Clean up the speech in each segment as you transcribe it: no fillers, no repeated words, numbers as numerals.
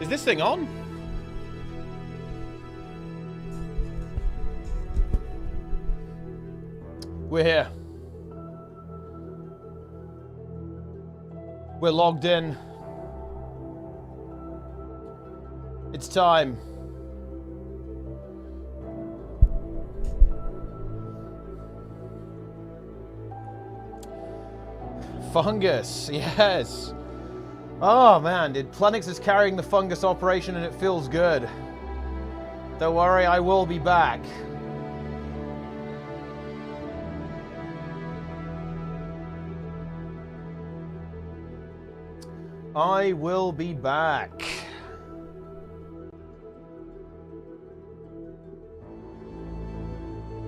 Is this thing on? We're here. We're logged in. It's time. Fungus, yes. Oh man, Plenix is carrying the Fungus operation and it feels good. Don't worry, I will be back. I will be back.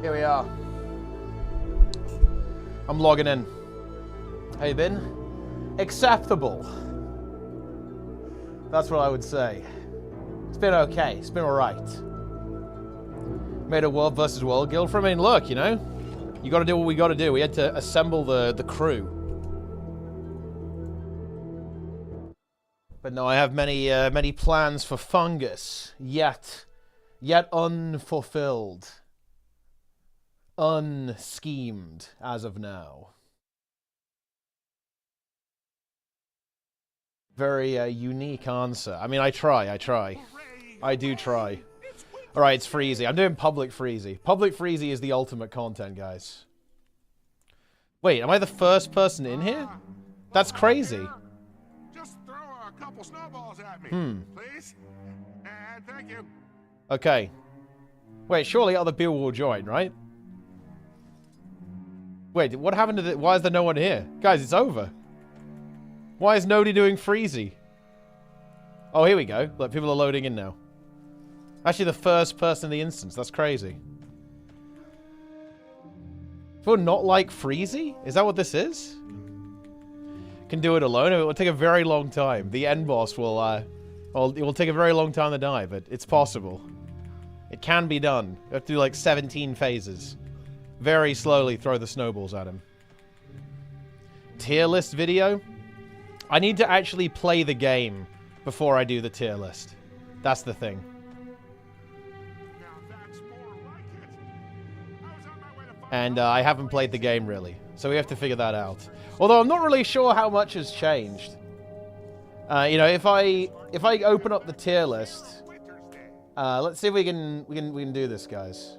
Here we are. I'm logging in. How you been? Acceptable. That's what I would say. It's been okay. It's been alright. Made a world versus world guild for me. I mean, look, you know, you gotta do what we gotta do. We had to assemble the crew. But no, I have many plans for Fungus, yet unfulfilled, unschemed as of now. Very unique answer. I mean, I try. I do try. All right, it's Freezie. I'm doing public Freezie. Public Freezie is the ultimate content, guys. Wait, am I the first person in here? That's crazy. Snowballs at me, please. And thank you. Okay. Wait, surely other people will join, right? Wait, what happened to the... Why is there no one here? Guys, it's over. Why is nobody doing Freezie? Oh, here we go. Look, people are loading in now. Actually, the first person in the instance. That's crazy. People not like Freezie? Is that what this is? Can do it alone. It will take a very long time. The end boss will, well, it will take a very long time to die, but it's possible. It can be done. You have to do like 17 phases. Very slowly throw the snowballs at him. Tier list video? I need to actually play the game before I do the tier list. That's the thing. And I haven't played the game really, so we have to figure that out. Although I'm not really sure how much has changed. You know, if I open up the tier list, let's see if we can do this, guys.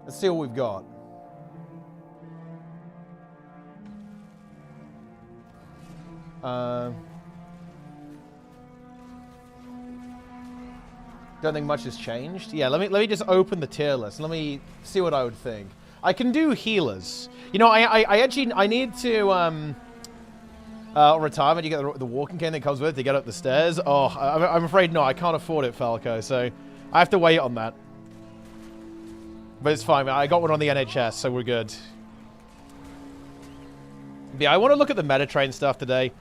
Let's see what we've got. Don't think much has changed. Yeah, let me just open the tier list. Let me see what I would think. I can do healers. You know, I need to retirement. You get the walking cane that comes with it to get up the stairs. Oh, I'm afraid no, I can't afford it, Falco. So I have to wait on that. But it's fine. I got one on the NHS, so we're good. But yeah, I want to look at the Metatrain stuff today.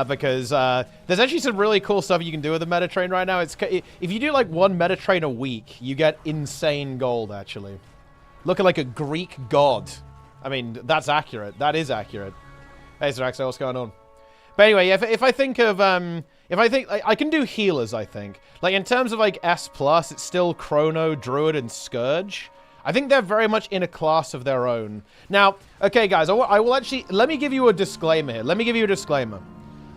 Because there's actually some really cool stuff you can do with the Metatrain right now. If you do like one Metatrain a week, you get insane gold, actually. Looking like a Greek god. I mean, that's accurate. That is accurate. Hey, Zeraxo, what's going on? But anyway, if I think of, I can do healers, I think. Like, in terms of, like, S+, it's still Chrono, Druid, and Scourge. I think they're very much in a class of their own. Now, okay, guys, I will actually, let me give you a disclaimer here. Let me give you a disclaimer.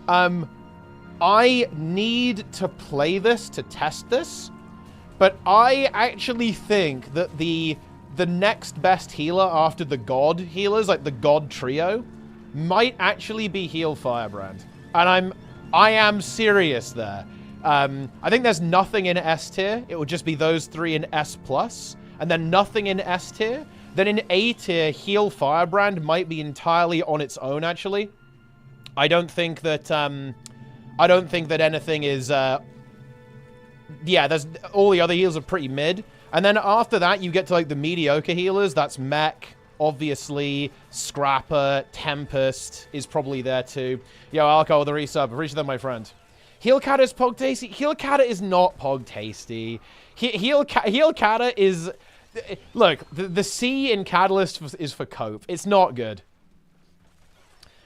I need to play this to test this, but I actually think that the next best healer after the God healers, like the God trio, might actually be Heal Firebrand. And I am serious there. I think there's nothing in S tier. It would just be those three in S+, and then nothing in S tier. Then in A tier, Heal Firebrand might be entirely on its own, actually. I don't think that anything is, yeah, there's, all the other healers are pretty mid. And then after that, you get to, like, the mediocre healers. That's Mech, obviously, Scrapper, Tempest is probably there, too. Yo, Alco, the resub. Appreciate that, my friend. Heal Kata is Pog Tasty. Heal Kata is not Pog Tasty. Heal Kata is... Look, the C in Catalyst is for Cope. It's not good.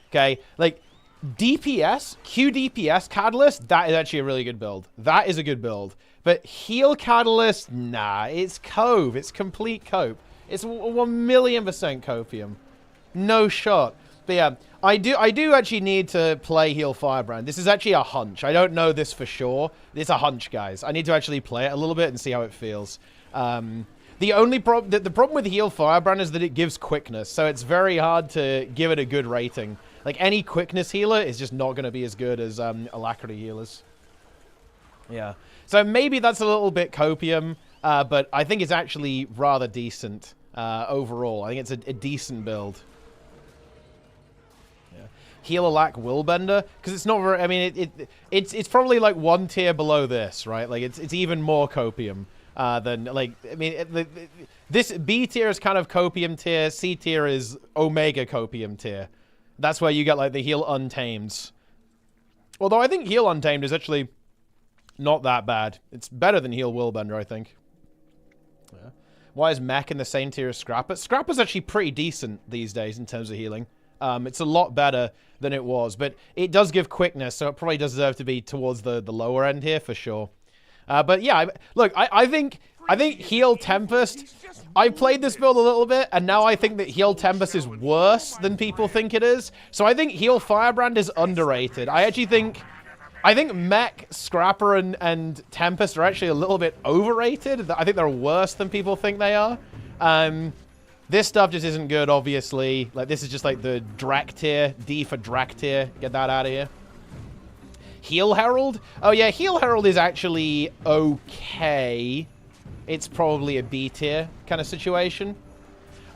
Okay? Like... DPS, QDPS Catalyst, that is actually a really good build. That is a good build. But heal Catalyst, nah, it's Cove. It's complete cope. It's 1,000,000% copium. No shot. But yeah, I do actually need to play Heal Firebrand. This is actually a hunch. I don't know this for sure. It's a hunch, guys. I need to actually play it a little bit and see how it feels. The only problem, the problem with Heal Firebrand is that it gives quickness, so it's very hard to give it a good rating. Like, any quickness healer is just not going to be as good as Alacrity healers. Yeah. So maybe that's a little bit copium, but I think it's actually rather decent overall. I think it's a decent build. Yeah. Heal Alac Willbender, because it's not very, I mean, it's probably like one tier below this, right? Like, it's even more copium. Then, like, I mean, this B tier is kind of copium tier, C tier is Omega copium tier. That's where you get, like, the Heal Untamed. Although I think Heal Untamed is actually not that bad. It's better than Heal Willbender, I think. Yeah. Why is Mech in the same tier as Scrapper? Scrapper's actually pretty decent these days in terms of healing. It's a lot better than it was, but it does give quickness, so it probably does deserve to be towards the lower end here for sure. But yeah, look, I think Heal Tempest, I played this build a little bit, and now I think that Heal Tempest is worse than people think it is. So I think Heal Firebrand is underrated. I think Mech, Scrapper, and Tempest are actually a little bit overrated. I think they're worse than people think they are. This stuff just isn't good, obviously. Like, this is just like the Drac tier, D for Drac tier. Get that out of here. Heal Herald? Oh yeah, Heal Herald is actually okay. It's probably a B tier kind of situation.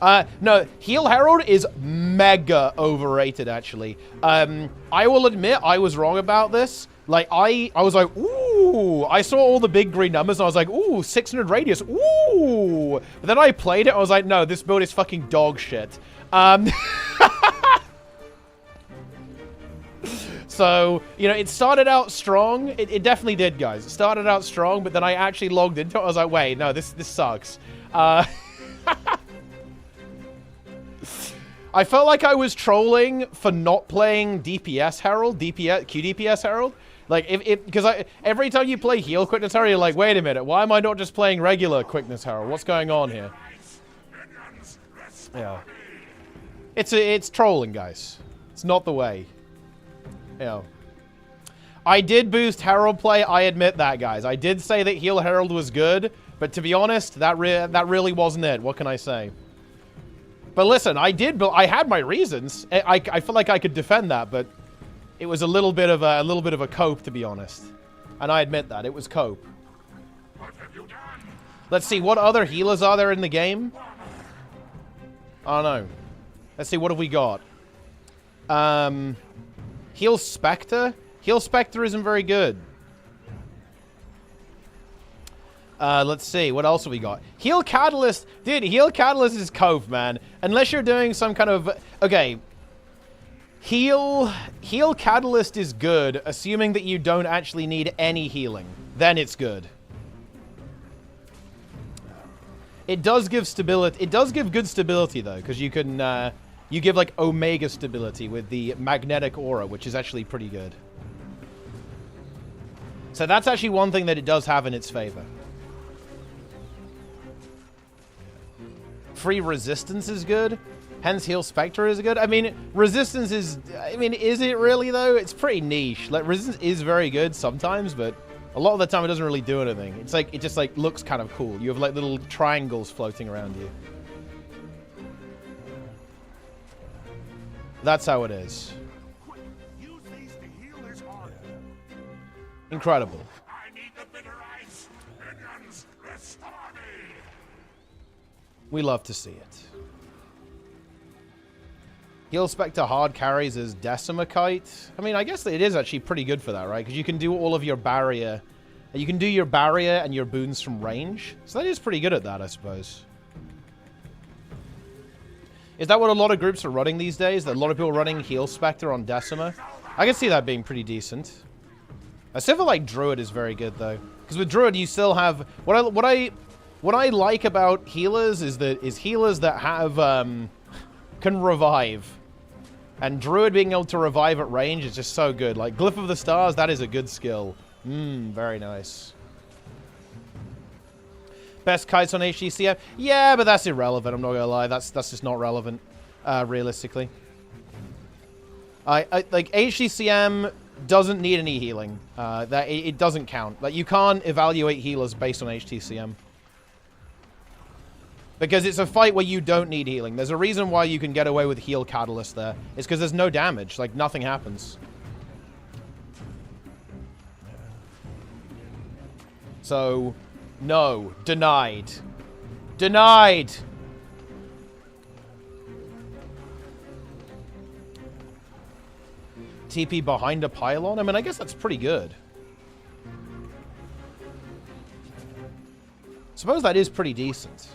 No, Heal Herald is mega overrated, actually. I will admit I was wrong about this. Like, I was like, ooh, I saw all the big green numbers and I was like, ooh, 600 radius, ooh. But then I played it, I was like, no, this build is fucking dog shit. So, you know, it started out strong. It definitely did, guys. It started out strong, but then I actually logged into it. I was like, wait, no, this sucks. I felt like I was trolling for not playing DPS Herald, QDPS Herald. Like, because every time you play Heal Quickness Herald, you're like, wait a minute, why am I not just playing regular Quickness Herald? What's going on here? Yeah. It's trolling, guys. It's not the way. Yeah. I did boost Herald play, I admit that, guys. I did say that Heal Herald was good, but to be honest, that really wasn't it. What can I say? But listen, I had my reasons. I feel like I could defend that, but it was a little bit of a cope, to be honest. And I admit that. It was cope. Let's see, what other healers are there in the game? I don't know. Let's see, what have we got? Heal Specter? Heal Specter isn't very good. Let's see. What else have we got? Heal Catalyst. Dude, Heal Catalyst is cope, man. Unless you're doing some kind of... Okay. Heal Catalyst is good, assuming that you don't actually need any healing. Then it's good. It does give stability. It does give good stability, though, because you can... you give, like, Omega stability with the Magnetic Aura, which is actually pretty good. So that's actually one thing that it does have in its favor. Free Resistance is good. Hence, Heal Spectre is good. I mean, Resistance is... I mean, is it really, though? It's pretty niche. Like, Resistance is very good sometimes, but a lot of the time it doesn't really do anything. It's like, it just, like, looks kind of cool. You have, like, little triangles floating around you. That's how it is. Incredible. We love to see it. Heal Spectre hard carries as Decimacite. I mean, I guess it is actually pretty good for that, right? Because you can do all of your barrier. You can do your barrier and your boons from range. So that is pretty good at that, I suppose. Is that what a lot of groups are running these days? That a lot of people are running Heal Spectre on Decima? I can see that being pretty decent. I still feel like Druid is very good, though. Because with Druid, you still have... What I like about healers is healers that have... can revive. And Druid being able to revive at range is just so good. Like, Glyph of the Stars, that is a good skill. Very nice. Best kites on HDCM? Yeah, but that's irrelevant, I'm not gonna lie. That's just not relevant, realistically. Like, HDCM doesn't need any healing. It doesn't count. Like, you can't evaluate healers based on HDCM. Because it's a fight where you don't need healing. There's a reason why you can get away with heal catalyst there. It's because there's no damage. Like, nothing happens. So, no. Denied. Denied! TP behind a pylon? I mean, I guess that's pretty good. Suppose that is pretty decent.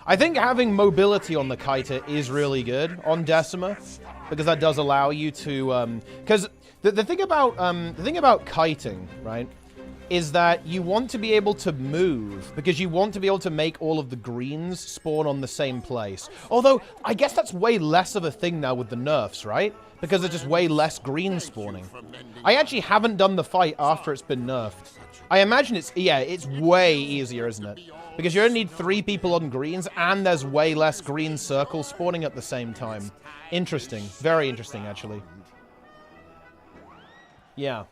I think having mobility on the kiter is really good on Decima, because that does allow you to, because the thing about kiting, right, is that you want to be able to move, because you want to be able to make all of the greens spawn on the same place. Although, I guess that's way less of a thing now with the nerfs, right? Because there's just way less green spawning. I actually haven't done the fight after it's been nerfed. I imagine it's way easier, isn't it? Because you only need 3 people on greens, and there's way less green circles spawning at the same time. Interesting. Very interesting, actually. Yeah.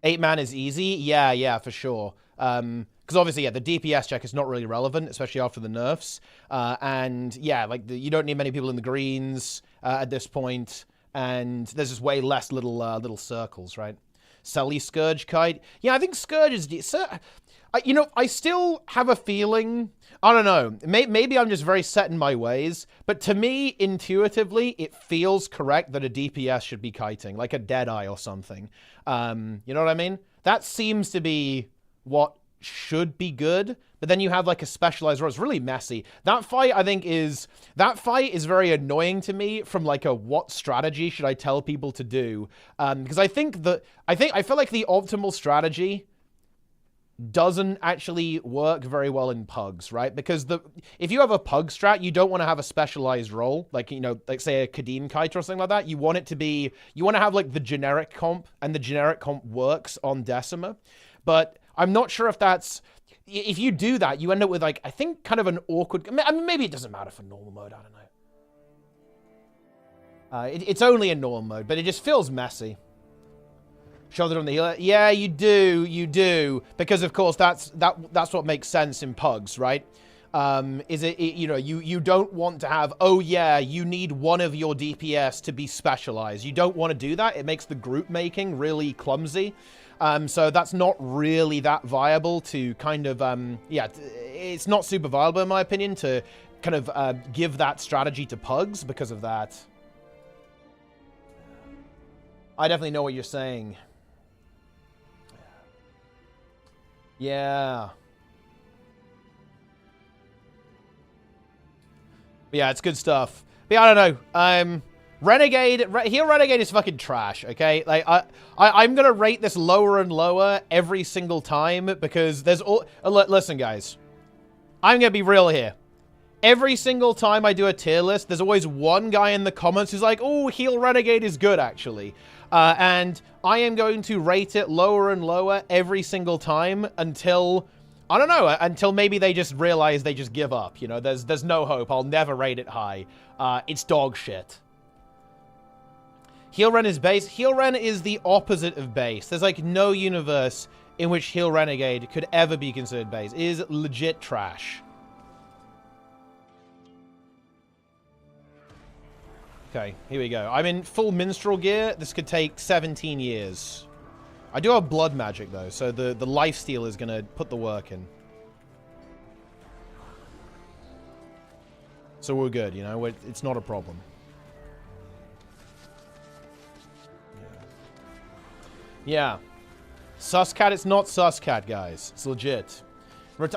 8-man is easy? Yeah, for sure. Because obviously, yeah, the DPS check is not really relevant, especially after the nerfs. And yeah, like, you don't need many people in the greens at this point, and there's just way less little circles, right? Selly Scourge kite. Yeah, I think Scourge is... you know, I still have a feeling... I don't know. Maybe I'm just very set in my ways. But to me, intuitively, it feels correct that a DPS should be kiting. Like a Deadeye or something. You know what I mean? That seems to be what should be good. But then you have like a specialized role. It's really messy. That fight, I think, is... That fight is very annoying to me from like a what strategy should I tell people to do. Because I think that... I feel like the optimal strategy doesn't actually work very well in pugs, right? Because if you have a pug strat, you don't want to have a specialized role, like, you know, like say a Kadim kite or something like that. You want it to be, you want to have like the generic comp, and the generic comp works on Decima. But I'm not sure if that's, if you do that, you end up with like, I think kind of an awkward, I mean, maybe it doesn't matter for normal mode, I don't know. It's only in normal mode, but it just feels messy. Shove it on the healer. Yeah, you do. Because, of course, that's what makes sense in pugs, right? You know, you don't want to have, oh, yeah, you need one of your DPS to be specialized. You don't want to do that. It makes the group making really clumsy. So that's not really that viable to kind of, yeah, it's not super viable, in my opinion, to kind of give that strategy to pugs because of that. I definitely know what you're saying. Yeah. But yeah, it's good stuff. But yeah, I don't know. Renegade is fucking trash, okay? Like, I'm gonna rate this lower and lower every single time because there's all... listen, guys. I'm gonna be real here. Every single time I do a tier list, there's always one guy in the comments who's like, oh, Heal Renegade is good, actually. And I am going to rate it lower and lower every single time until, I don't know, until maybe they just realize they just give up. You know, there's no hope. I'll never rate it high. It's dog shit. Heal Ren is base. Heal Ren is the opposite of base. There's like no universe in which Heal Renegade could ever be considered base. It is legit trash. Okay, here we go. I'm in full minstrel gear. This could take 17 years. I do have blood magic, though, so the lifesteal is going to put the work in. So we're good, you know? It's not a problem. Yeah. Suscat, it's not Suscat, guys. It's legit.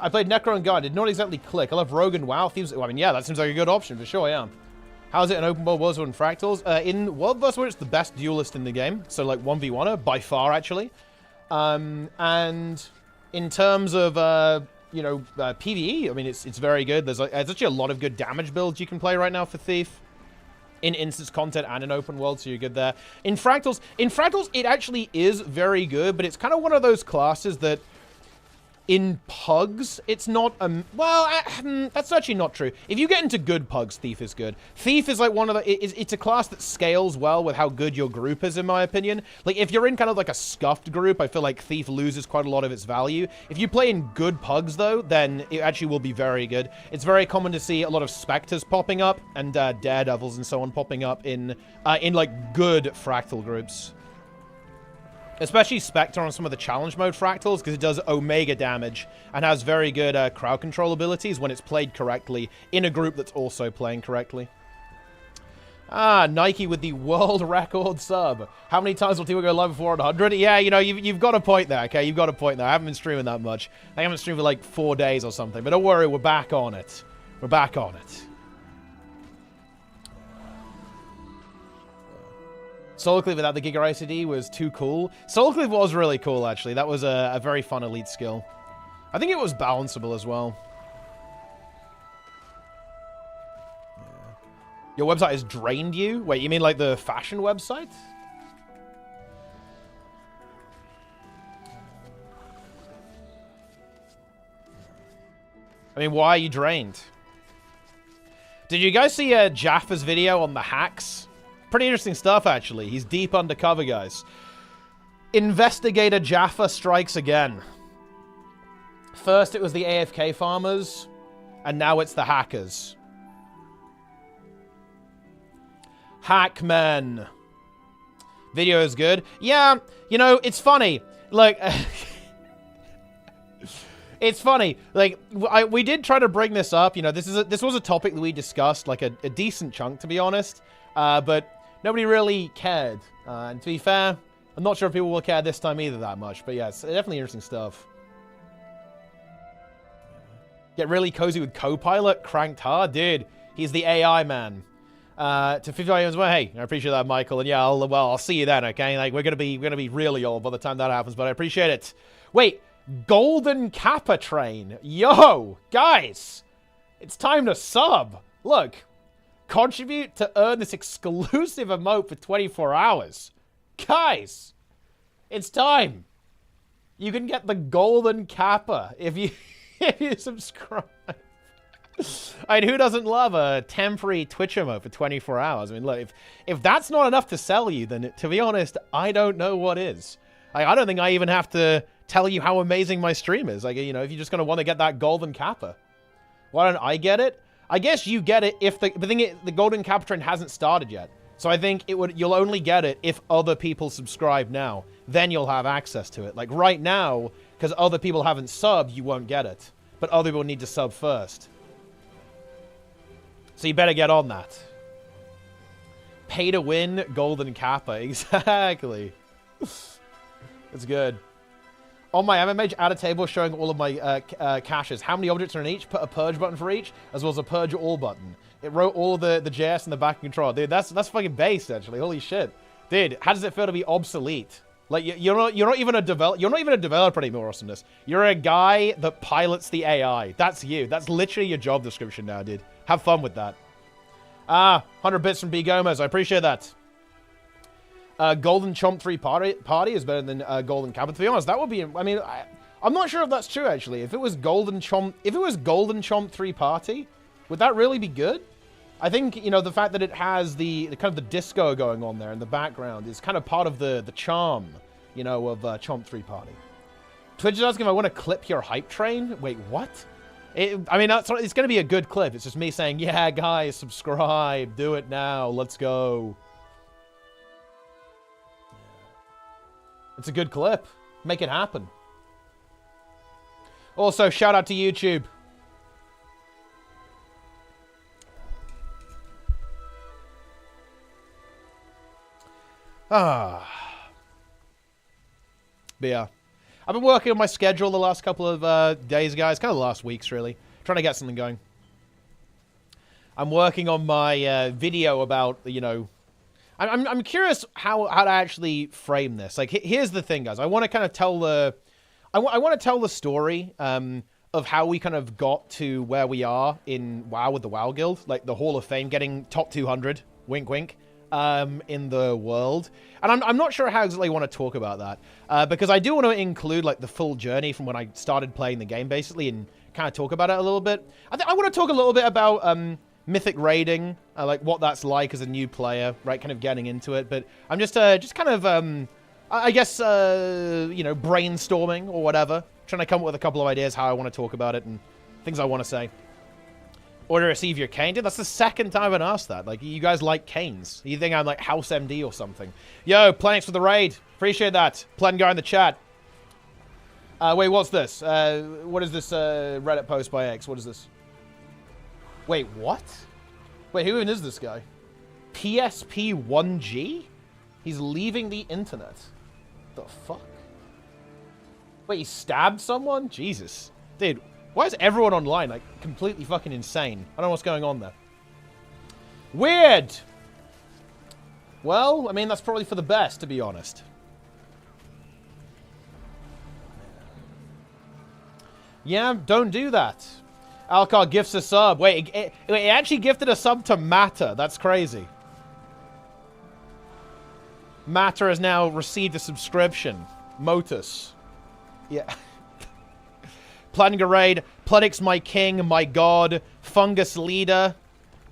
I played Necro and Guard. Did not exactly click. I love Rogue and WoW. Themes, I mean, yeah, that seems like a good option, for sure, yeah. How's it in open world Worlds and Fractals? In World vs. World, it's the best duelist in the game. So, like, 1v1er, by far, actually. And in terms of, PvE, I mean, it's very good. There's actually a lot of good damage builds you can play right now for Thief. In instance content and in open world, so you're good there. In Fractals, it actually is very good, but it's kind of one of those classes that in pugs, it's not, that's actually not true. If you get into good pugs, Thief is good. Thief is like one of the, it's a class that scales well with how good your group is, in my opinion. Like, if you're in kind of like a scuffed group, I feel like Thief loses quite a lot of its value. If you play in good pugs, though, then it actually will be very good. It's very common to see a lot of Spectres popping up, and Daredevils and so on popping up in like, good Fractal groups. Especially Spectre on some of the challenge mode Fractals, because it does Omega damage and has very good crowd control abilities when it's played correctly in a group that's also playing correctly. Ah, Nike with the world record sub. How many times will Tiwa go live before 100? Yeah, you know, you've got a point there, okay? You've got a point there. I haven't been streaming that much. I haven't streamed for like 4 days or something. But don't worry, we're back on it. We're back on it. Solar Cleave without the Giga ICD was too cool. Solar Cleave was really cool, actually. That was a very fun elite skill. I think it was balanceable as well. Yeah. Your website has drained you? Wait, you mean like the fashion website? I mean, why are you drained? Did you guys see Jaffa's video on the hacks? Pretty interesting stuff, actually. He's deep undercover, guys. Investigator Jaffa strikes again. First, it was the AFK farmers, and now it's the hackers. Hackmen. Video is good. Yeah, you know, it's funny. Like, it's funny. Like, we did try to bring this up. You know, this was a topic that we discussed, like a decent chunk, to be honest. But nobody really cared. And to be fair, I'm not sure if people will care this time either that much. But yeah, it's definitely interesting stuff. Get really cozy with Copilot, cranked hard. Dude, he's the AI man. To 50 as well. Hey, I appreciate that, Michael. And yeah, I'll see you then, okay? Like, we're gonna be really old by the time that happens, but I appreciate it. Wait, Golden Kappa train. Yo, guys, it's time to sub. Look. Contribute to earn this exclusive emote for 24 hours. Guys, it's time. You can get the Golden Kappa if you subscribe. I mean, who doesn't love a temporary Twitch emote for 24 hours? I mean, look, if that's not enough to sell you, then to be honest, I don't know what is. Like, I don't think I even have to tell you how amazing my stream is. Like, you know, if you're just going to want to get that Golden Kappa. Why don't I get it? I guess you get it if the Golden Kappa trend hasn't started yet. So I think you'll only get it if other people subscribe now. Then you'll have access to it. Like right now, because other people haven't subbed, you won't get it. But other people need to sub first. So you better get on that. Pay to win Golden Kappa. Exactly. It's good. On my MMH, add a table showing all of my caches. How many objects are in each? Put a purge button for each, as well as a purge all button. It wrote all the JS in the back control. Dude, that's fucking based, actually. Holy shit. Dude, how does it feel to be obsolete? Like, you're not even a developer anymore, awesomeness. You're a guy that pilots the AI. That's you. That's literally your job description now, dude. Have fun with that. 100 bits from B. Gomez. I appreciate that. Golden Chomp 3 party is better than Golden Kappa. To be honest, that would be... I mean, I'm not sure if that's true, actually. If it was Golden Chomp 3 party, would that really be good? I think, you know, the fact that it has the kind of the disco going on there in the background is kind of part of the charm, you know, of Chomp 3 party. Twitch is asking if I want to clip your hype train. Wait, what? I mean, it's going to be a good clip. It's just me saying, yeah, guys, subscribe. Do it now. Let's go. It's a good clip. Make it happen. Also, shout out to YouTube. But yeah. I've been working on my schedule the last couple of days, guys. Kind of the last weeks, really. Trying to get something going. I'm working on my video about, you know... I'm curious how to actually frame this. Like, here's the thing, guys. I want to kind of tell the... I want to tell the story of of how we kind of got to where we are in WoW with the WoW Guild, like the Hall of Fame getting top 200, wink wink, in the world. And I'm not sure how exactly I want to talk about that, because I do want to include like the full journey from when I started playing the game, basically, and kind of talk about it a little bit. I want to talk a little bit about mythic raiding, like what that's like as a new player, right? Kind of getting into it, but I'm just kind of I guess you know, brainstorming or whatever, trying to come up with a couple of ideas how I want to talk about it and things I want to say. Order to receive your cane. Dude, that's the second time I've been asked that. Like, you guys like canes? You think I'm like House MD or something? Yo, thanks for the raid. Appreciate that. Plen guy in the chat. Wait, what's this? What is this Reddit post by X? What is this? Wait, what? Wait, who even is this guy? PSP1G? He's leaving the internet. The fuck? Wait, he stabbed someone? Jesus. Dude, why is everyone online, like, completely fucking insane? I don't know what's going on there. Weird! Well, I mean, that's probably for the best, to be honest. Yeah, don't do that. Alcar gifts a sub. Wait, it actually gifted a sub to Matter. That's crazy. Matter has now received a subscription. Motus. Yeah. Plangarade, Plenix my king, my god, Fungus leader,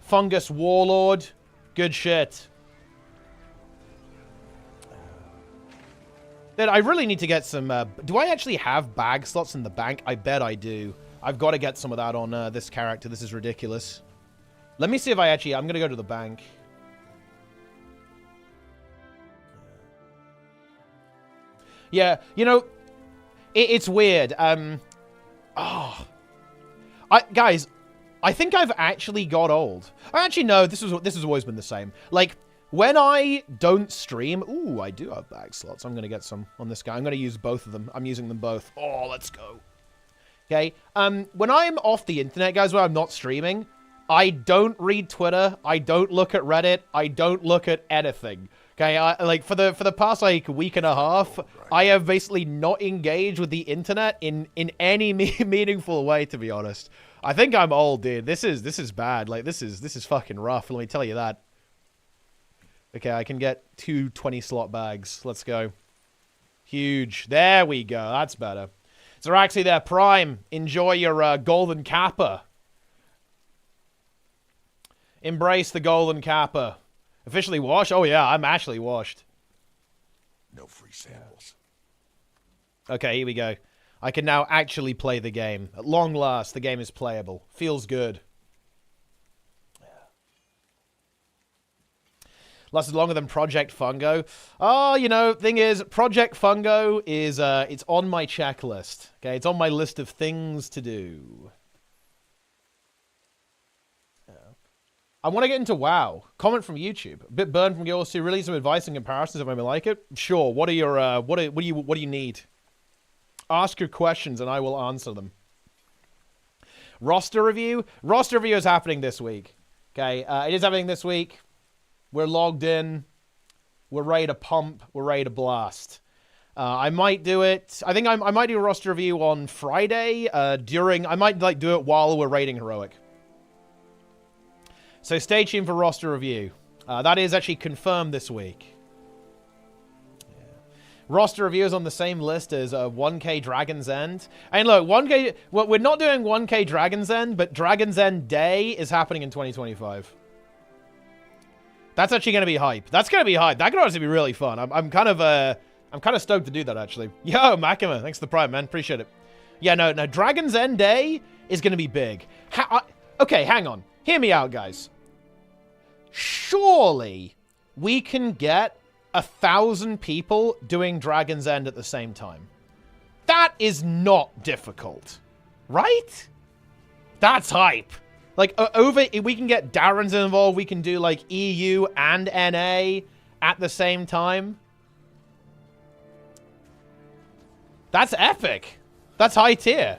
Fungus warlord. Good shit. Dude, I really need to get some... do I actually have bag slots in the bank? I bet I do. I've got to get some of that on this character. This is ridiculous. Let me see if I actually... I'm going to go to the bank. Yeah, you know, it's weird. Guys, I think I've actually got old. Actually, no, this has always been the same. Like, when I don't stream... Ooh, I do have bag slots. I'm going to get some on this guy. I'm going to use both of them. I'm using them both. Oh, let's go. Okay, when I'm off the internet, guys, when I'm not streaming, I don't read Twitter. I don't look at Reddit. I don't look at anything. Okay, like, for the past, like, week and a half, I have basically not engaged with the internet in any meaningful way, to be honest. I think I'm old, dude. This is bad. Like, this is fucking rough, let me tell you that. Okay, I can get 2 20-slot bags. Let's go. Huge. There we go. That's better. So actually, there, Prime. Enjoy your golden kappa. Embrace the golden kappa. Officially washed? Oh, yeah, I'm actually washed. No free samples. Okay, here we go. I can now actually play the game. At long last, the game is playable. Feels good. Lasted longer than Project Fungo. Oh, you know, thing is, Project Fungo is, it's on my checklist. Okay, it's on my list of things to do. I want to get into WoW. Comment from YouTube. A bit burned from yours too. Really some advice and comparisons if I may like it. Sure. What are your what do you need? Ask your questions and I will answer them. Roster review. Roster review is happening this week. Okay, it is happening this week. We're logged in. We're ready to pump. We're ready to blast. I might do it. I think I might do a roster review on Friday. I might like do it while we're raiding Heroic. So stay tuned for roster review. That is actually confirmed this week. Yeah. Roster review is on the same list as 1K Dragon's End. And look, 1K... Well, we're not doing 1K Dragon's End, but Dragon's End Day is happening in 2025. That's actually going to be hype. That's going to be hype. That could honestly be really fun. I'm kind of stoked to do that, actually. Yo, Makima, thanks for the Prime, man. Appreciate it. Yeah, no, Dragon's End Day is going to be big. Okay, hang on. Hear me out, guys. Surely we can get 1,000 people doing Dragon's End at the same time. That is not difficult, right? That's hype. Like, we can get Darren's involved. We can do, like, EU and NA at the same time. That's epic. That's high tier.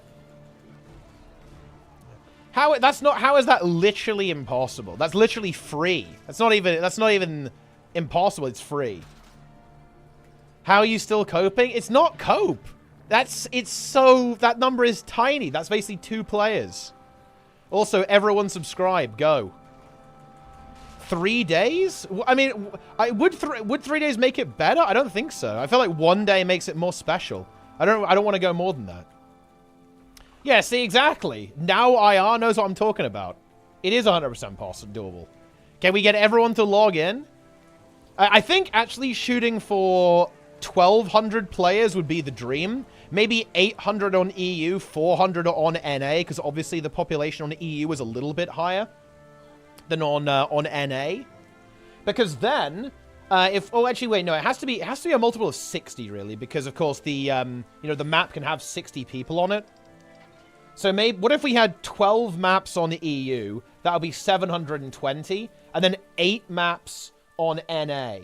How is that literally impossible? That's literally free. That's not even impossible. It's free. How are you still coping? It's not cope. That number is tiny. That's basically 2 players. Also, everyone subscribe. Go. 3 days? I mean, would 3 days make it better? I don't think so. I feel like 1 day makes it more special. I don't want to go more than that. Yeah, see, exactly. Now IR knows what I'm talking about. It is 100% possible, doable. Can we get everyone to log in? I think actually shooting for 1,200 players would be the dream. Maybe 800 on EU, 400 on NA, because obviously the population on EU is a little bit higher than on NA. Because then, actually wait, no, it has to be a multiple of 60 really, because of course the the map can have 60 people on it. So maybe what if we had 12 maps on the EU? That would be 720, and then 8 maps on NA.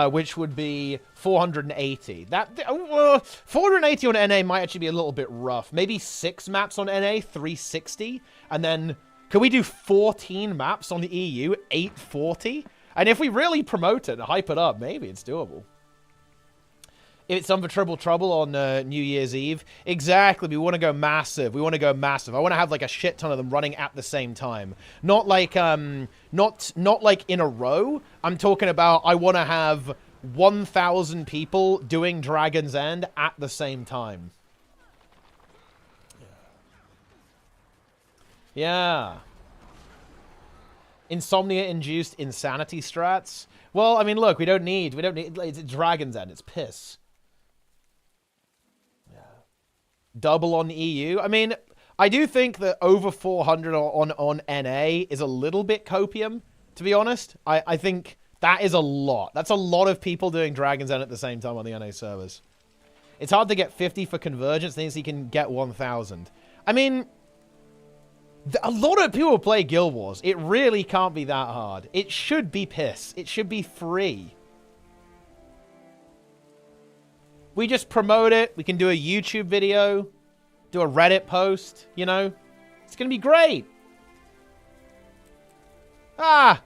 Which would be 480. 480 on NA might actually be a little bit rough. Maybe 6 maps on NA, 360. And then, could we do 14 maps on the EU, 840? And if we really promote it and hype it up, maybe it's doable. If it's on for Triple Trouble on New Year's Eve. Exactly, we want to go massive. I want to have like a shit ton of them running at the same time. Not like, not like in a row. I'm talking about I want to have 1,000 people doing Dragon's End at the same time. Yeah. Insomnia-induced insanity strats. Well, I mean, look, we don't need, it's Dragon's End, it's piss. Double on EU. I mean, I do think that over 400 on NA is a little bit copium, to be honest. I think that is a lot. That's a lot of people doing Dragon's Den at the same time on the NA servers. It's hard to get 50 for convergence, things you can get 1,000. I mean, a lot of people play Guild Wars. It really can't be that hard. It should be piss. It should be free. We just promote it. We can do a YouTube video, do a Reddit post, you know. It's going to be great. Ah,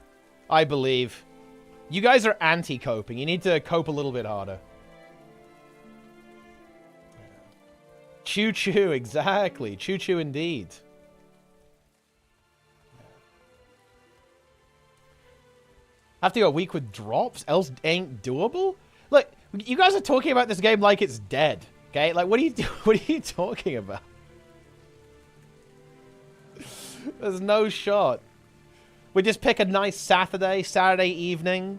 I believe. You guys are anti-coping. You need to cope a little bit harder. Choo-choo, exactly. Choo-choo indeed. Have to go a week with drops? Else ain't doable? Look, you guys are talking about this game like it's dead, okay? Like, what are you talking about? There's no shot. We just pick a nice Saturday evening.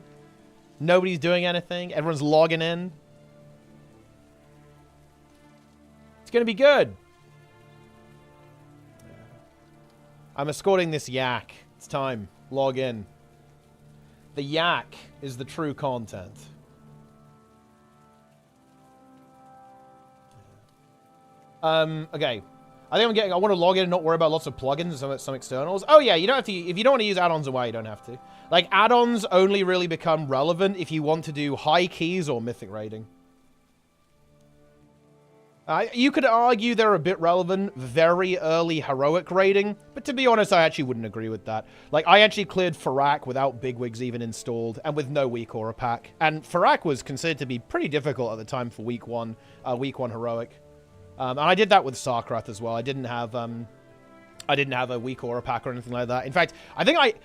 Nobody's doing anything. Everyone's logging in. It's gonna be good. I'm escorting this yak. It's time. Log in. The yak is the true content. Okay. I want to log in and not worry about lots of plugins and some externals. Oh yeah, you don't have to, if you don't want to use add-ons away, you don't have to. Like, add-ons only really become relevant if you want to do high keys or mythic raiding. You could argue they're a bit relevant, very early heroic raiding, but to be honest, I actually wouldn't agree with that. Like, I actually cleared Farak without bigwigs even installed, and with no weak aura pack. And Farak was considered to be pretty difficult at the time for week one heroic. And I did that with Sarkrath as well. I didn't have a weak aura pack or anything like that. In fact, I think I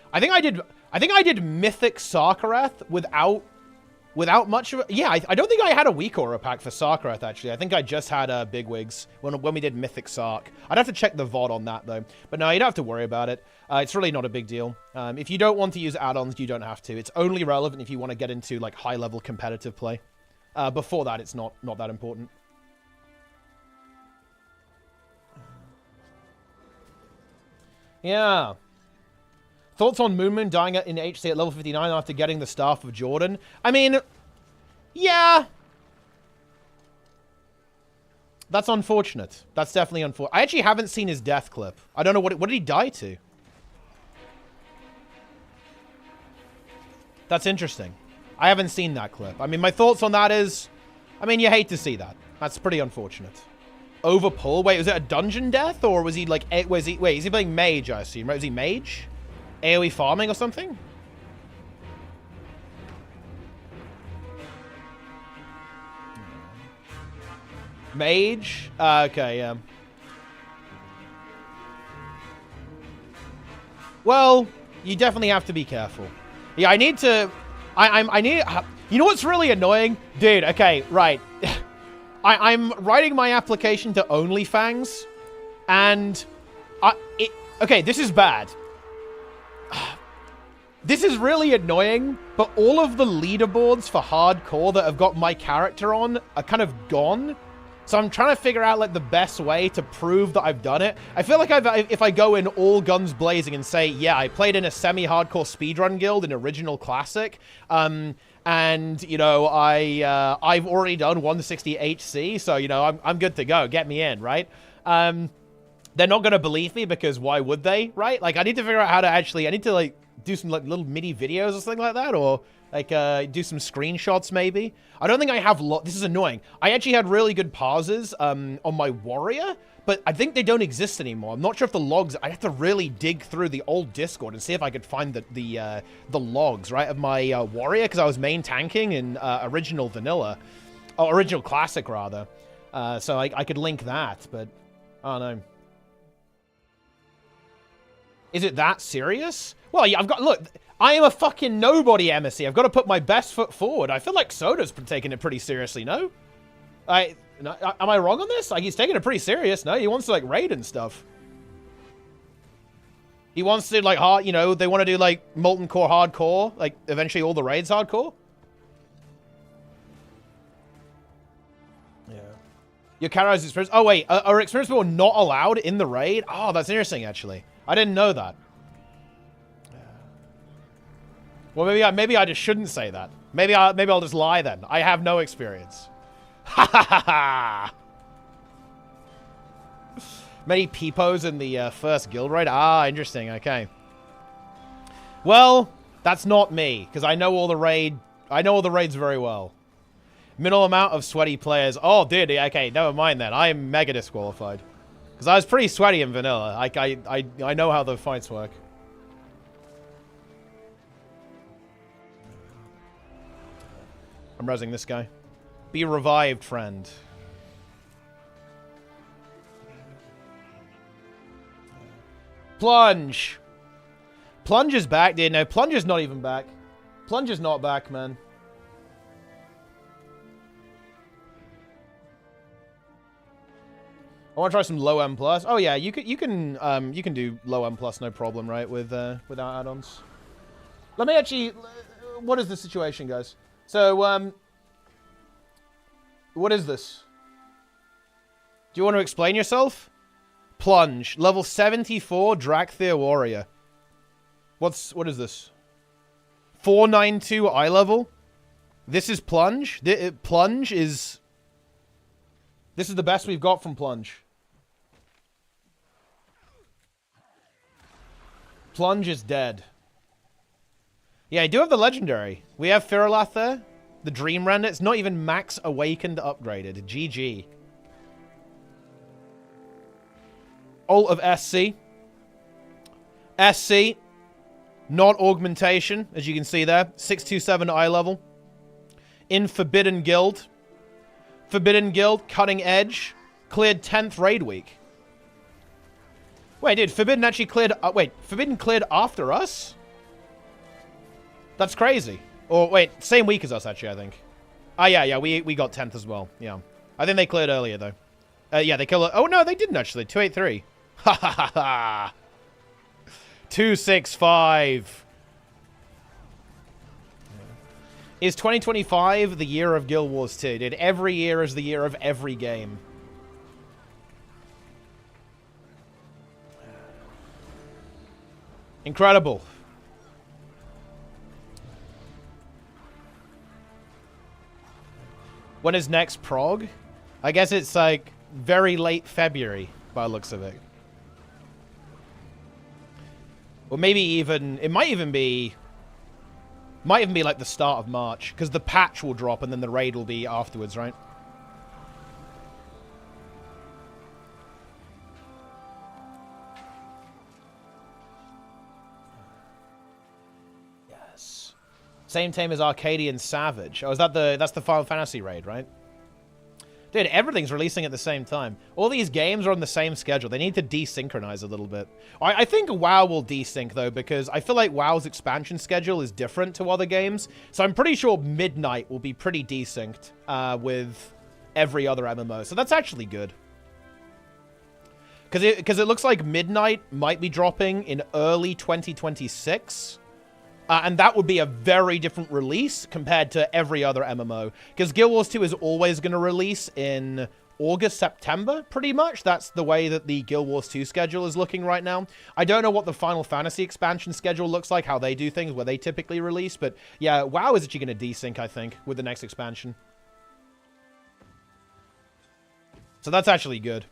did mythic Sarkrath without much of a... Yeah, I don't think I had a weak aura pack for Sarkrath, actually. I think I just had bigwigs when we did mythic Sark. I'd have to check the VOD on that, though. But no, you don't have to worry about it. It's really not a big deal. If you don't want to use add-ons, you don't have to. It's only relevant if you want to get into, like, high-level competitive play. Before that, it's not that important. Yeah. Thoughts on Moon dying in HC at level 59 after getting the Staff of Jordan? I mean, yeah. That's unfortunate. That's definitely unfortunate. I actually haven't seen his death clip. I don't know what did he die to? That's interesting. I haven't seen that clip. I mean, my thoughts on that is, I mean, you hate to see that. That's pretty unfortunate. Overpull? Wait, was it a dungeon death? Or was he like... wait, is he playing mage, I assume, right? Was he mage? AoE farming or something? Mage? Okay, yeah. Well, you definitely have to be careful. Yeah, I need to... I need... You know what's really annoying? Dude, okay, right. I'm writing my application to OnlyFans, and... okay, this is bad. This is really annoying, but all of the leaderboards for hardcore that have got my character on are kind of gone. So I'm trying to figure out, like, the best way to prove that I've done it. I feel like if I go in all guns blazing and say, yeah, I played in a semi-hardcore speedrun guild in Original Classic, and, you know, I've already done 160 HC, so, you know, I'm good to go. Get me in, right? They're not going to believe me because why would they, right? Like, I need to figure out how to actually... I need to, like, do some, like, little mini videos or something like that, or... Like, do some screenshots, maybe. I don't think I have this is annoying. I actually had really good pauses on my warrior, but I think they don't exist anymore. I'm not sure if the logs... I have to really dig through the old Discord and see if I could find the logs, right, of my warrior, because I was main tanking in original vanilla. Or original classic, rather. So I could link that, but... I don't know. Is it that serious? Well, yeah, I've got... Look... I am a fucking nobody, MSC. I've got to put my best foot forward. I feel like Soda's taking it pretty seriously, no? Am I wrong on this? Like, he's taking it pretty serious, no? He wants to, like, raid and stuff. He wants to, like, you know, they want to do, like, Molten Core hardcore. Like, eventually all the raids hardcore. Yeah. Your character's experience... Oh, wait. Are experience people not allowed in the raid? Oh, that's interesting, actually. I didn't know that. Well, maybe I just shouldn't say that. Maybe I'll just lie then. I have no experience. Ha ha ha ha! Many peepos in the first guild raid. Ah, interesting. Okay. Well, that's not me because I know all the raids very well. Minimal amount of sweaty players. Oh, dude. Okay, never mind then. I am mega disqualified because I was pretty sweaty in vanilla. I know how the fights work. I'm rezzing this guy. Be revived, friend. Plunge. Plunge is back, dude. No, Plunge is not even back. Plunge is not back, man. I want to try some low M plus. Oh yeah, you can do low M plus, no problem, right? Without add-ons. Let me actually. What is the situation, guys? So, what is this? Do you want to explain yourself? Plunge. Level 74, Drakthir Warrior. What is this? 492 eye level? This is Plunge? Plunge is... This is the best we've got from Plunge. Plunge is dead. Yeah, I do have the legendary. We have Firalath there. The Dream Render. It's not even max awakened upgraded. GG. Ult of SC. SC. Not augmentation, as you can see there. 627 eye level. In Forbidden Guild. Forbidden Guild, Cutting Edge. Cleared 10th raid week. Wait, dude, Forbidden actually cleared... wait, Forbidden cleared after us? That's crazy. Or, wait, same week as us, actually, I think. Ah, yeah, we got 10th as well. Yeah. I think they cleared earlier, though. Yeah, they killed... Oh, no, they didn't, actually. 283. Ha, ha, ha, ha. 265. Is 2025 the year of Guild Wars 2? Dude, every year is the year of every game. Incredible. When is next prog? I guess it's like very late February by the looks of it. Or maybe even, it might even be like the start of March, because the patch will drop and then the raid will be afterwards, right? Yes. Same team as Arcadian Savage. Oh, is that that's the Final Fantasy raid, right? Dude, everything's releasing at the same time. All these games are on the same schedule. They need to desynchronize a little bit. I think WoW will desync, though, because I feel like WoW's expansion schedule is different to other games. So I'm pretty sure Midnight will be pretty desynced with every other MMO. So that's actually good. Because it looks like Midnight might be dropping in early 2026. And that would be a very different release compared to every other MMO. Because Guild Wars 2 is always going to release in August, September, pretty much. That's the way that the Guild Wars 2 schedule is looking right now. I don't know what the Final Fantasy expansion schedule looks like, how they do things, where they typically release. But yeah, WoW is actually going to desync, I think, with the next expansion. So that's actually good.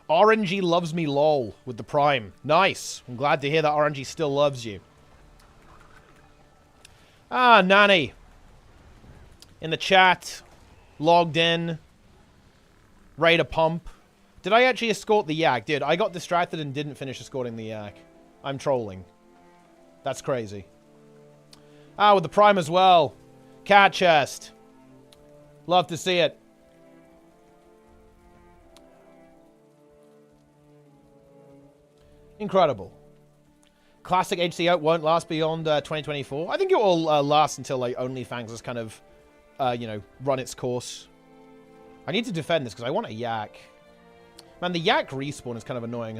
RNG loves me lol with the Prime. Nice. I'm glad to hear that RNG still loves you. Ah, Nanny. In the chat. Logged in. Ready to pump. Did I actually escort the yak? Dude, I got distracted and didn't finish escorting the yak. I'm trolling. That's crazy. Ah, with the Prime as well. Cat chest. Love to see it. Incredible. Classic HCO won't last beyond 2024. I think it will last until like OnlyFans has kind of, you know, run its course. I need to defend this because I want a yak. Man, the yak respawn is kind of annoying,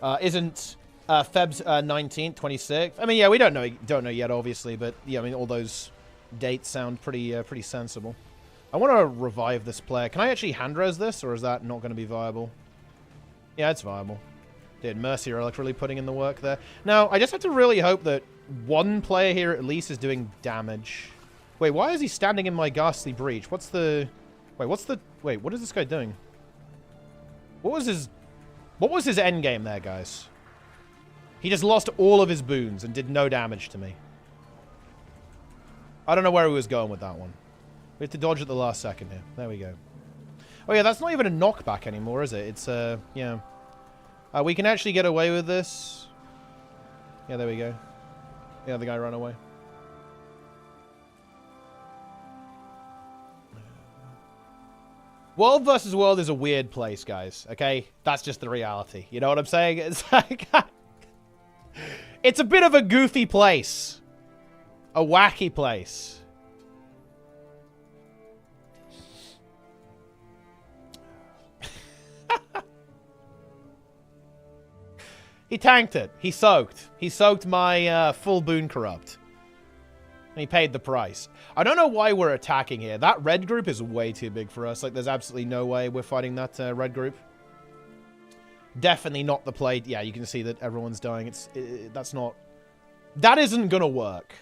huh? Isn't Feb's 19th, 26th? I mean, yeah, we don't know yet, obviously, but yeah, I mean, all those dates sound pretty pretty sensible. I want to revive this player. Can I actually hand-res this, or is that not going to be viable? Yeah, it's viable. Dude, Mercy are like really putting in the work there. Now, I just have to really hope that one player here at least is doing damage. Wait, why is he standing in my ghastly breach? What's the... Wait, what's the... Wait, what is this guy doing? What was his end game there, guys? He just lost all of his boons and did no damage to me. I don't know where he was going with that one. We have to dodge at the last second here. There we go. Oh yeah, that's not even a knockback anymore, is it? It's, yeah. We can actually get away with this. Yeah, there we go. Yeah, the guy ran away. World versus world is a weird place, guys. Okay? That's just the reality. You know what I'm saying? It's like... it's a bit of a goofy place. A wacky place. He tanked it. He soaked. He soaked my full boon corrupt. And he paid the price. I don't know why we're attacking here. That red group is way too big for us. Like, there's absolutely no way we're fighting that red group. Definitely not the play. Yeah, you can see that everyone's dying. That's not... That isn't gonna work.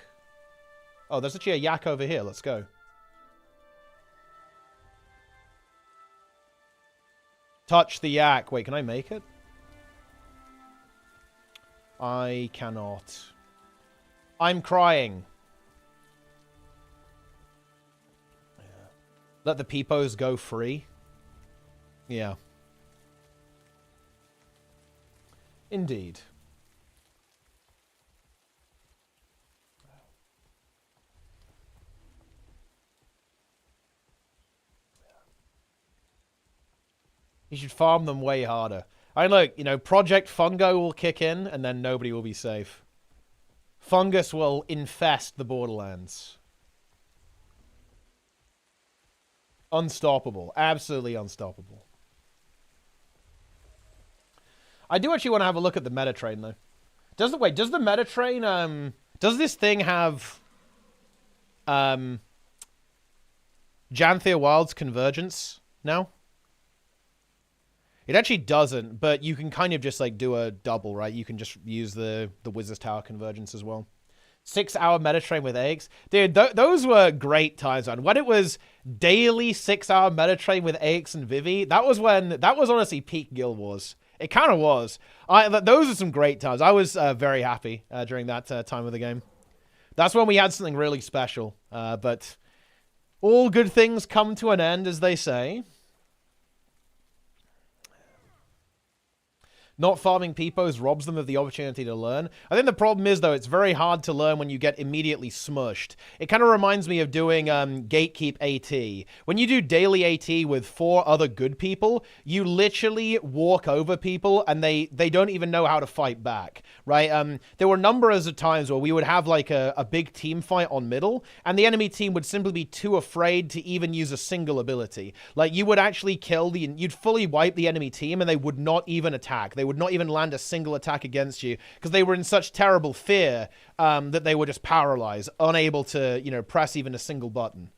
Oh, there's actually a yak over here. Let's go. Touch the yak. Wait, can I make it? I cannot. I'm crying. Let the peepos go free. Yeah. Indeed. You should farm them way harder. I look, you know, Project Fungo will kick in, and then nobody will be safe. Fungus will infest the Borderlands. Unstoppable. Absolutely unstoppable. I do actually want to have a look at the meta train, though. Does the meta train, does this thing have, Janthea Wild's Convergence now? It actually doesn't, but you can kind of just, like, do a double, right? You can just use the Wizard's Tower Convergence as well. 6-hour meta train with AX. Dude, those were great times, man. When it was daily 6-hour meta train with AX and Vivi, that was honestly peak Guild Wars. It kind of was. Those are some great times. I was very happy during that time of the game. That's when we had something really special. But all good things come to an end, as they say. Not farming Peepos robs them of the opportunity to learn. I think the problem is, though, it's very hard to learn when you get immediately smushed. It kind of reminds me of doing Gatekeep AT. When you do daily AT with 4 other good people, you literally walk over people and they don't even know how to fight back, right? There were numbers of times where we would have like a big team fight on middle, and the enemy team would simply be too afraid to even use a single ability. Like, you would actually you'd fully wipe the enemy team and they would not even attack. They would not even land a single attack against you because they were in such terrible fear that they were just paralyzed, unable to, you know, press even a single button.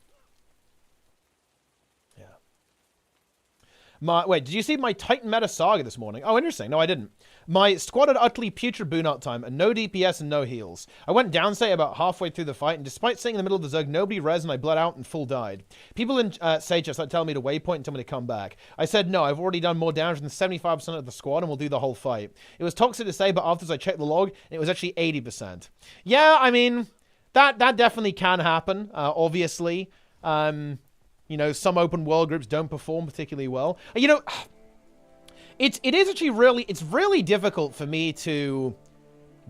Wait, did you see my Titan meta saga this morning? Oh, interesting. No, I didn't. My squad had utterly putrid boon out time and no DPS and no heals. I went downstate about halfway through the fight, and despite sitting in the middle of the Zerg, nobody res and I bled out and full died. People in Sage started telling me to waypoint and tell me to come back. I said no, I've already done more damage than 75% of the squad and we'll do the whole fight. It was toxic to say, but afterwards I checked the log and it was actually 80%. Yeah, I mean, that definitely can happen, obviously. You know, some open world groups don't perform particularly well. You know, it is actually really difficult for me to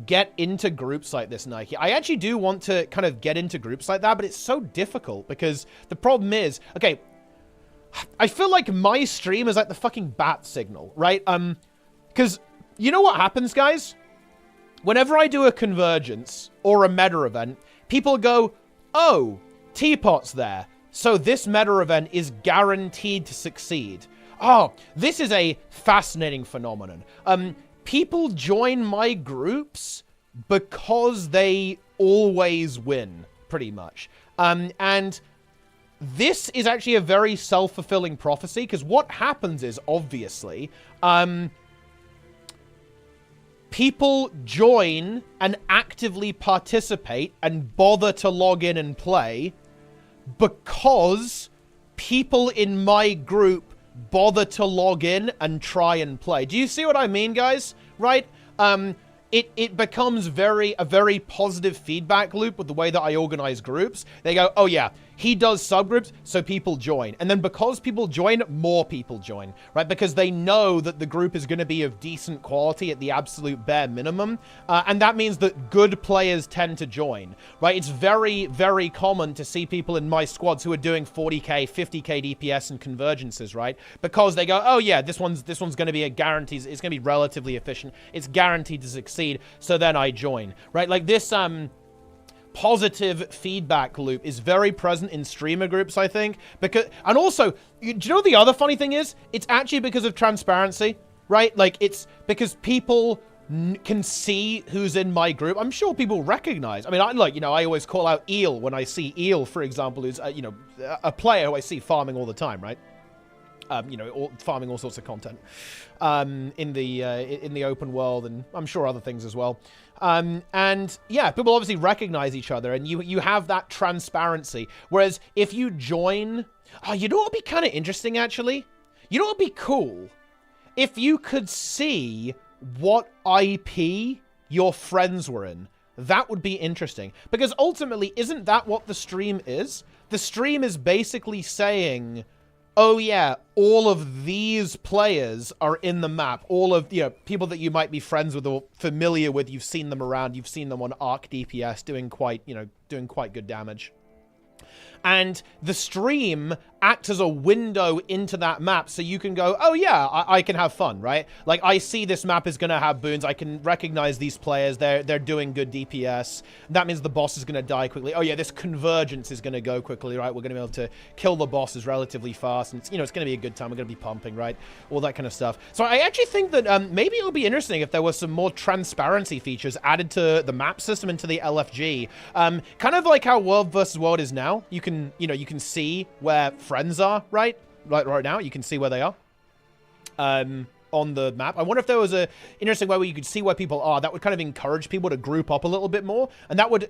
get into groups like this, Nike. I actually do want to kind of get into groups like that, but it's so difficult because the problem is, okay, I feel like my stream is like the fucking bat signal, right? Because you know what happens, guys? Whenever I do a convergence or a meta event, people go, oh, Teapot's there. So this meta event is guaranteed to succeed. Oh, this is a fascinating phenomenon. People join my groups because they always win, pretty much. And this is actually a very self-fulfilling prophecy, because what happens is, obviously, people join and actively participate and bother to log in and play because people in my group bother to log in and try and play. Do you see what I mean, guys? Right? It becomes a very positive feedback loop with the way that I organize groups. They go, oh yeah, he does subgroups, so people join. And then because people join, more people join, right? Because they know that the group is going to be of decent quality at the absolute bare minimum. And that means that good players tend to join, right? It's very common to see people in my squads who are doing 40k, 50k DPS and convergences, right? Because they go, oh yeah, this one's going to be a guarantee. It's going to be relatively efficient. It's guaranteed to succeed. So then I join, right? Like this, positive feedback loop is very present in streamer groups, I think, and also, do you know what the other funny thing is? It's actually because of transparency, right? Like, it's because people can see who's in my group. I'm sure people recognize. I mean, I always call out Eel when I see Eel, for example, who's, a player who I see farming all the time, right? Farming all sorts of content in the open world, and I'm sure other things as well. And yeah, people obviously recognize each other, and you have that transparency. Whereas if you join, you know what would be kind of interesting, actually? You know what would be cool? If you could see what IP your friends were in. That would be interesting. Because ultimately, isn't that what the stream is? The stream is basically saying, oh yeah, all of these players are in the map. All of, people that you might be friends with or familiar with, you've seen them around, you've seen them on Arc DPS doing quite good damage. And the stream acts as a window into that map, so you can go, oh yeah, I can have fun, right? Like, I see this map is going to have boons. I can recognize these players. They're doing good DPS. That means the boss is going to die quickly. Oh yeah, this convergence is going to go quickly, right? We're going to be able to kill the bosses relatively fast, and it's going to be a good time. We're going to be pumping, right? All that kind of stuff. So I actually think that maybe it would be interesting if there was some more transparency features added to the map system into the LFG. Kind of like how World vs. World is now. You can see where friends are, right? Like right now, you can see where they are on the map. I wonder if there was a interesting way where you could see where people are. That would kind of encourage people to group up a little bit more, and that would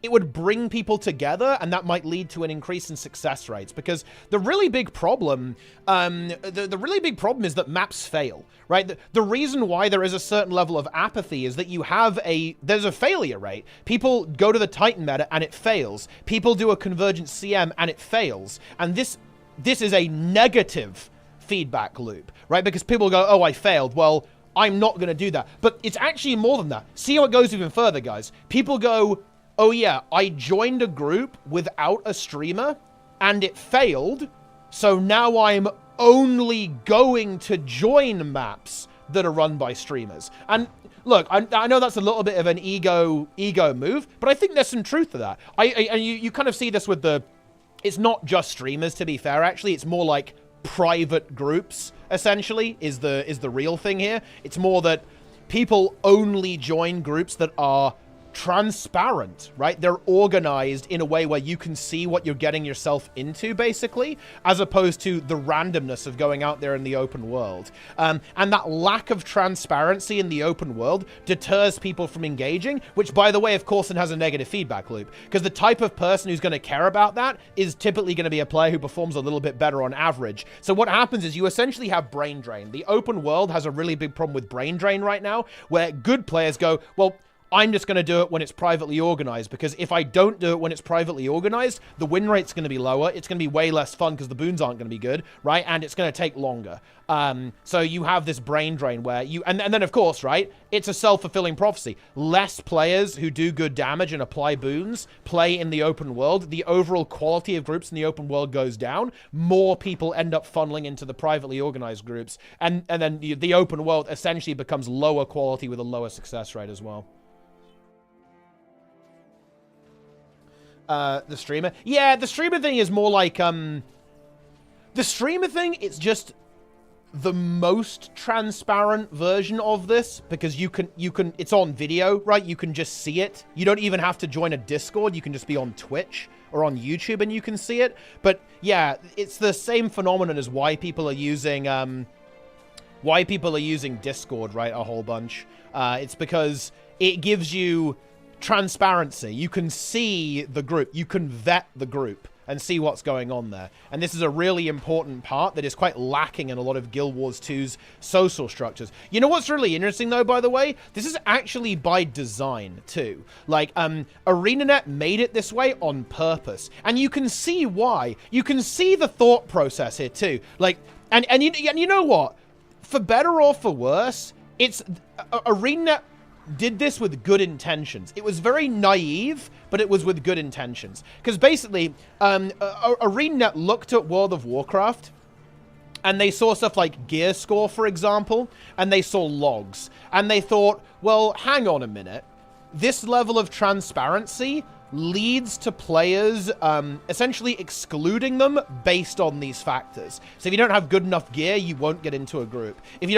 it would bring people together, and that might lead to an increase in success rates. Because the really big problem, the really big problem is that maps fail, right? The reason why there is a certain level of apathy is that there's a failure rate. People go to the Titan meta and it fails. People do a convergent CM and it fails. And this is a negative feedback loop, right? Because people go, oh, I failed. Well, I'm not going to do that. But it's actually more than that. See how it goes even further, guys. People go, oh yeah, I joined a group without a streamer and it failed. So now I'm only going to join maps that are run by streamers. And look, I know that's a little bit of an ego move, but I think there's some truth to that. And you kind of see this with the... It's not just streamers, to be fair, actually. It's more like private groups, essentially, is the real thing here. It's more that people only join groups that are transparent, right? They're organized in a way where you can see what you're getting yourself into, basically, as opposed to the randomness of going out there in the open world. And that lack of transparency in the open world deters people from engaging, which, by the way, of course, it has a negative feedback loop, because the type of person who's going to care about that is typically going to be a player who performs a little bit better on average. So what happens is you essentially have brain drain. The open world has a really big problem with brain drain right now, where good players go, well, I'm just going to do it when it's privately organized, because if I don't do it when it's privately organized, the win rate's going to be lower. It's going to be way less fun because the boons aren't going to be good, right? And it's going to take longer. So you have this brain drain where you... And then, of course, right, it's a self-fulfilling prophecy. Less players who do good damage and apply boons play in the open world. The overall quality of groups in the open world goes down. More people end up funneling into the privately organized groups. And then the open world essentially becomes lower quality with a lower success rate as well. The streamer. Yeah, the streamer thing is more like, the streamer thing, it's just the most transparent version of this, because you can, it's on video, right? You can just see it. You don't even have to join a Discord. You can just be on Twitch or on YouTube and you can see it. But yeah, it's the same phenomenon as why people are using, Discord, right? A whole bunch. It's because it gives you transparency. You can see the group. You can vet the group and see what's going on there. And this is a really important part that is quite lacking in a lot of Guild Wars 2's social structures. You know what's really interesting, though, by the way? This is actually by design, too. Like, ArenaNet made it this way on purpose. And you can see why. You can see the thought process here, too. Like, and you know what? For better or for worse, it's... ArenaNet did this with good intentions. It was very naive, but it was with good intentions. Because basically, ArenaNet looked at World of Warcraft, and they saw stuff like gear score, for example, and they saw logs. And they thought, well, hang on a minute. This level of transparency leads to players essentially excluding them based on these factors. So if you don't have good enough gear, you won't get into a group. If you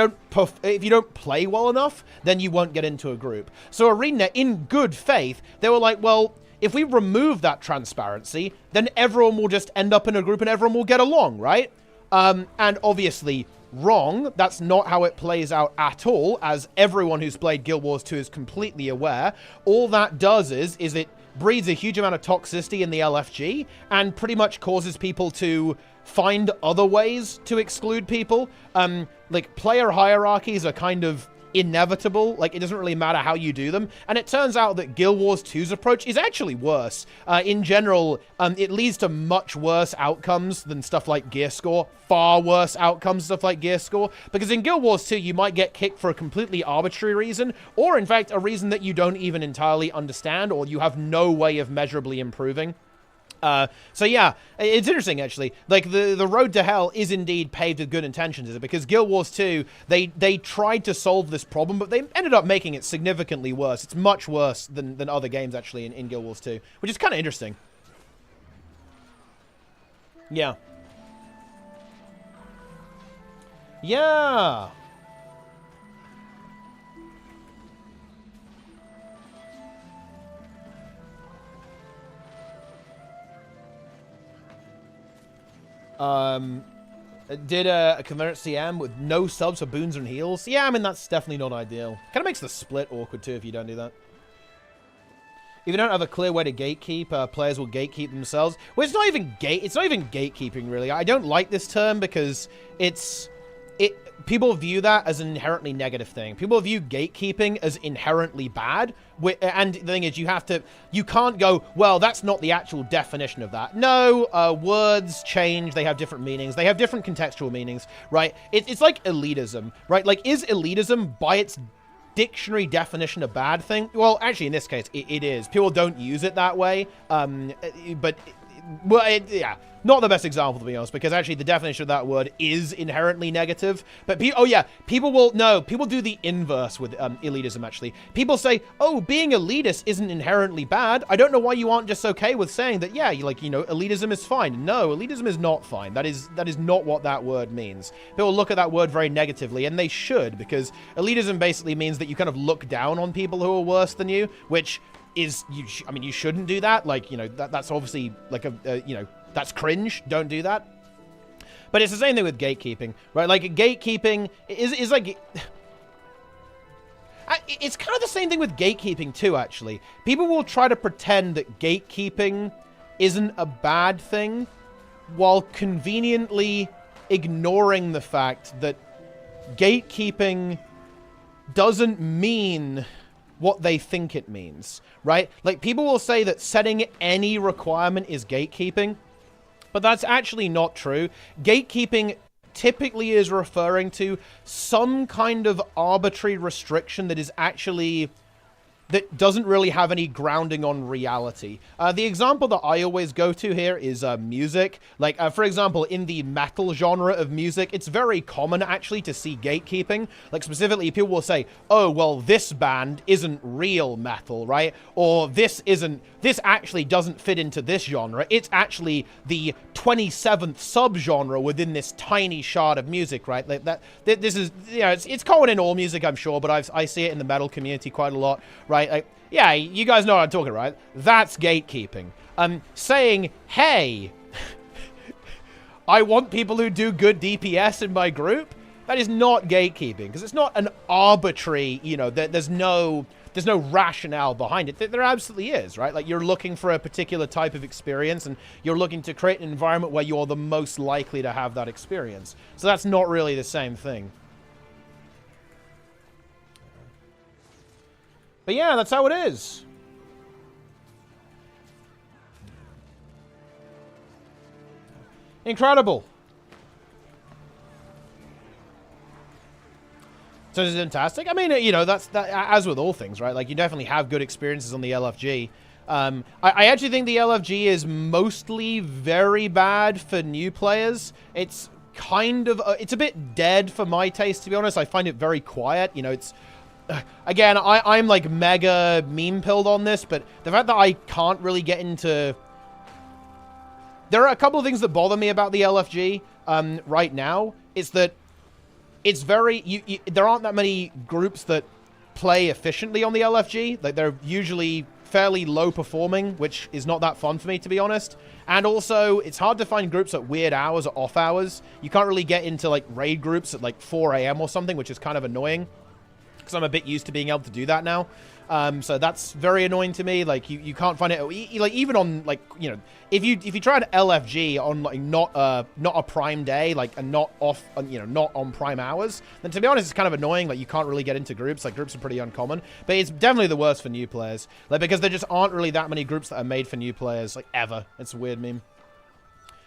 don't play well enough, then you won't get into a group. So ArenaNet, in good faith, they were like, well, if we remove that transparency, then everyone will just end up in a group and everyone will get along, right? And obviously, wrong. That's not how it plays out at all, as everyone who's played Guild Wars 2 is completely aware. All that does is it breeds a huge amount of toxicity in the LFG and pretty much causes people to find other ways to exclude people. Like, player hierarchies are kind of inevitable. Like, it doesn't really matter how you do them. And it turns out that Guild Wars 2's approach is actually worse. In general, it leads to much worse outcomes than stuff like gear score. Far worse outcomes, stuff like gear score. Because in Guild Wars 2, you might get kicked for a completely arbitrary reason, or in fact, a reason that you don't even entirely understand, or you have no way of measurably improving. So yeah, it's interesting, actually. Like, the road to hell is indeed paved with good intentions, is it? Because Guild Wars 2, they tried to solve this problem, but they ended up making it significantly worse. It's much worse than other games, actually, in Guild Wars 2, which is kind of interesting. Yeah. Yeah! Did a convert CM with no subs for boons and heals? Yeah, I mean, that's definitely not ideal. Kind of makes the split awkward, too, if you don't do that. If you don't have a clear way to gatekeep, players will gatekeep themselves. Well, it's not even gatekeeping, really. I don't like this term because people view that as an inherently negative thing. People view gatekeeping as inherently bad. And the thing is, you can't go, well, that's not the actual definition of that. No, words change. They have different meanings. They have different contextual meanings, right? It's like elitism, right? Like, is elitism by its dictionary definition a bad thing? Well, actually, in this case, it is. People don't use it that way, but... Well, yeah, not the best example, to be honest, because actually the definition of that word is inherently negative. But, people do the inverse with elitism, actually. People say, oh, being elitist isn't inherently bad. I don't know why you aren't just okay with saying that, yeah, like, you know, elitism is fine. No, elitism is not fine. That is not what that word means. People look at that word very negatively, and they should, because elitism basically means that you kind of look down on people who are worse than you, which... I mean, you shouldn't do that. Like, you know, that's obviously like you know, that's cringe. Don't do that. But it's the same thing with gatekeeping, right? Like, gatekeeping is like... It's kind of the same thing with gatekeeping too, actually. People will try to pretend that gatekeeping isn't a bad thing while conveniently ignoring the fact that gatekeeping doesn't mean what they think it means, right? Like, people will say that setting any requirement is gatekeeping, but that's actually not true. Gatekeeping typically is referring to some kind of arbitrary restriction that is actually... that doesn't really have any grounding on reality. The example that I always go to here is music. Like, for example, in the metal genre of music, it's very common, actually, to see gatekeeping. Like, specifically, people will say, oh, well, this band isn't real metal, right? Or this actually doesn't fit into this genre. It's actually the 27th subgenre within this tiny shard of music, right? Like, this is, you know, it's common in all music, I'm sure, but I see it in the metal community quite a lot, right? Like, yeah, you guys know what I'm talking, right? That's gatekeeping. Saying, hey, I want people who do good DPS in my group, that is not gatekeeping, because it's not an arbitrary, you know, there's no rationale behind it. There absolutely is, right? Like, you're looking for a particular type of experience, and you're looking to create an environment where you're the most likely to have that experience. So that's not really the same thing. But yeah, that's how it is. Incredible. So it's fantastic. I mean, you know, that's as with all things, right? Like, you definitely have good experiences on the LFG. I actually think the LFG is mostly very bad for new players. It's kind of, it's a bit dead for my taste, to be honest. I find it very quiet. You know, it's... Again, I'm like mega meme-pilled on this, but the fact that I can't really get into... There are a couple of things that bother me about the LFG right now. It's that it's very... there aren't that many groups that play efficiently on the LFG. Like, they're usually fairly low-performing, which is not that fun for me, to be honest. And also, it's hard to find groups at weird hours or off hours. You can't really get into, like, raid groups at, like, 4 a.m. or something, which is kind of annoying, because I'm a bit used to being able to do that now. So that's very annoying to me. Like, you can't find it, like, even on, like, you know, if you try an LFG on, like, not a prime day, like, and not off, you know, not on prime hours, then to be honest, it's kind of annoying. Like, you can't really get into groups. Like, groups are pretty uncommon, but it's definitely the worst for new players, like, because there just aren't really that many groups that are made for new players, like, ever. It's a weird meme.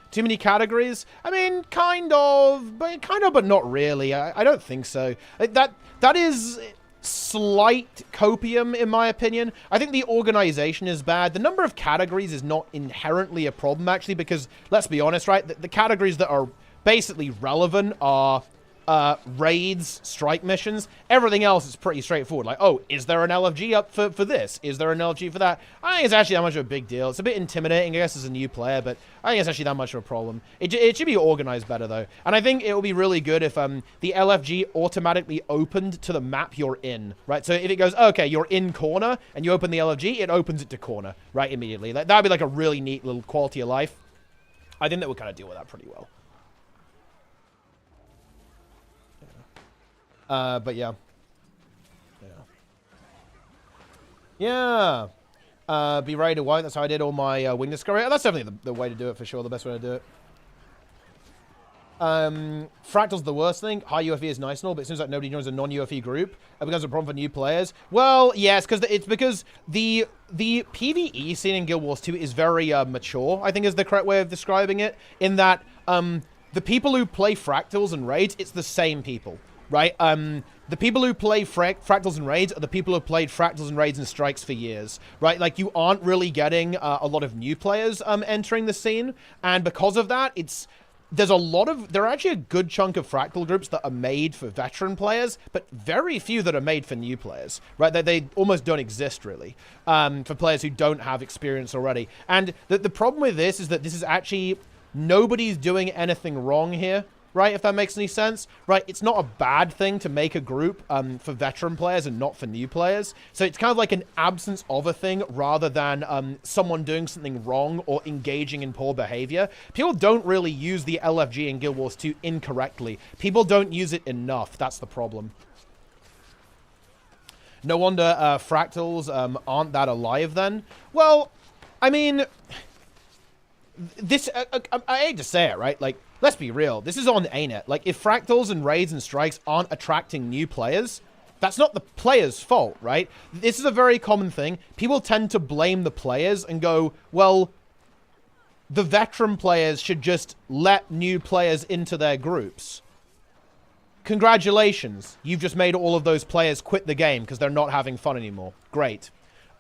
Too many categories? I mean, kind of, but not really. I don't think so. Like, that is slight copium, in my opinion. I think the organization is bad. The number of categories is not inherently a problem, actually, because, let's be honest, right? The categories that are basically relevant are raids, strike missions. Everything else is pretty straightforward. Like, oh, is there an LFG up for this? Is there an LFG for that? I think it's actually that much of a big deal. It's a bit intimidating, I guess, as a new player, but I think it's actually that much of a problem. It should be organized better, though. And I think it will be really good if the LFG automatically opened to the map you're in, right? So if it goes, okay, you're in corner, and you open the LFG, it opens it to corner, right, immediately. That would be like a really neat little quality of life. I think that would kind of deal with that pretty well. But yeah. Yeah. Be ready to white. That's how I did all my wing discovery. That's definitely the way to do it, for sure. The best way to do it. Fractal's the worst thing. High UFE is nice and all, but it seems like nobody joins a non-UFE group. It becomes a problem for new players. Well, yes, it's because the PvE scene in Guild Wars 2 is very mature, I think is the correct way of describing it, in that the people who play Fractals and Raids, it's the same people, right? The people who play Fractals and Raids are the people who have played Fractals and Raids and Strikes for years, right? Like, you aren't really getting a lot of new players entering the scene, and because of that, there are actually a good chunk of Fractal groups that are made for veteran players, but very few that are made for new players, right? They almost don't exist, really, for players who don't have experience already. And the problem with this is that this is actually, nobody's doing anything wrong here, right? If that makes any sense, right? It's not a bad thing to make a group for veteran players and not for new players. So it's kind of like an absence of a thing rather than someone doing something wrong or engaging in poor behavior. People don't really use the LFG in Guild Wars 2 incorrectly. People don't use it enough. That's the problem. No wonder Fractals aren't that alive then. Well, I mean, this, I hate to say it, right? Like, let's be real. This is on ArenaNet. Like, if Fractals and Raids and Strikes aren't attracting new players, that's not the player's fault, right? This is a very common thing. People tend to blame the players and go, well, the veteran players should just let new players into their groups. Congratulations. You've just made all of those players quit the game because they're not having fun anymore. Great.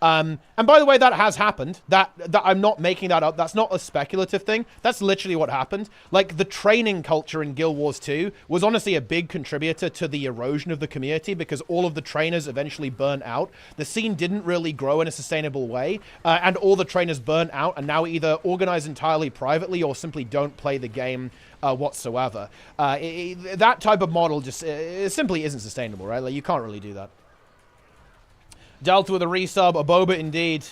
And by the way, that has happened. That I'm not making that up. That's not a speculative thing. That's literally what happened. Like, the training culture in Guild Wars 2 was honestly a big contributor to the erosion of the community because all of the trainers eventually burnt out. The scene didn't really grow in a sustainable way, and all the trainers burnt out and now either organize entirely privately or simply don't play the game whatsoever. That type of model just simply isn't sustainable, right? Like, you can't really do that. Delta with a resub, a boba indeed.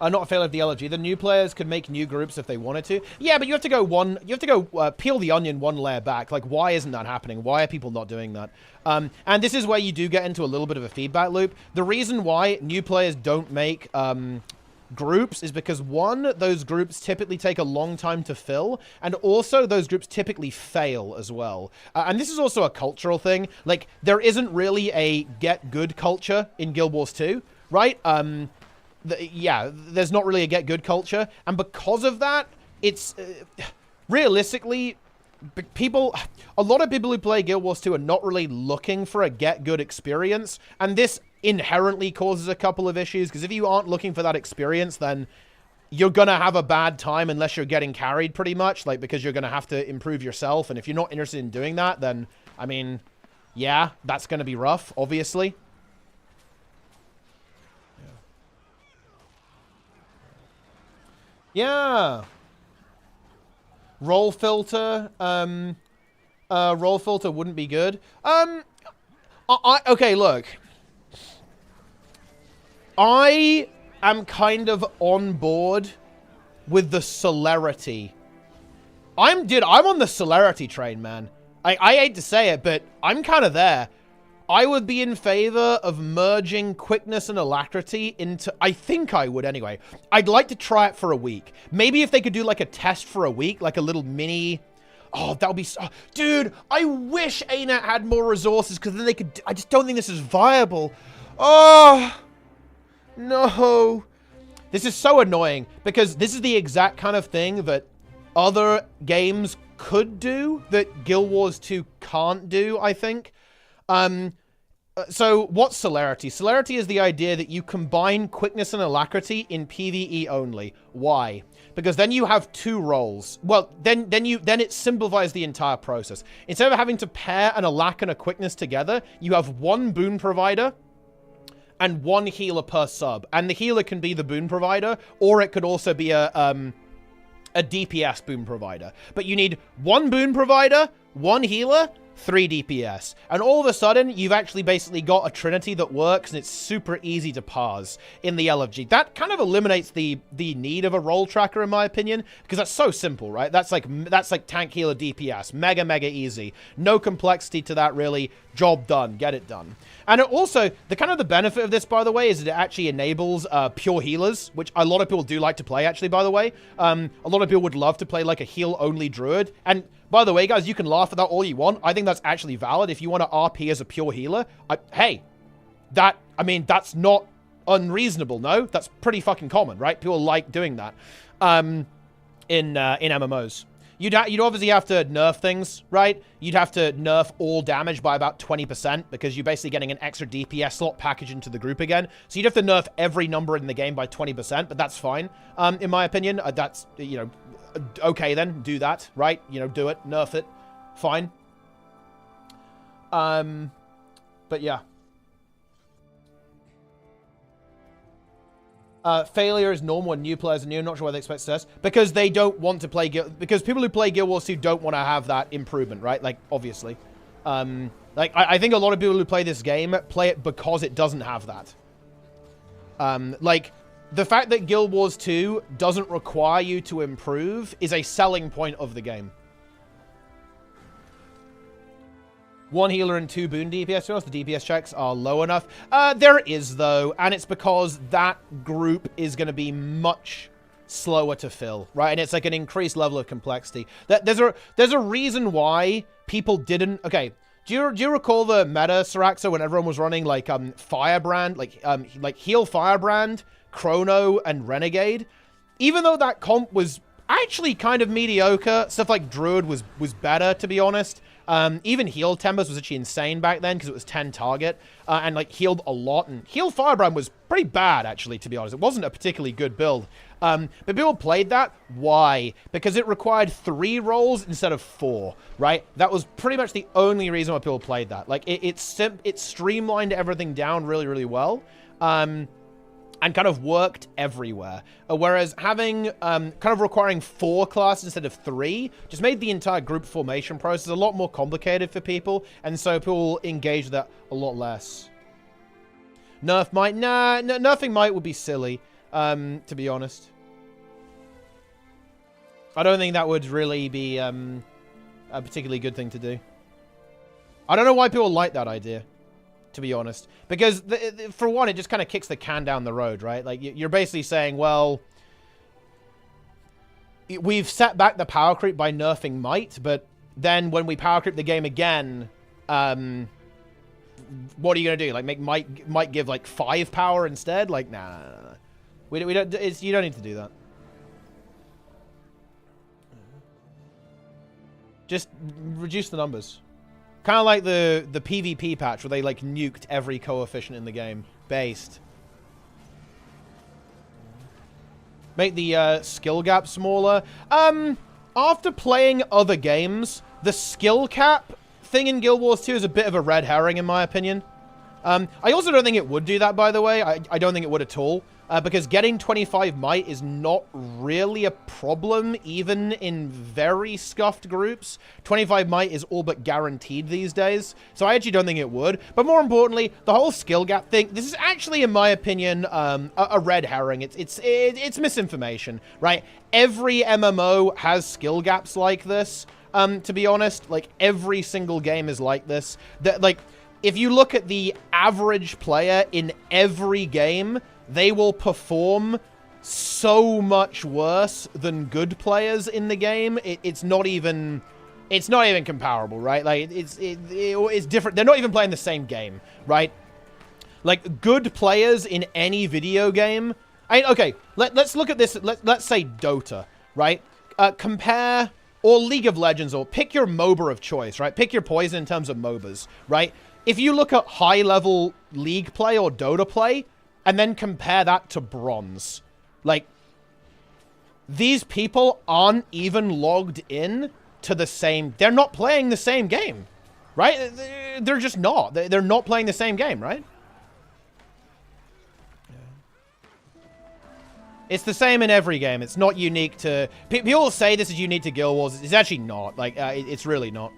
Not a failure of the LFG. The new players could make new groups if they wanted to. Yeah, but you have to go peel the onion one layer back. Like, why isn't that happening? Why are people not doing that? And this is where you do get into a little bit of a feedback loop. The reason why new players don't make groups is because, one, those groups typically take a long time to fill, and also those groups typically fail as well. And this is also a cultural thing. Like, there isn't really a get good culture in Guild Wars 2, right? Yeah, there's not really a get good culture, and because of that, it's realistically, a lot of people who play Guild Wars 2 are not really looking for a get good experience, and this inherently causes a couple of issues, because if you aren't looking for that experience, then you're gonna have a bad time unless you're getting carried, pretty much, like, because you're gonna have to improve yourself, and if you're not interested in doing that, then, I mean, yeah, that's gonna be rough, obviously. Yeah. Roll filter, roll filter wouldn't be good. Okay, look. I am kind of on board with the celerity. I'm on the celerity train, man. I hate to say it, but I'm kind of there. I would be in favor of merging quickness and alacrity into... I think I would anyway. I'd like to try it for a week. Maybe if they could do like a test for a week, like a little mini... Oh, that would be... Dude, I wish ArenaNet had more resources, because then they could... I just don't think this is viable. Oh... No. This is so annoying, because this is the exact kind of thing that other games could do that Guild Wars 2 can't do, I think. So what's celerity? Celerity is the idea that you combine quickness and alacrity in PvE only. Why? Because then you have two roles. Well, then it simplifies the entire process. Instead of having to pair an alac and a quickness together, you have one boon provider and one healer per sub. And the healer can be the boon provider, or it could also be a DPS boon provider. But you need one boon provider, one healer, 3 DPS. And all of a sudden, you've actually basically got a trinity that works, and it's super easy to parse in the LFG. That kind of eliminates the need of a role tracker, in my opinion, because that's so simple, right? That's like tank healer DPS. Mega easy. No complexity to that, really. Job done. Get it done. And it also, the benefit of this, by the way, is that it actually enables pure healers, which a lot of people do like to play, actually, by the way. A lot of people would love to play like a heal-only druid. And by the way, guys, you can laugh at that all you want. I think that's actually valid. If you want to RP as a pure healer, hey, that's not unreasonable, no? That's pretty fucking common, right? People like doing that in MMOs. You'd obviously have to nerf things, right? You'd have to nerf all damage by about 20% because you're basically getting an extra DPS slot packaged into the group again. So you'd have to nerf every number in the game by 20%, but that's fine, in my opinion. That's, you know, okay then, do that, right? You know, do it, nerf it, fine. But yeah. Failure is normal when new players are new. Not sure why they expect success. Because they don't want to play because people who play Guild Wars 2 don't want to have that improvement, right? Like, obviously. I think a lot of people who play this game play it because it doesn't have that. Like, the fact that Guild Wars 2 doesn't require you to improve is a selling point of the game. 1 healer and 2 boon DPS. The DPS checks are low enough. There is, though, and it's because that group is going to be much slower to fill, right? And it's like an increased level of complexity. There's a reason why people didn't... Okay, do you recall the meta, Siraxa, when everyone was running, like, Firebrand, like Heal Firebrand, Chrono, and Renegade? Even though that comp was actually kind of mediocre, stuff like Druid was better, to be honest. Even Heal Timbers was actually insane back then because it was 10 target and like healed a lot. And Heal Firebrand was pretty bad, actually, to be honest. It wasn't a particularly good build. But people played that. Why? Because it required 3 rolls instead of 4, right? That was pretty much the only reason why people played that. Like, it streamlined everything down really, really well. And kind of worked everywhere. Whereas having, kind of requiring 4 classes instead of 3 just made the entire group formation process a lot more complicated for people, and so people engage with that a lot less. Nerf might? Nah, nerfing might would be silly, to be honest. I don't think that would really be a particularly good thing to do. I don't know why people like that idea, to be honest. Because, for one, it just kind of kicks the can down the road, right? Like, you're basically saying, well, we've set back the power creep by nerfing might, but then when we power creep the game again, what are you going to do? Like, make might give, like, 5 power instead? Like, nah. We don't, you don't need to do that. Just reduce the numbers. Kind of like the PvP patch where they, like, nuked every coefficient in the game. Based. Make the skill gap smaller. After playing other games, the skill cap thing in Guild Wars 2 is a bit of a red herring, in my opinion. I also don't think it would do that, by the way. I don't think it would at all. Because getting 25 might is not really a problem, even in very scuffed groups. 25 might is all but guaranteed these days, so I actually don't think it would. But more importantly, the whole skill gap thing, this is actually, in my opinion, a red herring. It's misinformation, right? Every MMO has skill gaps like this, to be honest. Like, every single game is like this. Like, if you look at the average player in every game, they will perform so much worse than good players in the game. It's not even comparable, right? Like, it's different. They're not even playing the same game, right? Like, good players in any video game. Okay, let's look at this. Let's say Dota, right? Compare, or League of Legends, or pick your MOBA of choice, right? Pick your poison in terms of MOBAs, right? If you look at high-level League play or Dota play, and then compare that to bronze. Like, these people aren't even logged in to the same... They're not playing the same game, right? They're just not. They're not playing the same game, right? It's the same in every game. It's not unique to... People say this is unique to Guild Wars. It's actually not. Like, it's really not.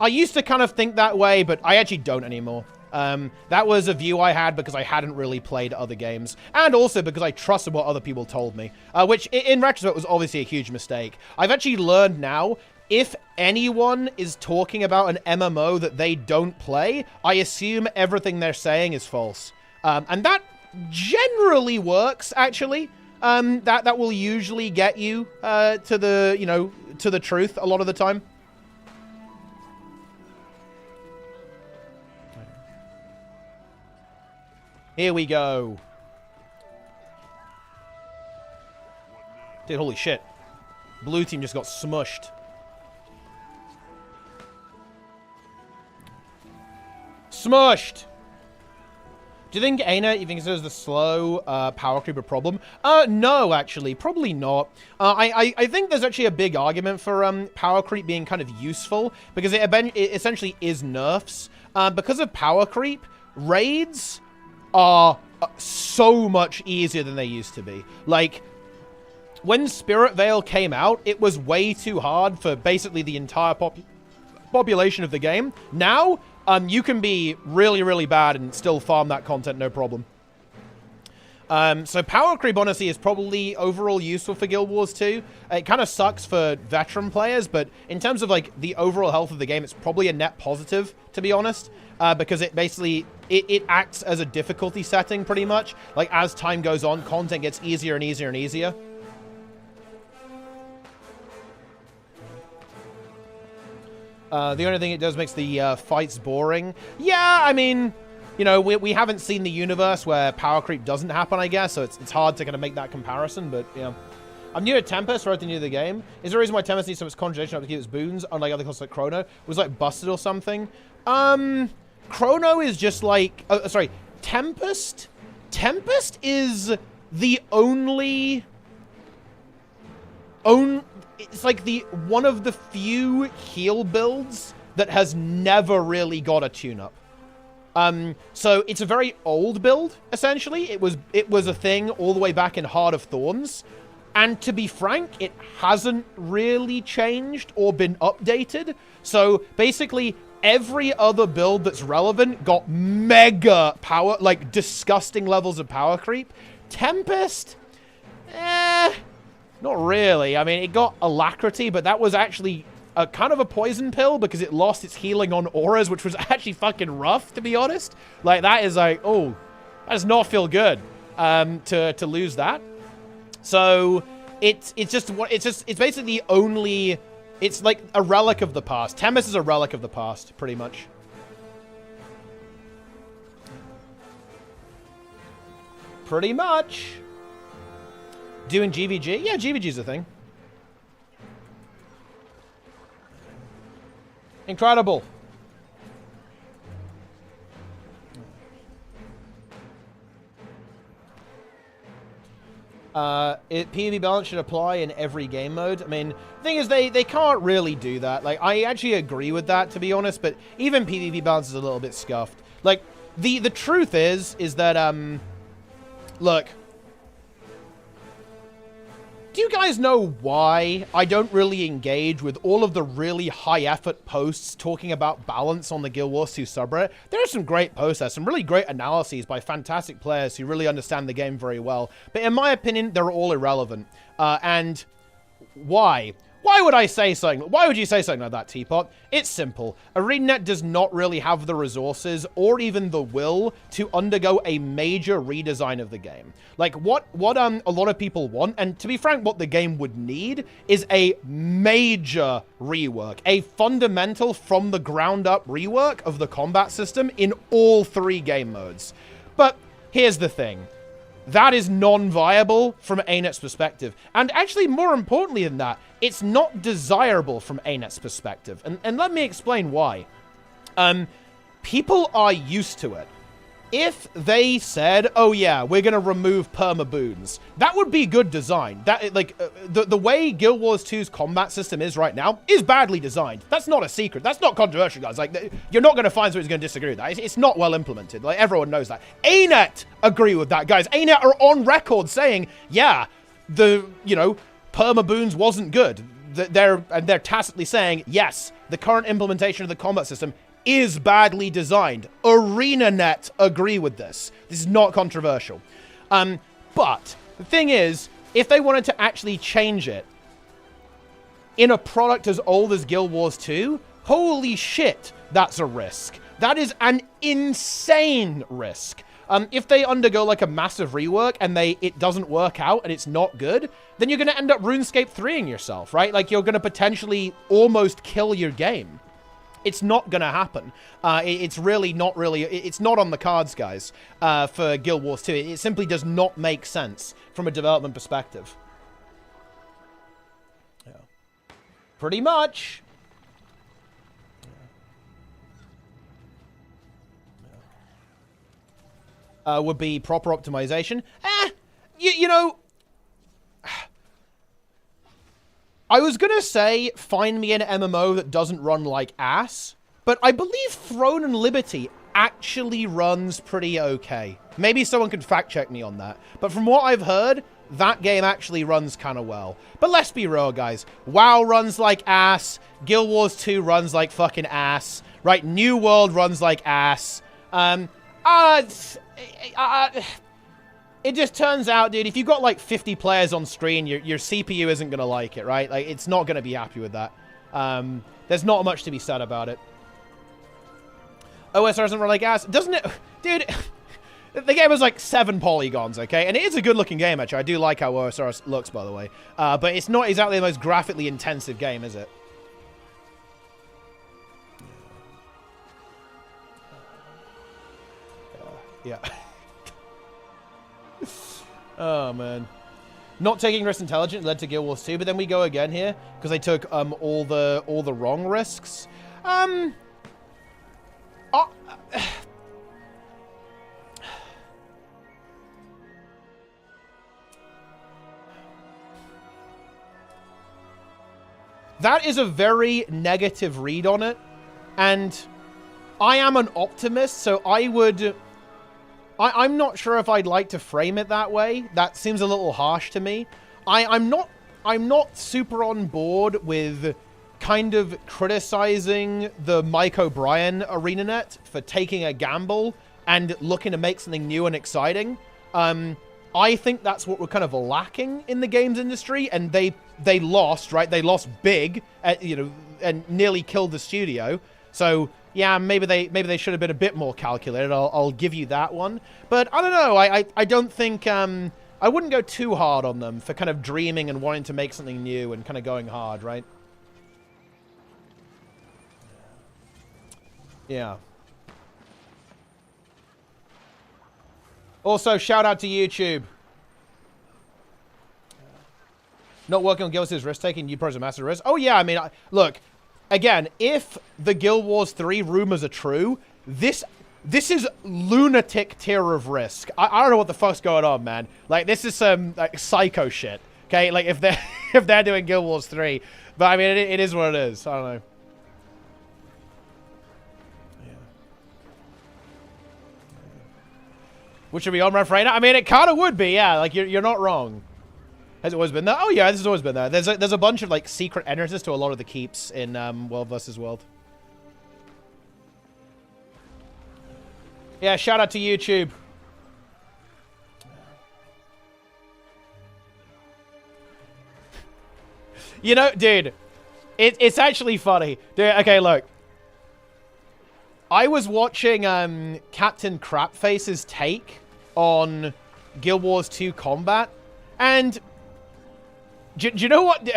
I used to kind of think that way, but I actually don't anymore. That was a view I had because I hadn't really played other games, and also because I trusted what other people told me, which in retrospect was obviously a huge mistake. I've actually learned now, if anyone is talking about an MMO that they don't play, I assume everything they're saying is false. And that generally works, actually. That will usually get you to the, you know, to the truth a lot of the time. Here we go. Dude, holy shit. Blue team just got smushed. Smushed! Do you think ArenaNet, you think it was the slow power creep a problem? No, actually. Probably not. I think there's actually a big argument for power creep being kind of useful, because it essentially is nerfs. Because of power creep, raids are so much easier than they used to be. Like, when Spirit Veil came out, it was way too hard for basically the entire population of the game. Now, you can be really, really bad and still farm that content, no problem. So power creep, honestly, is probably overall useful for Guild Wars 2. It kind of sucks for veteran players, but in terms of, like, the overall health of the game, it's probably a net positive, to be honest. Because it basically, it acts as a difficulty setting, pretty much. Like, as time goes on, content gets easier and easier and easier. The only thing it does makes the fights boring. Yeah, I mean, you know, we haven't seen the universe where power creep doesn't happen, I guess, so it's hard to kind of make that comparison, but, yeah. I'm new to Tempest, relatively new to the game. Is there a reason why Tempest needs so much concentration up to keep its boons, unlike other classes like Chrono? Was, like, busted or something? Chrono is just like... Oh, sorry. Tempest? Tempest is the only... It's like one of the few heal builds that has never really got a tune-up. So it's a very old build, essentially. It was a thing all the way back in Heart of Thorns. And to be frank, it hasn't really changed or been updated. So basically, every other build that's relevant got mega power, like disgusting levels of power creep. Tempest, not really. I mean, it got Alacrity, but that was actually a kind of a poison pill because it lost its healing on auras, which was actually fucking rough, to be honest. Like, that is like, oh, that does not feel good to lose that. So it's basically the only... It's like a relic of the past. Tempest is a relic of the past, pretty much. Pretty much. Doing GVG? Yeah, GVG's a thing. Incredible. PvP balance should apply in every game mode. I mean, the thing is, they can't really do that. Like, I actually agree with that, to be honest, but even PvP balance is a little bit scuffed. Like, the truth is that, look, do you guys know why I don't really engage with all of the really high-effort posts talking about balance on the Guild Wars 2 subreddit? There are some great posts there, some really great analyses by fantastic players who really understand the game very well. But in my opinion, they're all irrelevant. And why? Why would I say something? Why would you say something like that, Teapot? It's simple. ArenaNet does not really have the resources or even the will to undergo a major redesign of the game. Like, what a lot of people want, and to be frank, what the game would need is a major rework, a fundamental from the ground up rework of the combat system in all 3 game modes. But here's the thing. That is non-viable from ArenaNet's perspective. And actually, more importantly than that, it's not desirable from ArenaNet's perspective. And let me explain why. People are used to it. If they said, oh yeah, we're going to remove perma-boons, that would be good design. That, like, the way Guild Wars 2's combat system is right now is badly designed. That's not a secret. That's not controversial, guys. Like, you're not going to find someone who's going to disagree with that. It's not well implemented. Like, everyone knows that. ArenaNet agree with that, guys. ArenaNet are on record saying, yeah, the, you know, perma-boons wasn't good. they're tacitly saying, yes, the current implementation of the combat system is badly designed. ArenaNet agree with this. This is not controversial. But the thing is, if they wanted to actually change it in a product as old as Guild Wars 2, holy shit, that's a risk. That is an insane risk. If they undergo like a massive rework and it doesn't work out and it's not good, then you're going to end up RuneScape 3ing yourself, right? Like, you're going to potentially almost kill your game. It's not going to happen. It's really not really... It's not on the cards, guys, for Guild Wars 2. It simply does not make sense from a development perspective. Yeah. Pretty much. Would be proper optimization. You know... I was gonna say, find me an MMO that doesn't run like ass, but I believe Throne and Liberty actually runs pretty okay. Maybe someone could fact check me on that. But from what I've heard, that game actually runs kind of well. But let's be real, guys. WoW runs like ass. Guild Wars 2 runs like fucking ass. Right? New World runs like ass. It just turns out, dude, if you've got like 50 players on screen, your CPU isn't going to like it, right? Like, it's not going to be happy with that. There's not much to be said about it. OSR doesn't run like ass. Doesn't it? Dude, the game is like 7 polygons, okay? And it is a good-looking game, actually. I do like how OSR looks, by the way. But it's not exactly the most graphically intensive game, is it? Yeah. Oh, man. Not taking risks intelligent led to Guild Wars 2, but then we go again here because they took all the wrong risks. That is a very negative read on it, and I am an optimist, so I'm not sure if I'd like to frame it that way. That seems a little harsh to me. I'm not super on board with kind of criticizing the Mike O'Brien ArenaNet for taking a gamble and looking to make something new and exciting. I think that's what we're kind of lacking in the games industry, and they lost, right? They lost big, you know, and nearly killed the studio. So yeah, maybe they should have been a bit more calculated. I'll give you that one. But I don't know. I don't think I wouldn't go too hard on them for kind of dreaming and wanting to make something new and kind of going hard, right? Yeah. Also, shout out to YouTube. Not working on Guild Wars 2 is risk-taking. You pose a massive risk. Oh, yeah. I mean, look. Again, if the Guild Wars 3 rumors are true, this is lunatic tier of risk. I don't know what the fuck's going on, man. Like, this is some like psycho shit. Okay, like if they're doing Guild Wars 3, but I mean it is what it is. I don't know. Yeah. Which should be on ref right now? I mean, it kind of would be, yeah. Like you're not wrong. Has it always been there? Oh yeah, this has always been there. There's a bunch of like secret entrances to a lot of the keeps in World vs. World. Yeah, shout out to YouTube. You know, dude, it's actually funny. Dude, okay, look. I was watching Captain Crapface's take on Guild Wars 2 combat, and do you know what?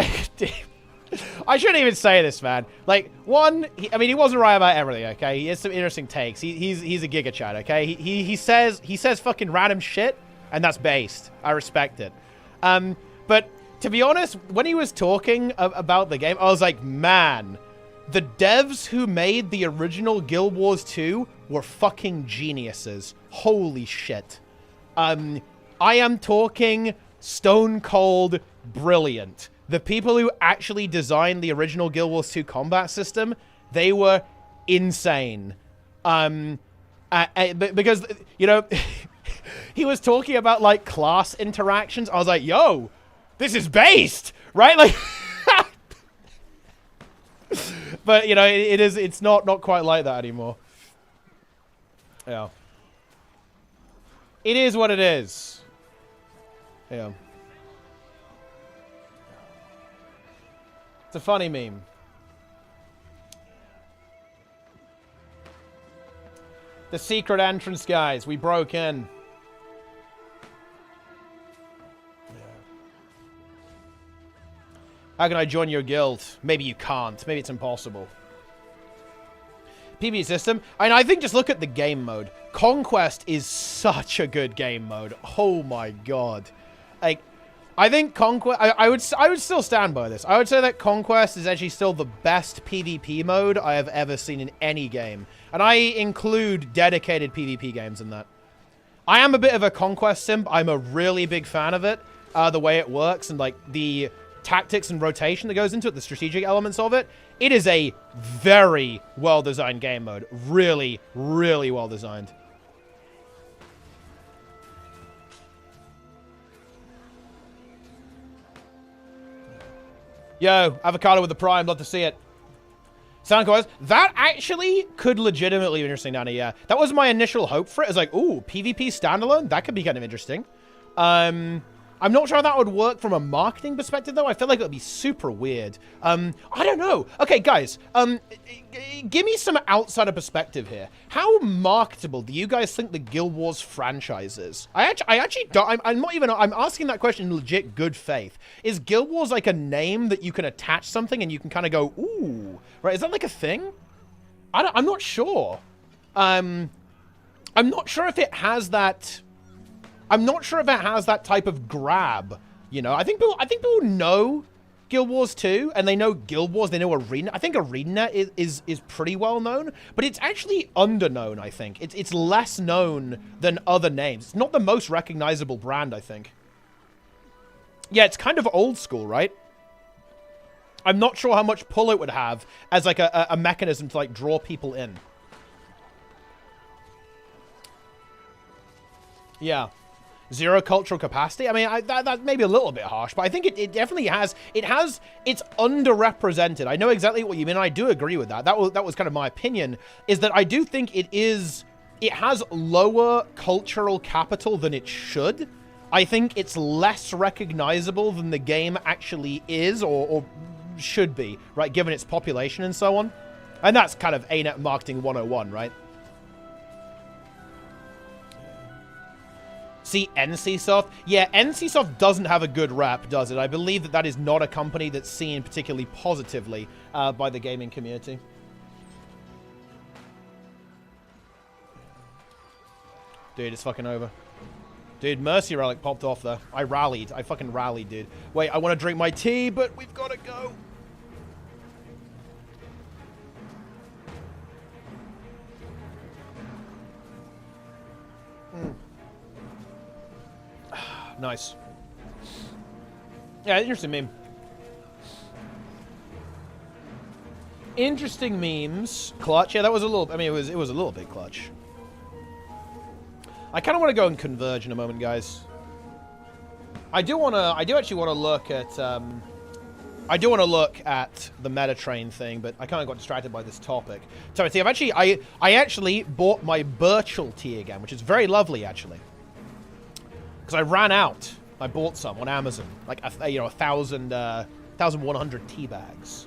I shouldn't even say this, man. Like, one, I mean, he wasn't right about everything, okay? He has some interesting takes. He's a Giga Chad, okay? He says fucking random shit, and that's based. I respect it. But to be honest, when he was talking about the game, I was like, man, the devs who made the original Guild Wars 2 were fucking geniuses. Holy shit. I am talking stone cold brilliant. The people who actually designed the original Guild Wars 2 combat system, they were insane. Because, you know, he was talking about, like, class interactions. I was like, yo, this is based, right? Like, But, you know, it's not quite like that anymore. Yeah. It is what it is. Yeah. It's a funny meme. The secret entrance, guys. We broke in. How can I join your guild? Maybe you can't. Maybe it's impossible. PvE system. I think just look at the game mode. Conquest is such a good game mode. Oh my god. Like, I think Conquest... I would still stand by this. I would say that Conquest is actually still the best PvP mode I have ever seen in any game. And I include dedicated PvP games in that. I am a bit of a Conquest simp. I'm a really big fan of it. The way it works and, like, the tactics and rotation that goes into it, the strategic elements of it. It is a very well-designed game mode. Really, really well-designed. Yo, avocado with the prime. Love to see it. Sound quest. That actually could legitimately be interesting, Danny. Yeah, that was my initial hope for it. It's like, ooh, PvP standalone. That could be kind of interesting. I'm not sure how that would work from a marketing perspective, though. I feel like it would be super weird. I don't know. Okay, guys, give me some outsider perspective here. How marketable do you guys think the Guild Wars franchise is? I actually don't. I'm not even. I'm asking that question in legit good faith. Is Guild Wars like a name that you can attach something and you can kind of go, ooh, right? Is that like a thing? I'm not sure. I'm not sure if it has that. I'm not sure if it has that type of grab, you know. I think people know Guild Wars 2, and they know Guild Wars, they know Arena. I think ArenaNet is pretty well known, but it's actually underknown, I think. It's less known than other names. It's not the most recognizable brand, I think. Yeah, it's kind of old school, right? I'm not sure how much pull it would have as like a mechanism to like draw people in. Yeah. Zero cultural capacity. I mean, that may be a little bit harsh, but I think it definitely has. It's underrepresented. I know exactly what you mean. And I do agree with that. That was kind of my opinion. Is that I do think it has lower cultural capital than it should. I think it's less recognizable than the game actually is or should be, right? Given its population and so on. And that's kind of ArenaNet marketing 101, right? See, NCSoft? Yeah, NCSoft doesn't have a good rep, does it? I believe that is not a company that's seen particularly positively by the gaming community. Dude, it's fucking over. Dude, Mercy Relic popped off there. I rallied. I fucking rallied, dude. Wait, I want to drink my tea, but we've got to go. Nice. Yeah, interesting meme. Interesting memes. Clutch. Yeah, that was a little. I mean, it was a little bit clutch. I kind of want to go and converge in a moment, guys. I do actually want to look at. I do want to look at the meta train thing, but I kind of got distracted by this topic. So see, I actually bought my Birchall tea again, which is very lovely, actually. Because I ran out. I bought some on Amazon, like 1,100 tea bags.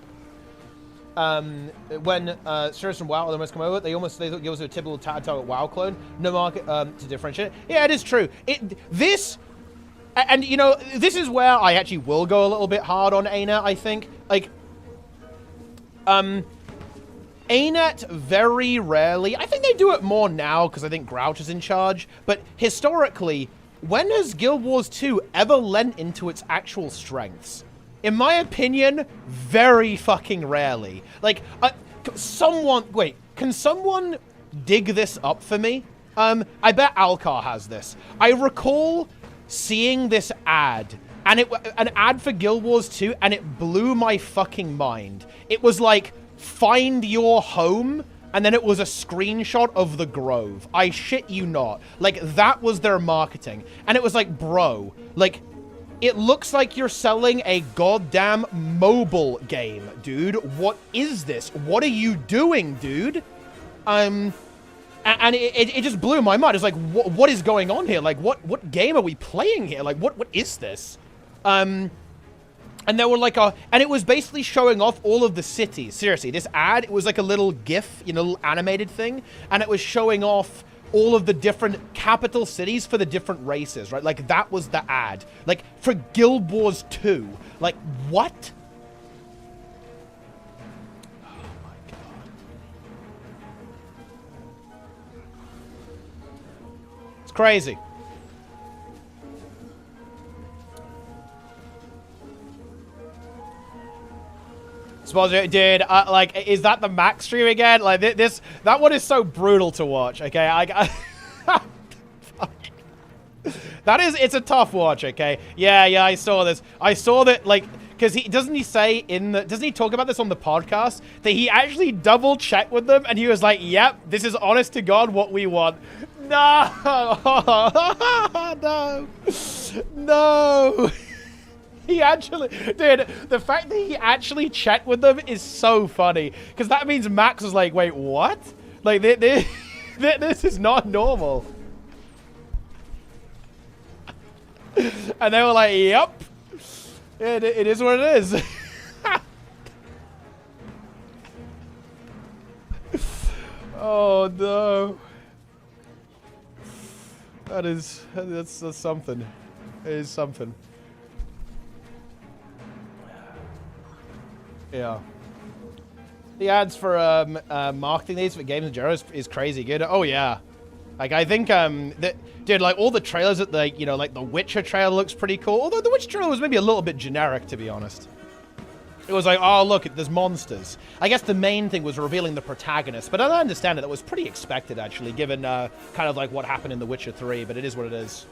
When Serious and WoW almost come over, they give us a typical target WoW clone. No market to differentiate. Yeah, it is true. And you know, this is where I actually will go a little bit hard on ArenaNet. I think like ArenaNet very rarely. I think they do it more now because I think Grouch is in charge. But historically, when has Guild Wars 2 ever lent into its actual strengths? In my opinion, very fucking rarely. Like, can someone dig this up for me? I bet Alcar has this. I recall seeing this ad, and an ad for Guild Wars 2, and it blew my fucking mind. It was like, find your home, and then it was a screenshot of the Grove. I shit you not. Like, that was their marketing. And it was like, bro, like, It looks like you're selling a goddamn mobile game, dude. What is this? What are you doing, dude? And it just blew my mind. It's like, what is going on here? Like, what game are we playing here? Like, what is this? And there were like and it was basically showing off all of the cities. Seriously, this ad, it was like a little GIF, you know, little animated thing, and it was showing off all of the different capital cities for the different races, right? Like, that was the ad. Like, for Guild Wars 2. Like, what? Oh my god. It's crazy. Dude, like, is that the Max stream again? Like, that one is so brutal to watch, okay? It's a tough watch, okay? Yeah, I saw this. I saw that, like, because doesn't he talk about this on the podcast? That he actually double checked with them and he was like, yep, this is honest to God what we want. No! No! No! He actually, dude, the fact that he actually checked with them is so funny. Because that means Max was like, wait, what? Like, this is not normal. And they were like, yep. It is what it is. Oh, no. That's something. It is something. Yeah. The ads for marketing these for games in general is crazy good. Oh yeah. Like, I think dude, like, all the trailers that the, you know, like the Witcher trailer looks pretty cool. Although the Witcher trailer was maybe a little bit generic, to be honest. It was like, oh look, there's monsters. I guess the main thing was revealing the protagonist, but I understand it. That was pretty expected, actually, given kind of like what happened in The Witcher 3. But it is what it is.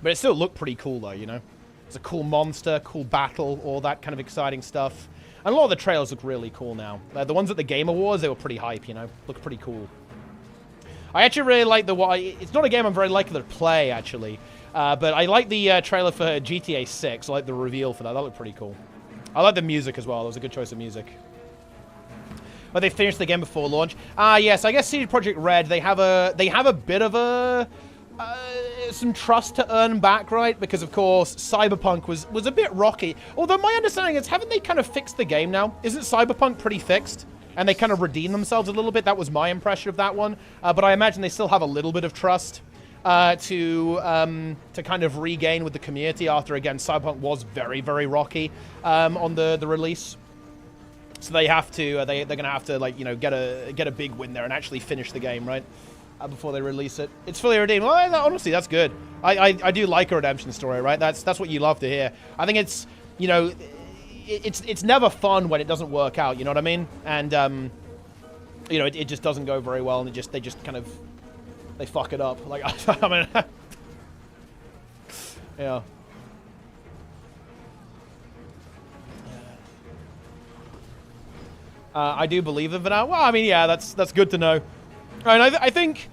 But it still looked pretty cool, though, you know. It's a cool monster, cool battle, all that kind of exciting stuff. And a lot of the trailers look really cool now. The ones at the Game Awards, they were pretty hype, you know. Look pretty cool. I actually really like it's not a game I'm very likely to play, actually. But I like the trailer for GTA 6. I like the reveal for that. That looked pretty cool. I like the music as well. It was a good choice of music. But they finished the game before launch. Yes, I guess CD Projekt Red, they have a bit of a... some trust to earn back, right? Because, of course, Cyberpunk was a bit rocky. Although my understanding is, haven't they kind of fixed the game now? Isn't Cyberpunk pretty fixed? And they kind of redeemed themselves a little bit. That was my impression of that one. But I imagine they still have a little bit of trust to kind of regain with the community after, again, Cyberpunk was very, very rocky on the release. So they have to, they're going to have to, like, you know, get a big win there and actually finish the game, right? Before they release it. It's fully redeemed. Well, honestly, that's good. I do like a redemption story, right? That's what you love to hear. I think it's, you know, it's never fun when it doesn't work out, you know what I mean? And, you know, it just doesn't go very well, and they just kind of, they fuck it up. Like, I mean, yeah. I do believe them for now. Well, I mean, yeah, that's good to know. And I think,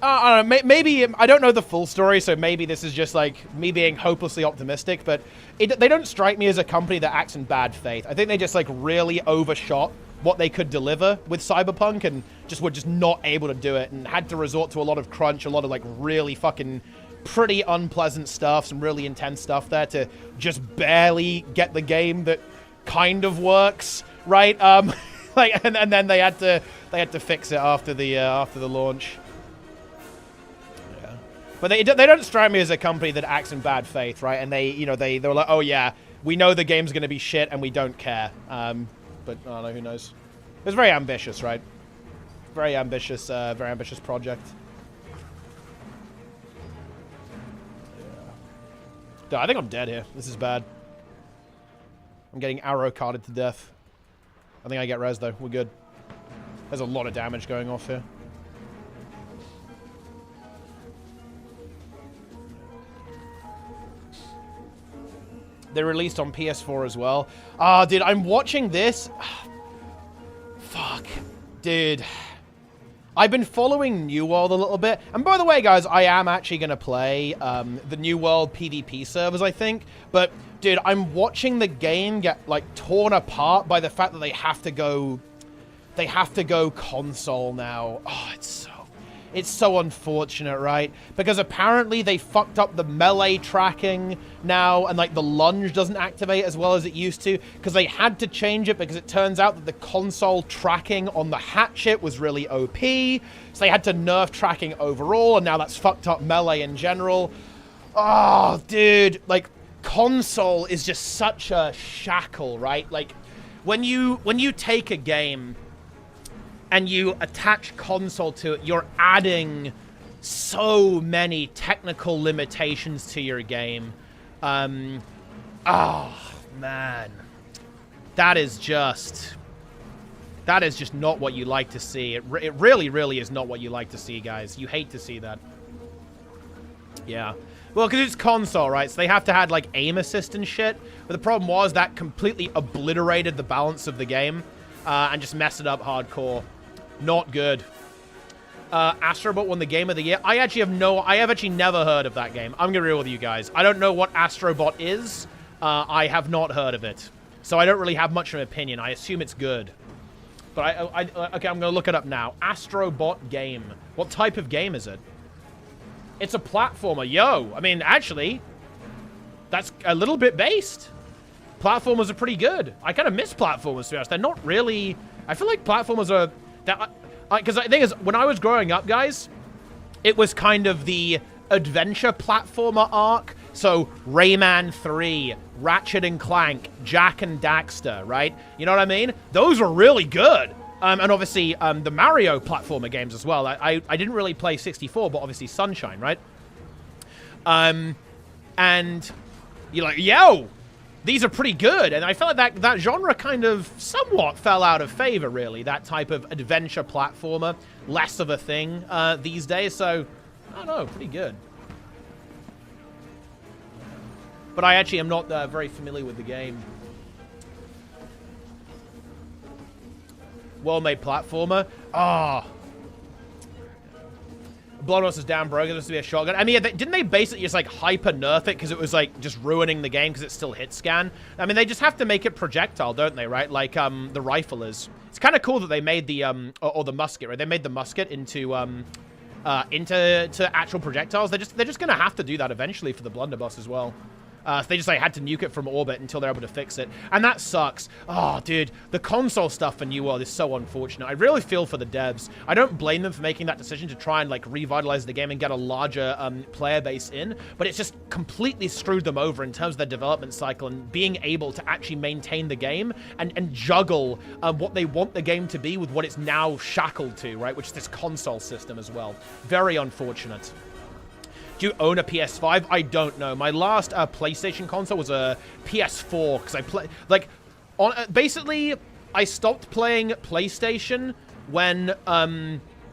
I don't know, maybe, I don't know the full story, so maybe this is just like me being hopelessly optimistic, but they don't strike me as a company that acts in bad faith. I think they just like really overshot what they could deliver with Cyberpunk and were just not able to do it and had to resort to a lot of crunch, a lot of like really fucking pretty unpleasant stuff, some really intense stuff there to just barely get the game that kind of works, right? Like, and then they had to fix it after the launch. Yeah. But they don't strike me as a company that acts in bad faith, right? And they were like, oh yeah, we know the game's gonna be shit and we don't care. But I don't know, who knows? It was very ambitious, right? Very ambitious project. Yeah. Dude, I think I'm dead here. This is bad. I'm getting arrow carded to death. I think I get res though. We're good. There's a lot of damage going off here. They released on PS4 as well. Ah, dude, I'm watching this. Fuck. Dude. I've been following New World a little bit. And by the way, guys, I am actually going to play the New World PvP servers, I think. But, dude, I'm watching the game get, like, torn apart by the fact that they have to go console now. Oh, it's so unfortunate, right? Because apparently they fucked up the melee tracking now, and like the lunge doesn't activate as well as it used to, because they had to change it because it turns out that the console tracking on the hatchet was really OP, so they had to nerf tracking overall, and now that's fucked up melee in general. Oh, dude, like, console is just such a shackle, right? Like, when you take a game and you attach console to it, you're adding so many technical limitations to your game. Oh, man. That is just not what you like to see. It really, really is not what you like to see, guys. You hate to see that. Yeah. Well, because it's console, right? So they have to have, like, aim assist and shit. But the problem was that completely obliterated the balance of the game and just messed it up hardcore. Not good. Astrobot won the Game of the Year. I have actually never heard of that game. I'm gonna be real with you guys. I don't know what Astrobot is. I have not heard of it. So I don't really have much of an opinion. I assume it's good. But okay, I'm gonna look it up now. Astrobot game. What type of game is it? It's a platformer. Yo, I mean, actually, that's a little bit based. Platformers are pretty good. I kind of miss platformers, to be honest. They're not really... I feel like platformers are... Because the thing is, when I was growing up, guys, it was kind of the adventure platformer arc. So, Rayman 3, Ratchet and Clank, Jak and Daxter, right? You know what I mean? Those were really good. And obviously, the Mario platformer games as well. I didn't really play 64, but obviously Sunshine, right? And you're like, yo, these are pretty good. And I felt like that genre kind of somewhat fell out of favor, really. That type of adventure platformer. Less of a thing these days. So, I don't know, pretty good. But I actually am not very familiar with the game. Well-made platformer. Ah. Blood is down broken. This to be a shotgun. I mean, didn't they basically just like hyper nerf it because it was like just ruining the game because it still hit scan? I mean, they just have to make it projectile, don't they? Right? Like the rifle is. It's kind of cool that they made the or the musket, right? They made the musket into actual projectiles. They're just gonna have to do that eventually for the blunderbuss as well. So they just like had to nuke it from orbit until they're able to fix it. And that sucks. Oh, dude. The console stuff for New World is so unfortunate. I really feel for the devs. I don't blame them for making that decision to try and like revitalize the game and get a larger player base in. But it's just completely screwed them over in terms of their development cycle and being able to actually maintain the game and juggle what they want the game to be with what it's now shackled to, right? Which is this console system as well. Very unfortunate. Do you own a PS5? I don't know. My last PlayStation console was a PS4 because I basically I stopped playing PlayStation when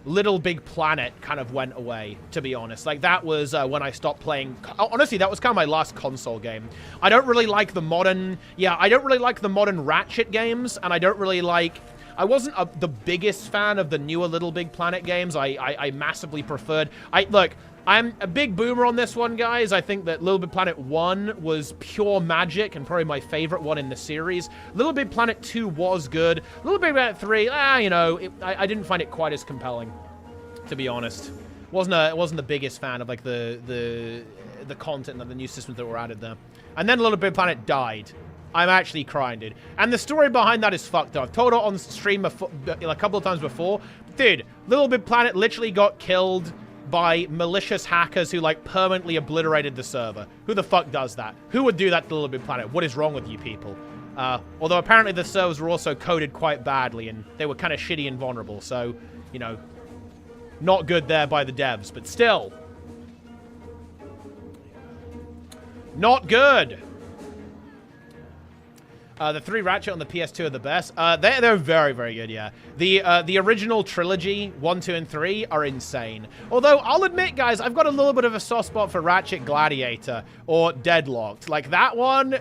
Little Big Planet kind of went away, to be honest. Like that was when I stopped playing. Honestly, that was kind of my last console game. I don't really like the modern Ratchet games, and I don't really like... I wasn't the biggest fan of the newer Little Big Planet games. I massively preferred... Look, I'm a big boomer on this one, guys. I think that Little Big Planet 1 was pure magic and probably my favorite one in the series. Little Big Planet 2 was good. Little Big Planet 3, you know, I didn't find it quite as compelling, to be honest. Wasn't the biggest fan of like the content and the new systems that were added there. And then Little Big Planet died. I'm actually crying, dude. And the story behind that is fucked up. I've told it on stream a couple of times before. Dude, Little Big Planet literally got killed by malicious hackers who, like, permanently obliterated the server. Who the fuck does that? Who would do that to Little Big Planet? What is wrong with you people? Although apparently the servers were also coded quite badly, and they were kind of shitty and vulnerable, so, you know, not good there by the devs, but still. Not good. The 3 Ratchet on the PS2 are the best. They're very, very good, yeah. The original trilogy, 1, 2, and 3, are insane. Although, I'll admit, guys, I've got a little bit of a soft spot for Ratchet Gladiator or Deadlocked. Like, that one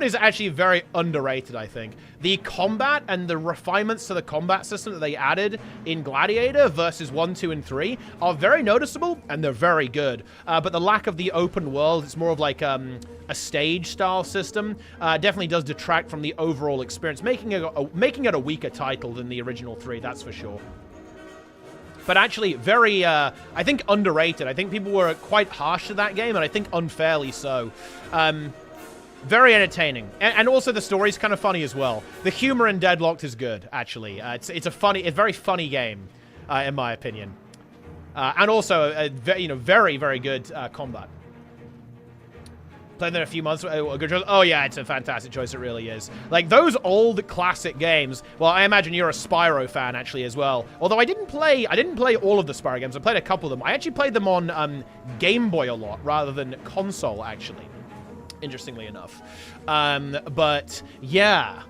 is actually very underrated, I think. The combat and the refinements to the combat system that they added in Gladiator versus 1, 2, and 3 are very noticeable, and they're very good. But the lack of the open world, it's more of like a stage-style system, definitely does detract from the overall experience, making it a weaker title than the original 3, that's for sure. But actually, very, I think, underrated. I think people were quite harsh to that game, and I think unfairly so. Very entertaining. And also the story's kind of funny as well. The humor in Deadlocked is good, actually. It's a very funny game, in my opinion. And also, very, very good combat. Played that a few months ago. Oh, yeah, it's a fantastic choice. It really is. Like, those old classic games. Well, I imagine you're a Spyro fan, actually, as well. Although I didn't play all of the Spyro games. I played a couple of them. I actually played them on Game Boy a lot, rather than console, actually. Interestingly enough. But, yeah.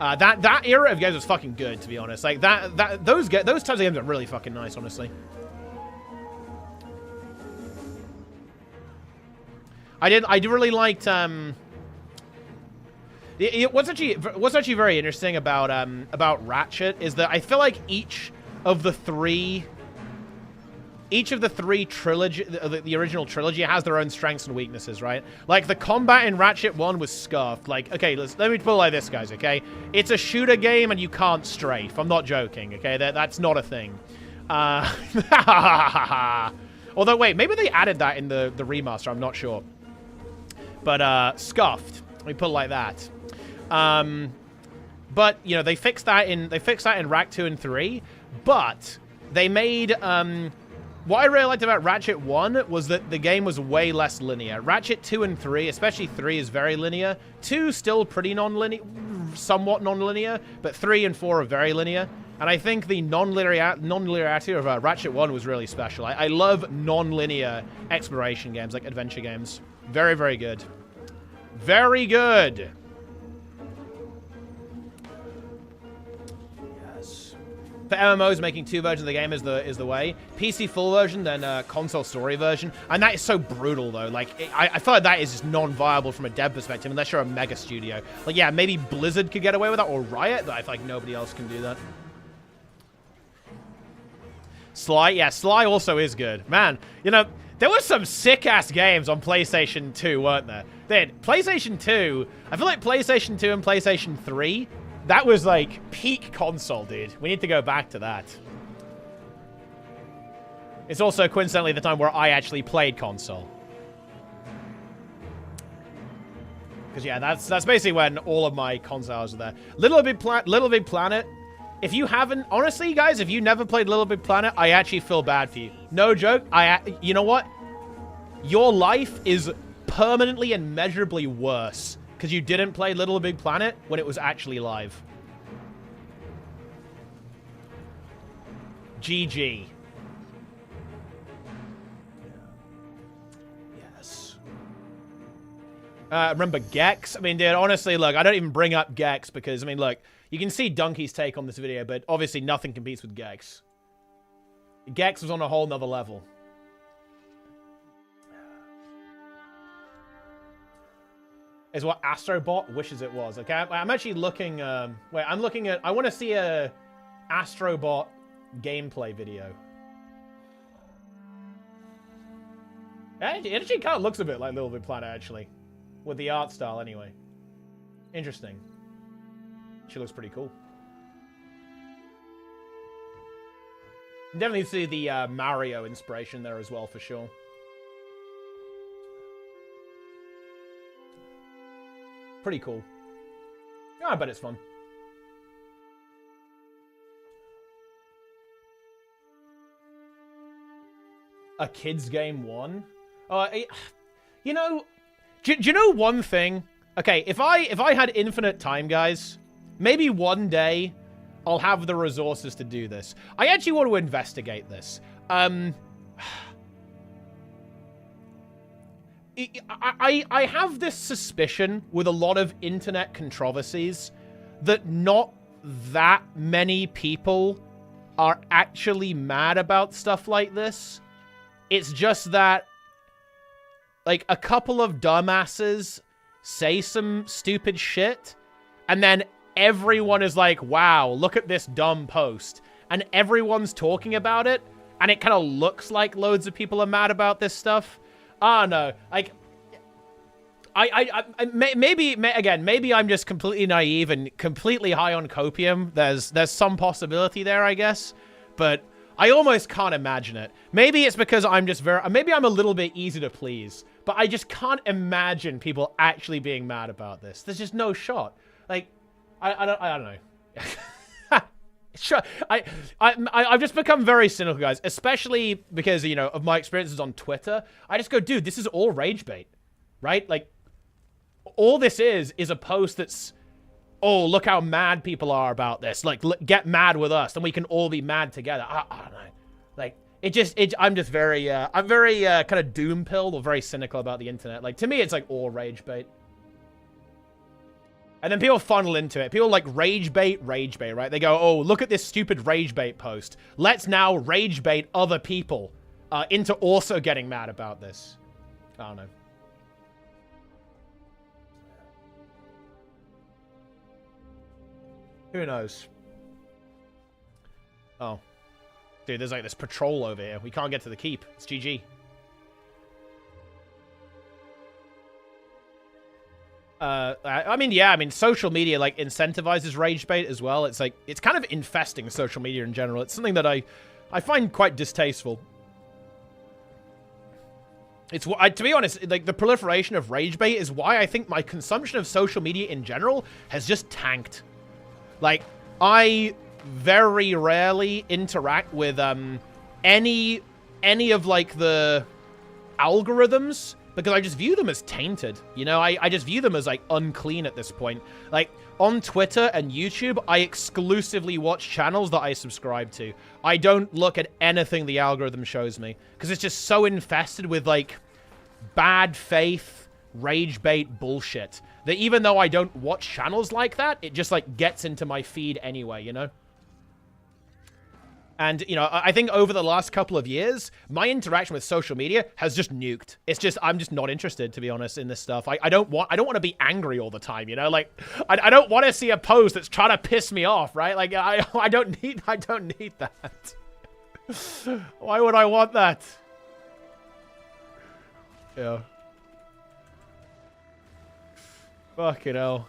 That era of games was fucking good, to be honest. Like, those types of games are really fucking nice, honestly. I really liked, what's actually very interesting about Ratchet is that I feel like each of the three trilogy, the original trilogy, has their own strengths and weaknesses, right? Like, the combat in Ratchet 1 was scuffed. Like, okay, let me put it like this, guys, okay? It's a shooter game and you can't strafe. I'm not joking, okay? That's not a thing. Although, wait, maybe they added that in the remaster, I'm not sure. But, scuffed. Let me put it like that. But, you know, they fixed that in Rack 2 and 3, but they made, what I really liked about Ratchet 1 was that the game was way less linear. Ratchet 2 and 3, especially 3, is very linear. 2 still pretty non-linear, somewhat non-linear, but 3 and 4 are very linear. And I think the non-linearity of Ratchet 1 was really special. I love non-linear exploration games, like adventure games. Very, very good. Very good. Yes. For MMOs, making 2 versions of the game is the way. PC full version, then console story version. And that is so brutal, though. Like, I feel like that is just non-viable from a dev perspective, unless you're a mega studio. Like, yeah, maybe Blizzard could get away with that, or Riot, but I feel like nobody else can do that. Sly? Yeah, Sly also is good. Man, you know, there were some sick-ass games on PlayStation 2, weren't there? PlayStation 2, I feel like PlayStation 2 and PlayStation 3, that was, like, peak console, dude. We need to go back to that. It's also, coincidentally, the time where I actually played console. Because, yeah, that's basically when all of my consoles are there. Little Big Planet. If you haven't, honestly, guys, if you never played Little Big Planet, I actually feel bad for you. No joke. You know what? Your life is permanently and measurably worse because you didn't play Little Big Planet when it was actually live. GG. Yes. Remember Gex? I mean, dude, honestly, look, I don't even bring up Gex because, I mean, look, you can see Donkey's take on this video, but obviously nothing competes with Gex. Gex was on a whole nother level. Is what Astrobot wishes it was. Okay, I'm actually looking, wait, I'm looking at, I want to see a Astrobot gameplay video. It actually kind of looks a bit like Little Big Planet, actually. With the art style, anyway. Interesting. She looks pretty cool. Definitely see the Mario inspiration there as well, for sure. Pretty cool. Yeah, I bet it's fun. A kid's game 1? You know, do you know one thing? Okay, if I had infinite time, guys, maybe one day I'll have the resources to do this. I actually want to investigate this. I have this suspicion with a lot of internet controversies that not that many people are actually mad about stuff like this. It's just that, like, a couple of dumbasses say some stupid shit, and then everyone is like, wow, look at this dumb post. And everyone's talking about it, and it kind of looks like loads of people are mad about this stuff. I don't know. Like, maybe I'm just completely naive and completely high on copium. There's some possibility there, I guess. But I almost can't imagine it. Maybe it's because I'm just maybe I'm a little bit easy to please. But I just can't imagine people actually being mad about this. There's just no shot. Like, I don't know. Sure, I've just become very cynical, guys. Especially because, you know, of my experiences on Twitter. I just go, dude, this is all rage bait, right? Like, all this is a post that's, oh, look how mad people are about this. Like, get mad with us, and we can all be mad together. I don't know. Like, I'm just very, I'm very kind of doom-pilled or very cynical about the internet. Like, to me, it's like all rage bait. And then people funnel into it. People like rage bait, right? They go, oh, look at this stupid rage bait post. Let's now rage bait other people into also getting mad about this. I don't know. Who knows? Oh. Dude, there's like this patrol over here. We can't get to the keep. It's GG. I mean, social media, like, incentivizes rage bait as well. It's like, it's kind of infesting social media in general. It's something that I find quite distasteful. It's, to be honest, like, the proliferation of rage bait is why I think my consumption of social media in general has just tanked. Like, I very rarely interact with, any of, like, the algorithms, because I just view them as tainted. You know, I just view them as, like, unclean at this point. Like, on Twitter and YouTube, I exclusively watch channels that I subscribe to. I don't look at anything the algorithm shows me, because it's just so infested with, like, bad faith, rage bait bullshit, that even though I don't watch channels like that, it just, like, gets into my feed anyway, you know? And, you know, I think over the last couple of years, my interaction with social media has just nuked. It's just, I'm just not interested, to be honest, in this stuff. I don't want to be angry all the time, you know? Like, I don't want to see a post that's trying to piss me off, right? Like, I don't need that. Why would I want that? Yeah. Fucking hell.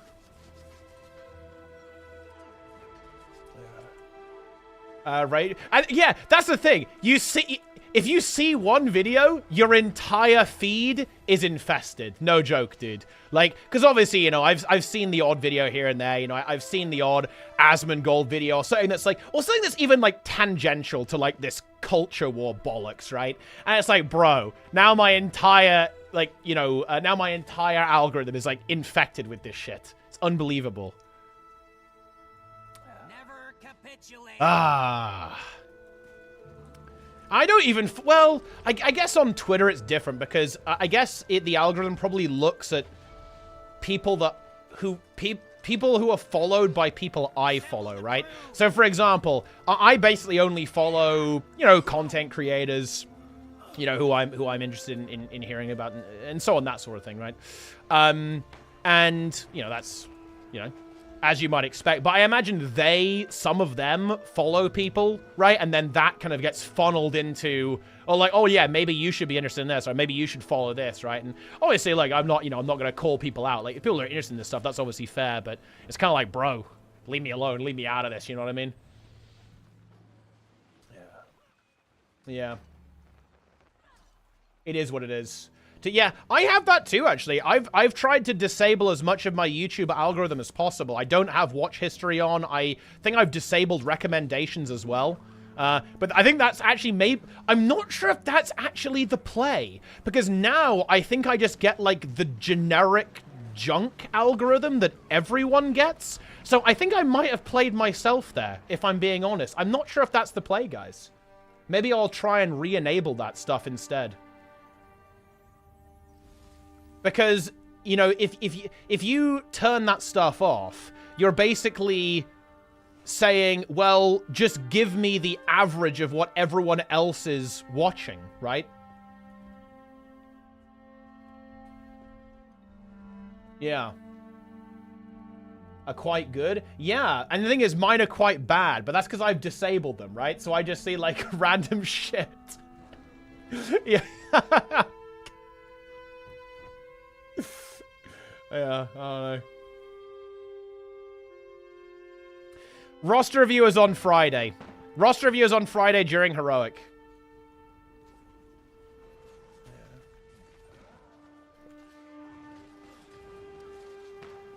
Right? And yeah, that's the thing. If you see one video, your entire feed is infested. No joke, dude. Like, because obviously, you know, I've seen the odd video here and there. You know, I've seen the odd Asmongold video or something that's like, or something that's even like tangential to like this culture war bollocks, right? And it's like, bro, now my entire, like, you know, now my entire algorithm is like infected with this shit. It's unbelievable. I don't even... Well, I guess on Twitter it's different because I guess the algorithm probably looks at people people who are followed by people I follow, right? So, for example, I basically only follow, you know, content creators, you know, who I'm interested in hearing about and so on, that sort of thing, right? And, you know, that's, you know, as you might expect. But I imagine some of them follow people, right? And then that kind of gets funneled into, oh, like, oh yeah, maybe you should be interested in this, or maybe you should follow this, right? And obviously, like, I'm not going to call people out. Like, if people are interested in this stuff, that's obviously fair, but it's kind of like, bro, leave me alone, leave me out of this, you know what I mean? Yeah. It is what it is. Yeah, I have that too, actually. I've tried to disable as much of my YouTube algorithm as possible. I don't have watch history on. I think I've disabled recommendations as well. But I think that's actually I'm not sure if that's actually the play. Because now I think I just get, like, the generic junk algorithm that everyone gets. So I think I might have played myself there, if I'm being honest. I'm not sure if that's the play, guys. Maybe I'll try and re-enable that stuff instead. Because you know, if you turn that stuff off, you're basically saying, well, just give me the average of what everyone else is watching, right? Yeah. Are quite good. Yeah, and the thing is, mine are quite bad, but that's because I've disabled them, right? So I just see, like, random shit. Yeah. Yeah, I don't know. Roster review is on Friday. Roster review is on Friday during Heroic.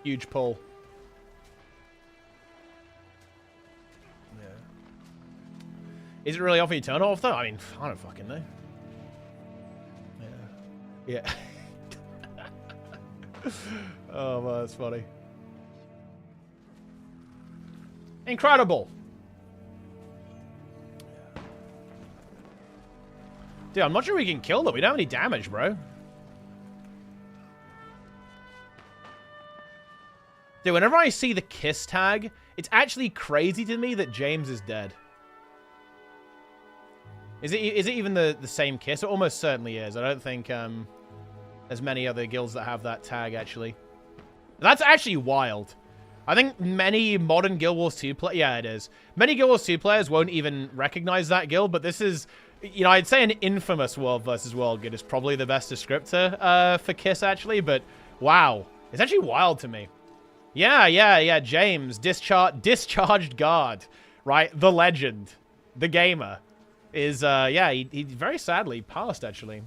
Huge pull. Yeah. Is it really off when you turn it off, though? I mean, I don't fucking know. Yeah. Yeah. Oh, man, that's funny. Incredible. Dude, I'm not sure we can kill them. We don't have any damage, bro. Dude, whenever I see the kiss tag, it's actually crazy to me that James is dead. Is it even the same kiss? It almost certainly is. I don't think there's many other guilds that have that tag, actually. That's actually wild. I think many modern Guild Wars 2 players... Yeah, it is. Many Guild Wars 2 players won't even recognize that guild, but this is... You know, I'd say an infamous World versus World guild is probably the best descriptor for Kiss, actually, but wow. It's actually wild to me. Yeah, James, discharged guard, right? The legend, the gamer, is, yeah, he very sadly passed, actually.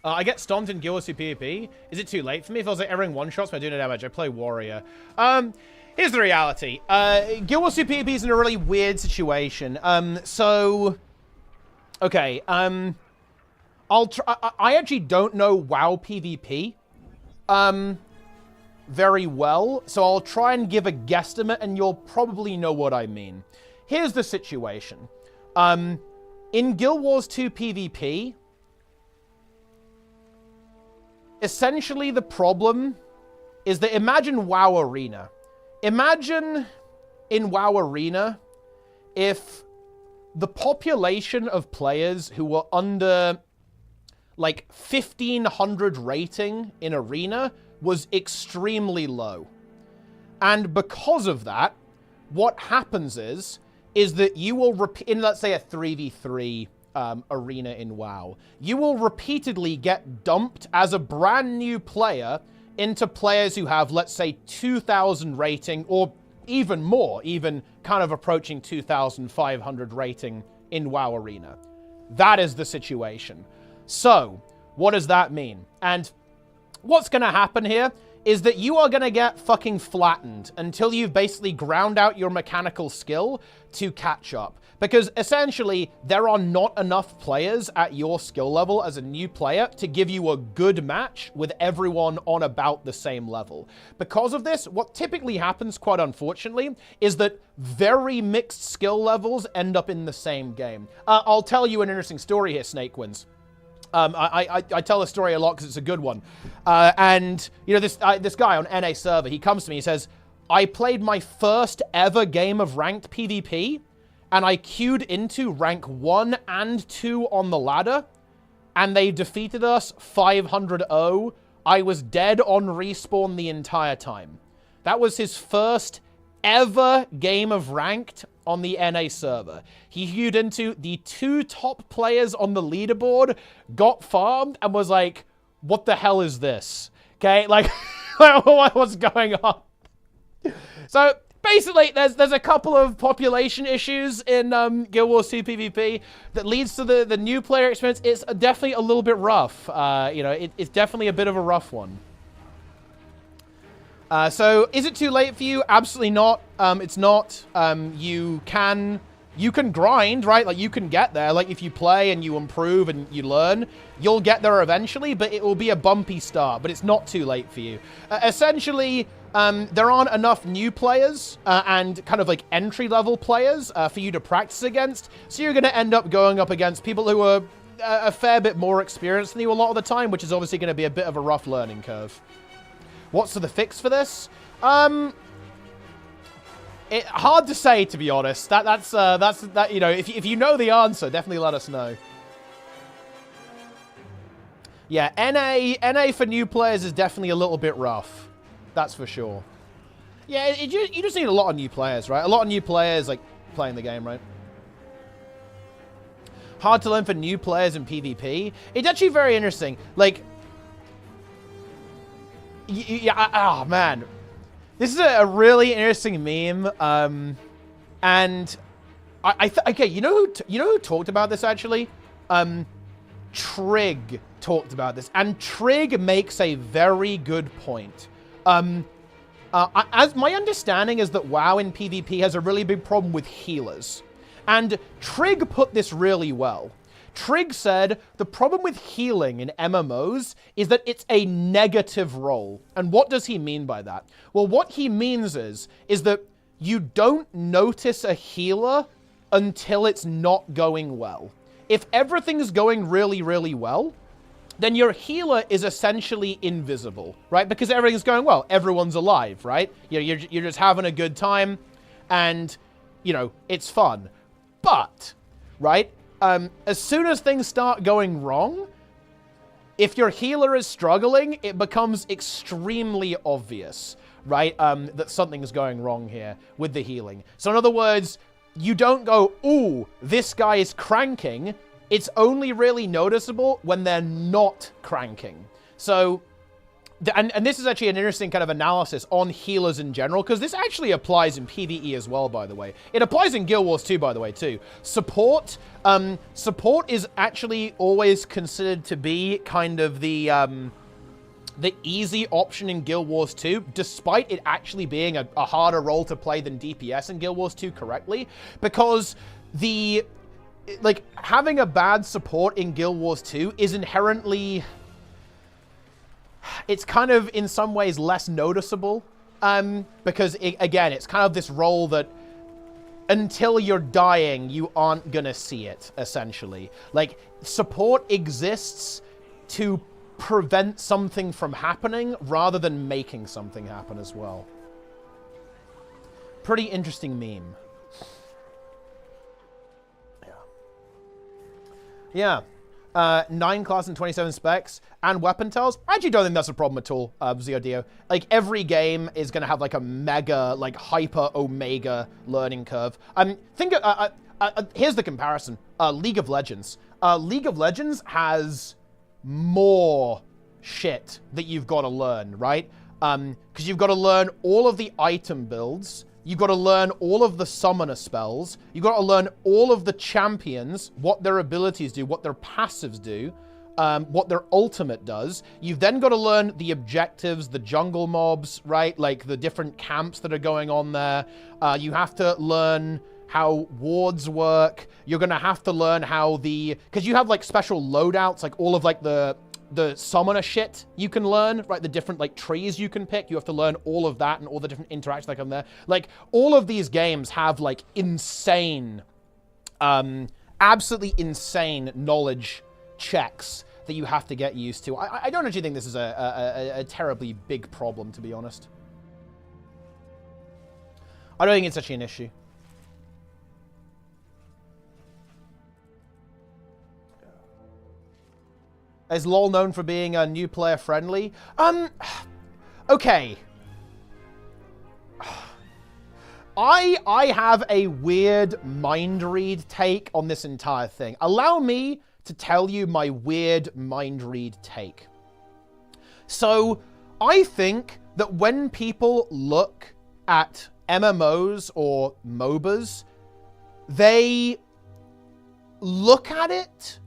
I get stomped in Guild Wars 2 PvP. Is it too late for me? If I was like entering one-shots, but I do no damage. I play Warrior. Here's the reality. Guild Wars 2 PvP is in a really weird situation. Okay, I actually don't know WoW PvP very well, so I'll try and give a guesstimate, and you'll probably know what I mean. Here's the situation. In Guild Wars 2 PvP, essentially the problem is that imagine WoW Arena. Imagine in WoW Arena if the population of players who were under like 1,500 rating in Arena was extremely low. And because of that, what happens is that you will repeat, in let's say a 3v3 arena in WoW, you will repeatedly get dumped as a brand new player into players who have, let's say, 2,000 rating, or even more, even kind of approaching 2,500 rating in WoW Arena. That is the situation. So, what does that mean? And what's going to happen here is that you are going to get fucking flattened until you've basically ground out your mechanical skill to catch up. Because essentially, there are not enough players at your skill level as a new player to give you a good match with everyone on about the same level. Because of this, what typically happens, quite unfortunately, is that very mixed skill levels end up in the same game. I'll tell you an interesting story here, Snakewins. I tell the story a lot because it's a good one. And, you know, this guy on NA server, he comes to me, he says, I played my first ever game of ranked PvP, and I queued into rank 1 and 2 on the ladder, and they defeated us 500-0. I was dead on respawn the entire time. That was his first ever game of ranked on the NA server. He queued into the 2 top players on the leaderboard, got farmed, and was like, what the hell is this? Okay, like, what's going on? So, basically, there's a couple of population issues in Guild Wars 2 PvP that leads to the new player experience. It's definitely a little bit rough. You know, it's definitely a bit of a rough one. So, is it too late for you? Absolutely not. It's not. You can you can grind, right? Like, you can get there. Like, if you play and you improve and you learn, you'll get there eventually, but it will be a bumpy start, but it's not too late for you. Essentially, there aren't enough new players and kind of like entry-level players for you to practice against, so you're going to end up going up against people who are a fair bit more experienced than you a lot of the time, which is obviously going to be a bit of a rough learning curve. What's the fix for this? Hard to say, to be honest. That's you know, if you know the answer, definitely let us know. Yeah, NA for new players is definitely a little bit rough. That's for sure. Yeah, you just need a lot of new players, right? A lot of new players, like, playing the game, right? Hard to learn for new players in PvP. It's actually very interesting. Like, oh, man. This is a really interesting meme, and okay, you know who talked about this actually? Trig talked about this, and Trig makes a very good point. As my understanding is that WoW in PvP has a really big problem with healers, and Trig put this really well. Trig said, the problem with healing in MMOs is that it's a negative role. And what does he mean by that? Well, what he means is that you don't notice a healer until it's not going well. If everything's going really, really well, then your healer is essentially invisible, right? Because everything's going well. Everyone's alive, right? You're just having a good time, and, you know, it's fun. But, right? As soon as things start going wrong, if your healer is struggling, it becomes extremely obvious, right, that something's going wrong here with the healing. So in other words, you don't go, ooh, this guy is cranking. It's only really noticeable when they're not cranking. So, and this is actually an interesting kind of analysis on healers in general, because this actually applies in PvE as well, by the way. It applies in Guild Wars 2, by the way, too. Support is actually always considered to be kind of the easy option in Guild Wars 2, despite it actually being a harder role to play than DPS in Guild Wars 2 correctly, because like, having a bad support in Guild Wars 2 is inherently... It's kind of, in some ways, less noticeable, because, again, it's kind of this role that until you're dying, you aren't gonna see it, essentially. Like, support exists to prevent something from happening rather than making something happen as well. Pretty interesting meme. Yeah. 9 class and 27 specs and weapon tells. I actually don't think that's a problem at all, Ziodio. Like, every game is going to have, like, a mega, like, hyper omega learning curve. Here's the comparison. League of Legends. League of Legends has more shit that you've got to learn, right? Because you've got to learn all of the item builds. You've got to learn all of the summoner spells. You've got to learn all of the champions, what their abilities do, what their passives do, what their ultimate does. You've then got to learn the objectives, the jungle mobs, right? Like the different camps that are going on there. You have to learn how wards work. You're going to have to learn how because you have like special loadouts, like all of like the summoner shit you can learn, right? The different, like, trees you can pick. You have to learn all of that and all the different interactions that come there. Like, all of these games have, like, insane, absolutely insane knowledge checks that you have to get used to. I don't actually think this is a terribly big problem, to be honest. I don't think it's actually an issue. Is LoL known for being a new player friendly? Okay. I have a weird mind read take on this entire thing. Allow me to tell you my weird mind read take. So, I think that when people look at MMOs or MOBAs, they look at it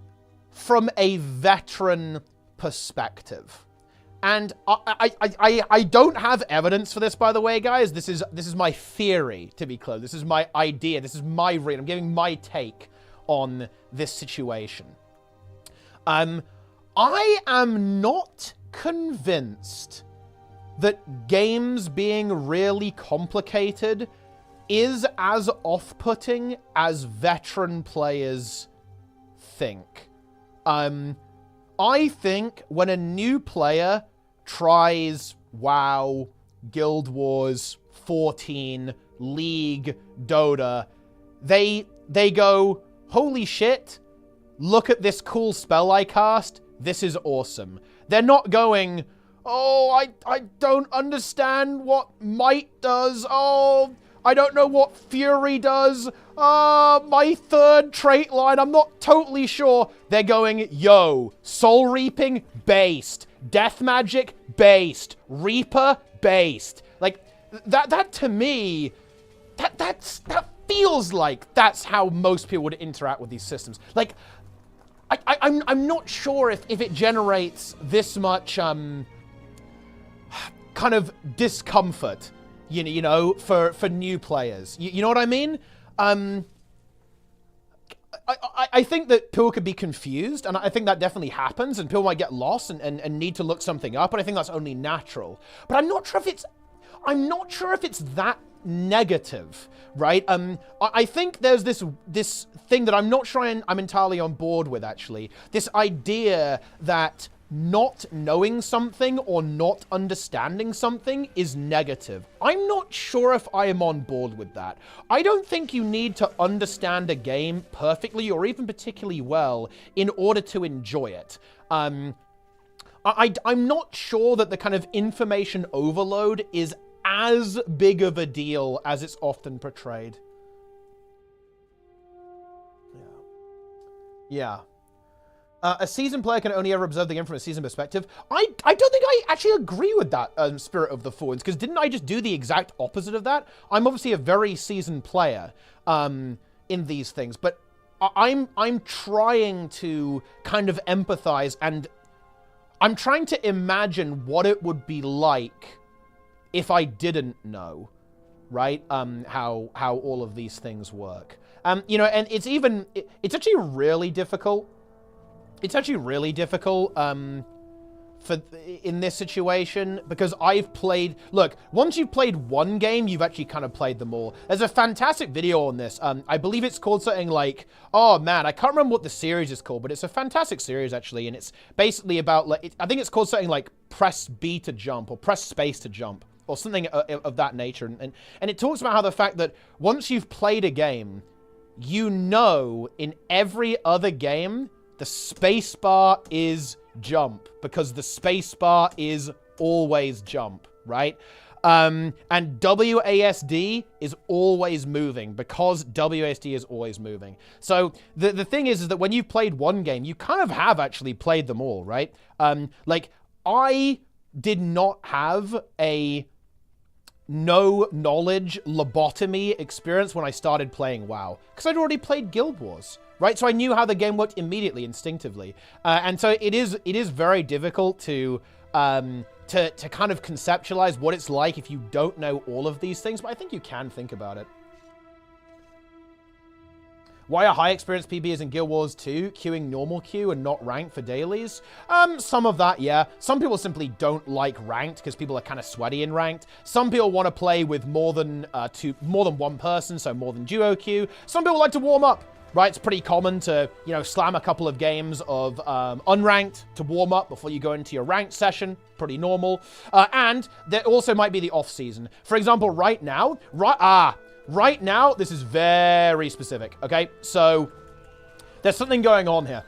from a veteran perspective. And I don't have evidence for this, by the way, guys. This is my theory, to be clear. This is my idea. This is my read. I'm giving my take on this situation. I am not convinced that games being really complicated is as off-putting as veteran players think. I think when a new player tries WoW, Guild Wars, 14, League, Dota, they go, holy shit, look at this cool spell I cast, this is awesome. They're not going, oh, I don't understand what Might does, oh, I don't know what Fury does, my third trait line, I'm not totally sure. They're going, yo, Soul Reaping, based. Death Magic, based. Reaper, based. Like, that to me, that feels like that's how most people would interact with these systems. Like, I'm not sure if it generates this much, kind of discomfort, you know, for new players. You know what I mean? I think that people could be confused, and I think that definitely happens, and people might get lost and need to look something up, and I think that's only natural. But I'm not sure if it's that negative, right? I think there's this thing that I'm not sure I'm entirely on board with, actually. This idea that not knowing something or not understanding something is negative. I'm not sure if I am on board with that. I don't think you need to understand a game perfectly or even particularly well in order to enjoy it. I'm not sure that the kind of information overload is as big of a deal as it's often portrayed. Yeah. A seasoned player can only ever observe the game from a seasoned perspective. I don't think I actually agree with that, Spirit of the Thorns, because didn't I just do the exact opposite of that? I'm obviously a very seasoned player in these things, but I'm trying to kind of empathize, and I'm trying to imagine what it would be like if I didn't know, right? How all of these things work. You know, and it's actually really difficult. It's actually really difficult in this situation, because I've played... Look, once you've played one game, you've actually kind of played them all. There's a fantastic video on this. I believe it's called something like... Oh, man, I can't remember what the series is called, but it's a fantastic series, actually, and it's basically about... like, I think it's called something like Press B to Jump, or Press Space to Jump, or something of that nature. And it talks about how the fact that once you've played a game, you know in every other game... the spacebar is jump, because the spacebar is always jump, right? And WASD is always moving, because WASD is always moving. So the thing is that when you've played one game, you kind of have actually played them all, right? Like, I did not have a no knowledge lobotomy experience when I started playing WoW, because I'd already played Guild Wars. Right, so I knew how the game worked immediately, instinctively, and so it is very difficult to kind of conceptualize what it's like if you don't know all of these things. But I think you can think about it. Why are high experience PBs in Guild Wars 2 queuing normal queue and not ranked for dailies? Some of that, yeah. Some people simply don't like ranked because people are kind of sweaty in ranked. Some people want to play with more than one person, so more than duo queue. Some people like to warm up. Right, it's pretty common to, you know, slam a couple of games of unranked to warm up before you go into your ranked session. Pretty normal. And there also might be the off-season. For example, right now, this is very specific, okay? So, there's something going on here.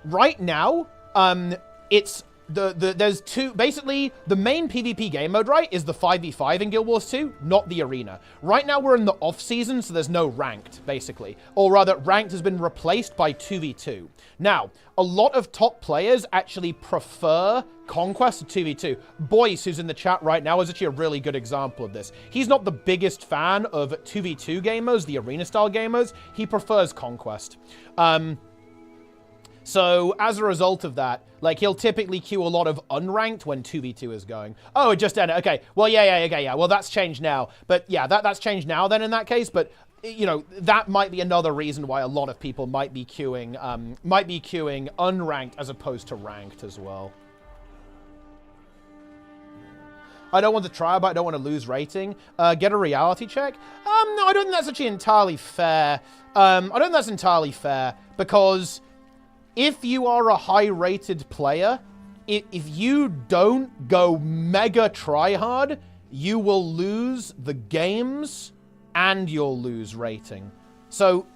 Right now, it's... there's two, basically, the main PvP game mode, right, is the 5v5 in Guild Wars 2, not the arena. Right now, we're in the off-season, so there's no ranked, basically. Or rather, ranked has been replaced by 2v2. Now, a lot of top players actually prefer Conquest to 2v2. Boyce, who's in the chat right now, is actually a really good example of this. He's not the biggest fan of 2v2 game modes, the arena-style game modes. He prefers Conquest. So as a result of that, like, he'll typically queue a lot of unranked when 2v2 is going. Oh, it just ended. Okay. Well, yeah. Well, that's changed now. But yeah, that's changed now then in that case. But, you know, that might be another reason why a lot of people might be queuing unranked as opposed to ranked as well. I don't want to try, but I don't want to lose rating. Get a reality check? No, I don't think that's actually entirely fair. I don't think that's entirely fair, because if you are a high-rated player, if you don't go mega tryhard, you will lose the games and you'll lose rating. So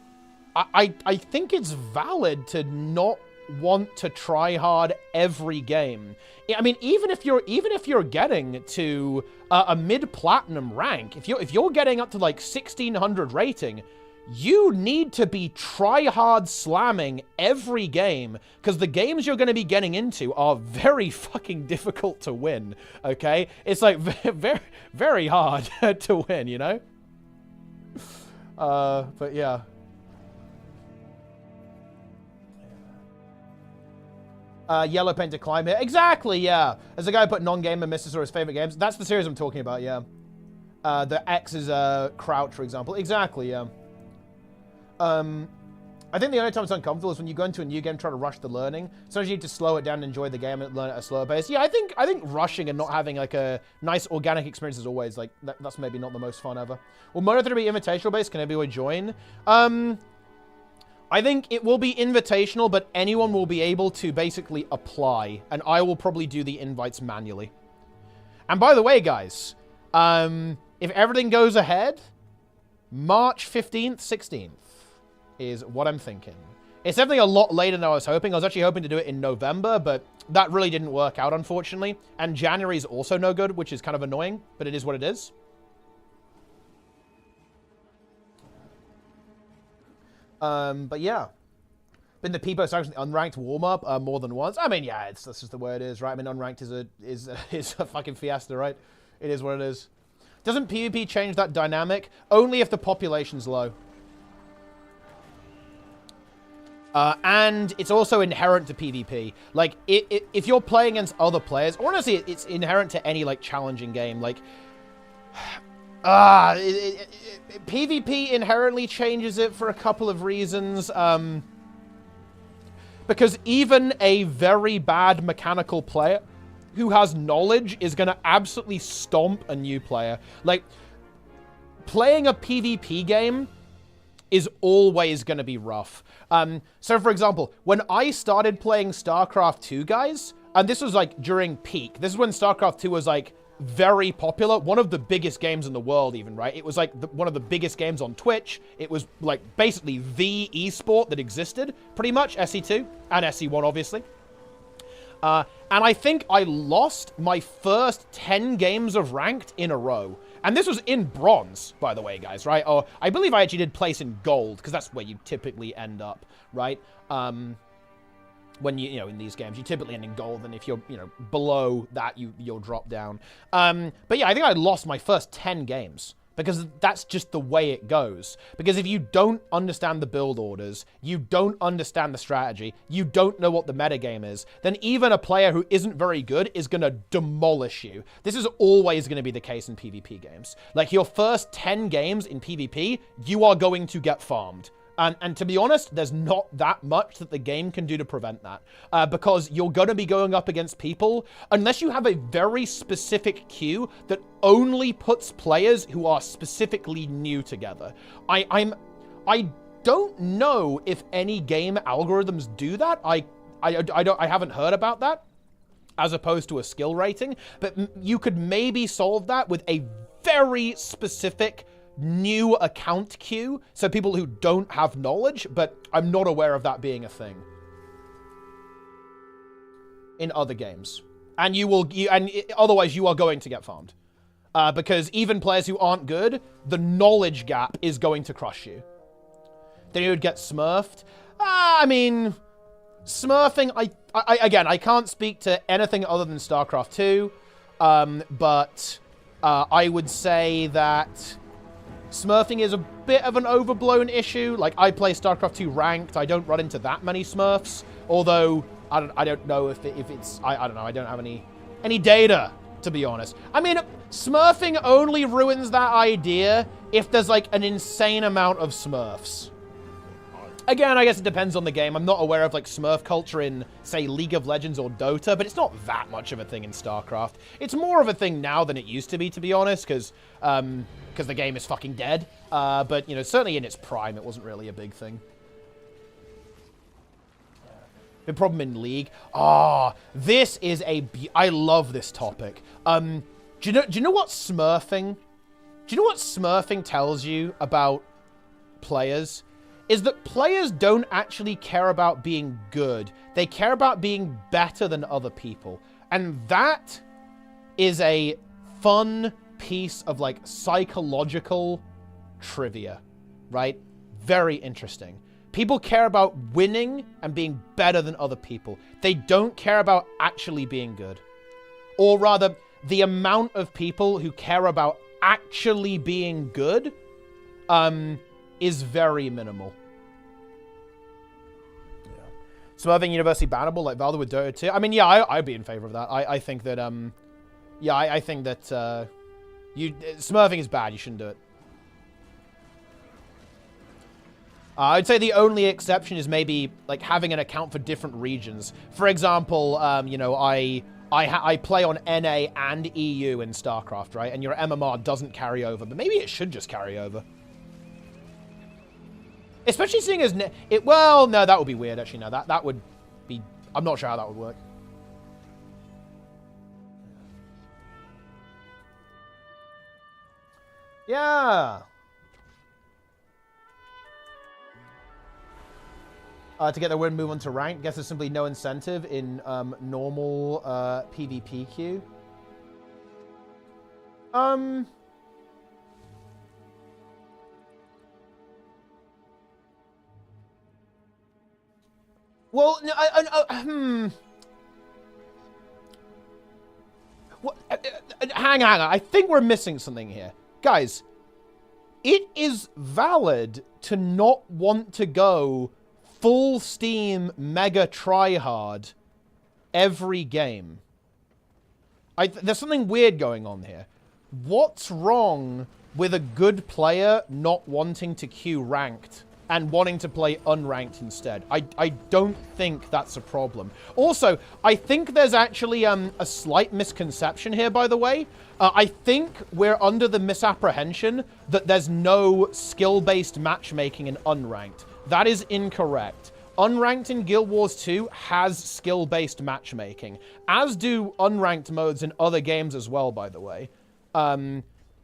I think it's valid to not want to try hard every game. I mean, even if you're getting to a mid-platinum rank, if you're getting up to like 1600 rating, you need to be try-hard slamming every game, because the games you're going to be getting into are very fucking difficult to win, okay? It's like very, very hard to win, you know? But yeah. Yellow painted climb here. Exactly, yeah. As a guy who put non-gamer misses or his favorite games. That's the series I'm talking about, yeah. The X is Crouch, for example. Exactly, yeah. I think the only time it's uncomfortable is when you go into a new game trying to rush the learning. Sometimes you need to slow it down and enjoy the game and learn at a slower pace. Yeah, I think rushing and not having like a nice organic experience is always like, that's maybe not the most fun ever. Will Mono 3 be invitational based? Can everyone join? I think it will be invitational, but anyone will be able to basically apply, and I will probably do the invites manually. And by the way, guys, if everything goes ahead, March 15th, 16th is what I'm thinking. It's definitely a lot later than I was hoping. I was actually hoping to do it in November, but that really didn't work out, unfortunately. And January is also no good, which is kind of annoying, but it is what it is. But yeah, been the Peepo section, the unranked warm-up more than once. I mean, yeah, that's just the way it is, right? I mean, unranked is a fucking fiesta, right? It is what it is. Doesn't PvP change that dynamic? Only if the population's low. And it's also inherent to PvP. Like, if you're playing against other players, or honestly, it's inherent to any, like, challenging game. Like, PvP inherently changes it for a couple of reasons. Because even a very bad mechanical player who has knowledge is going to absolutely stomp a new player. Like, playing a PvP game is always going to be rough. So, for example, when I started playing StarCraft 2, guys, and this was, like, during peak. This is when StarCraft 2 was, like, very popular. One of the biggest games in the world, even, right? It was, like, one of the biggest games on Twitch. It was, like, basically the esport that existed, pretty much, SE2, and SE1, obviously. And I think I lost my first 10 games of ranked in a row. And this was in bronze, by the way, guys, right? Or I believe I actually did place in gold, because that's where you typically end up, right? When you know, in these games, you typically end in gold, and if you're, you know, below that, you'll drop down. But yeah, I think I lost my first 10 games, because that's just the way it goes. Because if you don't understand the build orders, you don't understand the strategy, you don't know what the metagame is, then even a player who isn't very good is going to demolish you. This is always going to be the case in PvP games. Like, your first 10 games in PvP, you are going to get farmed. And to be honest, there's not that much that the game can do to prevent that. Because you're going to be going up against people, unless you have a very specific queue that only puts players who are specifically new together. I don't know if any game algorithms do that. I haven't heard about that, as opposed to a skill rating. But you could maybe solve that with a very specific new account queue, so people who don't have knowledge, but I'm not aware of that being a thing in other games. And otherwise you are going to get farmed. Because even players who aren't good, the knowledge gap is going to crush you. Then you would get smurfed. I mean, smurfing, again, I can't speak to anything other than StarCraft 2, but I would say that Smurfing is a bit of an overblown issue. Like, I play StarCraft 2 ranked. I don't run into that many Smurfs. Although, I don't know if it's... I don't know. I don't have any data, to be honest. I mean, Smurfing only ruins that idea if there's, like, an insane amount of Smurfs. Again, I guess it depends on the game. I'm not aware of, like, Smurf culture in, say, League of Legends or Dota, but it's not that much of a thing in StarCraft. It's more of a thing now than it used to be honest, because the game is fucking dead. But, you know, certainly in its prime, it wasn't really a big thing. The problem in League. This is I love this topic. Do you know what Smurfing... Do you know what Smurfing tells you about players? Is that players don't actually care about being good. They care about being better than other people. And that is a fun piece of, like, psychological trivia, right? Very interesting. People care about winning and being better than other people. They don't care about actually being good. Or rather, the amount of people who care about actually being good is very minimal. Yeah. Smurfing universally bannable like Valda with Dota 2. I mean, yeah, I'd be in favor of that. I think that, yeah, I think that, Smurfing is bad. You shouldn't do it. I'd say the only exception is maybe, like, having an account for different regions. For example, you know, I play on NA and EU in StarCraft, right? And your MMR doesn't carry over, but maybe it should just carry over. Especially seeing as... well, no, that would be weird, actually. No, that would be... I'm not sure how that would work. Yeah. To get the win, move on to rank. Guess there's simply no incentive in normal PvP queue. Well, no, What? Hang on. I think we're missing something here. Guys, it is valid to not want to go full steam mega tryhard every game. There's something weird going on here. What's wrong with a good player not wanting to queue ranked and wanting to play unranked instead? I don't think that's a problem. Also, I think there's actually a slight misconception here, by the way. I think we're under the misapprehension that there's no skill-based matchmaking in unranked. That is incorrect. Unranked in Guild Wars 2 has skill-based matchmaking, as do unranked modes in other games as well, by the way.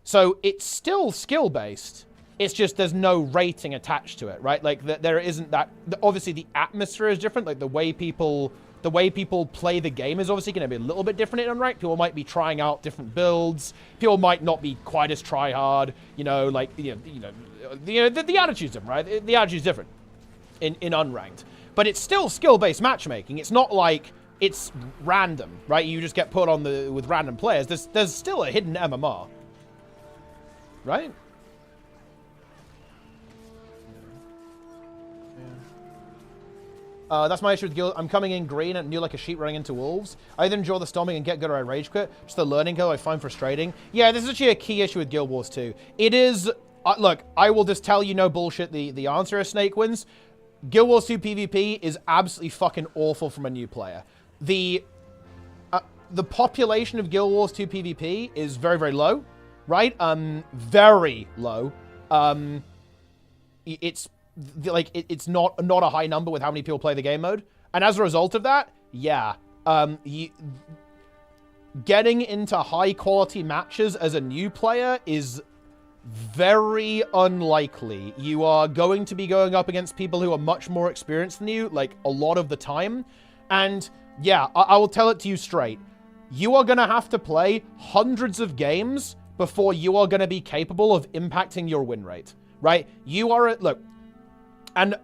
So it's still skill-based. It's just there's no rating attached to it, right? Like, there isn't that... Obviously, the atmosphere is different. Like, the way people play the game is obviously going to be a little bit different in unranked. People might be trying out different builds. People might not be quite as try-hard. You know, like, the attitude's different, right? The attitude's different in unranked. But it's still skill-based matchmaking. It's not like it's random, right? You just get put on with random players. There's still a hidden MMR, right? That's my issue with Guild. I'm coming in green and new like a sheep running into wolves. I either enjoy the stomping and get good or I rage quit. Just the learning curve I find frustrating. Yeah, this is actually a key issue with Guild Wars 2. It is... look, I will just tell you no bullshit. The answer is Snake wins. Guild Wars 2 PvP is absolutely fucking awful from a new player. The population of Guild Wars 2 PvP is very, very low, right? Very low. It's... like, it's not a high number with how many people play the game mode. And as a result of that, yeah. Getting into high-quality matches as a new player is very unlikely. You are going to be going up against people who are much more experienced than you, like, a lot of the time. And, yeah, I will tell it to you straight. You are going to have to play hundreds of games before you are going to be capable of impacting your win rate, right? You are... look... And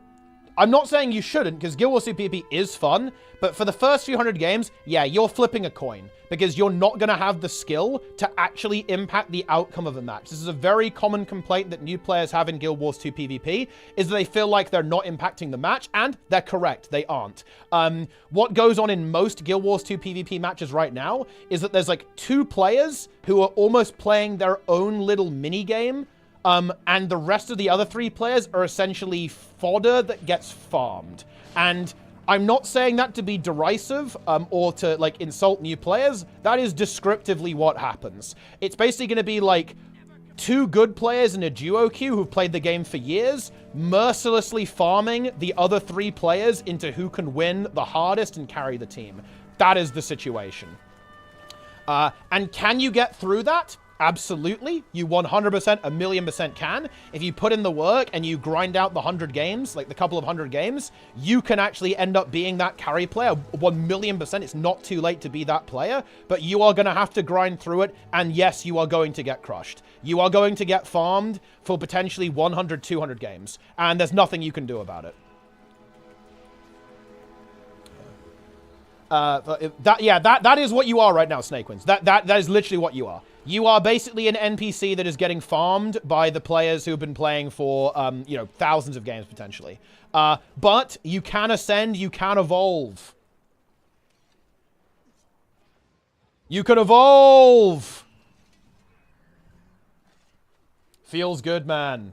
I'm not saying you shouldn't, because Guild Wars 2 PvP is fun, but for the first few hundred games, yeah, you're flipping a coin, because you're not going to have the skill to actually impact the outcome of a match. This is a very common complaint that new players have in Guild Wars 2 PvP, is that they feel like they're not impacting the match, and they're correct, they aren't. What goes on in most Guild Wars 2 PvP matches right now is that there's like 2 players who are almost playing their own little mini-game, and the rest of the other 3 players are essentially fodder that gets farmed. And I'm not saying that to be derisive, or to, like, insult new players. That is descriptively what happens. It's basically going to be, like, 2 good players in a duo queue who've played the game for years, mercilessly farming the other 3 players into who can win the hardest and carry the team. That is the situation. And can you get through that? Absolutely. You 100%, a million % can. If you put in the work and you grind out the 100 games, like the couple of 100 games, you can actually end up being that carry player. 1 million %. It's not too late to be that player, but you are going to have to grind through it. And yes, you are going to get crushed. You are going to get farmed for potentially 100, 200 games. And there's nothing you can do about it. That is what you are right now, Snakewins. That is literally what you are. You are basically an NPC that is getting farmed by the players who've been playing for, you know, thousands of games, potentially. But you can ascend, you can evolve. You can evolve! Feels good, man.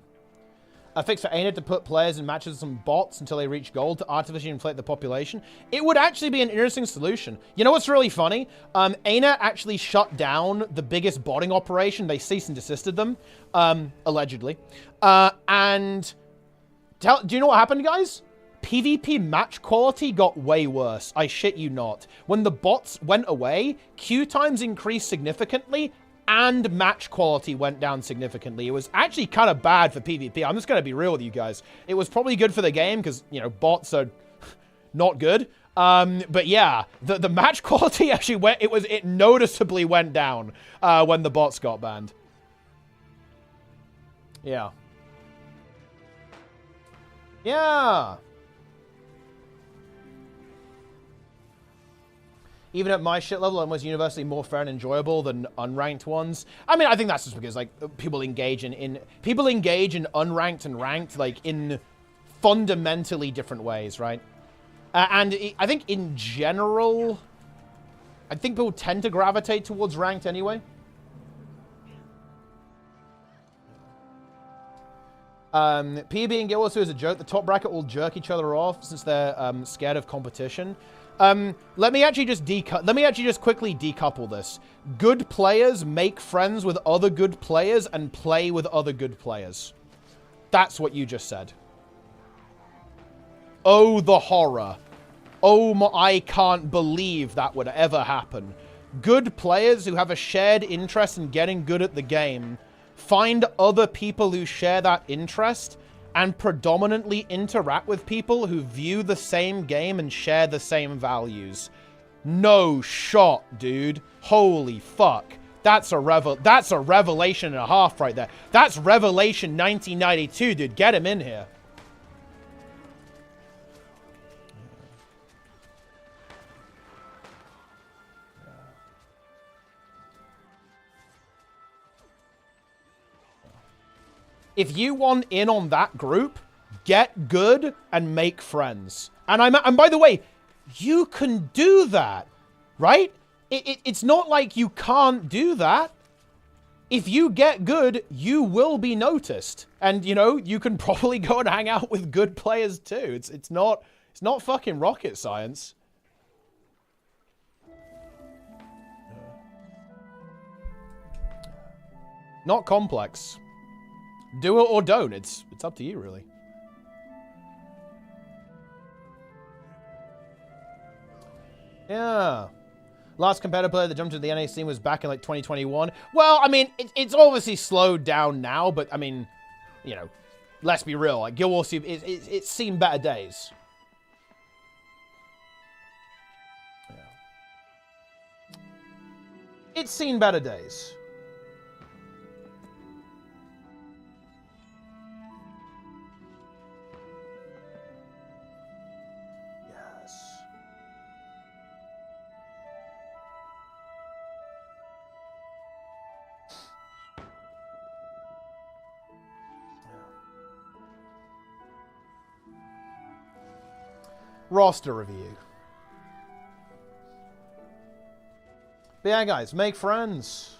A fix for ArenaNet to put players in matches with some bots until they reach gold to artificially inflate the population. It would actually be an interesting solution. You know what's really funny? ArenaNet actually shut down the biggest botting operation. They cease and desisted them, allegedly. And do you know what happened, guys? PvP match quality got way worse. I shit you not. When the bots went away, queue times increased significantly, and match quality went down significantly. It was actually kind of bad for PvP. I'm just going to be real with you guys. It was probably good for the game because, you know, bots are not good. But yeah, the match quality actually went, it noticeably went down when the bots got banned. Yeah. Yeah. Even at my shit level, I'm almost universally more fair and enjoyable than unranked ones. I mean, I think that's just because, like, people engage in unranked and ranked, like, in fundamentally different ways, right? And I think in general, I think people tend to gravitate towards ranked anyway. PB and Guild Wars 2 is a joke. The top bracket will jerk each other off since they're scared of competition. Let me actually just quickly decouple this. Good players make friends with other good players and play with other good players. That's what you just said. Oh, the horror. Oh my, I can't believe that would ever happen. Good players who have a shared interest in getting good at the game find other people who share that interest and predominantly interact with people who view the same game and share the same values. No shot, dude. Holy fuck. That's a revelation and a half right there. That's Revelation 1992, dude. Get him in here. If you want in on that group, get good and make friends. And by the way, you can do that, right? It's not like you can't do that. If you get good, you will be noticed. And, you know, you can probably go and hang out with good players too. It's not fucking rocket science. Not complex. Do it or don't. It's up to you, really. Yeah. Last competitive player that jumped into the NA scene was back in, like, 2021. Well, I mean, it's obviously slowed down now, but, I mean, you know, let's be real. Like, Guild Wars, it's seen better days. Yeah. It's seen better days. roster review. But yeah, guys, make friends.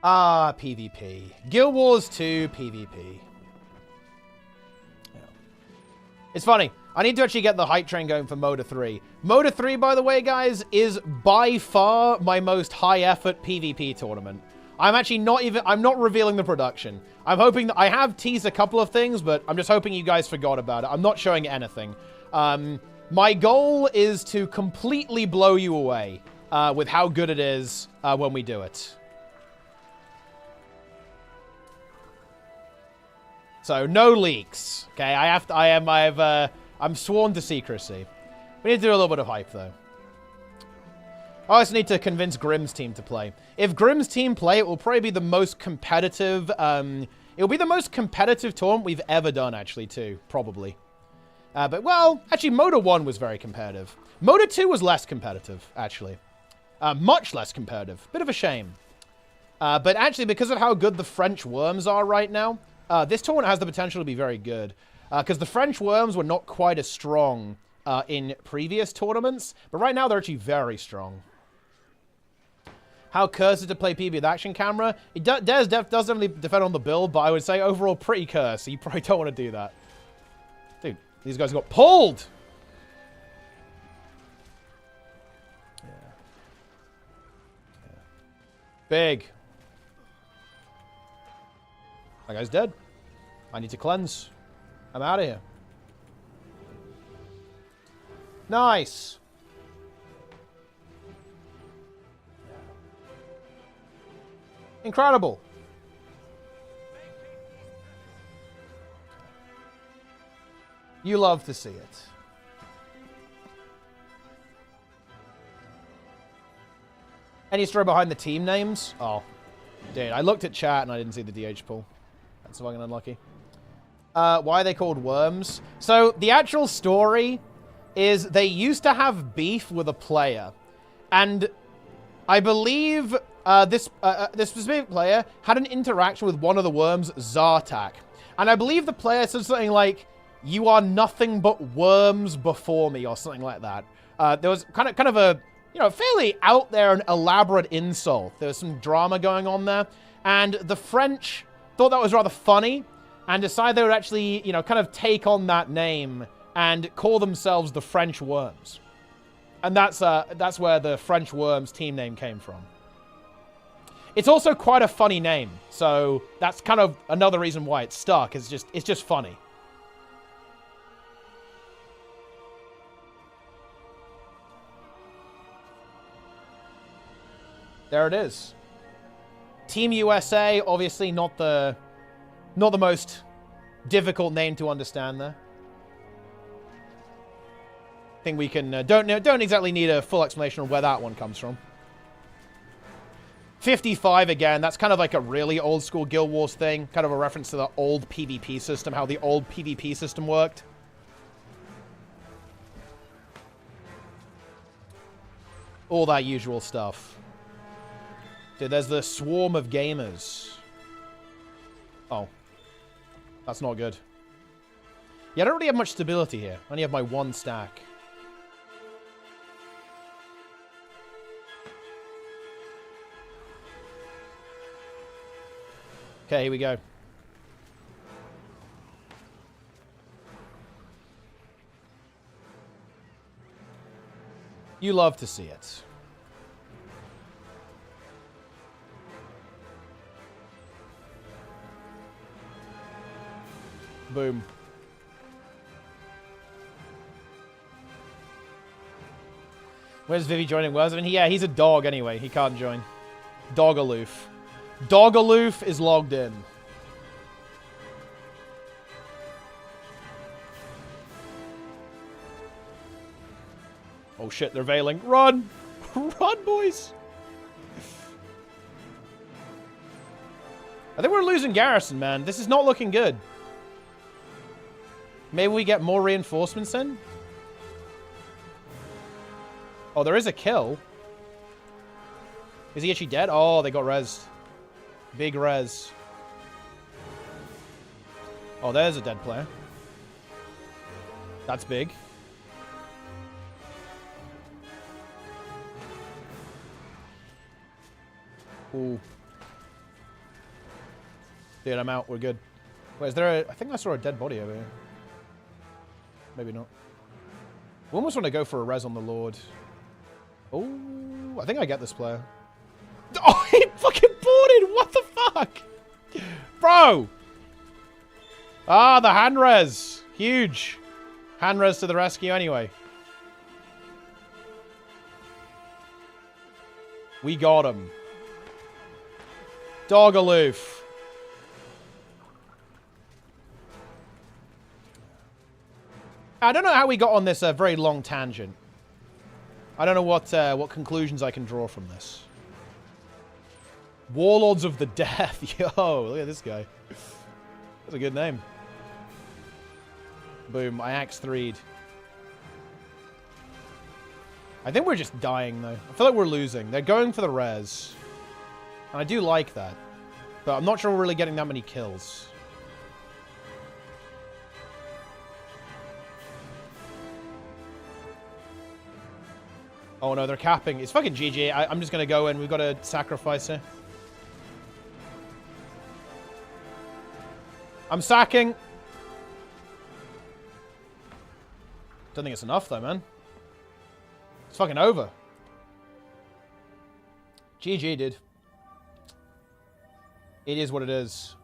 Ah, PvP. Guild Wars 2 PvP. Yeah. It's funny. I need to actually get the hype train going for Moda 3. Moda 3, by the way, guys, is by far my most high-effort PvP tournament. I'm not revealing the production. I'm hoping that I have teased a couple of things, but I'm just hoping you guys forgot about it. I'm not showing anything. My goal is to completely blow you away with how good it is when we do it. So no leaks. Okay, I'm sworn to secrecy. We need to do a little bit of hype though. I also need to convince Grimm's team to play. If Grimm's team play, it will probably be the most competitive. It will be the most competitive tournament we've ever done, actually, too. Probably. But, well, actually, Moda 1 was very competitive. Moda 2 was less competitive, actually. Much less competitive. Bit of a shame. But actually, because of how good the French Worms are right now, this tournament has the potential to be very good. Because the French Worms were not quite as strong in previous tournaments. But right now, they're actually very strong. How cursed is to play PB with action camera? It does definitely defend on the build, but I would say overall pretty cursed. So you probably don't want to do that. Dude, these guys got pulled! Yeah. Yeah. Big. That guy's dead. I need to cleanse. I'm out of here. Nice. Incredible. You love to see it. Any story behind the team names? Oh, dude, I looked at chat and I didn't see the DH pool. That's fucking unlucky. Why are they called worms? So the actual story is they used to have beef with a player, and I believe this specific player had an interaction with one of the worms, Zartak. And I believe the player said something like, "You are nothing but worms before me," or something like that. There was kind of a, fairly out there and elaborate insult. There was some drama going on there. And the French thought that was rather funny and decided they would actually, kind of take on that name and call themselves the French Worms. And that's where the French Worms team name came from. It's also quite a funny name, so that's kind of another reason why it's stuck. It's just funny. There it is. Team USA, obviously not the most difficult name to understand there. I think we can don't exactly need a full explanation of where that one comes from. 55 again, that's kind of like a really old school Guild Wars thing, kind of a reference to the old PvP system, how the old PvP system worked. All that usual stuff. Dude, there's the swarm of gamers. Oh. That's not good. Yeah, I don't really have much stability here. I only have my one stack. Okay, here we go. You love to see it. Boom. Where's Vivi joining? Well, I mean, yeah, he's a dog anyway. He can't join. Dog aloof. Dog aloof is logged in. Oh shit, they're veiling. Run! Run, boys! I think we're losing Garrison, man. This is not looking good. Maybe we get more reinforcements in? Oh, there is a kill. Is he actually dead? Oh, they got rezzed. Big res. Oh, there's a dead player. That's big. Ooh. Dude, I'm out. We're good. Wait, is there a... I think I saw a dead body over here. Maybe not. We almost want to go for a res on the Lord. Oh, I think I get this player. Oh, he fucking boarded! What the fuck? Bro! Ah, the hand res. Huge. Hand res to the rescue anyway. We got him. Dog aloof. I don't know how we got on this very long tangent. I don't know what conclusions I can draw from this. Warlords of the Death. Yo, look at this guy. That's a good name. Boom, I axe 3'd. I think we're just dying, though. I feel like we're losing. They're going for the res. And I do like that. But I'm not sure we're really getting that many kills. Oh, no, they're capping. It's fucking GG. I'm just going to go in. We've got to sacrifice it. I'm sacking. Don't think it's enough, though, man. It's fucking over. GG, dude. It is what it is.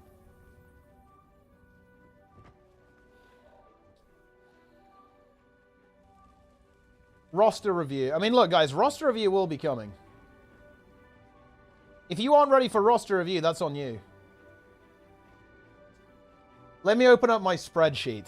Roster review. I mean, look, guys, roster review will be coming. If you aren't ready for roster review, that's on you. Let me open up my spreadsheet.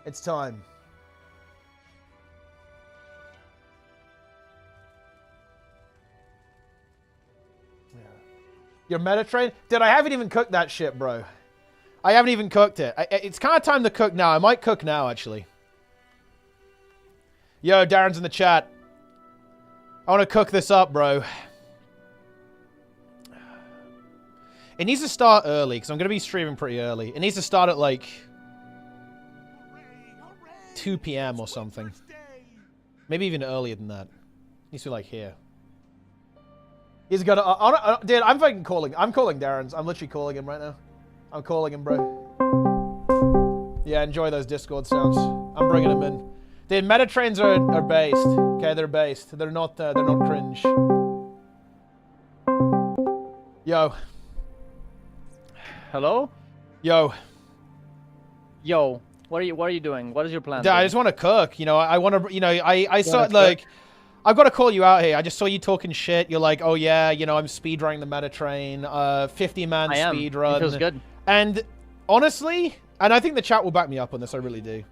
It's time. Yeah. Your Metatrain? Dude, I haven't even cooked that shit, bro. I haven't even cooked it. It's kind of time to cook now. I might cook now, actually. Yo, Darren's in the chat. I want to cook this up, bro. It needs to start early, because I'm going to be streaming pretty early. It needs to start at, like, 2 p.m. or something. Maybe even earlier than that. It needs to be, like, here. He's got to... dude, I'm fucking calling. I'm calling Darren's. I'm literally calling him right now. I'm calling him, bro. Yeah, enjoy those Discord sounds. I'm bringing him in. Dude, Metatrains are based. Okay, they're based. They're not cringe. Yo. Hello? Yo. Yo. What are you doing? What is your plan? Dude, I just want to cook. You know, I want to, you know, I saw, like, I've got to call you out here. I just saw you talking shit. You're like, oh yeah, you know, I'm speedrunning the Metatrain. 50-man speedrun. It feels good. And honestly, and I think the chat will back me up on this, I really do.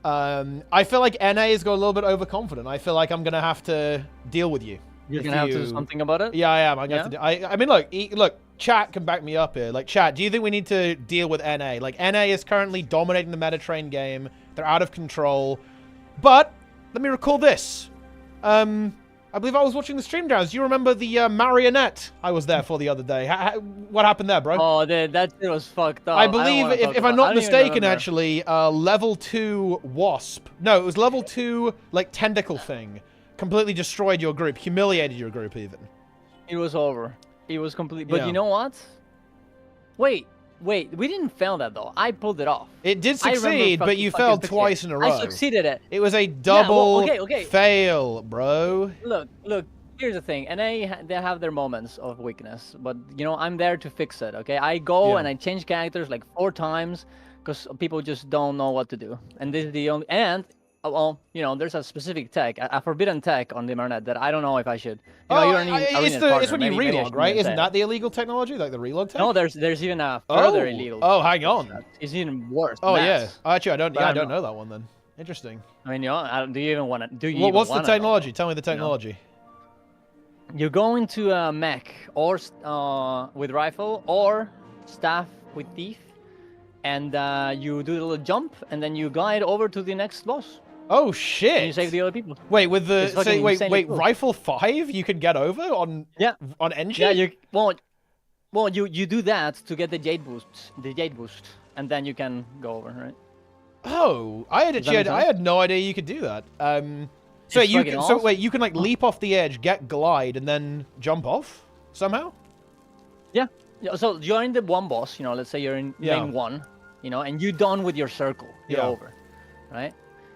I feel like NA has got a little bit overconfident. I feel like I'm going to have to deal with you. You're going to have to do something about it? Yeah, I am. I'm gonna have to I mean, look, chat can back me up here. Like, chat, do you think we need to deal with NA? Like, NA is currently dominating the Metatrain game. They're out of control. But, let me recall this. I believe I was watching the stream, Jazz. You remember the Marionette I was there for the other day? What happened there, bro? Oh, that shit was fucked up. I believe, if I'm not mistaken, actually, level 2 Wasp. No, it was level 2, like, tentacle thing. Completely destroyed your group. Humiliated your group, even. It was over. It was complete. But you know what? Wait. We didn't fail that, though. I pulled it off. It did succeed, but you failed twice in a row. I succeeded it. It was a double fail, bro. Look. Here's the thing. NA, they have their moments of weakness. But, you know, I'm there to fix it, okay? I go and I change characters like 4 times because people just don't know what to do. And this is the only... And, well, you know, there's a specific tech, a forbidden tech on the ArenaNet that I don't know if I should. You know, you're it's when you relog, right? Isn't that the illegal technology, like the relog tech? No, there's even a further illegal. Oh, hang on. It's even worse. Oh yeah. Actually, I don't know that one then. Interesting. I mean, you know, do you even want to? Do you? What's the technology? Tell me the technology. You go into a mech or with rifle or staff with thief, and you do a little jump, and then you glide over to the next boss. Oh shit! And you save the other people. Wait, with the wait, rifle 5 you can get over on engine? Yeah, you Well, you do that to get the jade boost, and then you can go over, right? Oh, I had no idea you could do that. So It's you fucking can, awesome. so wait, you can like leap off the edge, get glide, and then jump off somehow? Yeah. So you're in the one boss, let's say you're in lane 1, and you're done with your circle. You're over, right?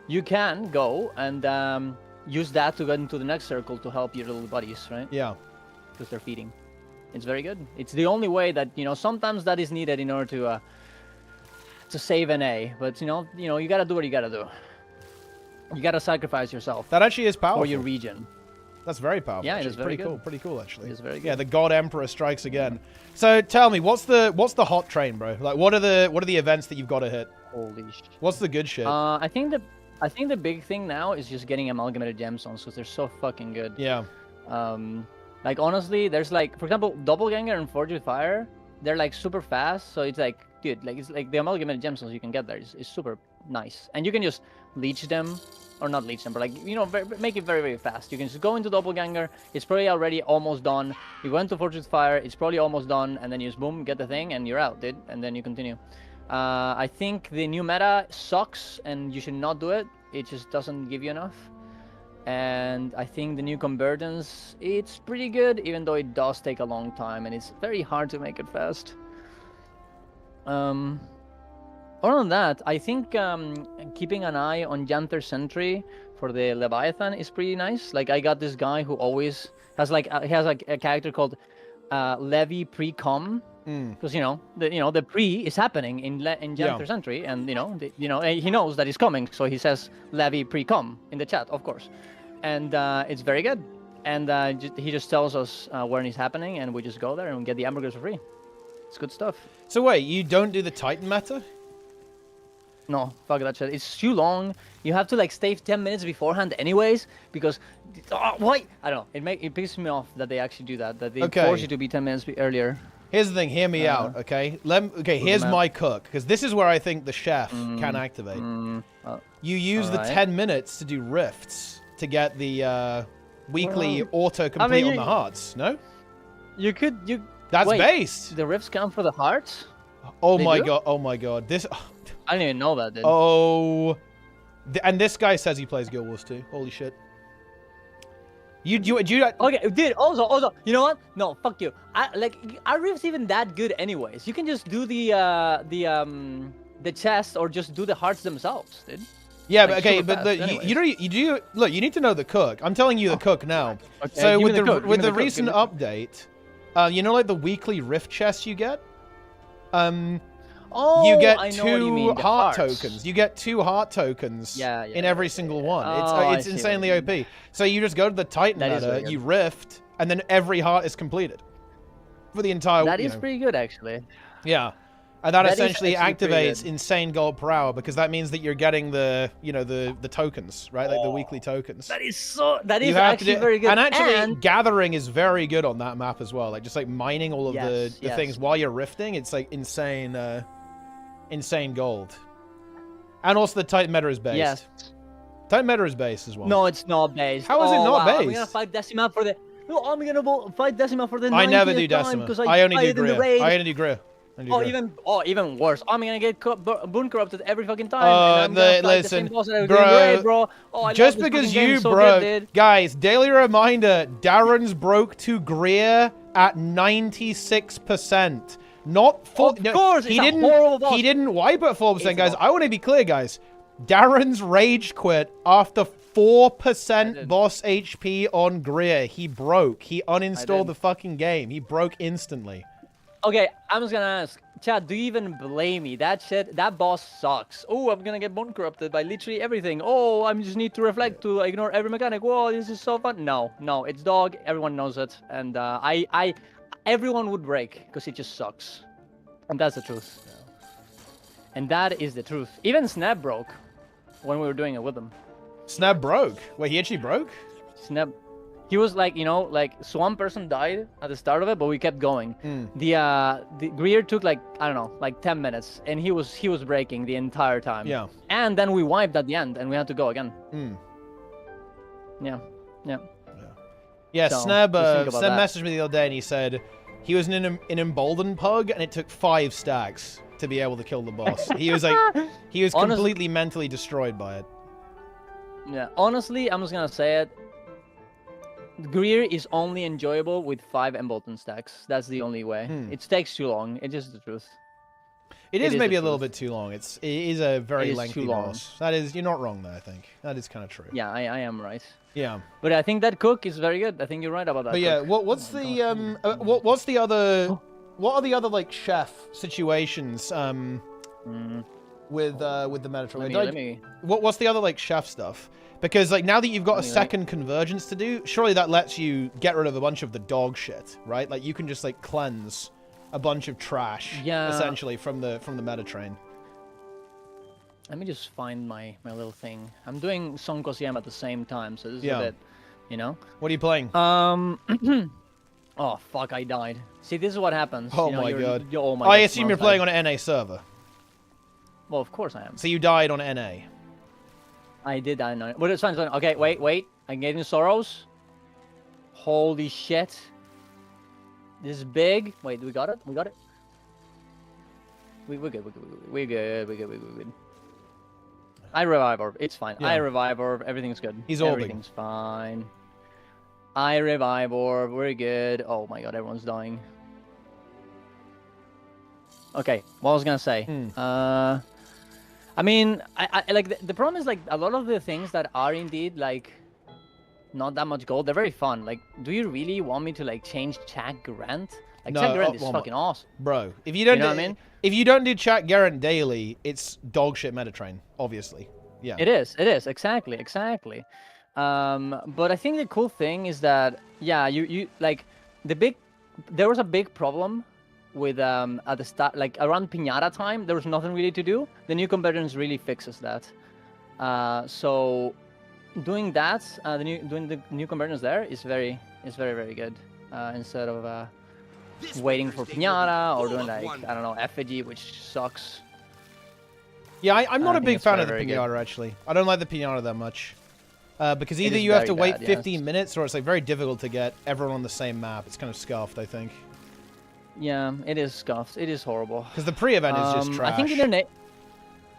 You can go and use that to get into the next circle to help your little buddies, right? Yeah. Because they're feeding. It's very good. It's the only way that, sometimes that is needed in order to save an A. But, you gotta do what you gotta do. You gotta sacrifice yourself. That actually is powerful. For your region. That's very powerful. Yeah, it is very pretty good. cool. Pretty cool, actually. It's very good. Yeah, the God Emperor strikes again. So tell me, what's the hot train, bro? Like, what are the events that you've got to hit? Holy shit. What's the good shit? I think the big thing now is just getting amalgamated gemstones because they're so fucking good. Yeah. Like honestly, there's like, for example, Doppelganger and Forge with Fire, they're like super fast. So it's like, dude, like it's like the amalgamated gemstones you can get there is super nice, and you can just leech them. Or not leech them, but like, make it very, very fast. You can just go into Doppelganger, it's probably already almost done. You go into Forge with Fire, it's probably almost done, and then you just boom, get the thing, and you're out, dude. And then you continue. I think the new meta sucks, and you should not do it. It just doesn't give you enough. And I think the new convergence, it's pretty good, even though it does take a long time, and it's very hard to make it fast. Other than that, I think keeping an eye on Janther Sentry for the Leviathan is pretty nice. Like, I got this guy who always has like he has like a character called Levi Pre-Com, because the pre is happening in Janther Sentry, and he knows that he's coming, so he says Levi Pre-Com in the chat, of course, and it's very good. And he just tells us when he's happening, and we just go there and we get the hamburgers for free. It's good stuff. So wait, you don't do the Titan meta? No, fuck that shit. It's too long. You have to like stay 10 minutes beforehand anyways, because why? I don't know. It pisses me off that they actually do that. That they force you to be 10 minutes earlier. Here's the thing. Hear me out, okay? Here's my cook, because this is where I think the chef can activate. You use the 10 minutes to do rifts to get the weekly auto-complete on the hearts. No? That's based. The rifts count for the hearts? Oh my god. Oh my god. This... I didn't even know that, dude. Oh, and this guy says he plays Guild Wars 2. Holy shit. You okay, dude. Also, you know what? No, fuck you. Are rifts even that good, anyways? You can just do the chest or just do the hearts themselves, dude. Yeah, like, but okay, but you need to know the cook. I'm telling you the cook now. Okay, so with the recent update, like the weekly rift chests you get, you get 2 heart tokens. You get 2 heart tokens in every single one. It's insanely OP. So you just go to the Titan meta, you rift, and then every heart is completed for the entire. That is pretty good, actually. Yeah, and that essentially activates insane gold per hour, because that means that you're getting the the tokens, right? Like the weekly tokens. That is actually very good. And actually, gathering is very good on that map as well. Like just like mining all of the things while you're rifting. It's like insane. Insane gold. And also the Titan meta is based. Yes. Titan meta is based as well. No, it's not based. How is it not based? I'm gonna fight Desmina for the... No, I'm gonna fight Desmina for the 90th I never do Desmina. I only do Greer. I only do Greer. Even worse. I'm gonna get boon corrupted every fucking time. Listen, bro. Just because you broke... Guys, daily reminder, Darren's broke to Greer at 96%. Not 4. Of course, he didn't wipe at 4%, guys. I want to be clear, guys. Darren's rage quit after 4% boss HP on Greer. He broke. He uninstalled the fucking game. He broke instantly. Okay, I'm just gonna ask, Chad, do you even blame me? That boss sucks. Oh, I'm gonna get bone corrupted by literally everything. Oh, I just need to reflect to ignore every mechanic. Whoa, this is so fun. No, it's dog. Everyone knows it, and everyone would break because it just sucks, and that's the truth. And that is the truth. Even Snap broke when we were doing it with him. Snap broke? Wait, he actually broke? Snap. He was like, like Swan Person died at the start of it, but we kept going. The Greer took like, I don't know, like 10 minutes, and he was breaking the entire time. Yeah. And then we wiped at the end, and we had to go again. Yeah. Yeah, So, Sneb messaged me the other day, and he said, he was an emboldened pug, and it took 5 stacks to be able to kill the boss. He was like, he was completely mentally destroyed by it. Yeah, honestly, I'm just gonna say it. Greer is only enjoyable with 5 emboldened stacks. That's the only way. It takes too long. It's just the truth. It is maybe a little bit too long. It is a very lengthy too long. boss. That is, you're not wrong there, I think. That is kind of true. Yeah, I am right. Yeah. But I think that cook is very good. I think you're right about that. But yeah, what's the other what are the other like chef situations with the Metatron? What's the other like chef stuff? Because like now that you've got a second convergence to do, surely that lets you get rid of a bunch of the dog shit, right? Like you can just like cleanse a bunch of trash essentially from the Metatron. Let me just find my little thing. I'm doing Son Cosiem at the same time, so this is a bit, you know. What are you playing? Oh fuck, I died. See, this is what happens. Oh, you know, my god. Oh my I god, assume you're playing on an NA server. Well, of course I am. So you died on NA. I did die on. But it's fine, it's fine. Okay, wait. I'm getting sorrows. Holy shit. This is big. Wait, we got it? We got it? We're good. We're good. I revive orb. It's fine. Yeah. I revive orb. Everything's good. He's orbing. Everything's fine. I revive orb. We're good. Oh my god, everyone's dying. Okay, what I was gonna say. I mean, I like the problem is like a lot of the things that are indeed like not that much gold. They're very fun. Like, do you really want me to like change Chat Garant? Like, no, Chat Garant is fucking awesome. Bro, if you don't, you know what I mean? If you don't do Chat Garant daily, it's dog shit Metatrain, obviously. Yeah. It is. Exactly. But I think the cool thing is that you like there was a big problem with at the start, like around Piñata time, there was nothing really to do. The new convergence really fixes that. So doing that, doing the new convergence there is very good. Instead of waiting for Piñata or doing like I don't know effigy, which sucks. Yeah, I'm not a big fan of the Piñata actually. I don't like the Piñata that much. Because either you have to wait 15 minutes or it's like very difficult to get everyone on the same map. It's kind of scuffed, I think. Yeah, it is scuffed. It is horrible. Because the pre-event is just trash.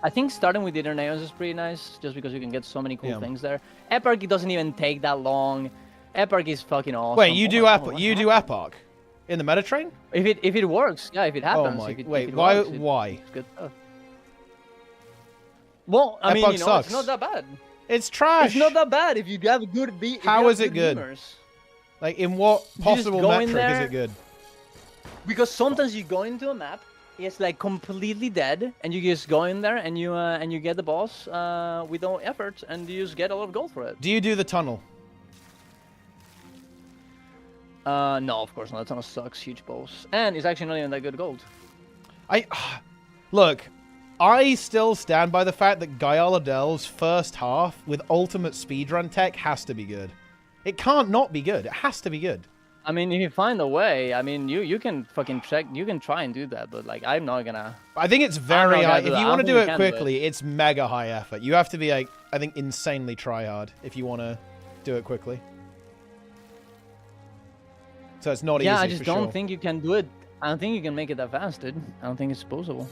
I think starting with the Interneos is pretty nice, just because you can get so many cool things there. Eparchy doesn't even take that long. Eparchy is fucking awesome. Wait, you do Eparch in the Metatrain? If it works, yeah, if it happens. Oh my, if it why? Works, why? It's good stuff. Well, I mean, sucks. It's not that bad. It's trash. It's not that bad if you have good beat. How is it good? Gamers. Like, in what possible metric is it good? Because sometimes you go into a map, it's like completely dead, and you just go in there and you get the boss with no effort, and you just get a lot of gold for it. Do you do the tunnel? No, of course not. The tunnel sucks, huge boss, and it's actually not even that good gold. Look. I still stand by the fact that Guyala Del's first half with ultimate speedrun tech has to be good. It can't not be good. It has to be good. I mean, if you find a way, I mean, you can fucking check. You can try and do that, but like, I'm not gonna. I think it's very high. If you want to do it quickly, it's mega high effort. You have to be like, I think, insanely try hard if you want to do it quickly. So it's not easy. Yeah, I just don't think you can do it. I don't think you can make it that fast, dude. I don't think it's possible.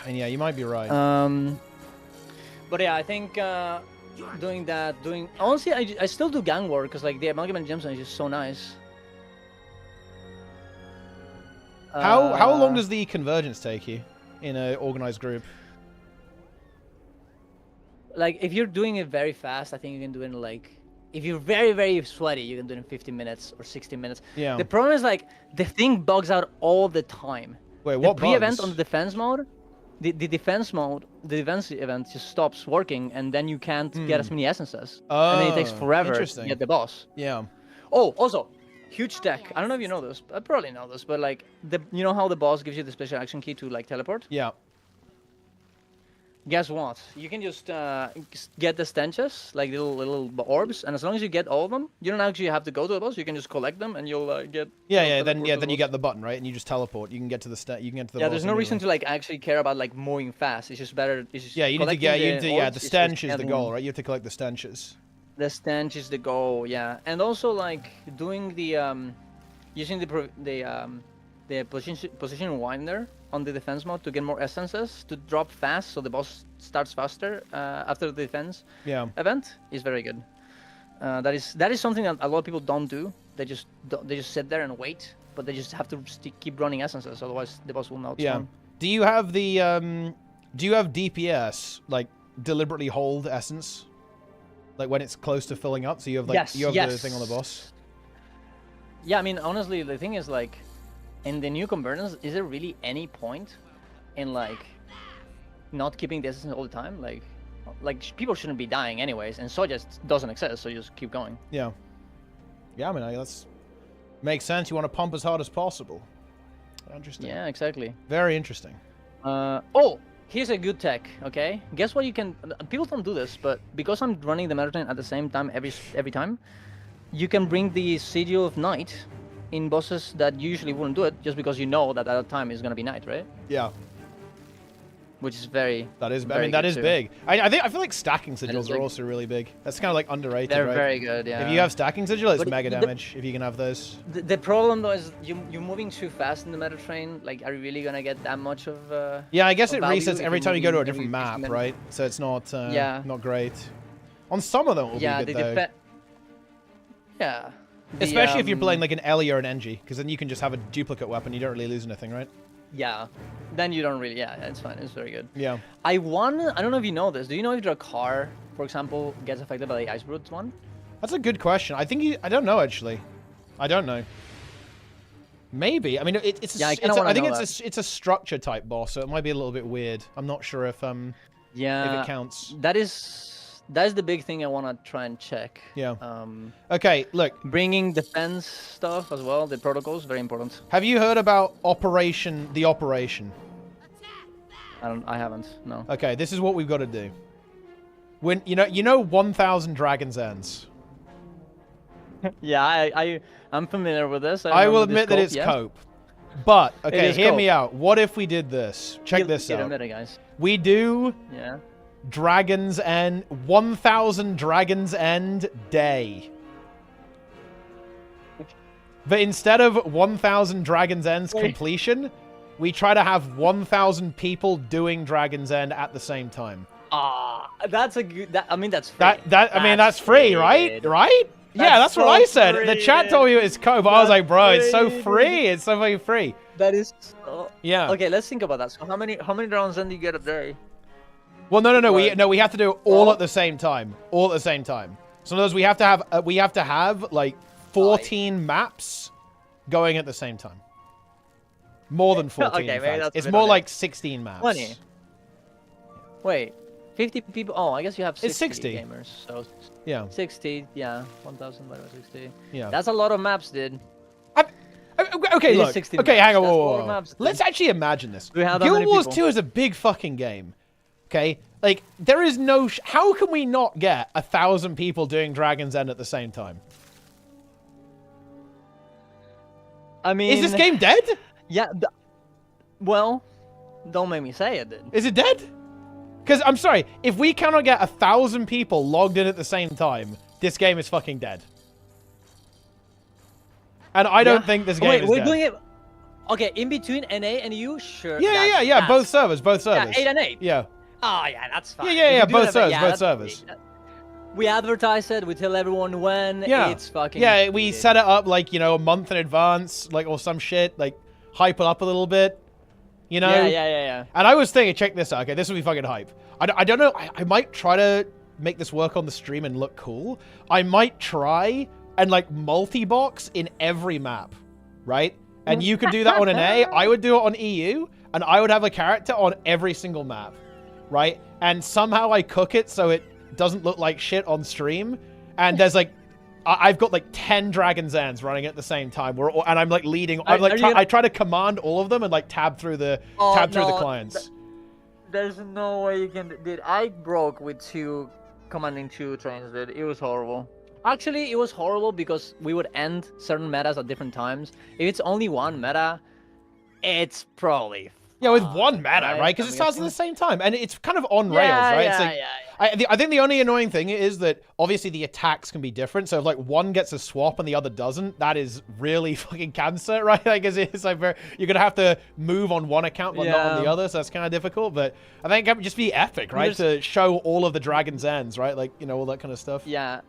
And yeah, you might be right. But yeah, I think honestly, I still do gang war because like the amalgamate gemstone is just so nice. How long does the convergence take you in an organized group? Like if you're doing it very fast, I think you can do it in like. If you're very, very sweaty, you can do it in 50 minutes or 60 minutes. Yeah. The problem is like the thing bugs out all the time. Wait, what bugs? The pre-event on the defense mode. The defense event just stops working, and then you can't get as many essences. And then it takes forever to get the boss. Yeah. Oh, also, huge tech. I don't know if you know this. I probably know this, but like, you know how the boss gives you the special action key to like teleport? Yeah. Guess what? You can just get the stenches, like little orbs, and as long as you get all of them, you don't actually have to go to the boss. You can just collect them, and you'll get. Then you get the button, right, and you just teleport. You can get to the boss. There's no reason to like actually care about like moving fast. It's just better. It's just you need to get the stench is the goal, right? You have to collect the stenches. The stench is the goal, yeah, and also like doing the using the position winder on the defense mode to get more essences to drop fast, so the boss starts faster after the defense event is very good. That is something that a lot of people don't do. They just sit there and wait, but they just have to keep running essences, otherwise the boss will not spawn. Do you have the do you have DPS, like deliberately hold essence, like when it's close to filling up? So you have like the thing on the boss. Yeah, I mean honestly, the thing is like, in the new conversions, is there really any point in like not keeping the essence all the time? Like people shouldn't be dying anyways, and so just doesn't exist, so you just keep going. Yeah. Yeah, I mean that's makes sense. You want to pump as hard as possible. Interesting. Yeah, exactly. Very interesting. Oh, here's a good tech. Okay, guess what you can. People don't do this, but because I'm running the marathon at the same time every time, you can bring the Sigil of Night in bosses that you usually wouldn't do it, just because you know that at that time is gonna be night, right? Yeah. Which is very. That is. I mean, that is big. I feel like stacking sigils are also really big. That's kind of like underrated. They're very good. Yeah. If you have stacking sigil, it's mega damage. If you can have those. The problem though is you're moving too fast in the meta train. Like, are you really gonna get that much of? Yeah, I guess it resets every time you go to a different map, right? So it's not. Not great. On some of them, it will be good though. Yeah. Especially if you're playing like an Ellie or an Engie, because then you can just have a duplicate weapon. You don't really lose anything, right? Yeah. Then you don't really. Yeah, it's fine. It's very good. Yeah. I don't know if you know this. Do you know if your car, for example, gets affected by the Ice Brute one? That's a good question. I think I don't know actually. I don't know. Maybe. I mean, it's. I think it's a structure type boss, so it might be a little bit weird. I'm not sure if if it counts. That's the big thing I want to try and check. Yeah. Okay, look. Bringing defense stuff as well, the protocols, very important. Have you heard about the Operation? I haven't, no. Okay, this is what we've got to do. When you know 1,000 Dragon's Ends? Yeah, I'm familiar with this. I will admit that it's cope. But, okay, hear me out. What if we did this? Check this out. Guys. We do... Yeah. Dragon's End, 1,000 Dragon's End day. But instead of 1,000 Dragon's Ends completion, we try to have 1,000 people doing Dragon's End at the same time. That's a good. I mean, that's free. That's free, right? Right? Yeah, that's what I said. Free, the chat told you it's co, but I was like, bro, it's so free. It's so very free. That is. Yeah. Okay, let's think about that. So how many Dragon's End do you get a day? Well, no. We have to do it all at the same time. All at the same time. So in other words, we have to have like 14 maps going at the same time. More than 14. Okay, it's more like 16 maps. 20. Wait, 50 people. Oh, I guess you have 60, 60 gamers. So yeah, 60. Yeah, 1,000 divided by 60. Yeah, that's a lot of maps, dude. Okay, look. Okay, hang on. Whoa. Let's actually imagine this. Guild Wars 2 is a big fucking game. Okay, like there is no. How can we not get 1,000 people doing Dragon's End at the same time? I mean, is this game dead? Yeah. Well, don't make me say it. Then. Is it dead? Because I'm sorry, if we cannot get 1,000 people logged in at the same time, this game is fucking dead. And I don't think this game is dead. We're doing it. Okay, in between NA and EU, sure. Yeah. Both servers. Yeah, 8 and 8. Yeah. Oh, yeah, that's fine. Yeah, both servers. We advertise it, we tell everyone when, it's fucking... Yeah, we set it up, like, you know, a month in advance, like, or some shit, like, hype it up a little bit, you know? Yeah. And I was thinking, check this out, okay, this will be fucking hype. I don't know, I might try to make this work on the stream and look cool. I might try and, like, multi-box in every map, right? And you could do that on an A, I would do it on EU, and I would have a character on every single map. Right? And somehow I cook it so it doesn't look like shit on stream. And there's like, I've got like 10 Dragon's Ends running at the same time. And I'm like leading. I try to command all of them and like tab through the clients. There's no way you can. Dude, I broke with commanding 2 trains, dude. It was horrible. Actually, it was horrible because we would end certain metas at different times. If it's only one meta, it's probably. Yeah, with one meta, right? Because it starts at the same time, and it's kind of on rails, right? It's like, I think the only annoying thing is that obviously the attacks can be different. So if like one gets a swap and the other doesn't, that is really fucking cancer, right? Like it's like you're gonna have to move on one account but not on the other, so that's kind of difficult. But I think it would just be epic, right? To show all of the dragon's ends, right? Like, you know, all that kind of stuff. Yeah,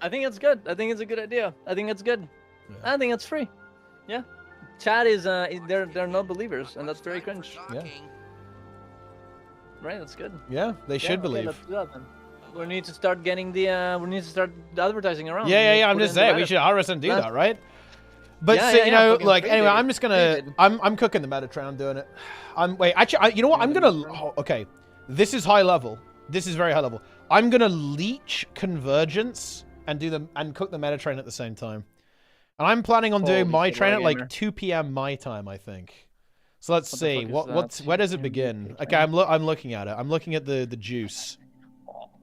I think it's good. I think it's a good idea. I think it's good. Yeah. I think it's free. Yeah, chat is they're not believers, and that's very cringe. Yeah. Right, that's good. Yeah, they should believe. Let's do that then. We need to start getting the we need to start advertising around. Yeah. I'm just saying we should 100% do that, right? But so, you know, like anyway, I'm just gonna I'm cooking the meta train. I'm doing it. Actually, you know what? I'm gonna okay. This is high level. This is very high level. I'm gonna leech convergence and do them and cook the meta train at the same time. And I'm planning on doing my train at like 2 p.m. my time, I think. So let's see. Where does it begin? Okay, I'm looking at it. I'm looking at the juice.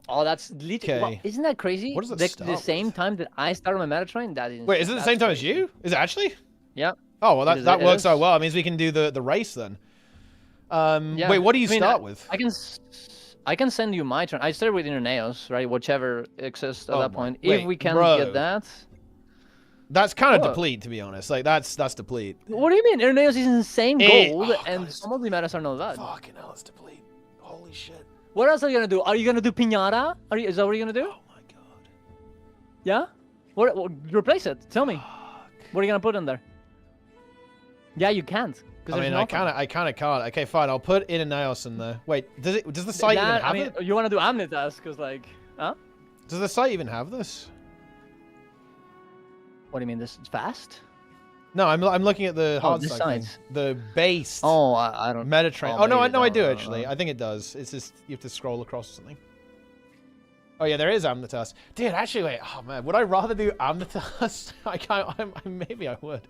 Oh, that's literally. Well, isn't that crazy? What does it the same time that I started my meta train? That is. Wait, is it the same time as you? Is it actually? Yeah. Oh well, that works out well. It means we can do the race then. Yeah. Wait, what do you start with? I can send you my turn. I started with Irenaeus, right? Whichever exists at that point. Wait, if we can get that. That's kind of deplete, to be honest. Like that's deplete. What do you mean? Irenaeus is insane gold, and some of the metas are not that. Fucking hell, it's deplete. Holy shit. What else are you gonna do? Are you gonna do Pinata? Is that what you're gonna do? Oh my god. Yeah. What? Replace it. Tell me. What are you gonna put in there? Yeah, you can't. I mean, I kind of can't. Okay, fine. I'll put Irenaeus in there. Wait, does the site even have it? You wanna do Amnitas? Cause like, huh? Does the site even have this? What do you mean? This is fast? No, I'm looking at the Hardstuck thing. The base. Oh, I don't. Metatrain. Oh no, I do actually. I think it does. It's just you have to scroll across or something. Oh yeah, there is Amnitas. Dude, actually, wait. Oh man, would I rather do Amnitas? I can't. Maybe I would.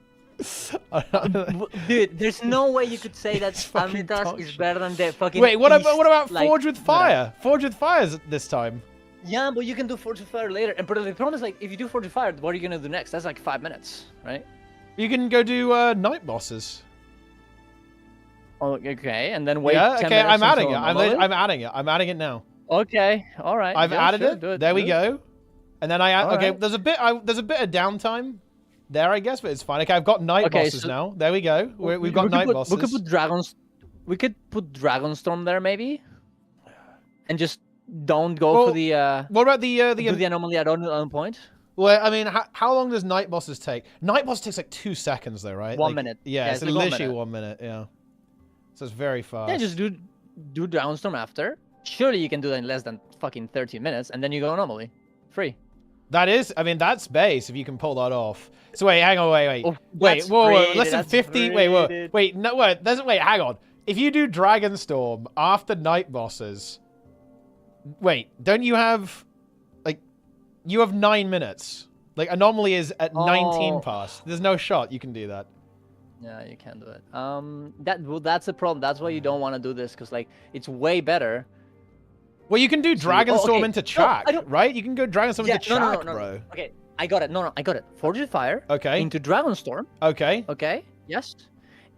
Dude, there's no way you could say that Amnitas is better than the fucking. Wait, what about Forge with Fire? Forge with Fire this time. Yeah, but you can do Forge with Fire later. And but the problem is, like, if you do Forge with Fire, what are you gonna do next? That's like 5 minutes, right? You can go do night bosses. Oh, okay, and then wait. Yeah, 10 okay, minutes I'm adding it. I'm adding it. I'm adding it now. Okay, all right. I've added it. There we go. And then I add. Okay, right. there's a bit of downtime there, I guess, but it's fine. Okay, I've got night bosses now. There we go. We've got night bosses. We could put dragons. We could put Dragonstorm there maybe, and just don't go for the. What about the anomaly at on point? Well, I mean, how long does night bosses take? Night boss takes like 2 seconds, though, right? 1 minute. Yeah, it's like literally 1 minute. Yeah, so it's very fast. Yeah, just do Dragonstorm after. Surely you can do that in less than fucking 30 minutes, and then you go anomaly, free. That is, I mean, that's base if you can pull that off. So wait, hang on, wait. Oh, whoa, less than 50. Wait, no, wait, hang on. If you do Dragonstorm after night bosses, wait, don't you have? You have 9 minutes. Like, anomaly is at 19 past. There's no shot you can do that. Yeah, you can't do it. That's the problem. That's why you don't want to do this, because, like, it's way better. Well, you can do Dragonstorm into Chak, right? You can go Dragonstorm into Chak, bro. Okay, I got it. No, I got it. Forge with Fire. Okay. Into Dragonstorm. Okay. Okay, yes.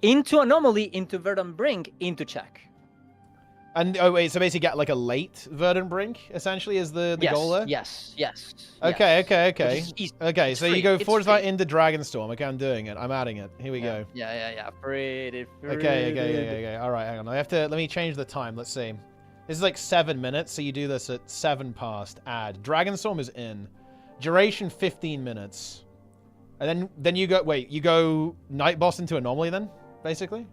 Into Anomaly, into Verdant Brink, into Chak. And so basically get like a late Verdant Brink, essentially, is the goal there? Yes. Okay, so you go Forge Fire into Dragonstorm. Okay, I'm doing it. I'm adding it. Here we go. Yeah. Pretty. Okay. All right, hang on. Let me change the time. Let's see. This is like 7 minutes, so you do this at 7 past. Add. Dragonstorm is in. Duration 15 minutes. And then you go Night Boss into Anomaly then, basically?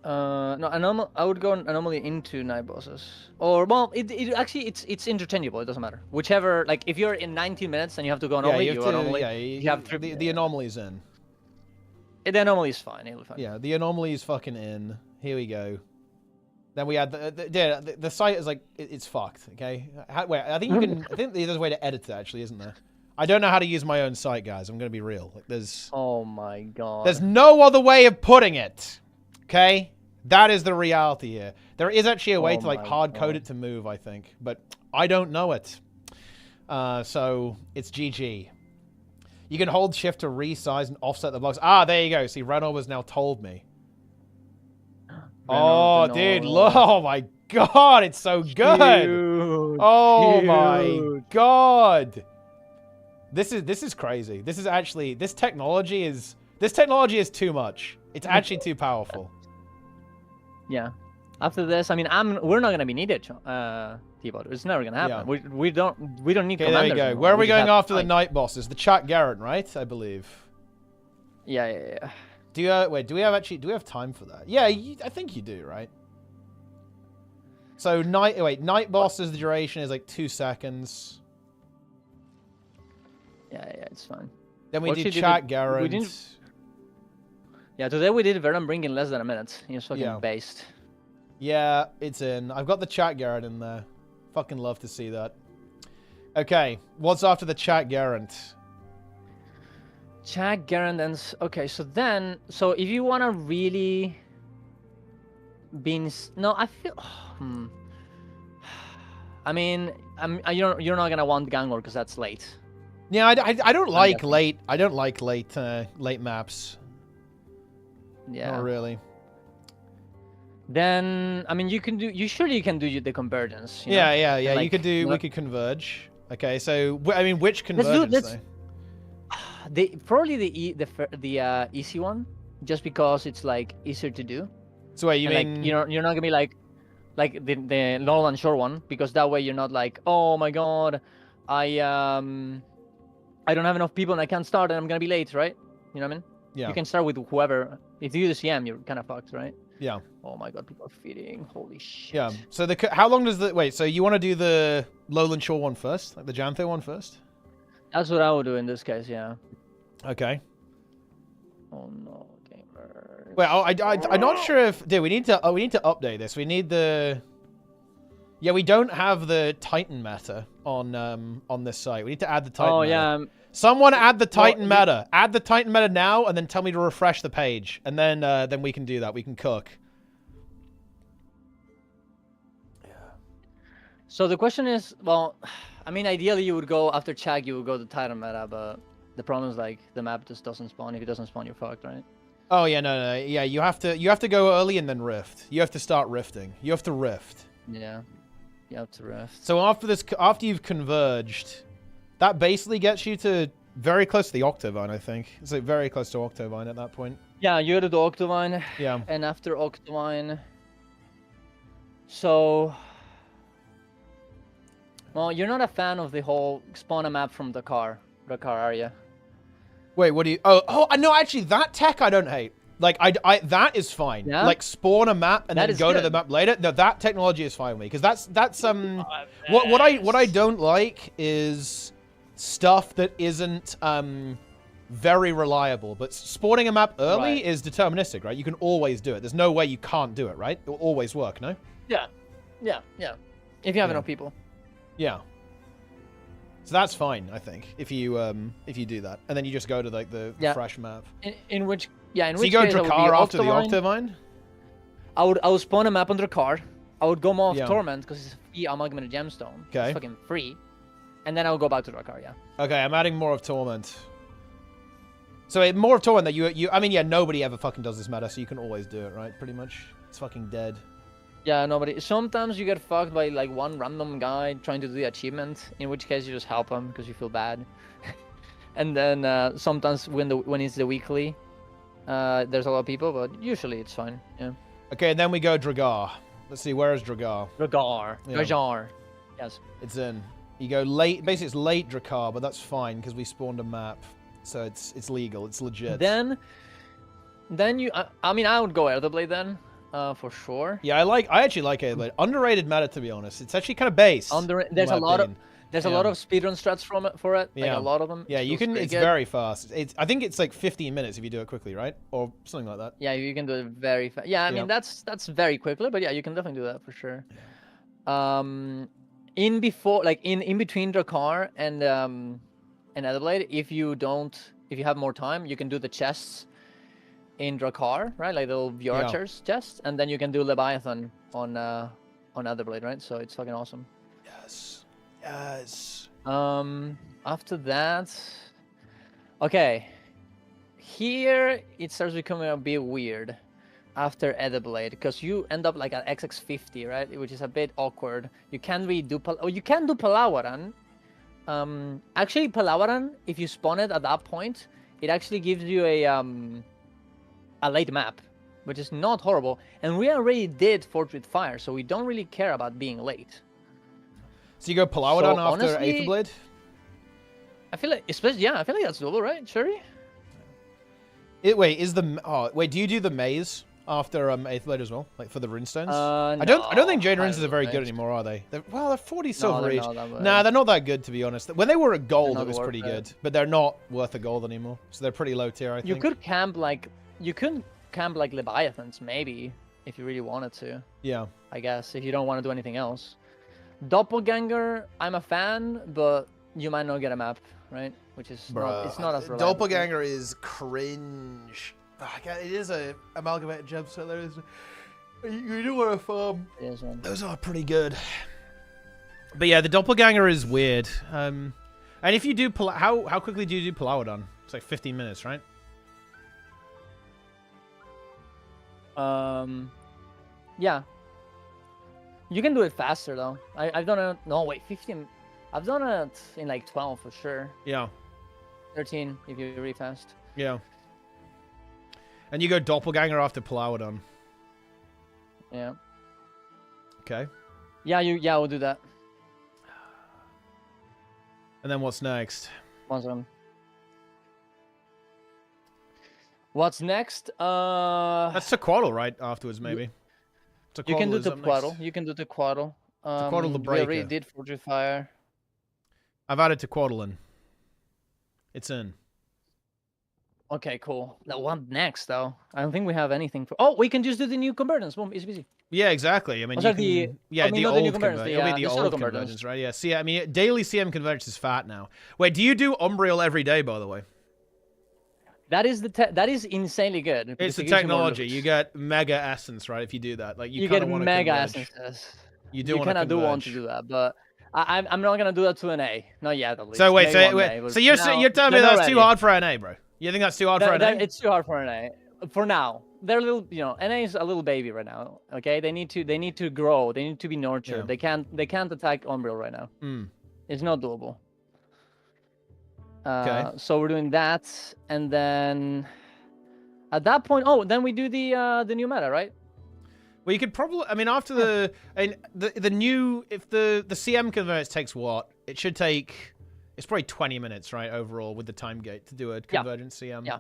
No, I would go Anomaly into Night Bosses. Or, well, it's interchangeable. It doesn't matter. Whichever, like, if you're in 19 minutes and you have to go Anomaly, you have the Anomaly's in. The Anomaly is fine. It'll be fine. Yeah, the Anomaly is fucking in. Here we go. Then we add the site is like it's fucked. Okay, wait. I think there's a way to edit it actually, isn't there? I don't know how to use my own site, guys. I'm gonna be real. Like there's. Oh my god. There's no other way of putting it. Okay, that is the reality here. There is actually a way to like hard code it to move, I think, but I don't know it. So it's GG. You can hold shift to resize and offset the blocks. Ah, there you go. See, Renault has now told me. Oh, dude, look. Oh, my God. It's so good. Oh my Cute. god! This is crazy. This is actually this technology is too much. It's actually too powerful. Yeah. After this, I mean, we're not gonna be needed, T-Bot. It's never gonna happen. Yeah. We don't need Okay, there we commanders go. anymore. Where are we just going have after the fight. night bosses? The Chat Garrett, right? I believe. Yeah. Do you wait? Do we have time for that? Yeah, I think you do, right? So night bosses. The duration is like 2 seconds. Yeah, it's fine. Then we What do she did Chat it- Garrett. we didn't- Yeah, today we did Venom Bring in less than a minute. He was fucking Yeah. based. Yeah, it's in. I've got the Chat Garrett in there. Fucking love to see that. Okay, what's after the Chat Garrett? Chad Garand and okay, so if you wanna really no, I feel I mean, you're not gonna want Gangor because that's late. Yeah, I don't like guessing. late. I don't like late maps. Yeah. Not really. Then I mean, you can do the convergence. You know? Yeah. And, You could do. We like- could converge. Okay, so I mean, which Let's do- convergence? let's- though? Probably the easy one, just because it's like easier to do. So wait, you And, mean like, you're not gonna be like the long and short one, because that way you're not like, oh my god, I don't have enough people and I can't start and I'm gonna be late, right? You know what I mean? Yeah. You can start with whoever. If you do the CM, you're kind of fucked, right? Yeah. Oh my god, people are feeding. Holy shit. Yeah. So how long does the wait? So you want to do the Lowland Shore one first, like the Jantho one first? That's what I would do in this case, yeah. Okay. Oh no, gamer. Well, I'm not sure if we need to update this. We need the. Yeah, we don't have the Titan meta on this site. We need to add the Titan. Oh meta. yeah. Someone add the Titan meta. Add the Titan meta now, and then tell me to refresh the page, and then we can do that. We can cook. So the question is, well, I mean, ideally you would go after Chag, you would go to Titan meta, but the problem is like the map just doesn't spawn. If it doesn't spawn, you're fucked, right? Oh yeah, no, yeah. You have to go early and then rift. You have to start rifting. You have to rift. Yeah. You have to rift. So after you've converged, that basically gets you to very close to the Octovine, I think. It's like very close to Octovine at that point. Yeah, you go to the Octovine. Yeah. And after Octovine, so, well, you're not a fan of the whole spawn a map from Dakar, are you? Wait, what do you? Oh, no, actually, that tech I don't hate. Like, I that is fine. Yeah? Like, spawn a map and That then is go to the good. map later. No, that technology is fine with me, because that's what I don't like is stuff that isn't very reliable. But spawning a map early Right. is deterministic, right? You can always do it. There's no way you can't do it, right? It will always work, no? Yeah. If you have Yeah. enough people. Yeah. So that's fine, I think, if you do that, and then you just go to like the Yeah. fresh map. In which So you which go case I would be Drakkar after the Octovine. Octovine? I would spawn a map on Drakkar. I would go more of Yeah. Torment because it's a free amalgamated gemstone. Okay. It's fucking free. And then I would go back to Drakkar, yeah. Okay, I'm adding more of Torment. So more of Torment that you I mean, yeah, nobody ever fucking does this meta, so you can always do it, right? Pretty much. It's fucking dead. Yeah, nobody. Sometimes you get fucked by like one random guy trying to do the achievement, in which case you just help him because you feel bad. And then sometimes when it's the weekly, there's a lot of people, but usually it's fine. Yeah. Okay, and then we go Drakkar. Let's see, where is Drakkar? Dragar. Yeah. Dragar. Yes. It's in. You go late, basically it's late Drakkar, but that's fine because we spawned a map. So it's legal, it's legit. Then you. I mean, I would go Elderblade then, for sure. Yeah, I actually like it. Underrated meta, to be honest. It's actually kind of base. There's a lot of Yeah. speedrun strats for it. Yeah. Like a lot of them. Yeah, you can. It's very fast. I think it's like 15 minutes if you do it quickly, right? Or something like that. Yeah, you can do it very fast. Yeah, I mean that's very quickly, but yeah, you can definitely do that for sure. In between Drakkar and Elderblade, if you have more time, you can do the chests in Drakkar, right? Like the little VR chests, and then you can do Leviathan on Elderblade, right? So it's fucking awesome. Yes. Yes. After that, okay, here it starts becoming a bit weird, after Ediblade, because you end up like at XX50, right? Which is a bit awkward. You can't really do you can do Palawaran. Actually, Palawaran, if you spawn it at that point, it actually gives you a late map, which is not horrible. And we already did Fort with Fire, so we don't really care about being late. So you go Palawaran So, after honestly, Aetherblade? I feel like, especially, I feel like that's doable, right? Sherry? Wait, do you do the maze after Aetherblade as well, like for the runestones? No, I don't think Jade runes don't are very think good so. anymore, are they? They're 40 No, silver they're each. not that Nah, good. they're not that good, to be honest. When they were at gold, They're it was not pretty worth good, it. but they're not worth a gold anymore. So they're pretty low tier, I think. You could camp like Leviathans, maybe, if you really wanted to. Yeah. I guess, if you don't want to do anything else. Doppelganger, I'm a fan, but you might not get a map, right? Which is it's not as reliable. Doppelganger is cringe. It is a amalgamated gem, so there is. You do want to farm. It is one. Those are pretty good. But yeah, the Doppelganger is weird. And if you do how quickly do you do Palawadan? It's like 15 minutes, right? Yeah. You can do it faster though. I've done it. No, wait, 15. I've done it in like 12 for sure. Yeah. 13 if you're really fast. Yeah. And you go Doppelganger after Palawadan. Yeah. Okay. Yeah, we'll do that. And then what's next? One second. What's next? That's Tequaddle, right? Afterwards, maybe. You can do is up Tequaddle. next. You can do Tequaddle. Tequaddle the We Breaker. already did Forge Fire. I've added Tequaddle in. It's in. Okay, cool. That one next though. I don't think we have anything for. Oh, we can just do the new convergence. Boom, easy peasy. Yeah, exactly. I mean, Oh, sorry, yeah, the not the new old convergence, convergence. It'll be the the pseudo old convergence. convergence, right? Yeah. See, I mean, daily CM convergence is fat now. Wait, do you do Umbriel every day, by the way? That is that is insanely good. It's because the it gives you more technology. loot. You get mega essence, right? If you do that, like You kind get of want to mega converge. essences. You do You want to kind of do want to converge. do that, but I'm not gonna do that to an A. Not yet, at least. So wait, Maybe one day, so but you're now, you're telling me they're not that's too ready. hard for NA, bro? You think that's too hard for NA? It's too hard for an A. For now, they're a little, NA is a little baby right now. Okay, they need to grow. They need to be nurtured. Yeah. They can't attack Umbriel right now. Mm. It's not doable. Okay. So we're doing that, and then at that point, then we do the new meta, right? Well, you could probably. I mean, after the new, if the CM convergence takes what? It should take. It's probably 20 minutes, right, overall with the time gate to do a convergent CM. Yeah.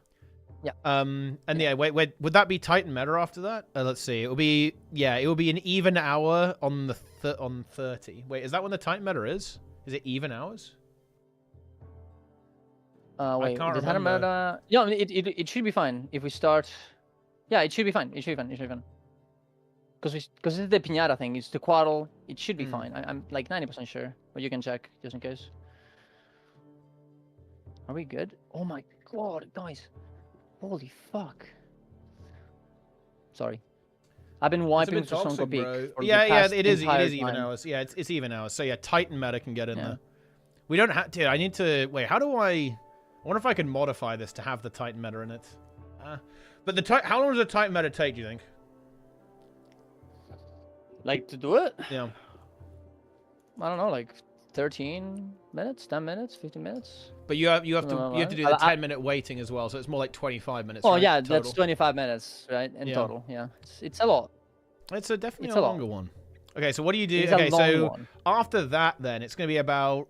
Yeah. And yeah, wait, would that be Titan meta after that? Let's see. It will be an even hour on the on 30. Wait, is that when the Titan meta is? Is it even hours? Wait, can't the Titan remember. meta. Yeah, it should be fine if we start. Yeah, it should be fine. It should be fine. It should be fine. Because it's the Pinata thing. It's the Tequaddle. It should be fine. I'm like 90% sure, but you can check just in case. Are we good? Oh my god, guys! Holy fuck! Sorry, I've been wiping with Sonko Peak. Yeah, it is even time. hours. Yeah, it's even hours. So yeah, Titan meta can get in Yeah. there. We don't have to. I need to wait. How do I wonder if I can modify this to have the Titan meta in it. But how long does the Titan meta take? Do you think? Like to do it? Yeah. I don't know, like 13 minutes, 10 minutes, 15 minutes. But you have to do the I- 10-minute waiting as well, so it's more like 25 minutes. Oh right, yeah, total. that's 25 minutes, right? In Yeah. total, yeah. It's a lot. It's definitely It's a a lot. longer one. Okay, so what do you do? It's a Okay, long so one. after that, then it's going to be about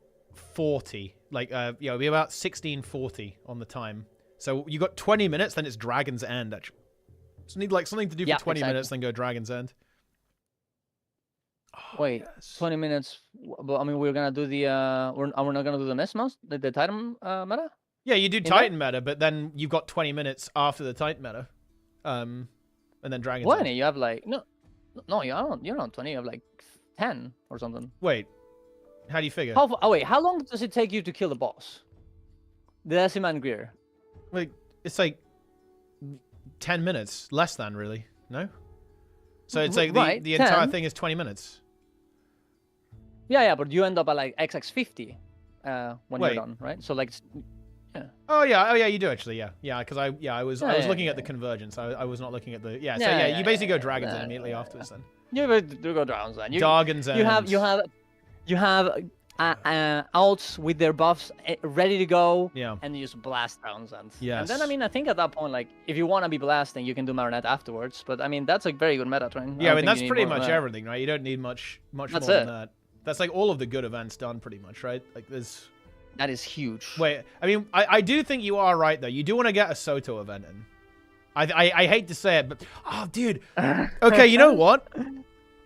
40. Like, it'll be about 16:40 on the time. So you got 20 minutes, then it's Dragon's End. Actually, so need like something to do for 20 minutes, then go Dragon's End. Oh, Wait, yes. 20 minutes. But I mean, we're gonna do the we're not gonna do the Mist Mouse, the Titan meta. Yeah, you do Titan meta, but then you've got 20 minutes after the Titan meta, and then Dragon's End. 20? You have like no, you're not 20. You have like 10 or something. Wait, how do you figure? Wait, how long does it take you to kill the boss? The Decima and Greer. Like, it's like 10 minutes, less than really. No. So it's like Right, the entire 10. thing is 20 minutes. Yeah, but you end up at like XX50 when Wait. you're done, right? So like, yeah. Oh yeah, you do actually. Yeah, because I was looking at the convergence. I was not looking at the So you basically go dragons in immediately afterwards then. You do go dragons then. Dragons. You have outs with their buffs ready to go. Yeah. And you just blast dragons and. Yes. And then I mean I think at that point like if you want to be blasting you can do ArenaNet afterwards. But I mean that's a very good meta train. Yeah, I mean that's pretty much everything, right? You don't need much more than that. That's like all of the good events done pretty much, right? Like there's. That is huge. Wait, I mean, I do think you are right, though. You do want to get a Soto event in. I hate to say it, but... Oh, dude. Okay, you know what?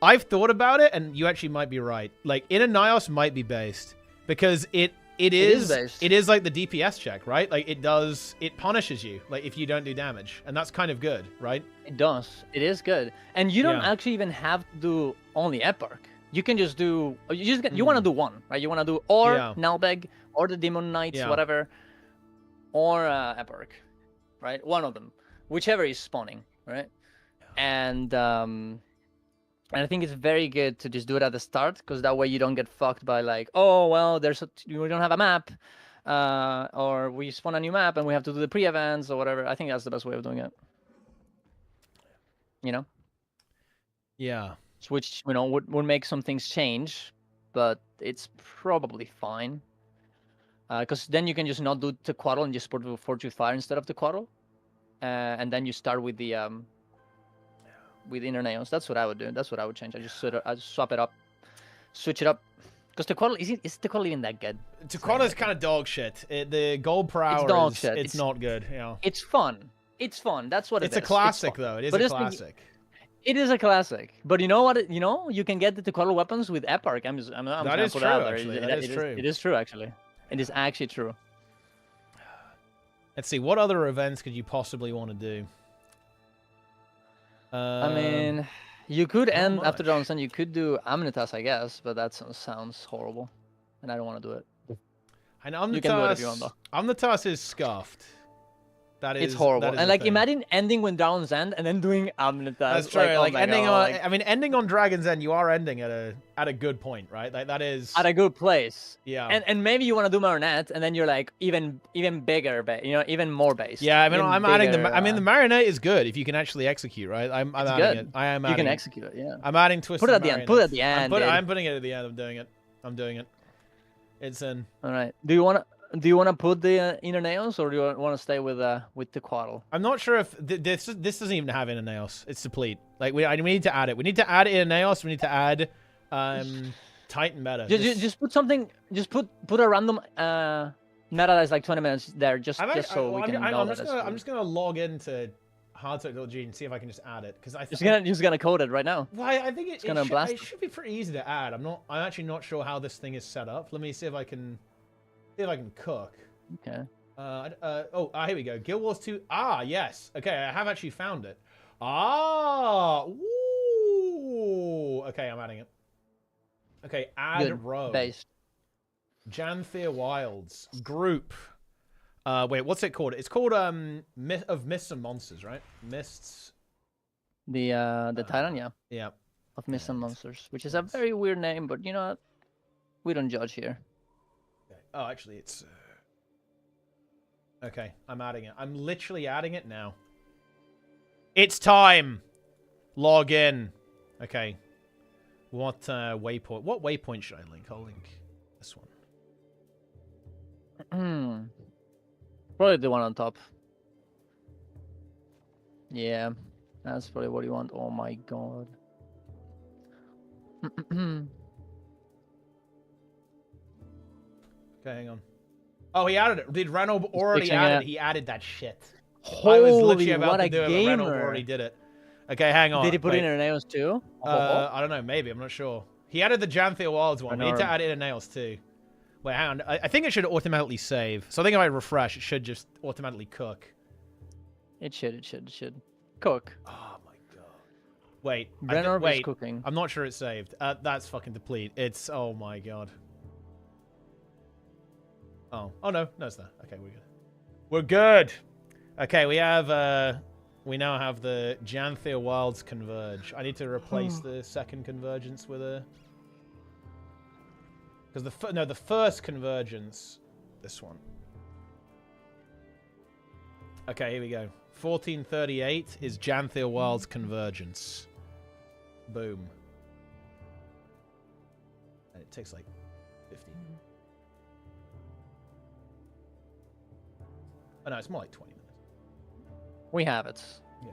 I've thought about it, and you actually might be right. Like, Nios might be based. Because it is like the DPS check, right? Like, it punishes you, like, if you don't do damage. And that's kind of good, right? It does. It is good. And you don't actually even have to do only Eparch. You can just do... You want to do one, right? You want to do or Nalbeg, or the Demon Knights, whatever, or Eparch, right? One of them, whichever is spawning, right? And I think it's very good to just do it at the start, because that way you don't get fucked by like, oh well, we don't have a map, or we spawn a new map and we have to do the pre-events or whatever. I think that's the best way of doing it. You know? Yeah. Which would make some things change, but it's probably fine. Because then you can just not do Tequatl and just put Fortune Fire instead of Tequatl. And then you start with the Inner Nails. That's what I would do. That's what I would change. I just swap it up, switch it up. Because Tequatl is Tequatl even that good? Tequatl is kind of dog shit. The gold per hour dog shit. It's not good. Yeah. It's fun. It's fun. That's what it is. It's a classic though. It is a classic. It is a classic, but you know what? You can get the Tequatl weapons with Eparch. I'm that is true. Actually. That is true. It is true, actually. It is actually true. Let's see. What other events could you possibly want to do? I mean, you could end after Johnson. You could do Amnitas, I guess, but that sounds horrible, and I don't want to do it. And Amnitas, you can do it if you want, though. Amnitas is scuffed. It's horrible. And like, imagine ending when Dragon's End and then doing Amnitas. That's true. Like ending on, I mean, ending on Dragon's End, you are ending at a good point, right? Like that is at a good place. Yeah. And maybe you want to do ArenaNet, and then you're like even bigger, even more based. Yeah, I mean, I'm adding the. I mean, the ArenaNet is good if you can actually execute, right? I'm adding it. I am. You can execute it. Yeah. I'm adding Twisted. Put it at the end. Put it at the end. I'm putting it at the end. I'm doing it. It's in. All right. Do you want to put the Inner Nails, or do you want to stay with Tequatl? I'm not sure if this doesn't even have Inner Nails. It's deplete. Like we need to add it. We need to add Inner Nails. We need to add Titan meta. Just put something. Just put a random meta that's like 20 minutes there. Just so we can know that. I'm just gonna log into Hardstuck.g and see if I can just add it, because I think just gonna code it right now. Well, I think it should be pretty easy to add. I'm actually not sure how this thing is set up. Let me see if I can. See if I can cook. Okay. Here we go. Guild Wars 2. Ah, yes. Okay, I have actually found it. Ah, ooh. Okay, I'm adding it. Okay, add row. Based. Janthir Wilds group. Wait, what's it called? It's called of Mists and Monsters, right? Mists. The Titan, yeah. Yeah. Of Mists and Monsters, which is a very weird name, but you know what? We don't judge here. Oh, actually, it's... Okay, I'm adding it. I'm literally adding it now. It's time! Log in. Okay. What waypoint? What waypoint should I link? I'll link this one. Probably the one on top. Yeah, that's probably what you want. Oh my god. Okay, hang on. Oh, he added it. Did Reno already add it? He added that shit. Holy, I was literally about to do it, but Reno already did it. Okay, hang on. Did he put in Inner Nails too? I don't know. Maybe. I'm not sure. He added the Janthir Wilds one. We need to add Inner Nails too. Wait, hang on. I think it should automatically save. So I think if I refresh, it should just automatically cook. It should. Cook. Oh my god. Wait. Wait. Cooking. I'm not sure it's saved. That's fucking deplete. It's... Oh my god. Oh no, it's there. Okay, we're good. We're good. Okay, we have we now have the Janthir Wilds converge. I need to replace the second convergence with a, because the first convergence, this one. Okay, here we go. 1438 is Janthir Wild's Convergence. Boom. And it takes like 15. Oh no, it's more like 20 minutes. We have it. Yeah.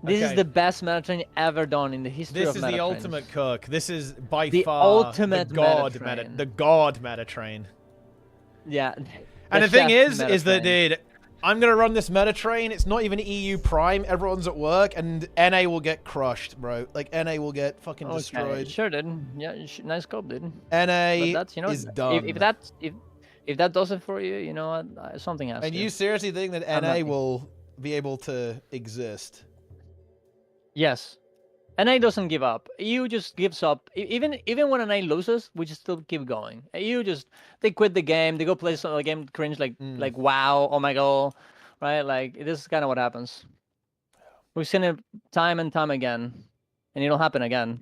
This is Okay. the best meta train ever done in the history This of is meta the trains. ultimate cook. This is by The far ultimate the god meta train. the god meta train. Yeah. And the thing chef is meta that, train. dude, I'm gonna run this meta train. It's not even EU Prime. Everyone's at work, and NA will get crushed, bro. Like NA will get fucking destroyed. Sure, dude. Yeah, nice scope, dude. NA But that's, you know, is done. If that does it for you, you know what? Something has And to. you seriously think that I'm NA happy. will be able to exist? Yes. NA doesn't give up. EU just gives up. Even when NA loses, we just still keep going. EU just they quit the game. They go play some game cringe like WoW. Oh my god, right? Like this is kind of what happens. We've seen it time and time again, and it'll happen again.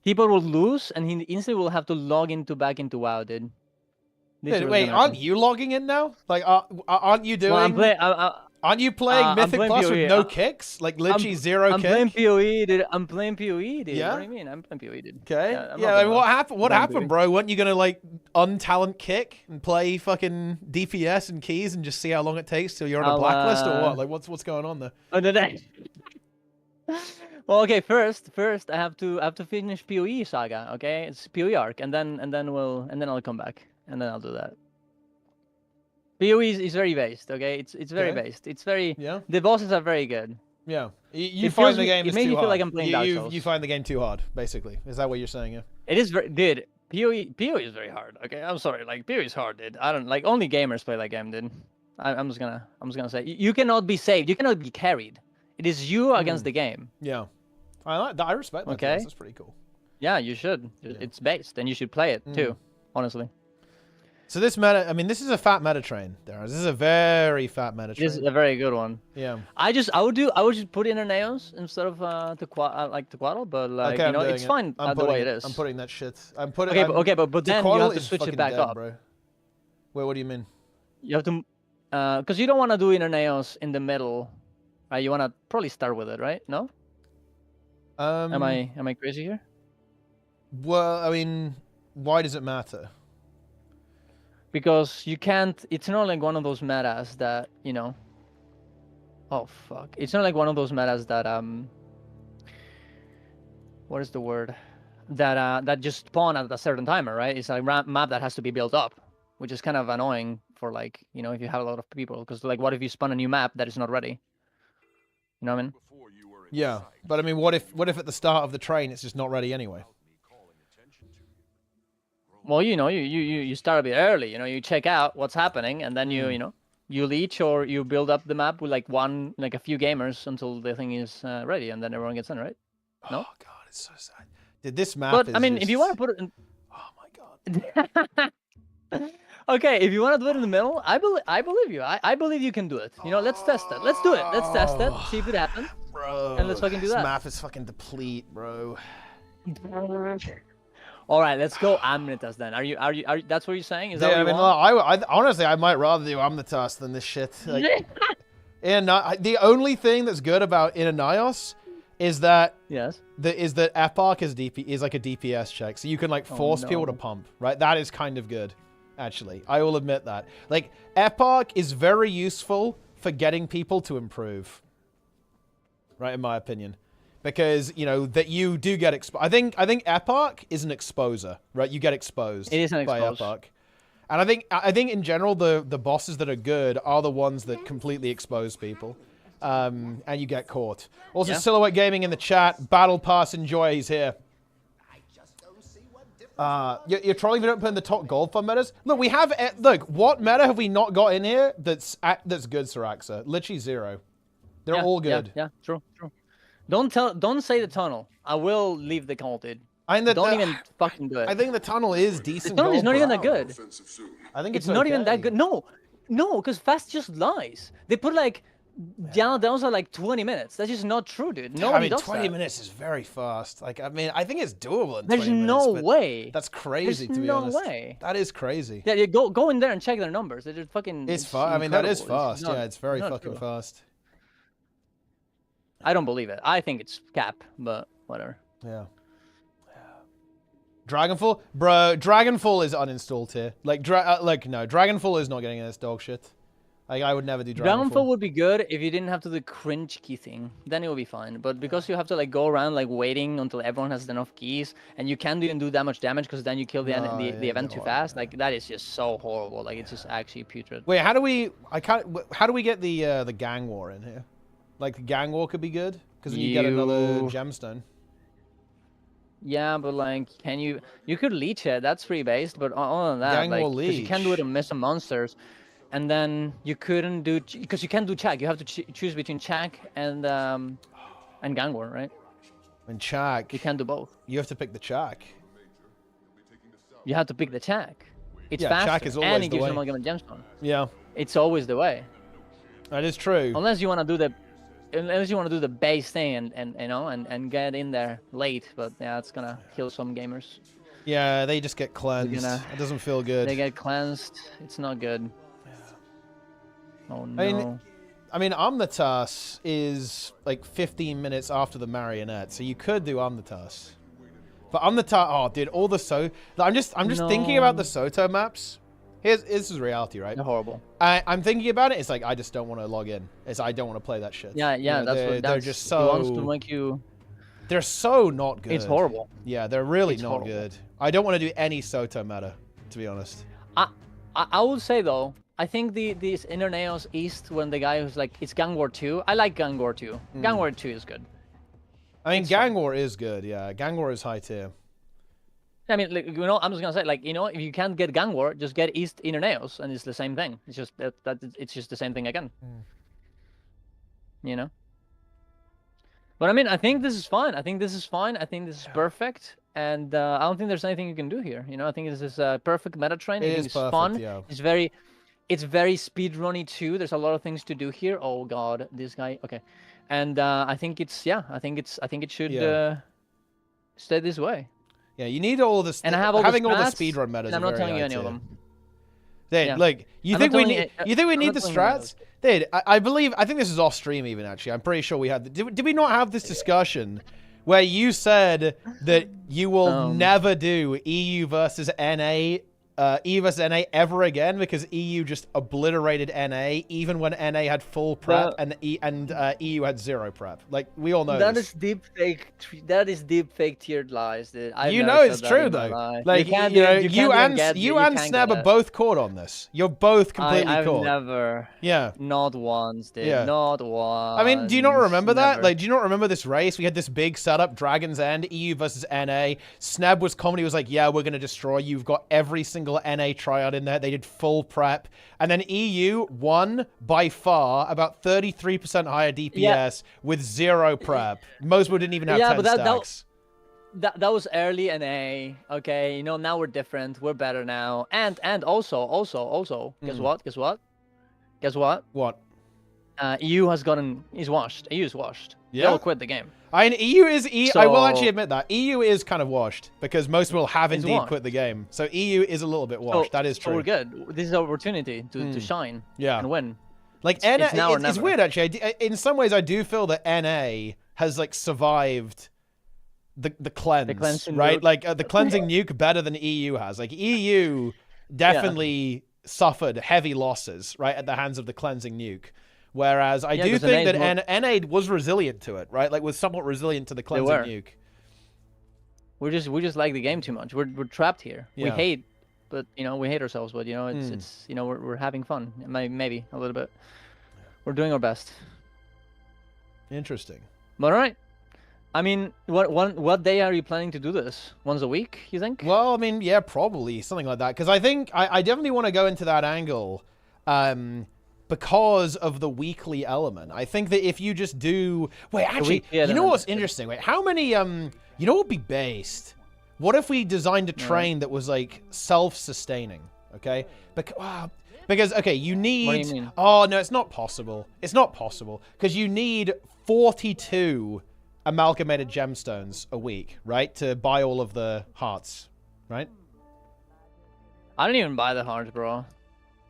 People will lose, and he instantly will have to log back into WoW, dude. Dude, wait, aren't you logging in now? Like, aren't you doing? Well, aren't you playing Mythic playing Plus PoE. with no kicks? Like literally zero I'm kick? playing PoE, dude. I'm playing PoE, dude. Yeah? What do you mean? I'm playing PoE, dude. Okay. I'm Yeah, not and what gonna- happened? What I'm happened, PoE. bro? Weren't you gonna like untalent kick and play fucking DPS and keys and just see how long it takes till you're on a I'll, blacklist or what? Like, what's going on there? Oh, did I? Well, okay. First, I have to finish PoE saga. Okay, it's PoE arc, and then I'll come back, and then I'll do that. PoE is very based. Okay, it's very Okay. based. It's very Yeah. The bosses are very good. Yeah. You It find feels the me- game it is makes too me hard. feel like I'm playing Dark Souls. You find the game too hard, basically. Is that what you're saying? Yeah. It is very, dude. PoE is very hard. Okay, I'm sorry. Like PoE is hard, dude. I don't like only gamers play that game, dude. I'm just gonna say you cannot be saved. You cannot be carried. It is you against the game. Yeah. I like that. I respect that. Okay. That's pretty cool. Yeah, you should. It's based, and you should play it too. Honestly, So this meta, I mean, this is a fat meta train. This is a very fat meta train. this is a very good one. Yeah. I would just put in an Naos instead of like Tequaddle, but like Okay, you I'm know doing it's it. fine I'm the way putting it is. I'm putting that shit. I'm putting. Okay, I'm, but then you Tequaddle have to is switch it fucking back dead, up. bro. Wait, what do you mean? You have to, because you don't want to do inner nails in the middle, right? You want to probably start with it, right? No? Am I crazy here? Well, I mean, why does it matter? Because you can't. It's not like one of those metas that you know. Oh fuck! It's not like one of those metas that What is the word? That just spawn at a certain timer, right? It's a map that has to be built up, which is kind of annoying for like you know if you have a lot of people. Because like, what if you spawn a new map that is not ready? You know what I mean? Yeah, but I mean, what if at the start of the train it's just not ready anyway? Well, you know, you start a bit early. You know, you check out what's happening, and then you know you leech or you build up the map with like a few gamers until the thing is ready, and then everyone gets in, right? No. Oh god, it's so sad. Did this map? But is I mean, just... if you want to put it in, Oh my god. okay, if you want to do it in the middle, I believe you. I believe you can do it. You know, let's test it. Let's do it. Let's test it. See if it happens. Bro, And let's fucking do this that. map is fucking deplete, bro. All right, let's go Omnitas then. Are you? That's what you're saying? Is that Yeah, what I you mean, want? I honestly, I might rather do Omnitas than this shit. Like, and the only thing that's good about Inanios is that Yes. that Epoch is like a DPS check, so you can like force people to no. pump, right? That is kind of good, actually. I will admit that. Like Epoch is very useful for getting people to improve, right? In my opinion, because you know that you do get exposed. I think Epoch is an exposer, right? You get exposed. It is an by expose. Epoch. And I think in general the bosses that are good are the ones that completely expose people. And you get caught. Also, Yeah. Silhouette Gaming in the chat. Battle Pass, enjoy. He's here. You're trolling if you don't put in the top gold fund metas. Look, we have. Look, what meta have we not got in here that's good, Siraxa? Literally zero. They're Yeah, all good. Yeah, true. Don't say the tunnel. I will leave the call, dude. I think Don't even fucking do it. I think the tunnel is decent. the tunnel is gold not per even that hour. good. Offensive soon. I think It's not even that good. No, because fast just lies. They put like Yeah, those are like 20 minutes. That's just not true, dude. Nobody I mean, does 20 that. minutes is very fast. Like, I mean, I think it's doable in There's 20 minutes. no but way. That's crazy, There's to be no honest. way. That is crazy. Yeah, you go in there and check their numbers. They're just fucking. It's fast. I mean, that is incredible. fast. Yeah, it's very fucking true. fast. I don't believe it. I think it's cap, but whatever. Yeah. Dragonfall? Bro, Dragonfall is uninstalled here. Like, no, Dragonfall is not getting in this dog shit. Like, I would never do Dragonfall. Dragonfall would be good if you didn't have to do the cringe key thing. Then it would be fine. But because you have to like go around like waiting until everyone has enough keys, and you can't even do that much damage because then you kill the event too fast. Like that is just so horrible. Like it's just actually putrid. Wait, how do we? How do we get the gang war in here? Like the gang war could be good because then you get another gemstone. Yeah, but like, can you could leech it? That's free based, but other than that, Gang like, will because you can't do it leech. on Miss Monsters, and then you couldn't do because you can't do Chak. You have to choose between Chak and Gang War, right? And Chak. You can't do both. You have to pick the Chak. You have to pick the Chak. It's Yeah, faster, Chak is always and it the gives way. you multiple gemstone. Yeah, It's always the way, that is true. unless you want to do the base thing and you know and get in there late. But yeah, it's gonna kill some gamers. Yeah, they just get cleansed. It doesn't feel good. They get cleansed. It's not good. Oh no. I mean, Omnitas is like 15 minutes after the Marionette, so you could do Omnitas. But Omnitas, oh, dude, all the I'm just thinking about the Soto maps. This is reality, right? They're horrible. I'm thinking about it. It's like I just don't want to log in. I don't want to play that shit. Yeah, You know, they're just so. He wants to make you. They're so not good. It's horrible. Yeah, they're really It's not horrible. good. I don't want to do any Soto meta, to be honest. I would say though, I think these Inner Nails East when the guy who's like it's Gang War 2. I like Gang War 2. Gang War 2 is good. I mean, Gang War is good. Yeah, Gang War is high tier. I mean, like, you know, I'm just gonna say, like, you know, if you can't get Gang War, just get East Inner Nails, and it's the same thing. It's just it's just the same thing again. You know. But I mean, I think this is fine. I think this is fine. I think this is perfect, and I don't think there's anything you can do here. You know, I think this is a perfect meta train. It is it's perfect, fun. yeah. It's very speedrunny too. There's a lot of things to do here. Oh God, this guy. Okay, and I think it's I think it should stay this way. Yeah, you need all this. And I have all having the all the strats, speedrun metas. and I'm are not very telling you high any of tier. them. Dude, Yeah. like you I'm think not we telling need you- you think we I'm need not the telling you strats? Dude, I believe I think this is off stream even actually. I'm pretty sure we had did we not have this discussion where you said that you will never do EU versus NA EU versus NA ever again because EU just obliterated NA even when NA had full prep and EU had zero prep. Like we all know That this. is deep fake. That is deep fake tiered lies, dude. I've You never know said it's that true in my though. life. Like you can't you know, you you can't get and Snab are it. both caught on this. You're both completely I've caught. never. Yeah. Not once, dude. Yeah. Not once. I mean, do you not remember that? Never. Like, do you not remember this race? We had this big setup, Dragon's End, EU versus NA. Snab was comedy, was like, yeah, we're going to destroy you. You've got every single NA tryout in there. They did full prep. And then EU won by far, about 33% higher DPS with zero prep. Most people didn't even have 10 stacks. That was early NA. Okay, you know, now we're different. We're better now. And also, guess what? What? EU is washed. EU is washed. They Yeah. all quit the game. I mean, EU is... I will So- actually admit that. EU is kind of washed because most people have It's indeed washed. quit the game. So EU is a little bit washed. That is So true. we're good. This is our opportunity to shine Yeah. and win. Like, It's NA, now or it's never. weird, actually. In some ways, I do feel that NA has, like, survived the cleanse, cleansing right? nuke. Like, the cleansing nuke better than EU has. Like, EU definitely suffered heavy losses, right, at the hands of the cleansing nuke. Whereas I do 'cause think NA that NA was resilient to it, right? Like, was somewhat resilient to the cleansing were. nuke. We just like the game too much. We're trapped here. We Yeah. hate, but you know we hate ourselves. But you know it's you know we're having fun. Maybe a little bit. We're doing our best. Interesting. But all right. I mean, what day are you planning to do this? Once a week, you think? Well, I mean, yeah, probably something like that. Because I think I definitely want to go into that angle because of the weekly element. I think that if you just do... Wait, actually, you know what's interesting? Wait, how many... you know what would be based? What if we designed a train that was, like, self-sustaining, okay? Because, okay, you need... What do you mean? Oh, no, it's not possible. It's not possible. Because you need 42 amalgamated gemstones a week, right? To buy all of the hearts, right? I don't even buy the hearts, bro.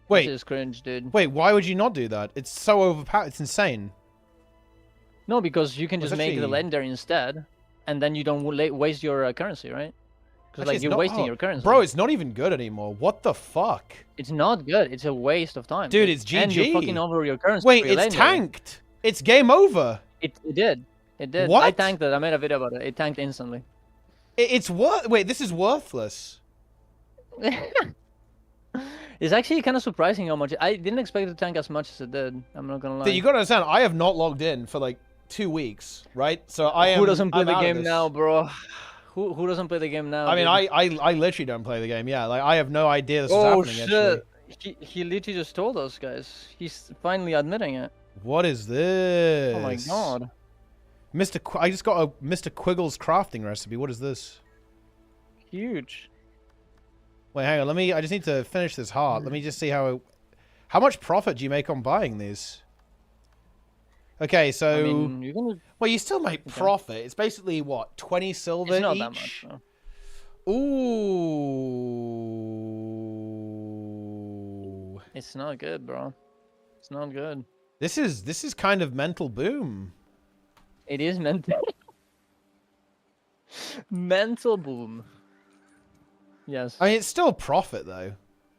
Wait. This is cringe, dude. Wait, why would you not do that? It's so overpowered. It's insane. No, because you can Well, just make the actually- legendary instead, and then you don't waste your currency, right? Because Actually, like it's you're not- wasting oh, your currency. Bro, it's not even good anymore. What the fuck? It's not good. It's a waste of time. Dude, it's And you're GG. fucking over your currency. Wait, for your it's legendary. tanked. It's game over. It did. It did. I What? tanked it. I made a video about it. It tanked instantly. It's worth... Wait, this is worthless. It's actually kind of surprising how much. I didn't expect it to tank as much as it did. I'm not gonna lie. Dude, you gotta understand, I have not logged in for like 2 weeks, right? So I am... Who doesn't play I'm the out of game this. now, bro? Who doesn't play the game now? I mean, dude? I literally don't play the game, yeah. Like, I have no idea this is Oh happening, shit! actually. He literally just told us, guys. He's finally admitting it. What is this? Oh my god. I just got a Mr. Quiggle's crafting recipe. What is this? Huge. Wait, hang on. I just need to finish this heart. Let me just see how much profit do you make on buying these? Okay, so... I mean, you're gonna. well, you still make profit. It's basically, what, 20 silver It's not each? that much. No. Ooh. It's not good, bro. It's not good. This is kind of mental boom. It is mental. Mental boom. Yes. I mean, it's still profit, though.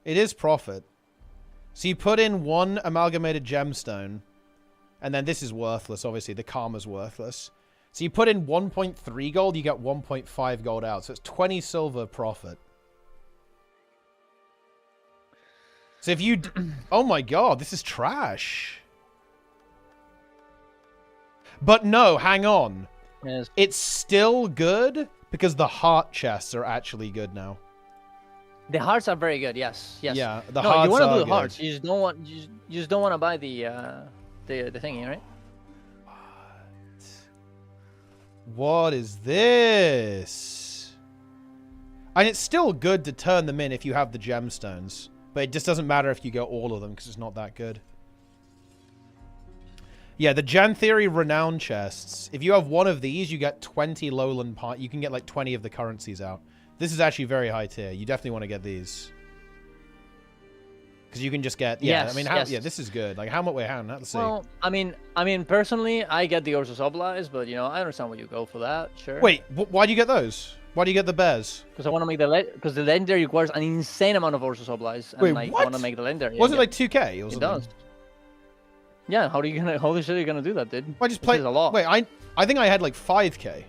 It is profit. So you put in 1 amalgamated gemstone, and then this is worthless, obviously. The karma's worthless. So you put in 1.3 gold, you get 1.5 gold out. So it's 20 silver profit. So if you... oh my god, this is trash. But no, hang on. Yes. It's still good because the heart chests are actually good now. The hearts are very good. Yes. Yes. Yeah, the no, hearts you want to are do the good. hearts. You just don't want. You just don't want to buy the thingy, right? What is this? And it's still good to turn them in if you have the gemstones. But it just doesn't matter if you get all of them because it's not that good. Yeah, the Gen Theory Renown chests. If you have one of these, you get 20 lowland part. You can get like 20 of the currencies out. This is actually very high tier. You definitely want to get these. Because you can just get... yeah, Yes, I mean, yes. yeah, this is good. Like, how much... wait, hang on, let's see. Well, I mean, personally, I get the Ursus Oblis, but you know, I understand why you go for that. Sure. Wait, why do you get those? Why do you get the bears? Because I want to make because the legendary requires an insane amount of Ursus Oblis, and Wait, like, I what? want to make the legendary. Was it yeah. like 2k or It something? does. Yeah. How the shit are you gonna do that, dude? Well, I just This played... is a lot. wait, I think I had like 5k.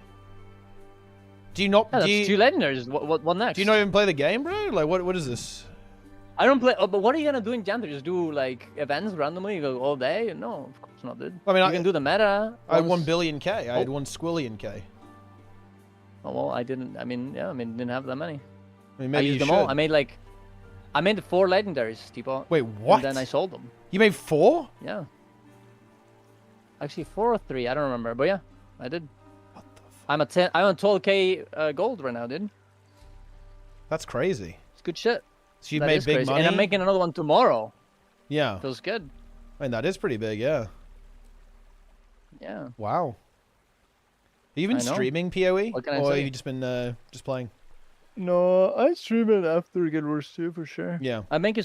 Do you not... Yeah, that's do you, 2 legendaries. What next? do you not even play the game, bro? Like, what is this? I don't play. Oh, but what are you gonna do in Jantar? Just do like events randomly? You go all day? No, of course not, dude. I mean, you can do the meta. I had 1 once- billion K. I had 1 squillion K. Oh well, I didn't. I mean, yeah, I mean, didn't have that many. I mean, I maybe you used them should. all. I made 4 legendaries, tipo. Wait, what? And then I sold them. You made 4? Yeah. Actually, 4 or 3. I don't remember, but yeah, I did. What the fuck? I'm at 10. I'm on 12k gold right now, dude. That's crazy. It's good shit. So you've That made is big crazy. money? And I'm making another one tomorrow. Yeah. Feels good. I mean, that is pretty big, yeah. Yeah. Wow. Have you been I know. streaming PoE? What can I or have say? you just been just playing? No, I stream it after Guild Wars 2 for sure. Yeah. I'm making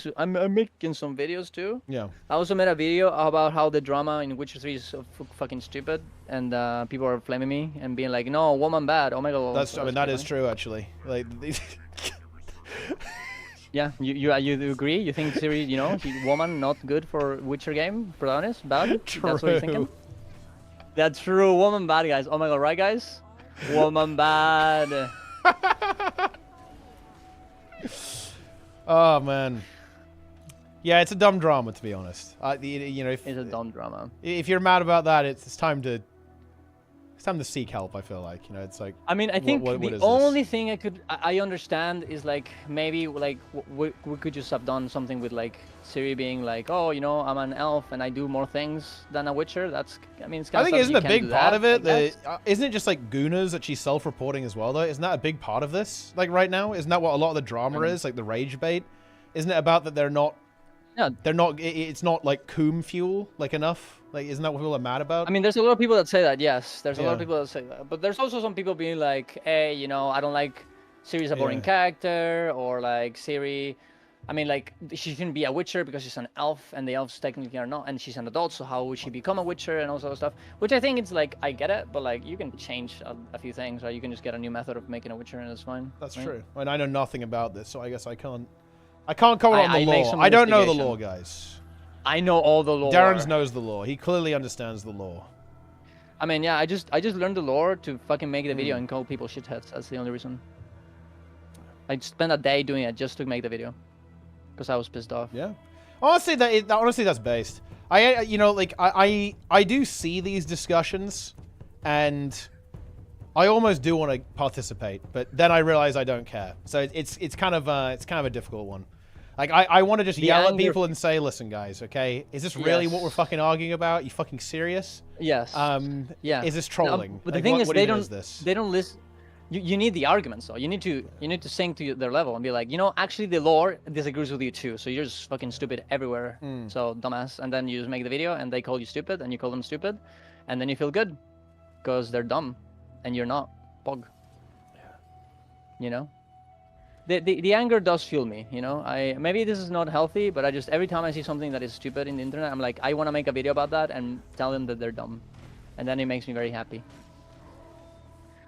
some videos too. Yeah. I also made a video about how the drama in Witcher 3 is so fucking stupid, and people are flaming me and being like, "No, woman bad." Oh my god. That's. I mean, that is true, actually. Like. Yeah, you agree? You think Siri, you know, woman not good for Witcher game? Protagonist bad? True. That's what you're thinking? That's true. Woman bad, guys. Oh my god, right, guys? Woman bad. Oh man. Yeah, it's a dumb drama, to be honest. You know, It's a dumb drama. if you're mad about that, it's time to seek help. I feel like, you know, it's like. I mean, I think what the is this? only thing I understand is like maybe like we could just have done something with like Siri being like, oh, you know, I'm an elf and I do more things than a Witcher. That's, I mean, it's kind I of think stuff isn't you a can big do part that, of it. I guess. Isn't it just like Gunas that she's self-reporting as well, though? Isn't that a big part of this? Like right now, isn't that what a lot of the drama is? Like the rage bait, isn't it about that they're not Yeah. They're not. It's not like coom fuel like enough. Like, isn't that what people are mad about? I mean, there's a lot of people that say that. Yes, there's a lot Yeah. of people that say that. But there's also some people being like, hey, you know, I don't like Ciri's a boring Yeah. character, or like Ciri. I mean, like, she shouldn't be a Witcher because she's an elf, and the elves technically are not, and she's an adult, so how would she become a Witcher and all sort of stuff? Which I think it's like, I get it, but like, you can change a few things, or you can just get a new method of making a Witcher, and it's fine. That's right? true. And I know nothing about this, so I guess I can't comment on the make law. some I don't know the investigation. law, guys. I know all the lore. Darren's knows the law. He clearly understands the law. I mean, yeah, I just learned the lore to fucking make the Hmm. video and call people shitheads. That's the only reason. I spent a day doing it just to make the video, because I was pissed off. Yeah. Honestly, that's based. I do see these discussions, and I almost do want to participate, but then I realize I don't care. So it's kind of a difficult one. Like, I want to just yell at people and say, listen, guys, okay, is this really what we're fucking arguing about? You fucking serious? Yes. Yeah. Is this trolling? But the Like, thing what- is, what they even don't. is this? They don't listen. You need the arguments, though. You need to sink to their level and be like, you know, actually the lore disagrees with you too. So you're just fucking stupid everywhere. So dumbass. And then you just make the video, and they call you stupid, and you call them stupid, and then you feel good, because they're dumb, and you're not. Pog. You know. The anger does fuel me, you know. Maybe this is not healthy, but I just, every time I see something that is stupid in the internet, I'm like, I want to make a video about that and tell them that they're dumb, and then it makes me very happy.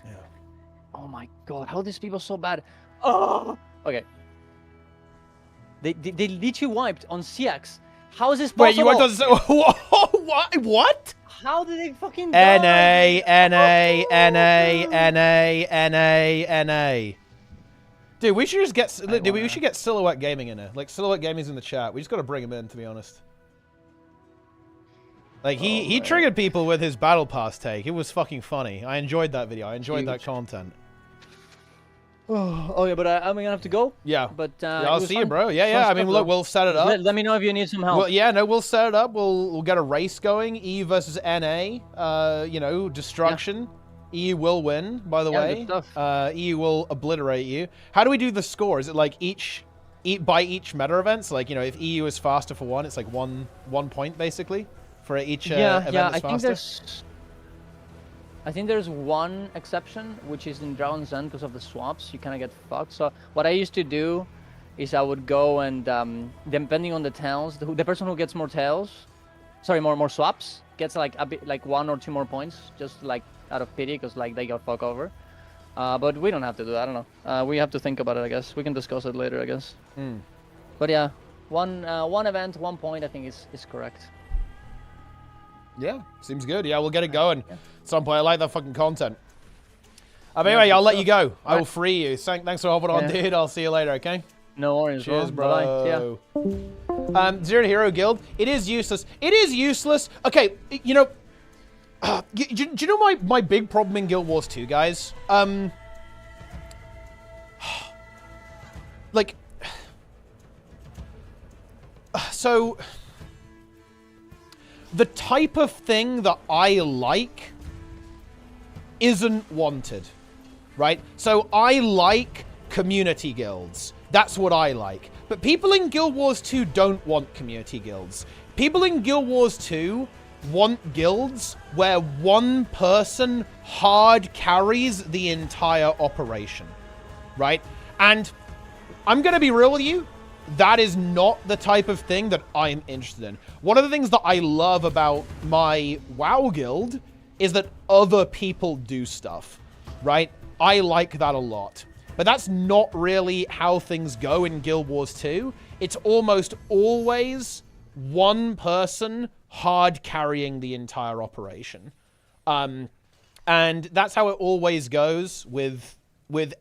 Yeah. Oh my god, how are these people so bad? Oh, okay. They literally wiped on CX. How is this possible? Wait, you went on what? How did they fucking die? NA. Dude, we should just get. We should get Silhouette Gaming in here. Like, Silhouette Gaming's in the chat. We just got to bring him in, to be honest. Like, he triggered people with his Battle Pass take. It was fucking funny. I enjoyed that video. I enjoyed that content. Oh yeah, but I'm gonna have to go. Yeah. But Yeah, I'll see you, bro. Yeah. I mean, look, we'll set it up. Let me know if you need some help. Well, yeah, no, we'll set it up. We'll get a race going. EU versus NA. You know, destruction. EU will win, by the way. Good stuff. EU will obliterate you. How do we do the score? Is it like each meta events? Like, you know, if EU is faster for one, it's like one point basically for each event that's faster. I think there's one exception, which is in Dragon's End because of the swaps. You kind of get fucked. So what I used to do is I would go and depending on the tails, the person who gets more tails, sorry, more swaps gets like a bit, like 1 or 2 more points, just like out of pity, because like they got fucked over. But we don't have to do that. I don't know. We have to think about it, I guess. We can discuss it later, I guess. But yeah, one event, 1 point, I think is correct. Yeah, seems good. Yeah, we'll get it going at some point. I like that fucking content. Anyway, I'll let you go. I will free you. Thanks for hopping on, dude. I'll see you later, okay? No worries, Cheers, bro. Bye. Yeah. Zero Hero Guild. It is useless. It is useless. Okay, you know, do you know my big problem in Guild Wars 2, guys? Like, so the type of thing that I like isn't wanted, right? So I like community guilds. That's what I like. But people in Guild Wars 2 don't want community guilds. People in Guild Wars 2 want guilds where one person hard carries the entire operation, right? And I'm going to be real with you. That is not the type of thing that I'm interested in. One of the things that I love about my WoW guild is that other people do stuff, right? I like that a lot. But that's not really how things go in Guild Wars 2. It's almost always one person hard carrying the entire operation. And that's how it always goes with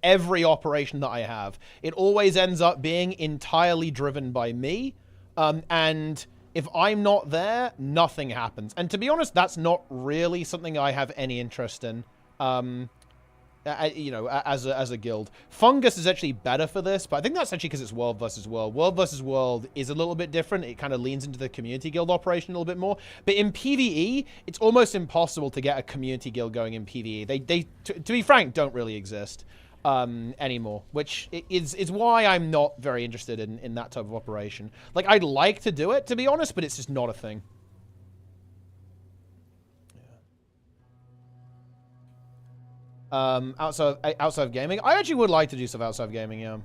every operation that I have. It always ends up being entirely driven by me. And if I'm not there, nothing happens. And to be honest, that's not really something I have any interest in. You know, as a guild. Fungus is actually better for this, but I think that's actually because it's world versus world. World versus world is a little bit different. It kind of leans into the community guild operation a little bit more. But in PvE, it's almost impossible to get a community guild going in PvE. They to be frank, don't really exist. anymore, which is why I'm not very interested in that type of operation. Like, I'd like to do it, to be honest, but it's just not a thing. Outside of gaming, I actually would like to do stuff outside of gaming, yeah.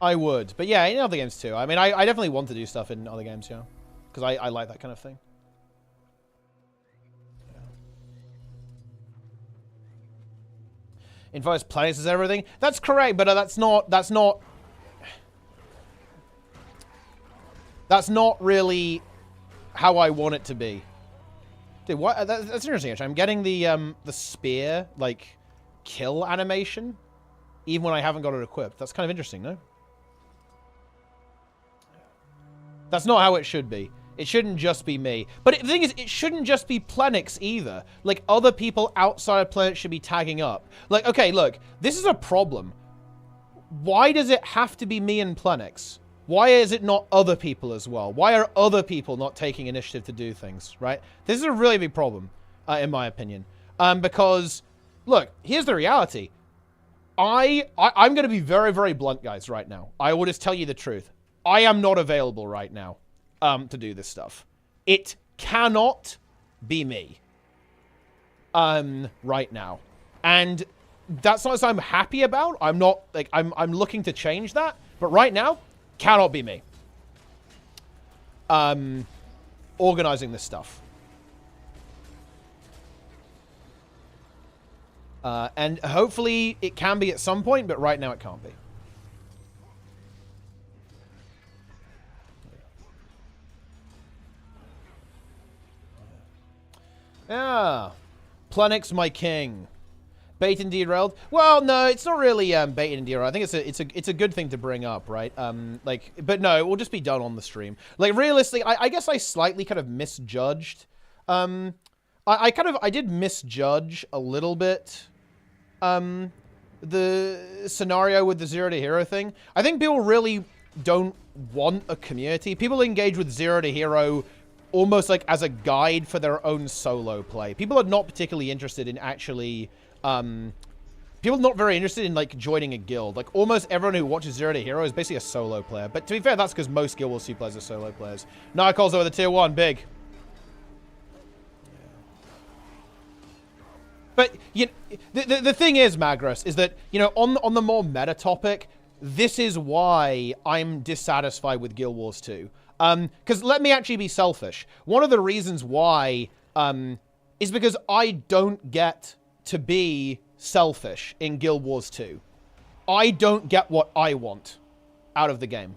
I would, but yeah, in other games too. I mean, I definitely want to do stuff in other games, yeah, because I like that kind of thing. Info planets is everything. That's correct, but that's not really how I want it to be. Dude, what? That's interesting. Actually, I'm getting the spear like kill animation, even when I haven't got it equipped. That's kind of interesting, no? That's not how it should be. It shouldn't just be me. But the thing is, it shouldn't just be Plenix either. Like, other people outside of Plenix should be tagging up. Like, okay, look, this is a problem. Why does it have to be me and Plenix? Why is it not other people as well? Why are other people not taking initiative to do things, right? This is a really big problem, in my opinion. Because, look, here's the reality. I'm going to be very, very blunt, guys, right now. I will just tell you the truth. I am not available right now to do this stuff. It cannot be me right now. And that's not something I'm happy about. I'm not, like, I'm looking to change that. But right now, cannot be me. Organizing this stuff. And hopefully it can be at some point, but right now it can't be. Yeah. Plenix, my king. Bait and derailed. Well, no, it's not really bait and derailed. I think it's a good thing to bring up, right? Like, but no, it will just be done on the stream. Like, realistically, I guess I slightly kind of misjudged. I did misjudge a little bit the scenario with the Zero to Hero thing. I think people really don't want a community. People engage with Zero to Hero almost like as a guide for their own solo play. People are not particularly interested in actually, people are not very interested in like joining a guild. Like almost everyone who watches Zero to Hero is basically a solo player. But to be fair, that's because most Guild Wars 2 players are solo players. Narcos over the tier 1, big. But you know, the thing is, Magros, is that, you know, on the more meta topic, this is why I'm dissatisfied with Guild Wars 2. Because let me actually be selfish. One of the reasons why is because I don't get to be selfish in Guild Wars 2. I don't get what I want out of the game,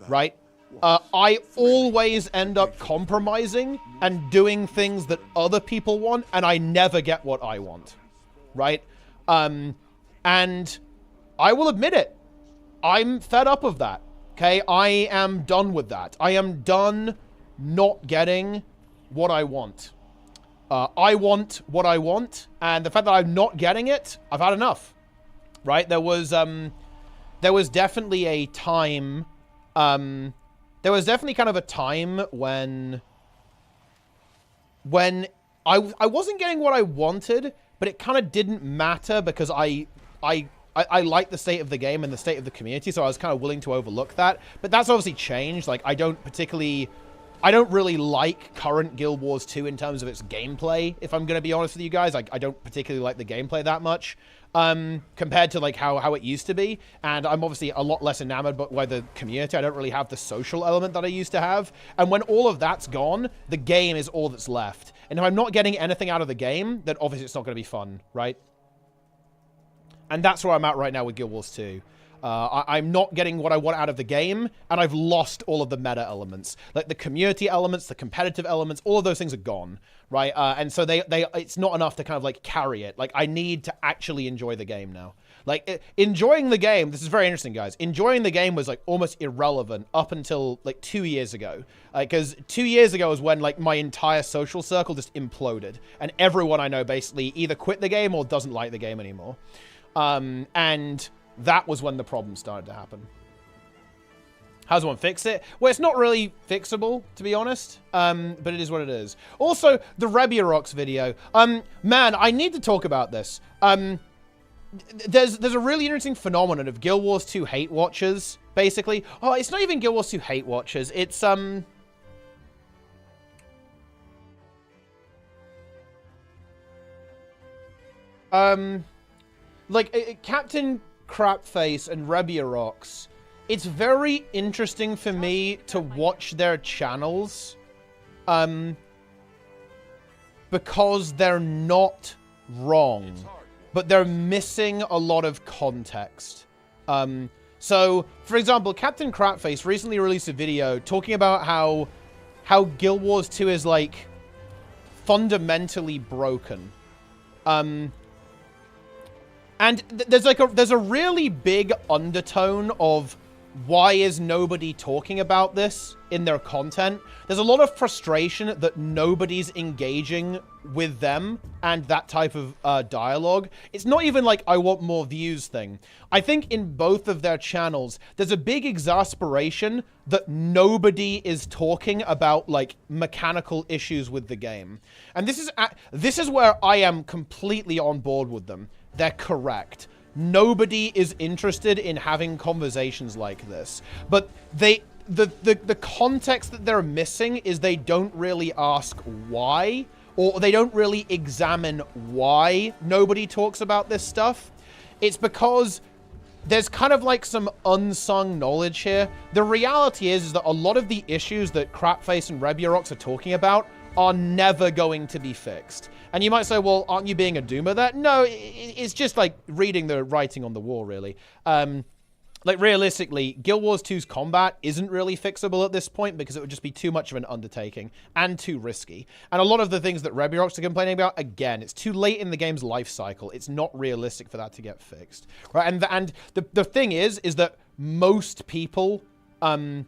right? I always end up compromising and doing things that other people want, and I never get what I want, right? And I will admit it. I'm fed up of that. Okay, I am done with that. I am done not getting what I want. I want what I want, and the fact that I'm not getting it, I've had enough. Right? There was definitely a time. There was definitely kind of a time when I wasn't getting what I wanted, but it kind of didn't matter because I like the state of the game and the state of the community, so I was kind of willing to overlook that. But that's obviously changed. Like, I don't really like current Guild Wars 2 in terms of its gameplay, if I'm going to be honest with you guys. I don't particularly like the gameplay that much, compared to, like, how it used to be. And I'm obviously a lot less enamored by the community. I don't really have the social element that I used to have. And when all of that's gone, the game is all that's left. And if I'm not getting anything out of the game, then obviously it's not going to be fun, right? And that's where I'm at right now with Guild Wars 2. I'm not getting what I want out of the game, and I've lost all of the meta elements. Like, the community elements, the competitive elements, all of those things are gone, right? And so it's not enough to kind of, like, carry it. Like, I need to actually enjoy the game now. Like, enjoying the game, this is very interesting, guys. Enjoying the game was, like, almost irrelevant up until, like, 2 years ago. Because 2 years ago was when, like, my entire social circle just imploded. And everyone I know basically either quit the game or doesn't like the game anymore. And that was when the problem started to happen. How does one fix it? Well, it's not really fixable, to be honest, but it is what it is. Also, the Reburox video. Man, I need to talk about this. There's a really interesting phenomenon of Guild Wars 2 hate watchers, basically. Oh, it's not even Guild Wars 2 hate watchers. It's, like, Captain Crapface and Reburox. It's very interesting for me to watch their channels, because they're not wrong, but they're missing a lot of context. So, for example, Captain Crapface recently released a video talking about how Guild Wars 2 is, like, fundamentally broken. And there's a really big undertone of why is nobody talking about this in their content. There's a lot of frustration that nobody's engaging with them and that type of dialogue. It's not even like I want more views thing. I think in both of their channels, there's a big exasperation that nobody is talking about, like, mechanical issues with the game. And this is where I am completely on board with them. They're correct. Nobody is interested in having conversations like this. But the context that they're missing is they don't really ask why, or they don't really examine why nobody talks about this stuff. It's because there's kind of like some unsung knowledge here. The reality is that a lot of the issues that Crapface and Reburox are talking about are never going to be fixed. And you might say, well, aren't you being a doomer there? No, it's just like reading the writing on the wall, really. Like, realistically, Guild Wars 2's combat isn't really fixable at this point because it would just be too much of an undertaking and too risky. And a lot of the things that Reburox are complaining about, again, it's too late in the game's life cycle. It's not realistic for that to get fixed, right? And the thing is that most people are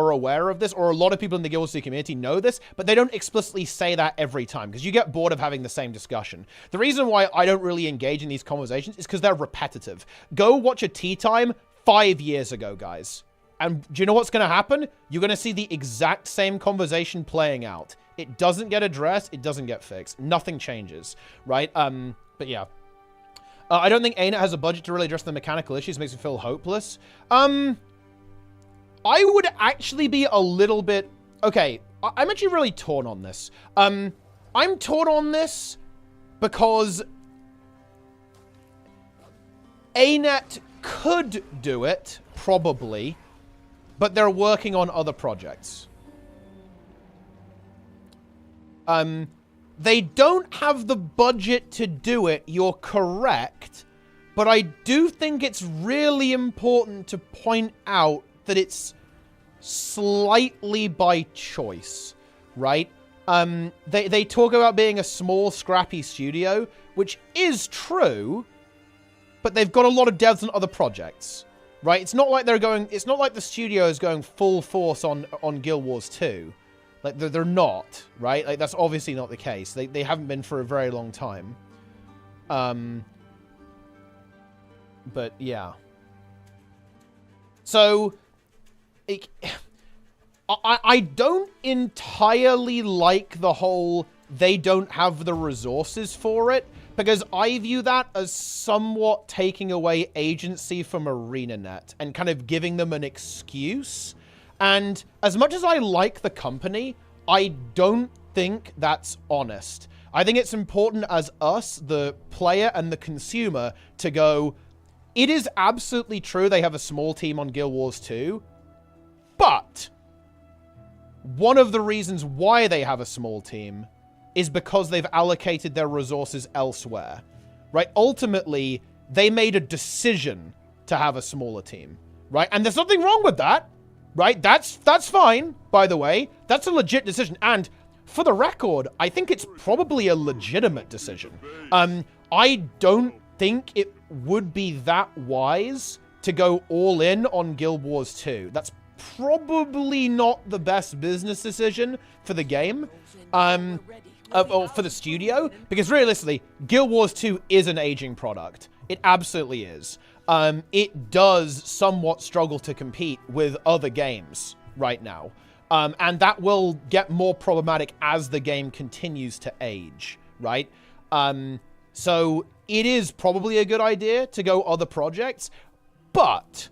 aware of this, or a lot of people in the Guild Wars 2 community know this, but they don't explicitly say that every time, because you get bored of having the same discussion. The reason why I don't really engage in these conversations is because they're repetitive. Go watch a Tea Time 5 years ago, guys. And do you know what's going to happen? You're going to see the exact same conversation playing out. It doesn't get addressed. It doesn't get fixed. Nothing changes, right? But yeah. I don't think ArenaNet has a budget to really address the mechanical issues. It makes me feel hopeless. I would actually be a little bit... Okay, I'm actually really torn on this. I'm torn on this because ArenaNet could do it, probably, but they're working on other projects. They don't have the budget to do it, you're correct, but I do think it's really important to point out that it's slightly by choice, right? They talk about being a small, scrappy studio, which is true, but they've got a lot of devs on other projects, right? It's not like it's not like the studio is going full force on Guild Wars 2. Like, they're not, right? Like, that's obviously not the case. They haven't been for a very long time. But, yeah. So... I don't entirely like the whole they don't have the resources for it, because I view that as somewhat taking away agency from ArenaNet and kind of giving them an excuse. And as much as I like the company, I don't think that's honest. I think it's important as us, the player and the consumer, to go, it is absolutely true they have a small team on Guild Wars 2, but one of the reasons why they have a small team is because they've allocated their resources elsewhere, right? Ultimately, they made a decision to have a smaller team, right? And there's nothing wrong with that, right? That's fine, by the way. That's a legit decision. And for the record, I think it's probably a legitimate decision. I don't think it would be that wise to go all in on Guild Wars 2. That's probably not the best business decision for the game, or for the studio, because realistically, Guild Wars 2 is an aging product. It absolutely is. it does somewhat struggle to compete with other games right now. And that will get more problematic as the game continues to age, right? So it is probably a good idea to go other projects, but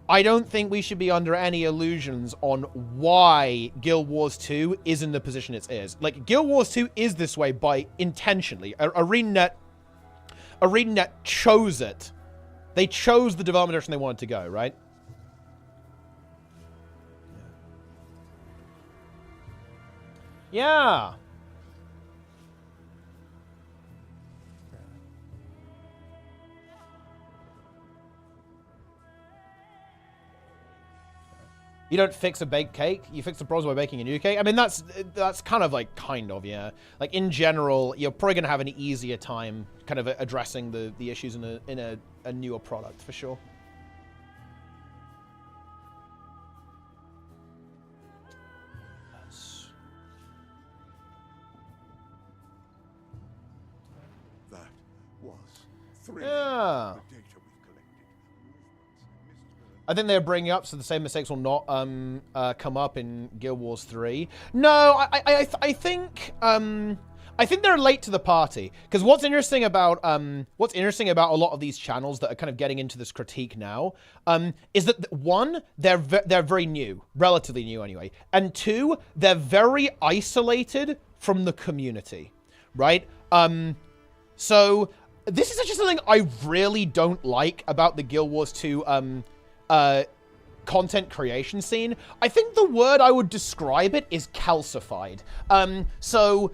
I don't think we should be under any illusions on why Guild Wars 2 is in the position it is. Like, Guild Wars 2 is this way by intentionally. ArenaNet chose it. They chose the development direction they wanted to go, right? Yeah. You don't fix a baked cake, you fix the problem by baking a new cake. I mean, that's kind of like, yeah. Like, in general, you're probably going to have an easier time kind of addressing the issues in a newer product, for sure. That was thrilling. Yeah. The data we've collected. I think they're bringing up so the same mistakes will not come up in Guild Wars 3. No, I think they're late to the party, because what's interesting about a lot of these channels that are kind of getting into this critique now is that one, they're very new, relatively new anyway, and two, they're very isolated from the community, right? So this is actually something I really don't like about the Guild Wars 2 content creation scene. I think the word I would describe it is calcified. So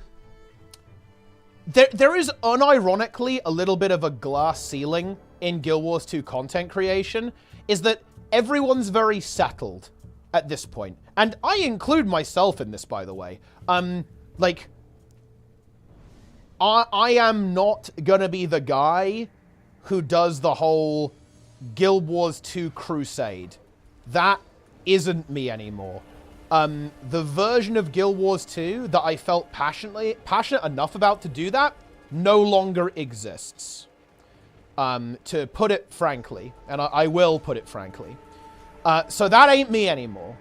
there is unironically a little bit of a glass ceiling in Guild Wars 2 content creation, is that everyone's very settled at this point. And I include myself in this, by the way. Like, I am not gonna be the guy who does the whole Guild Wars 2 crusade. That isn't me anymore. The version of Guild Wars 2 that I felt passionate enough about to do that no longer exists. To put it frankly, and I will put it frankly. So that ain't me anymore,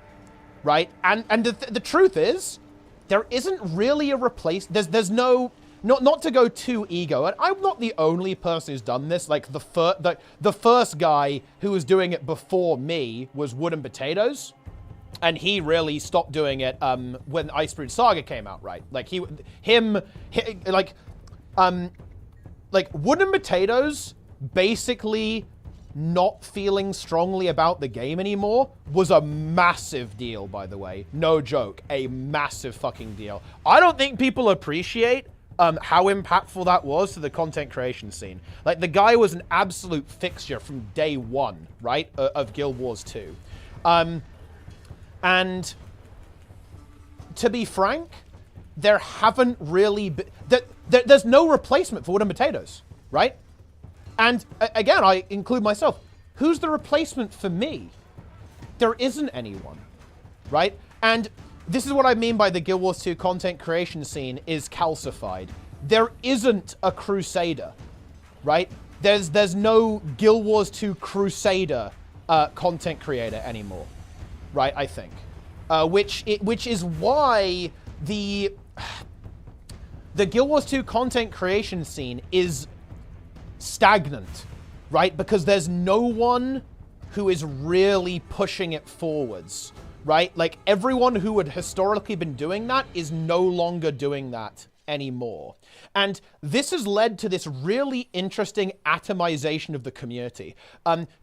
right? And the truth is, there isn't really a there's no... Not to go too ego, and I'm not the only person who's done this. Like, the first guy who was doing it before me was Wood and Potatoes, and he really stopped doing it when Iceberg Saga came out, right? Like, like Wood and Potatoes basically not feeling strongly about the game anymore was a massive deal, by the way. No joke, a massive fucking deal. I don't think people appreciate how impactful that was to the content creation scene. Like, the guy was an absolute fixture from day one, right, of Guild Wars 2. And to be frank, there haven't really been... There's no replacement for Wood and Potatoes, right? And again, I include myself. Who's the replacement for me? There isn't anyone, right? And this is what I mean by the Guild Wars 2 content creation scene is calcified. There isn't a Crusader, right? There's no Guild Wars 2 Crusader content creator anymore, right? I think, which is why the Guild Wars 2 content creation scene is stagnant, right? Because there's no one who is really pushing it forwards. Right? Like, everyone who had historically been doing that is no longer doing that anymore. And this has led to this really interesting atomization of the community.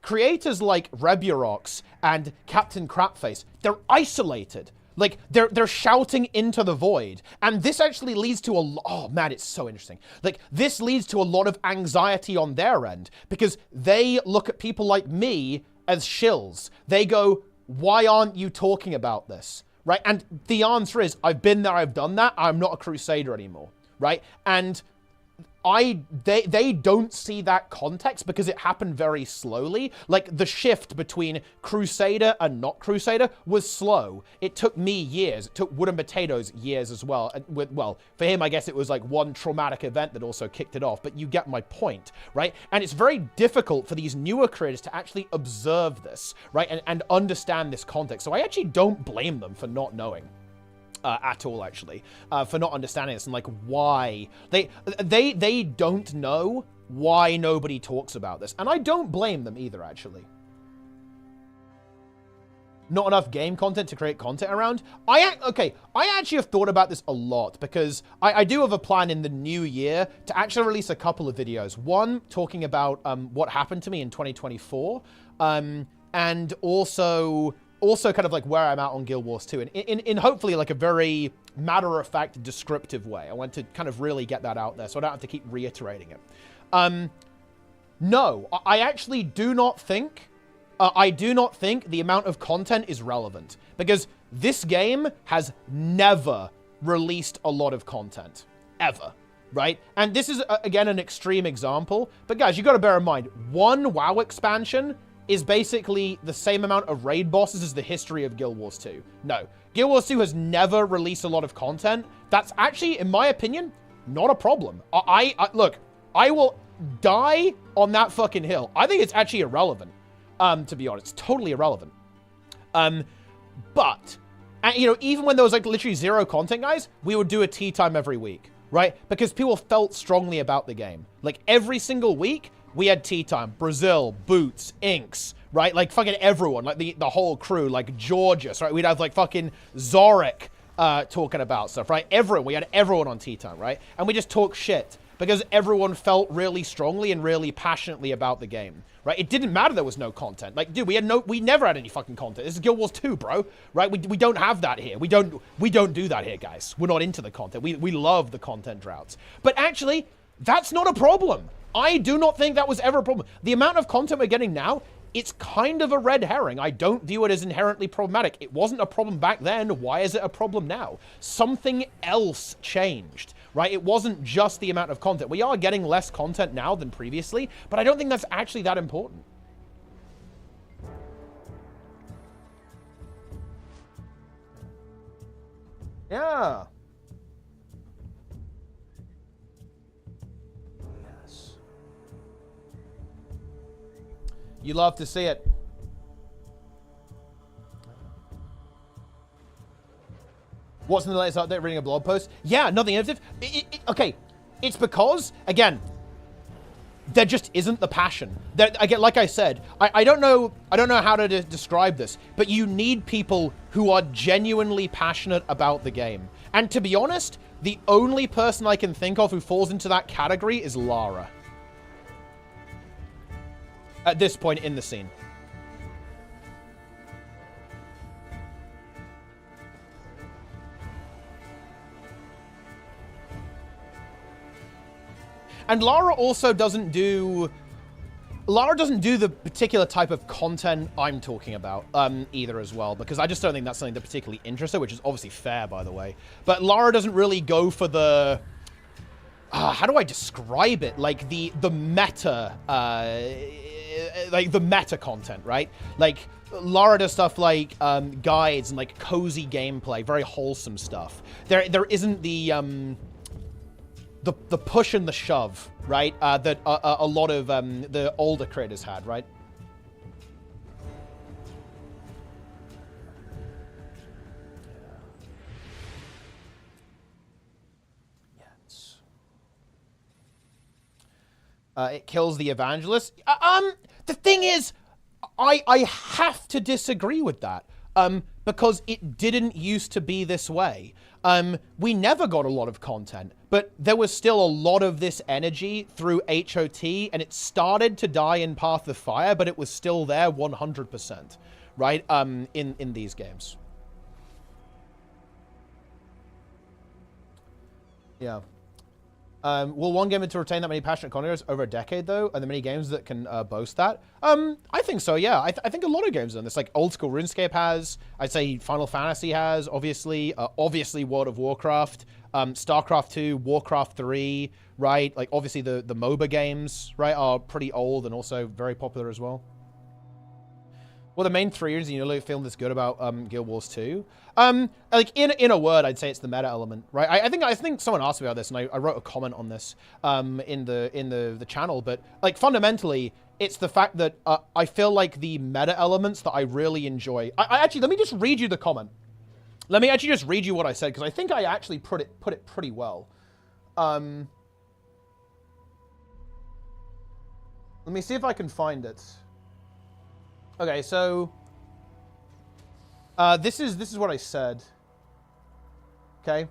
Creators like Reburox and Captain Crapface, they're isolated. Like, they're shouting into the void. And this actually leads to oh man, it's so interesting. Like, this leads to a lot of anxiety on their end, because they look at people like me as shills. They go, why aren't you talking about this, right? And the answer is, I've been there, I've done that, I'm not a Crusader anymore, right? And they don't see that context because it happened very slowly. Like, the shift between Crusader and not Crusader was slow. It took me years. It took Wood and Potatoes years as well. And well, for him, I guess it was like one traumatic event that also kicked it off. But you get my point, right? And it's very difficult for these newer creators to actually observe this, right? And understand this context. So I actually don't blame them for not knowing. At all, actually, for not understanding this and like why they don't know why nobody talks about this, and I don't blame them either. Actually, not enough game content to create content around. I actually have thought about this a lot because I do have a plan in the new year to actually release a couple of videos. One talking about what happened to me in 2024, and also kind of like where I'm at on Guild Wars 2, and in hopefully like a very matter-of-fact, descriptive way. I want to kind of really get that out there so I don't have to keep reiterating it. No, I actually do not think, the amount of content is relevant, because this game has never released a lot of content, ever, right? And this is, again, an extreme example, but guys, you got to bear in mind, one WoW expansion is basically the same amount of raid bosses as the history of Guild Wars 2. No, Guild Wars 2 has never released a lot of content. That's actually, in my opinion, not a problem. Look, I will die on that fucking hill. I think it's actually irrelevant, to be honest. It's totally irrelevant. But, and, you know, even when there was like literally zero content, guys, we would do a tea time every week, right? Because people felt strongly about the game. Like, every single week, we had tea time. Brazil, Boots, Inks, right? Like, fucking everyone. Like, the whole crew. Like, Georgius, right? We'd have, like, fucking Zorik talking about stuff, right? Everyone. We had everyone on tea time, right? And we just talk shit. Because everyone felt really strongly and really passionately about the game, right? It didn't matter there was no content. Like, dude, we never had any fucking content. This is Guild Wars 2, bro, right? We don't have that here. We don't do that here, guys. We're not into the content. We love the content droughts. But actually, that's not a problem. I do not think that was ever a problem. The amount of content we're getting now, it's kind of a red herring. I don't view it as inherently problematic. It wasn't a problem back then. Why is it a problem now? Something else changed, right? It wasn't just the amount of content. We are getting less content now than previously, but I don't think that's actually that important. Yeah. You love to see it. What's in the latest update? Reading a blog post? Yeah, nothing innovative. Okay, it's because, again, there just isn't the passion. Again, like I said, I don't know how to describe this, but you need people who are genuinely passionate about the game. And to be honest, the only person I can think of who falls into that category is Lara. At this point in the scene. And Lara also doesn't do... Lara doesn't do the particular type of content I'm talking about either as well, because I just don't think that's something that particularly interests her, which is obviously fair, by the way. But Lara doesn't really go for the... how do I describe it? Like the meta... like the meta content, right? Like Lara does stuff like guides and like cozy gameplay, very wholesome stuff. There isn't the push and the shove, right? That a lot of the older creators had, right? Yes. It kills the evangelist. The thing is, I have to disagree with that. Because it didn't used to be this way. We never got a lot of content, but there was still a lot of this energy through HOT, and it started to die in Path of Fire, but it was still there 100%, right? In these games. Yeah. Will one game to retain that many passionate connoisseurs over a decade, though? Are there many games that can boast that? I think so, yeah. I think a lot of games have done this. Like, old school RuneScape has. I'd say Final Fantasy has, obviously. Obviously, World of Warcraft. StarCraft 2, Warcraft 3, right? Like, obviously, the MOBA games, right, are pretty old and also very popular as well. Well, the main 3 reasons you know feeling this good about Guild Wars 2. Like in a word, I'd say it's the meta element, right? I think someone asked me about this, and I wrote a comment on this in the channel. But like fundamentally, it's the fact that I feel like the meta elements that I really enjoy. I actually let me just read you the comment. Let me actually just read you what I said because I think I actually put it pretty well. Let me see if I can find it. Okay, so this is what I said. Okay,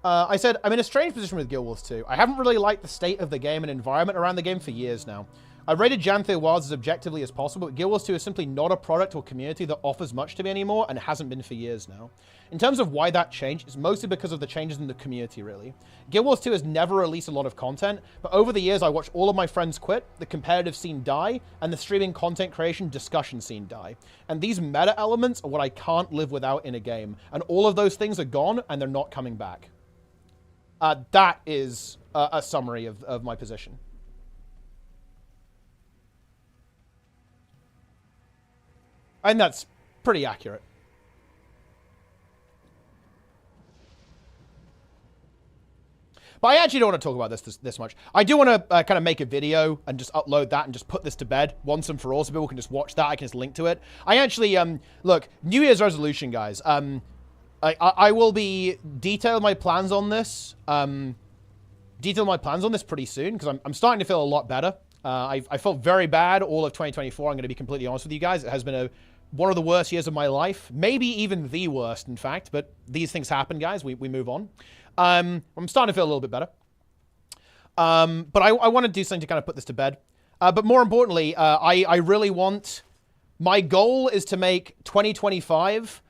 I said I'm in a strange position with Guild Wars 2. I haven't really liked the state of the game and environment around the game for years now. I've rated Janthir Wilds as objectively as possible, but Guild Wars 2 is simply not a product or community that offers much to me anymore, and hasn't been for years now. In terms of why that changed, it's mostly because of the changes in the community, really. Guild Wars 2 has never released a lot of content, but over the years I watched all of my friends quit, the competitive scene die, and the streaming content creation discussion scene die. And these meta elements are what I can't live without in a game, and all of those things are gone, and they're not coming back. That is a summary of my position. And that's pretty accurate. But I actually don't want to talk about this much. I do want to kind of make a video and just upload that and just put this to bed once and for all so people can just watch that. I can just link to it. I actually, look, New Year's resolution, guys. I will be detailing my plans on this. Pretty soon because I'm starting to feel a lot better. I felt very bad all of 2024. I'm going to be completely honest with you guys. It has been one of the worst years of my life. Maybe even the worst, in fact. But these things happen, guys. We move on. I'm starting to feel a little bit better. But I want to do something to kind of put this to bed. But more importantly, I really want... My goal is to make 2025...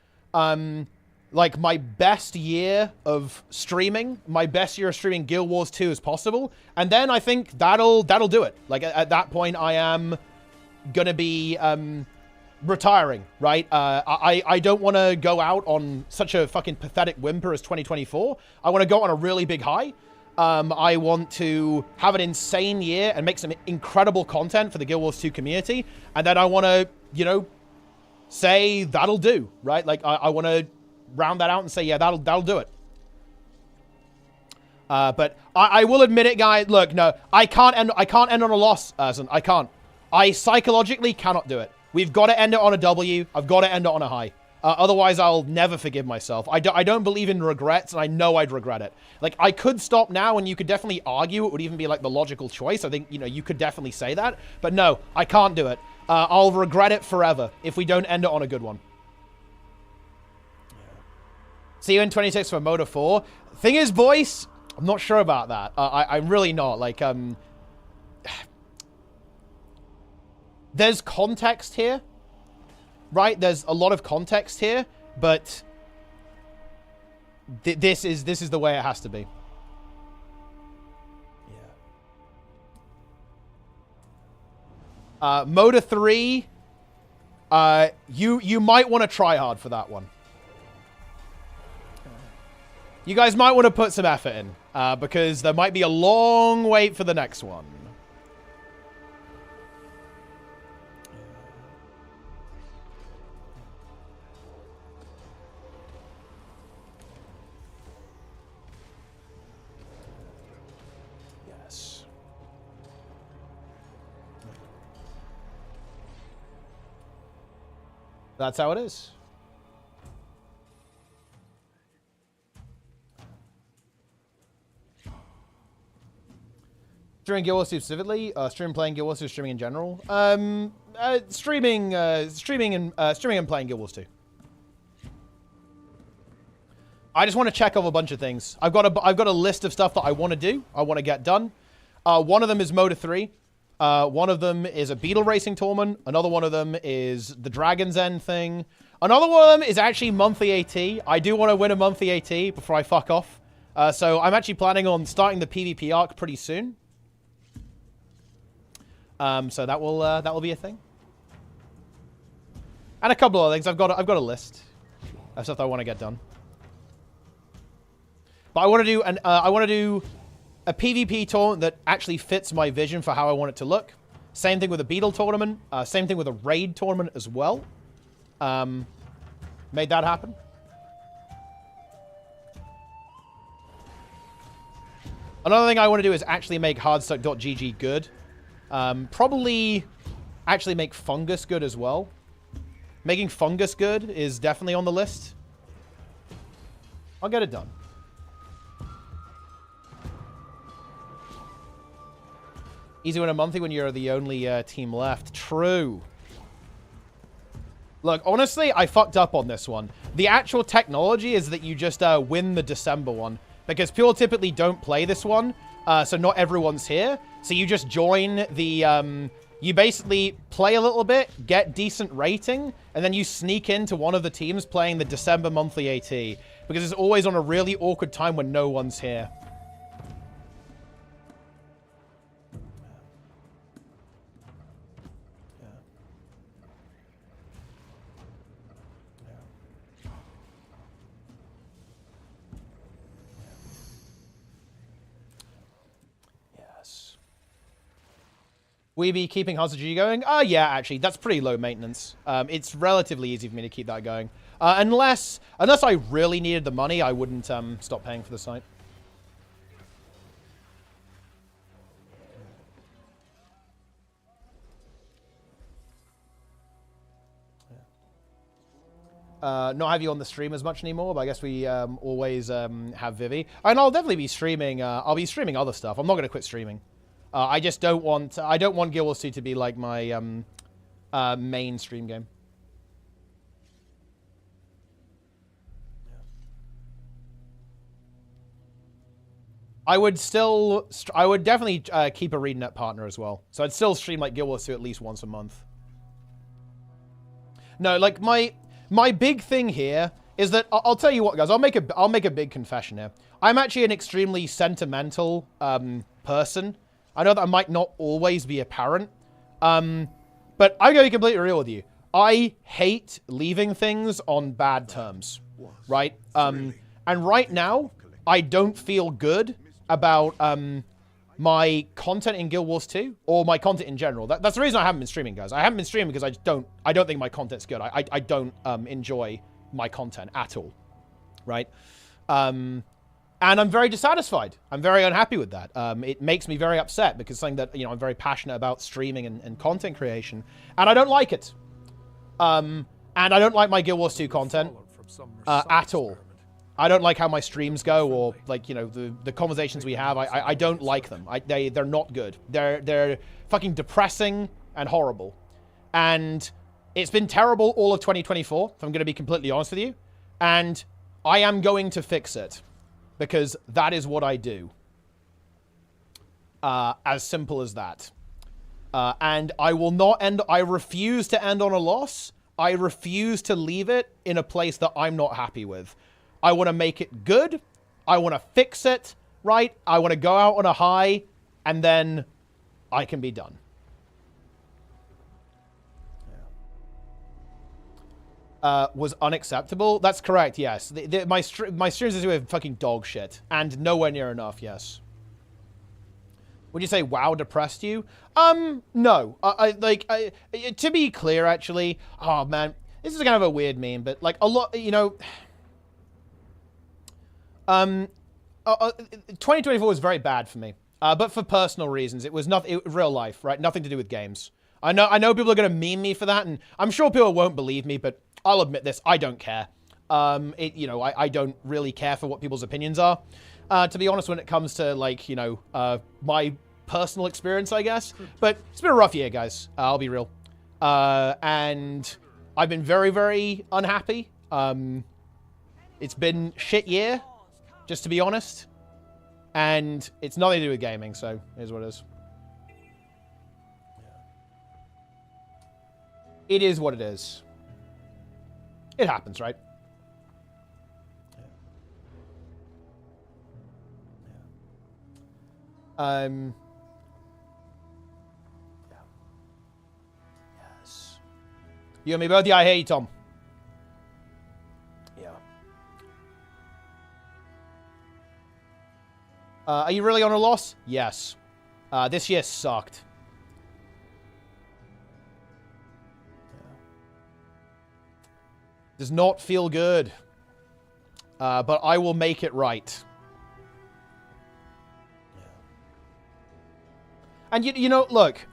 like my best year of streaming, my best year of streaming Guild Wars 2 as possible. And then I think that'll do it. Like at that point, I am gonna be retiring, right? I don't want to go out on such a fucking pathetic whimper as 2024. I want to go on a really big high. I want to have an insane year and make some incredible content for the Guild Wars 2 community. And then I want to, you know, say that'll do, right? Like I want to round that out and say, yeah, that'll do it. But I will admit it, guys. Look, no, I can't end on a loss, Ersan. I can't. I psychologically cannot do it. We've got to end it on a W. I've got to end it on a high. Otherwise, I'll never forgive myself. I don't believe in regrets, and I know I'd regret it. Like, I could stop now, and you could definitely argue it would even be, like, the logical choice. I think, you know, you could definitely say that. But no, I can't do it. I'll regret it forever if we don't end it on a good one. See you in 26 for Motor 4. Thing is, boys, I'm not sure about that. I'm really not. Like, there's context here, right? There's a lot of context here, but this is the way it has to be. Yeah. Motor 3, you might want to try hard for that one. You guys might want to put some effort in, because there might be a long wait for the next one. Yes. That's how it is. Streaming Guild Wars 2 specifically, playing Guild Wars 2, streaming in general. Streaming and playing Guild Wars 2. I just want to check off a bunch of things. I've got a list of stuff that I want to do. I want to get done. One of them is Motor 3. One of them is a beetle racing tournament. Another one of them is the Dragon's End thing. Another one of them is actually monthly AT. I do want to win a monthly AT before I fuck off. So I'm actually planning on starting the PvP arc pretty soon. So that will be a thing. And a couple of things. I've got a list of stuff that I want to get done. But I want to do a PvP tournament that actually fits my vision for how I want it to look. Same thing with a Beetle tournament. Same thing with a Raid tournament as well. Made that happen. Another thing I want to do is actually make Hardstuck.gg good. Probably actually make Fungus good as well. Making Fungus good is definitely on the list. I'll get it done. Easy win a monthly when you're the only team left. True. Look, honestly, I fucked up on this one. The actual technology is that you just win the December one. Because people typically don't play this one. So not everyone's here. So you just join the... you basically play a little bit, get decent rating, and then you sneak into one of the teams playing the December monthly AT. Because it's always on a really awkward time when no one's here. We be keeping Hardstuck going? Yeah, actually, that's pretty low maintenance. It's relatively easy for me to keep that going. Unless I really needed the money, I wouldn't stop paying for the site. Not have you on the stream as much anymore, but I guess we always have Vivi. And I'll definitely be streaming. I'll be streaming other stuff. I'm not going to quit streaming. I just don't want... I don't want Guild Wars 2 to be like my main stream game. I would still... I would definitely keep a ArenaNet partner as well. So I'd still stream like Guild Wars 2 at least once a month. No, like my big thing here is that... I'll tell you what, guys. I'll make a big confession here. I'm actually an extremely sentimental person. I know that might not always be apparent, but I'm going to be completely real with you. I hate leaving things on bad terms, right? And right now, I don't feel good about my content in Guild Wars 2 or my content in general. That's the reason I haven't been streaming, guys. I haven't been streaming because I don't think my content's good. I don't enjoy my content at all, right? And I'm very dissatisfied. I'm very unhappy with that. It makes me very upset because something that, you know, I'm very passionate about streaming and content creation. And I don't like it. And I don't like my Guild Wars 2 content at all. I don't like how my streams go or, like, you know, the conversations we have. I don't like them. They're not good. They're fucking depressing and horrible. And it's been terrible all of 2024, if I'm going to be completely honest with you. And I am going to fix it. Because that is what I do. As simple as that. And I will not end... I refuse to end on a loss. I refuse to leave it in a place that I'm not happy with. I want to make it good. I want to fix it, right? I want to go out on a high, and then I can be done. Was unacceptable. That's correct, yes. My streams is with fucking dog shit. And nowhere near enough, yes. Would you say WoW depressed you? No. To be clear, actually... Oh, man. This is kind of a weird meme, but, like, a lot... You know... 2024 was very bad for me. But for personal reasons. It was real life, right? Nothing to do with games. I know people are going to meme me for that, and I'm sure people won't believe me, but I'll admit this, I don't care. You know, I don't really care for what people's opinions are. To be honest, when it comes to, like, you know, my personal experience, I guess. But it's been a rough year, guys. I'll be real. And I've been very, very unhappy. It's been shit year, just to be honest. And it's nothing to do with gaming, so here's what it is. It is what it is. It happens, right? Yes. You and me both? Yeah, I hear you, Tom. Yeah. Are you really on a loss? Yes. This year sucked. Does not feel good. But I will make it right. And you know, look,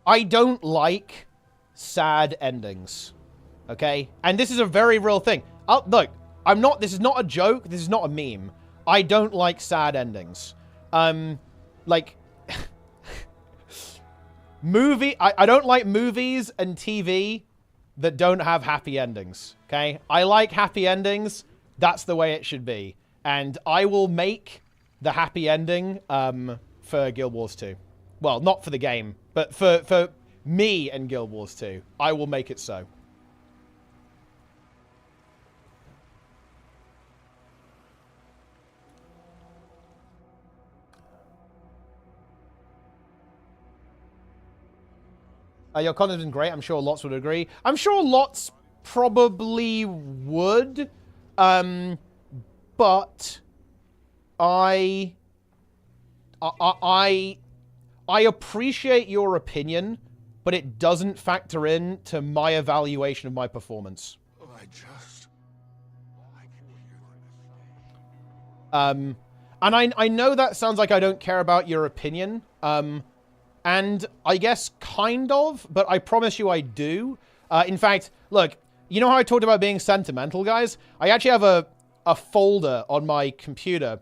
I don't like sad endings. Okay? And this is a very real thing. Look, this is not a joke, this is not a meme. I don't like sad endings. Like I don't like movies and TV that don't have happy endings. Okay? I like happy endings. That's the way it should be. And I will make the happy ending for Guild Wars 2. Well, not for the game, but for me and Guild Wars 2. I will make it so. Your content's been great. I'm sure lots would agree. I'm sure lots probably would. But I appreciate your opinion, but it doesn't factor in to my evaluation of my performance. I can hear And I know that sounds like I don't care about your opinion. And I guess kind of, but I promise you I do. In fact, look, you know how I talked about being sentimental, guys? I actually have a folder on my computer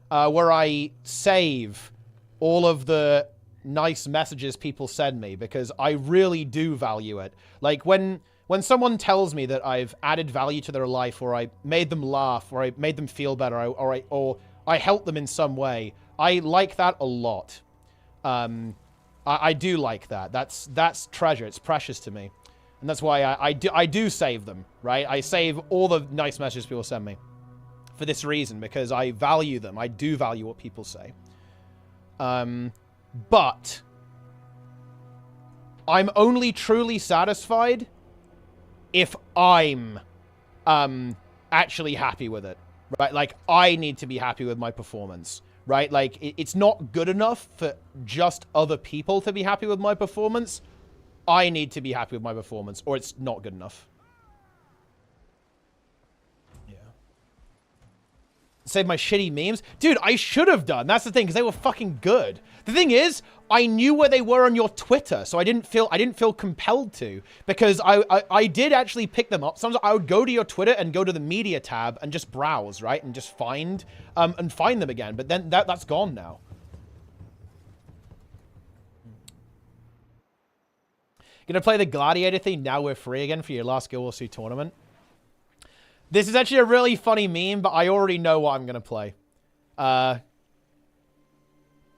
where I save all of the nice messages people send me because I really do value it. Like when someone tells me that I've added value to their life, or I made them laugh, or I made them feel better, or I helped them in some way, I like that a lot. I do like that. That's treasure. It's precious to me. And that's why I do save them, right? I save all the nice messages people send me for this reason, because I value them. I do value what people say. But I'm only truly satisfied if I'm actually happy with it, right? Like, I need to be happy with my performance, right? Like, it's not good enough for just other people to be happy with my performance. I need to be happy with my performance, or it's not good enough. Yeah. Save my shitty memes? Dude, I should have done. That's the thing, because they were fucking good. The thing is, I knew where they were on your Twitter, so I didn't feel compelled to, because I did actually pick them up. Sometimes I would go to your Twitter and go to the media tab and just browse, right? And just find them again. But then that's gone now. Gonna play the Gladiator thing now we're free again for your last Guild Wars 2 tournament. This is actually a really funny meme, but I already know what I'm gonna play.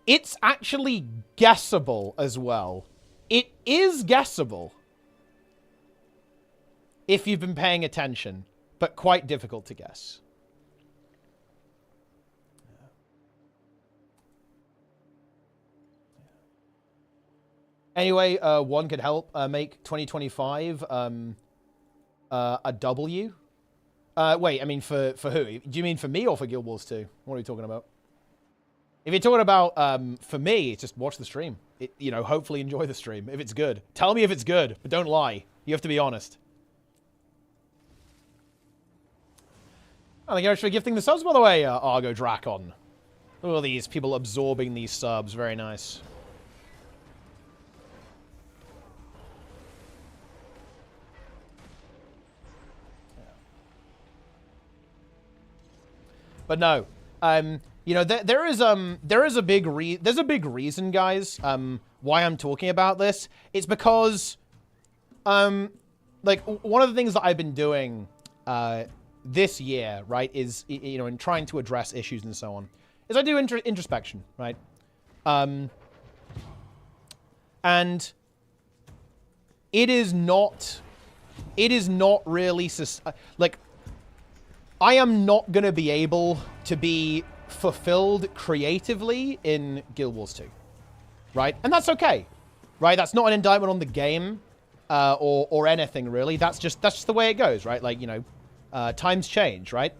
It's actually guessable as well. It is guessable. If you've been paying attention, but quite difficult to guess. Anyway, one could help make 2025 a W. Wait, I mean for who? Do you mean for me or for Guild Wars 2? What are you talking about? If you're talking about for me, just watch the stream. You know, hopefully enjoy the stream if it's good. Tell me if it's good, but don't lie. You have to be honest. Thank you very much for gifting the subs, by the way, Argo Dracon. Look at these people absorbing these subs. Very nice. But no, you know, there's a big reason, guys, why I'm talking about this. It's because, like, one of the things that I've been doing, this year, right, is, you know, in trying to address issues and so on, is I do introspection, right? And it is not really, like, I am not going to be able to be fulfilled creatively in Guild Wars 2. Right? And that's okay. Right? That's not an indictment on the game or anything, really. That's just the way it goes, right? Like, you know, times change, right?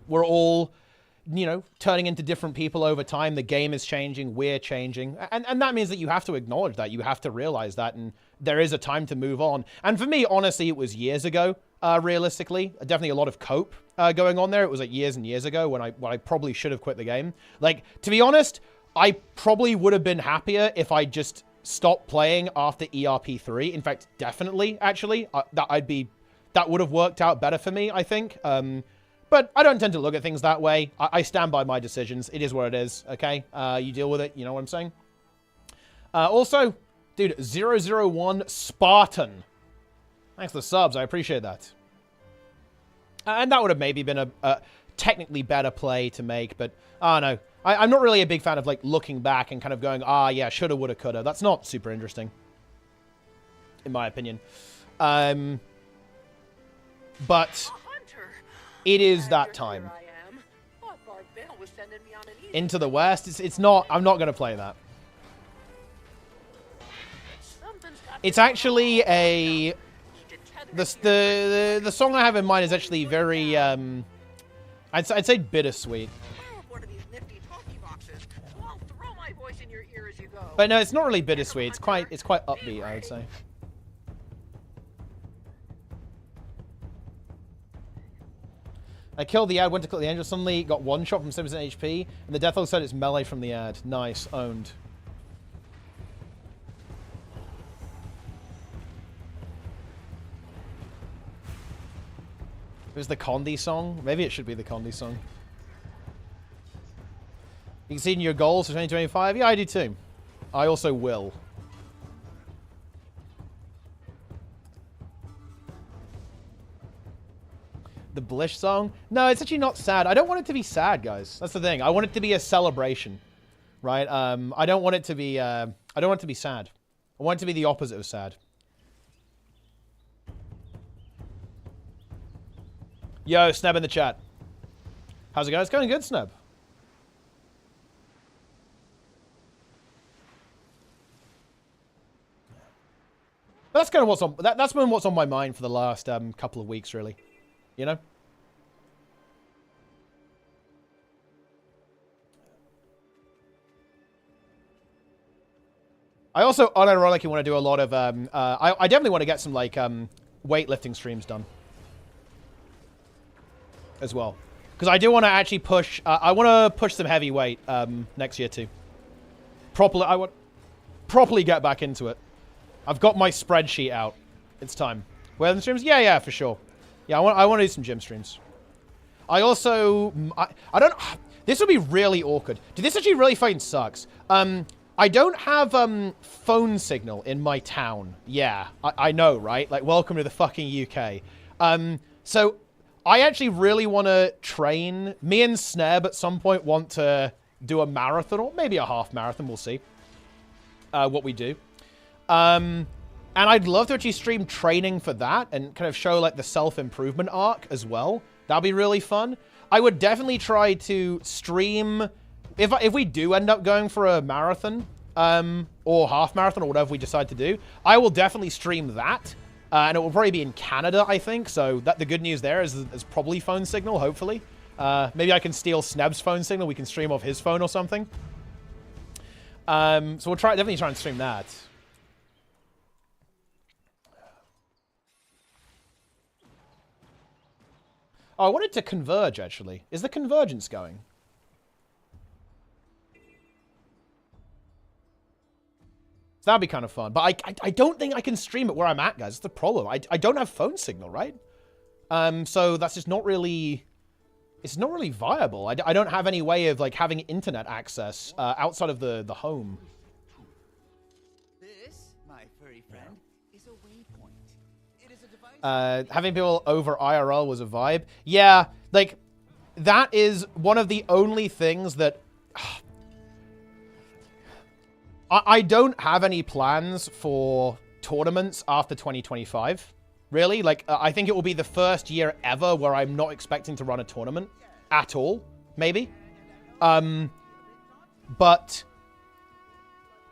We're all, you know, turning into different people over time. The game is changing. We're changing. And that means that you have to acknowledge that. You have to realize that. And there is a time to move on. And for me, honestly, it was years ago, realistically. Definitely a lot of cope going on there. It was like years and years ago when I probably should have quit the game. Like, to be honest, I probably would have been happier if I just stopped playing after ERP3. In fact, definitely, actually. That would have worked out better for me, I think. But I don't tend to look at things that way. I stand by my decisions. It is what it is, okay? You deal with it. You know what I'm saying? Also, dude, 001 Spartan. Thanks for the subs. I appreciate that. And that would have maybe been a technically better play to make, but I don't know. I'm not really a big fan of, like, looking back and kind of going, yeah, shoulda, woulda, coulda. That's not super interesting, in my opinion. But it is that time. Into the West, it's not, I'm not going to play that. It's actually a, the song I have in mind is actually very, I'd say bittersweet. But no, it's not really bittersweet. It's quite upbeat, I would say. I killed the ad, went to click the angel, suddenly got one shot from 7% HP, and the Deathlog said it's melee from the ad. Nice, owned. It was the Condi song? Maybe it should be the Condi song. You can see in your goals for 2025? Yeah, I do too. I also will. The Blish song? No, it's actually not sad. I don't want it to be sad, guys. That's the thing. I want it to be a celebration, right? I don't want it to be. I don't want it to be sad. I want it to be the opposite of sad. Yo, Sneb in the chat. How's it going? It's going good, Sneb. But that's kind of what's on. That's been what's on my mind for the last couple of weeks, really. You know. I also unironically want to do a lot of. I definitely want to get some like weightlifting streams done as well, because I do want to actually push. I want to push some heavyweight next year too. I want properly get back into it. I've got my spreadsheet out. It's time. Where are the streams? Yeah, for sure. Yeah, I want to do some gym streams. I also... I don't... This would be really awkward. Dude, this actually really fucking sucks. I don't have phone signal in my town. Yeah, I know, right? Like, welcome to the fucking UK. So, I actually really want to train. Me and Sneb at some point want to do a marathon, or maybe a half marathon. We'll see what we do. And I'd love to actually stream training for that and kind of show like the self-improvement arc as well. That'd be really fun. I would definitely try to stream if we do end up going for a marathon or half marathon or whatever we decide to do. I will definitely stream that, and it will probably be in Canada, I think. So that the good news there is probably phone signal. Hopefully, maybe I can steal Sneb's phone signal. We can stream off his phone or something. So we'll definitely try and stream that. Oh, I wanted to converge, actually. Is the convergence going? So that'd be kind of fun. But I don't think I can stream it where I'm at, guys. That's the problem. I don't have phone signal, right? So that's just not really... It's not really viable. I don't have any way of, like, having internet access outside of the home. This, my furry friend, is a waypoint. It is a device... Having people over IRL was a vibe. Yeah, like, that is one of the only things that... I don't have any plans for tournaments after 2025. really. Like, I think it will be the first year ever where I'm not expecting to run a tournament at all, maybe. But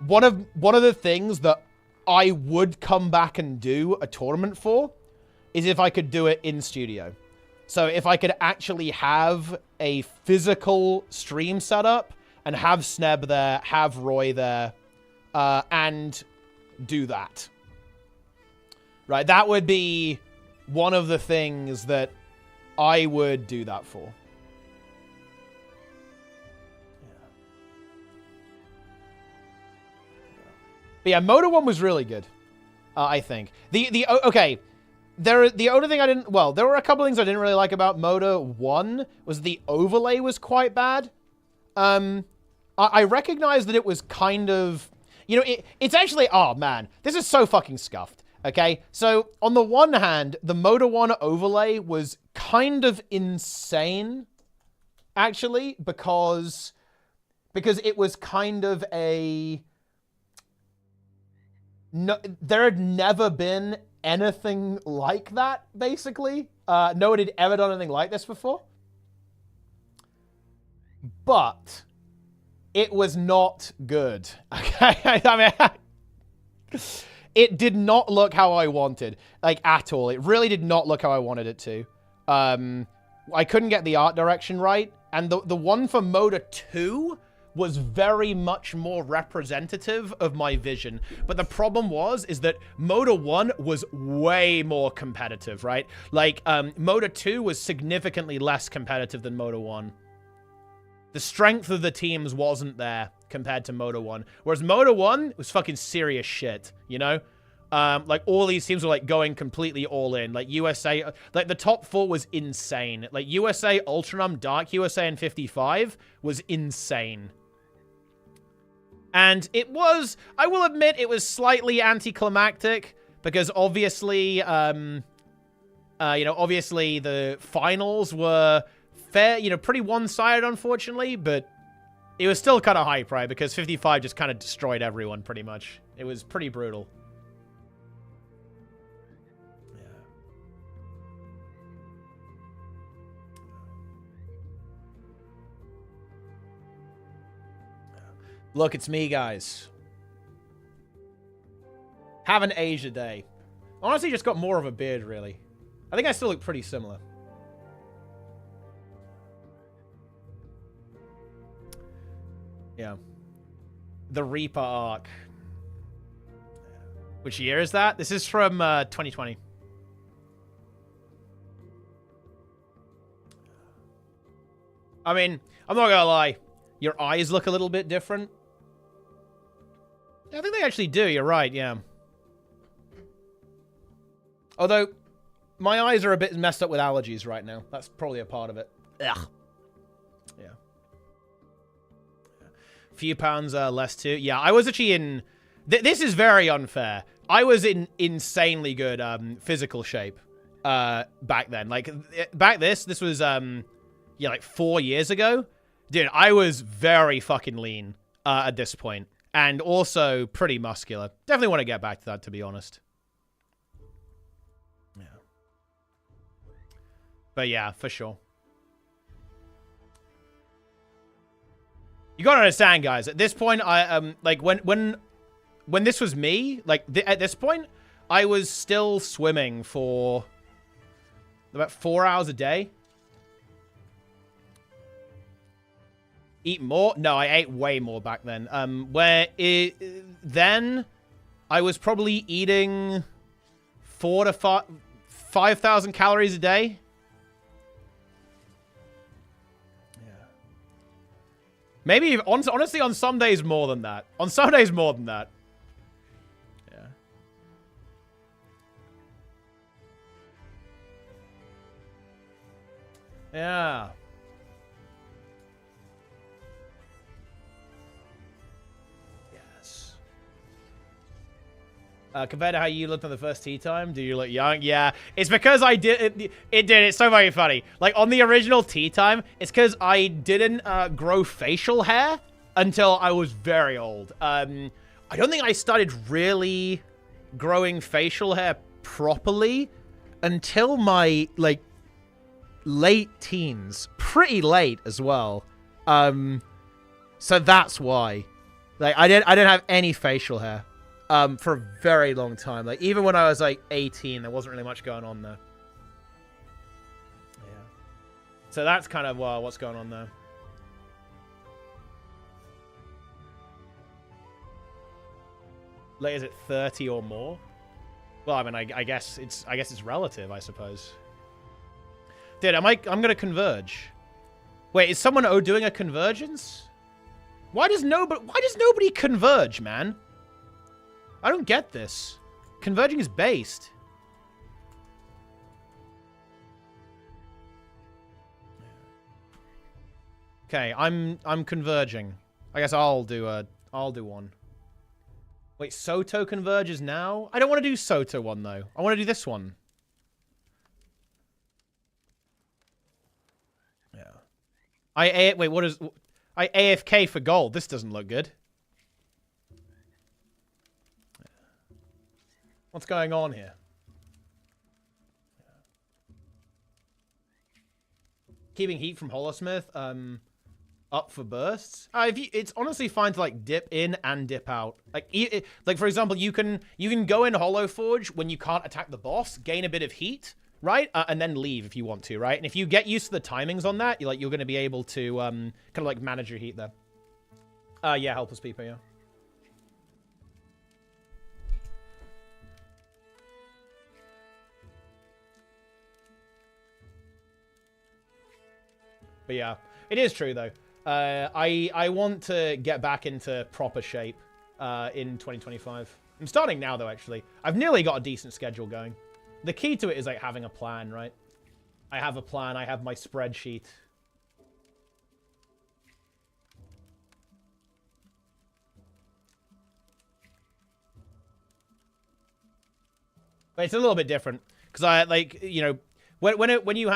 one of the things that I would come back and do a tournament for is if I could do it in studio. So if I could actually have a physical stream setup and have Sneb there, have Roy there, and do that. Right, that would be one of the things that I would do that for. But yeah, Moto 1 was really good, I think. Okay, the only thing I didn't... Well, there were a couple things I didn't really like about Moto 1, was the overlay was quite bad. I recognize that it was kind of... You know, it's actually... Oh, man, this is so fucking scuffed. Okay, so on the one hand, the Moto 1 overlay was kind of insane, actually, because it was kind of a... No, there had never been anything like that, basically. No one had ever done anything like this before. But it was not good. Okay, I mean... It did not look how I wanted, like, at all. It really did not look how I wanted it to. I couldn't get the art direction right. And the one for Moda 2 was very much more representative of my vision. But the problem is that Moda 1 was way more competitive, right? Like, Moda 2 was significantly less competitive than Moda 1. The strength of the teams wasn't there compared to Moto 1. Whereas Moto 1 was fucking serious shit, you know? Like, all these teams were, like, going completely all in. Like, USA... Like, the top 4 was insane. Like, USA, Ultranum, Dark USA, and 55 was insane. And it was... I will admit, it was slightly anticlimactic. Because, obviously, you know, obviously the finals were... fair, you know, pretty one-sided, unfortunately, but it was still kind of hype, right? Because 55 just kind of destroyed everyone, pretty much. It was pretty brutal. Yeah. Look, it's me, guys. Haven't aged a day. Honestly, just got more of a beard, really. I think I still look pretty similar. Yeah. The Reaper arc. Which year is that? This is from 2020. I mean, I'm not gonna lie. Your eyes look a little bit different. I think they actually do. You're right, yeah. Although, my eyes are a bit messed up with allergies right now. That's probably a part of it. Ugh. Yeah. Few pounds less too. Yeah, I was actually in... this is very unfair. I was in insanely good physical shape back then. Like, this was, yeah, like 4 years ago. Dude, I was very fucking lean at this point. And also pretty muscular. Definitely want to get back to that, to be honest. Yeah. But yeah, for sure. You gotta understand, guys. At this point, I like when this was me, like at this point, I was still swimming for about 4 hours a day. Eat more? No, I ate way more back then. Then I was probably eating 4,000 to 5,000 calories a day. Maybe, honestly, on some days more than that. On some days more than that. Yeah. Yeah. Yes. Compared to how you looked on the first tea time, do you look young? Yeah, it's because I did it's so very funny. Like on the original tea time, it's because I didn't grow facial hair until I was very old. I don't think I started really growing facial hair properly until my, like, late teens. Pretty late as well. So that's why. Like, I didn't have any facial hair for a very long time. Like, even when I was, like, 18, there wasn't really much going on there. Yeah. So that's kind of what's going on there. Like, is it 30 or more? Well, I mean, I guess it's relative, I suppose. Dude, I'm gonna converge. Wait, is someone doing a convergence? Why does nobody converge, man? I don't get this. Converging is based. Okay, I'm converging. I guess I'll do one. Wait, Soto converges now? I don't want to do Soto one though. I want to do this one. Yeah. Wait, what is I AFK for gold? This doesn't look good. What's going on here? Keeping heat from Holosmith. Up for bursts. It's honestly fine to like dip in and dip out. Like for example, you can go in Hollow Forge when you can't attack the boss, gain a bit of heat, right, and then leave if you want to, right? And if you get used to the timings on that, you're going to be able to kind of like manage your heat there. Yeah, helpless people, yeah. But yeah, it is true though. I want to get back into proper shape in 2025. I'm starting now, though, actually. I've nearly got a decent schedule going. The key to it is, like, having a plan, right? I have a plan. I have my spreadsheet. But it's a little bit different. Because I, like, you know, when you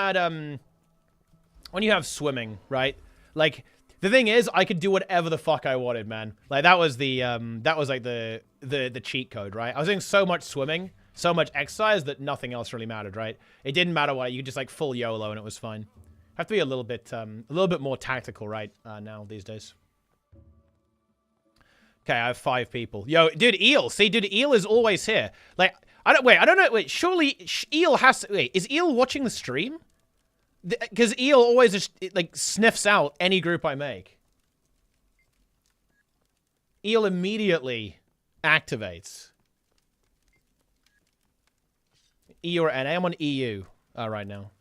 have swimming, right? Like... The thing is, I could do whatever the fuck I wanted, man. Like, that was the, like the cheat code, right? I was doing so much swimming, so much exercise that nothing else really mattered, right? It didn't matter what, you could just, like, full YOLO and it was fine. Have to be a little bit more tactical, right, now, these days. Okay, I have 5 people. Yo, dude, Eel, see, dude, Eel is always here. Like, I don't know, wait, surely Eel has to, wait, is Eel watching the stream? Because Eel always just, like, sniffs out any group I make. Eel immediately activates. EU or NA? I'm on EU right now.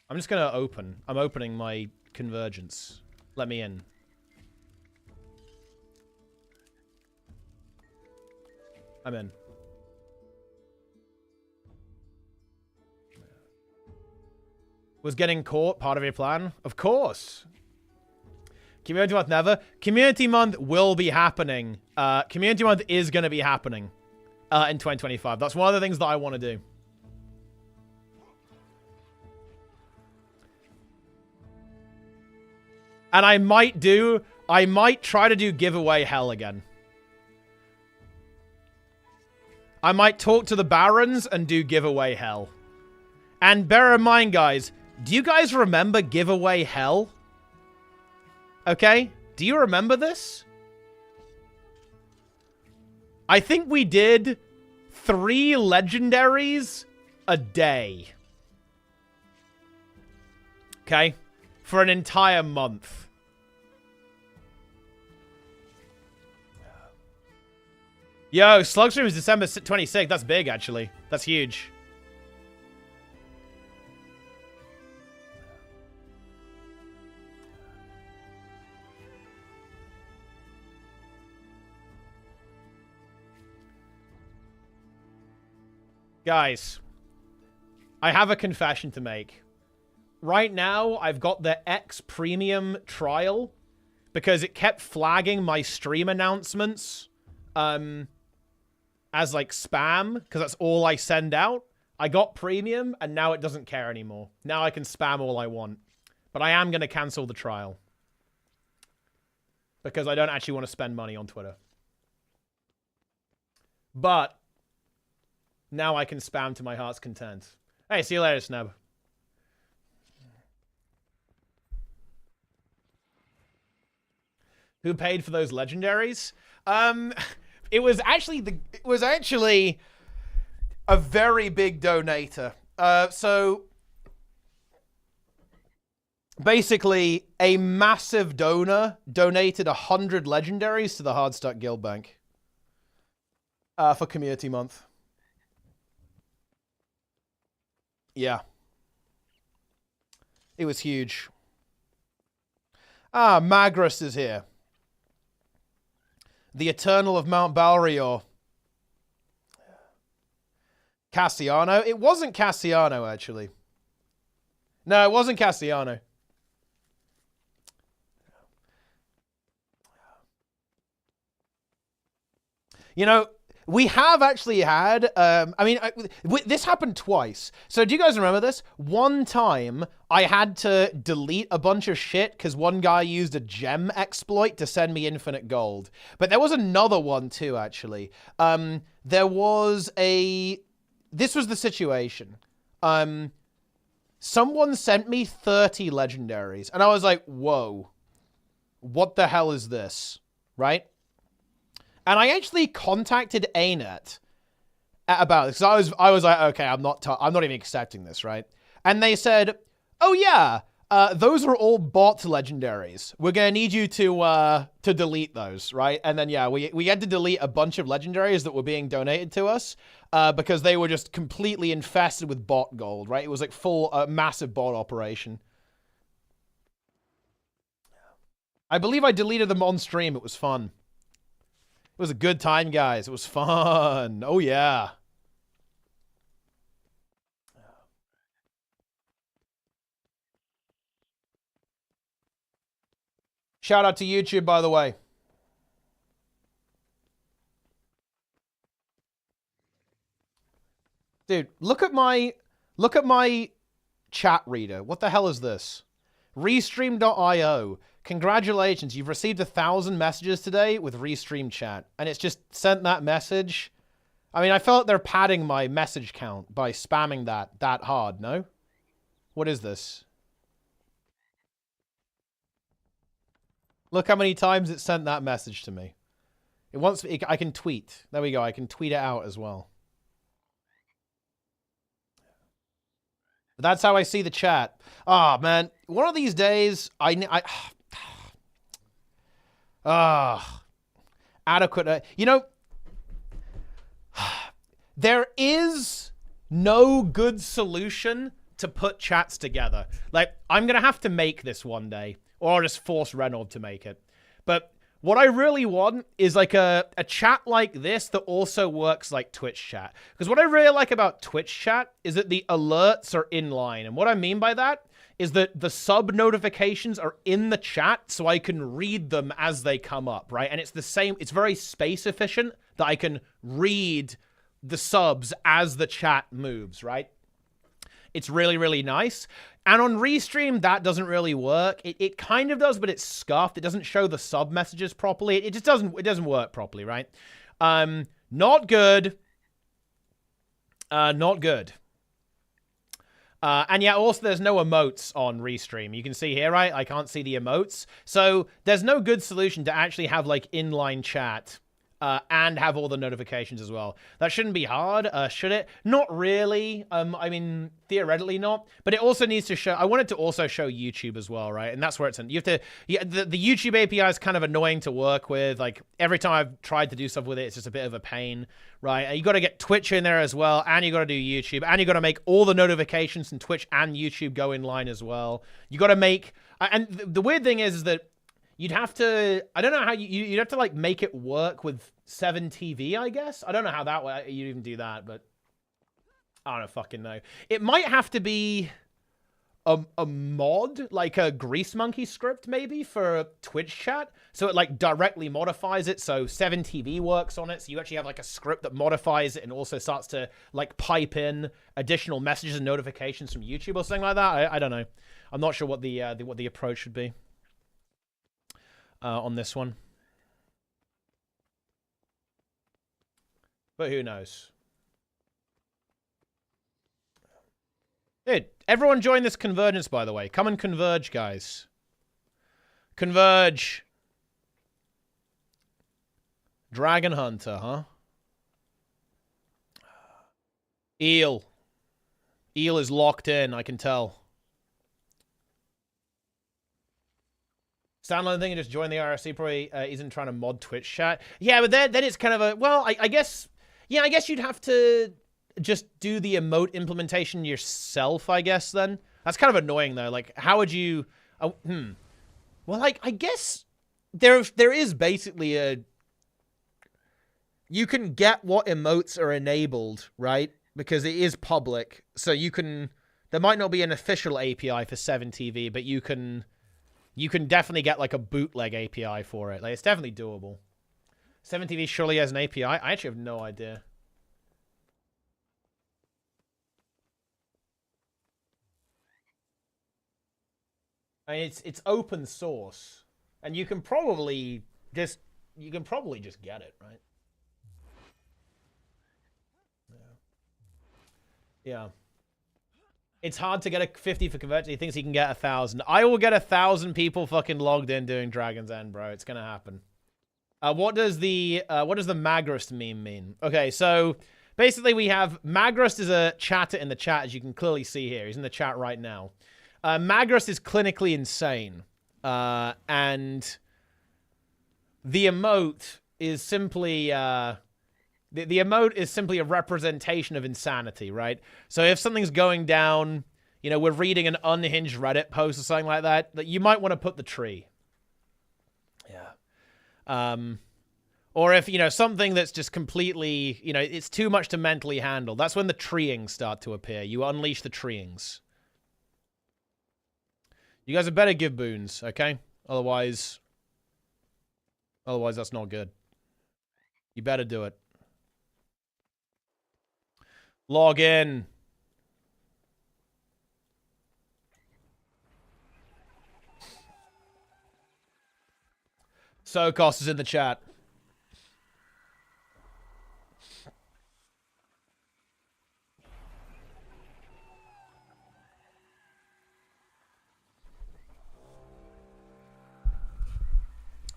I'm just going to open. I'm opening my convergence. Let me in. I'm in. Was getting caught part of your plan? Of course. Community Month never. Community Month will be happening. Community Month is going to be happening in 2025. That's one of the things that I want to do. And I might try to do giveaway hell again. I might talk to the Barons and do giveaway hell. And bear in mind, guys, do you guys remember giveaway hell? Okay? Do you remember this? I think we did 3 legendaries a day. Okay? For an entire month. Yo, Slugstream is December 26th. That's big, actually. That's huge. Guys, I have a confession to make. Right now, I've got the X Premium trial because it kept flagging my stream announcements as, like, spam, because that's all I send out. I got Premium, and now it doesn't care anymore. Now I can spam all I want. But I am going to cancel the trial. Because I don't actually want to spend money on Twitter. But... Now I can spam to my heart's content. Hey, see you later, Snub. Who paid for those legendaries? It was actually a very big donator. So basically, a massive donor donated 100 legendaries to the Hardstuck Guild Bank for Community Month. Yeah. It was huge. Ah, Magris is here. The Eternal of Mount Balrior. Cassiano? It wasn't Cassiano, actually. No, it wasn't Cassiano. You know, we have actually had, this happened twice. So do you guys remember this? One time, I had to delete a bunch of shit because one guy used a gem exploit to send me infinite gold. But there was another one too, actually. This was the situation. Someone sent me 30 legendaries, and I was like, whoa, what the hell is this, right? And I actually contacted ArenaNet about this because I was like, okay, I'm not even accepting this, right? And they said, oh yeah, those are all bot legendaries. We're gonna need you to delete those, right? And then yeah, we had to delete a bunch of legendaries that were being donated to us because they were just completely infested with bot gold, right? It was like full massive bot operation. I believe I deleted them on stream. It was fun. It was a good time, guys. It was fun. Oh, yeah. Shout out to YouTube, by the way. Dude, look at my chat reader. What the hell is this? Restream.io. Congratulations, you've received 1,000 messages today with Restream chat. And it's just sent that message. I mean, I felt they're padding my message count by spamming that hard, no? What is this? Look how many times it sent that message to me. I can tweet. There we go, I can tweet it out as well. But that's how I see the chat. Ah, oh, man. One of these days, adequate. You know, there is no good solution to put chats together. Like, I'm going to have to make this one day, or I'll just force Reynolds to make it. But what I really want is like a chat like this that also works like Twitch chat. Because what I really like about Twitch chat is that the alerts are inline. And what I mean by that is that the sub notifications are in the chat so I can read them as they come up, right? And it's the same, it's very space efficient that I can read the subs as the chat moves, right? It's really, really nice. And on Restream, that doesn't really work. It kind of does, but it's scuffed. It doesn't show the sub messages properly. It just doesn't work properly, right? Not good. Not good. And yeah, also there's no emotes on Restream. You can see here, right? I can't see the emotes. So there's no good solution to actually have like inline chat and have all the notifications as well. That shouldn't be hard, should it? Not really. I mean, theoretically not. But it also needs to show. I want it to also show YouTube as well, right? And that's where it's in. You have to. Yeah, the YouTube API is kind of annoying to work with. Like every time I've tried to do stuff with it, it's just a bit of a pain, right? You got to get Twitch in there as well, and you got to do YouTube, and you got to make all the notifications from Twitch and YouTube go in line as well. You got to make. And the weird thing is that you'd have to, I don't know how you'd have to like make it work with 7TV, I guess. I don't know how that way you'd even do that, but I don't fucking know. It might have to be a mod, like a Grease Monkey script maybe for Twitch chat. So it like directly modifies it. So 7TV works on it. So you actually have like a script that modifies it and also starts to like pipe in additional messages and notifications from YouTube or something like that. I don't know. I'm not sure what the approach should be. On this one. But who knows? Dude, everyone join this convergence, by the way. Come and converge, guys. Converge. Dragon Hunter, huh? Eel. Eel is locked in, I can tell. Standalone thing and just join the RSC probably isn't trying to mod Twitch chat. Yeah, but then it's kind of a... Well, I guess... Yeah, I guess you'd have to just do the emote implementation yourself, I guess, then. That's kind of annoying, though. Like, how would you... Well, like, I guess there is basically a... You can get what emotes are enabled, right? Because it is public. So you can... There might not be an official API for 7TV, but you can definitely get, like, a bootleg API for it. Like, it's definitely doable. 7TV surely has an API? I actually have no idea. I mean, it's open source, and you can probably just get it, right? Yeah. It's hard to get a 50 for conversion. He thinks he can get 1,000. I will get 1,000 people fucking logged in doing Dragon's End, bro. It's gonna happen. What does the Magrust meme mean? Okay, so basically we have Magrust is a chatter in the chat, as you can clearly see here. He's in the chat right now. Magrust is clinically insane, and the emote is simply the emote is simply a representation of insanity, right? So if something's going down, you know, we're reading an unhinged Reddit post or something like that, you might want to put the tree. Yeah. Or if, you know, something that's just completely, you know, it's too much to mentally handle, that's when the treeings start to appear. You unleash the treeings. You guys had better give boons, okay? Otherwise that's not good. You better do it. Log in. Sokos is in the chat.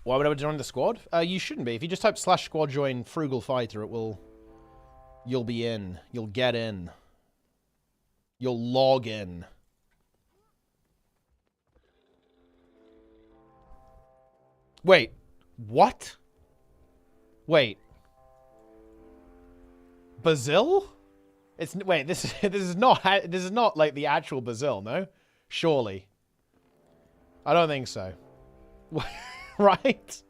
Why would I join the squad? You shouldn't be. If you just type /squad join frugal fighter, you'll be in. You'll get in. You'll log in. Wait. What? Wait. Basil? Wait, this is not like the actual Basil, no? Surely. I don't think so. Right?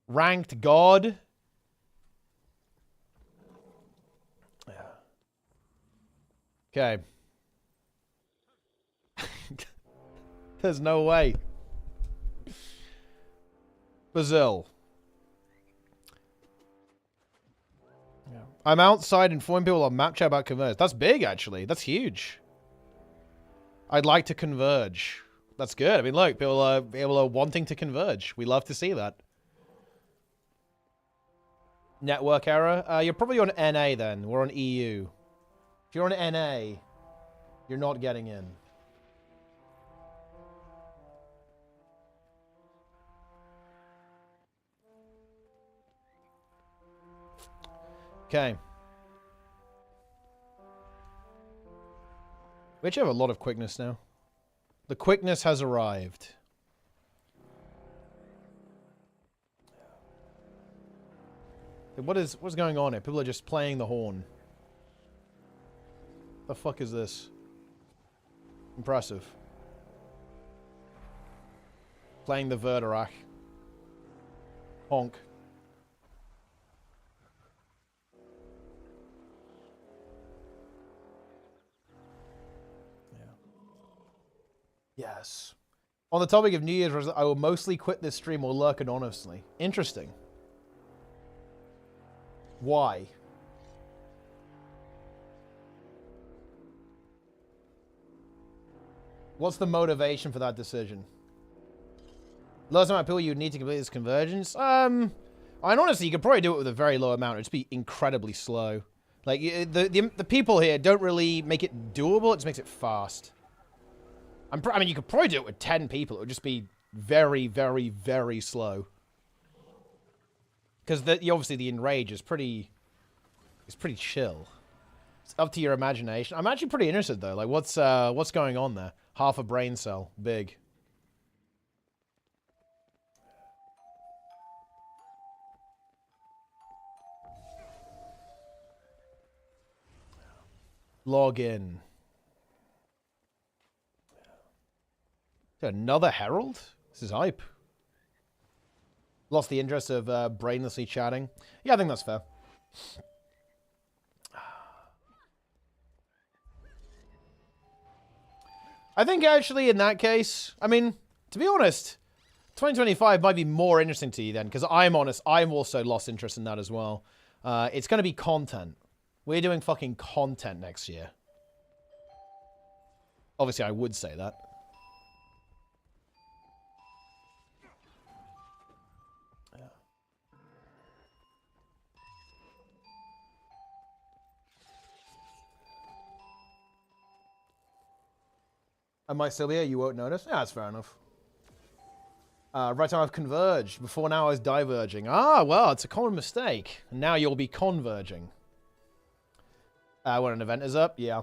Ranked God. Yeah. Okay. There's no way. Brazil. Yeah. I'm outside informing people on map chat about Converge. That's big, actually. That's huge. I'd like to converge. That's good. I mean, look, people are wanting to converge. We love to see that. Network error. You're probably on NA then. We're on EU. If you're on NA, you're not getting in. Okay. We actually have a lot of quickness now. The quickness has arrived. What's going on here? People are just playing the horn. The fuck is this? Impressive. Playing the Verderach. Honk. Yes. On the topic of New Year's, I will mostly quit this stream or lurk anonymously. Interesting. Why? What's the motivation for that decision? Lowest amount of people you would need to complete this convergence? I mean, honestly, you could probably do it with a very low amount. It'd just be incredibly slow. Like, the people here don't really make it doable. It just makes it fast. I mean, you could probably do it with 10 people. It would just be very, very, very slow. Because obviously the enrage is pretty... It's pretty chill. It's up to your imagination. I'm actually pretty interested, though. Like, what's going on there? Half a brain cell. Big. Log in. Another Herald? This is hype. Lost the interest of brainlessly chatting. Yeah, I think that's fair. I think actually in that case, I mean, to be honest, 2025 might be more interesting to you then, because I'm honest, I'm also lost interest in that as well. It's going to be content. We're doing fucking content next year. Obviously, I would say that. Yeah. I might still be here, you won't notice? Yeah, that's fair enough. Right time I've converged. Before now I was diverging. Ah, well, it's a common mistake. Now you'll be converging. When an event is up, yeah.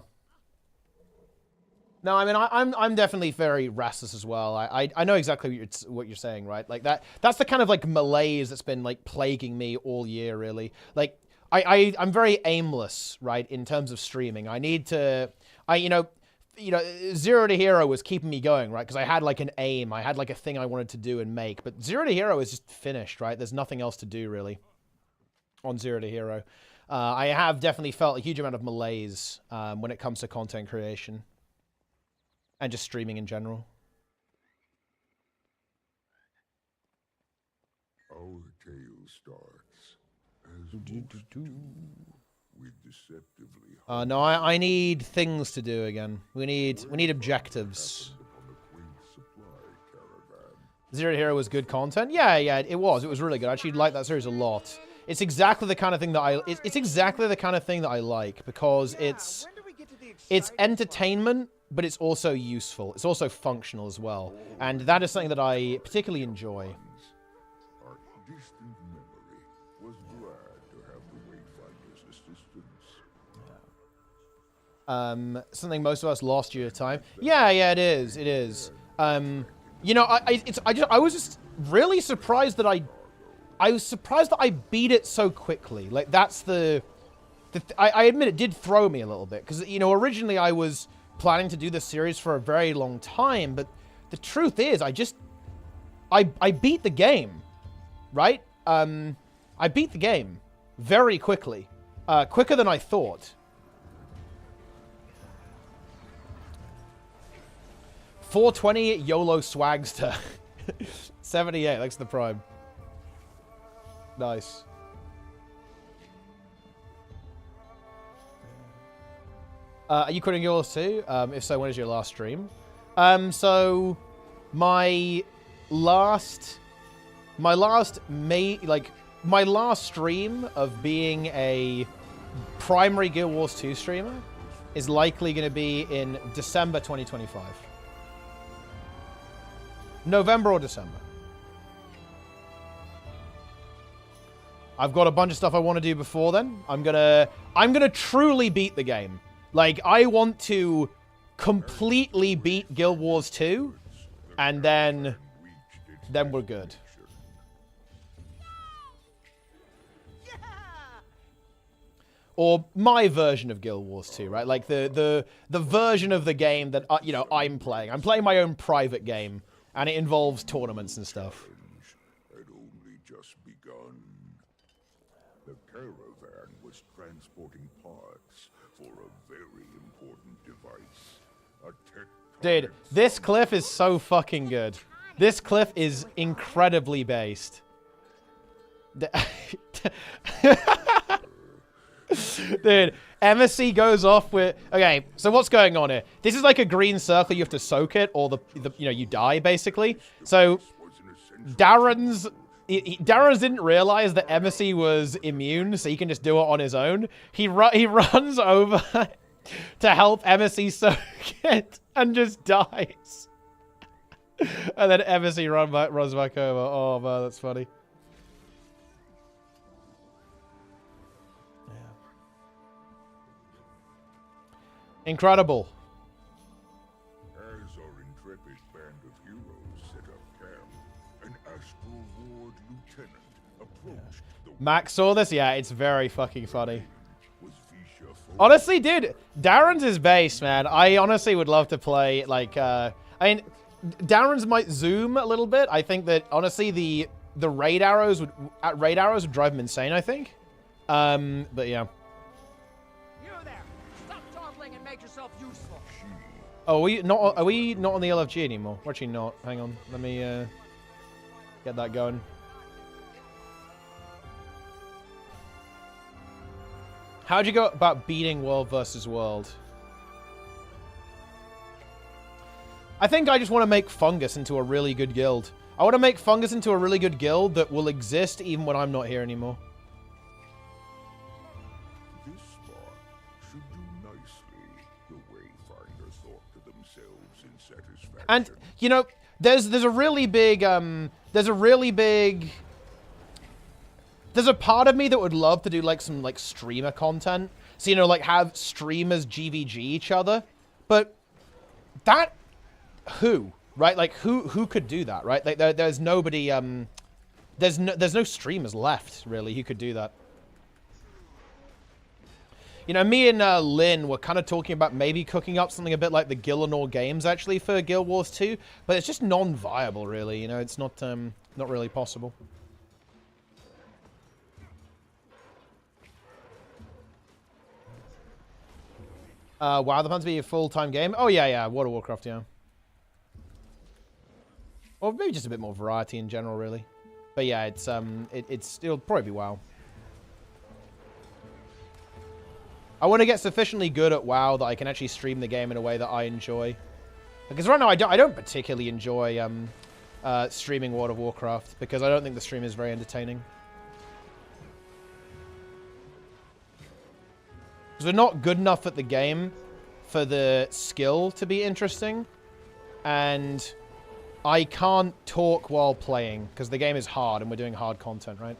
No, I mean, I'm definitely very restless as well. I know exactly what you're saying, right? Like, that's the kind of, like, malaise that's been, like, plaguing me all year, really. Like, I'm very aimless, right, in terms of streaming. I need to... you know, Zero to Hero was keeping me going, right? Because I had, like, an aim. I had, like, a thing I wanted to do and make. But Zero to Hero is just finished, right? There's nothing else to do, really, on Zero to Hero. I have definitely felt a huge amount of malaise when it comes to content creation. And just streaming in general. Our tale starts as most do, with deceptively No, I need things to do again. We need objectives. Zero to Hero was good content. Yeah, it was. It was really good. I actually liked that series a lot. It's exactly the kind of thing that it's exactly the kind of thing that I like, because it's entertainment, but it's also useful. It's also functional as well. And that is something that I particularly enjoy. our distant memory was glad to have the Wayfinder's assistance. Something most of us lost due to time. Yeah, it is. It is. You know, I was just really surprised that I was surprised that I beat it so quickly. Like, that's I admit it did throw me a little bit, because, you know, originally I was planning to do this series for a very long time, but the truth is, I beat the game, right? I beat the game very quickly, quicker than I thought. 420 YOLO Swagster. 78, thanks to the Prime. Nice. Are you quitting yours too? If so, when is your last stream? So my last stream of being a primary Guild Wars 2 streamer is likely going to be in December 2025. November or December. I've got a bunch of stuff I want to do before then. I'm gonna truly beat the game. Like, I want to completely beat Guild Wars 2, and then we're good. Or my version of Guild Wars 2, right? Like the version of the game that you know, I'm playing. I'm playing my own private game, and it involves tournaments and stuff. Had only just begun. The caravan was transporting parts for a very important device. A Dude, this cliff is so fucking good. This cliff is incredibly based. Dude, MSC goes off with... Okay, so what's going on here? This is like a green circle. You have to soak it, or you know, you die, basically. So, Darren's Darren's didn't realize that Embassy was immune, so he can just do it on his own. He runs over to help Embassy soak it and just dies. And then Embassy runs back over. Oh man, that's funny. Yeah. Incredible. As our intrepid band of heroes set up camp, an Astral Ward lieutenant approached the Max saw this? Yeah, it's very fucking funny. was Visha Honestly, dude, Darren's his base, man. I honestly would love to play, like, I mean, Darren's might zoom a little bit. I think that, honestly, the raid arrows would drive him insane, I think. But yeah. You there! Stop dawdling and make yourself useful. Oh, are we not on the LFG anymore? We're actually not. Hang on. Let me, get that going. How'd you go about beating World versus World? I think I just want to make Fungus into a really good guild. I want to make Fungus into a really good guild that will exist even when I'm not here anymore. This spot should do nicely, the Wayfinder thought to themselves in satisfaction. And you know, there's a really big there's a part of me that would love to do like some like streamer content. So, you know, like have streamers GVG each other. But that who, right? Like who could do that, right? Like there's nobody there's no streamers left really who could do that. You know, me and Lynn were kind of talking about maybe cooking up something a bit like the Gillinor games actually for Guild Wars 2, but it's just non-viable really, you know, it's not really possible. Wow, the plans to be a full-time game? Oh yeah, World of Warcraft, yeah. Or maybe just a bit more variety in general, really. But yeah, it'll probably be WoW. I want to get sufficiently good at WoW that I can actually stream the game in a way that I enjoy. Because right now I don't particularly enjoy streaming World of Warcraft because I don't think the stream is very entertaining. Because we're not good enough at the game for the skill to be interesting. And I can't talk while playing because the game is hard and we're doing hard content, right?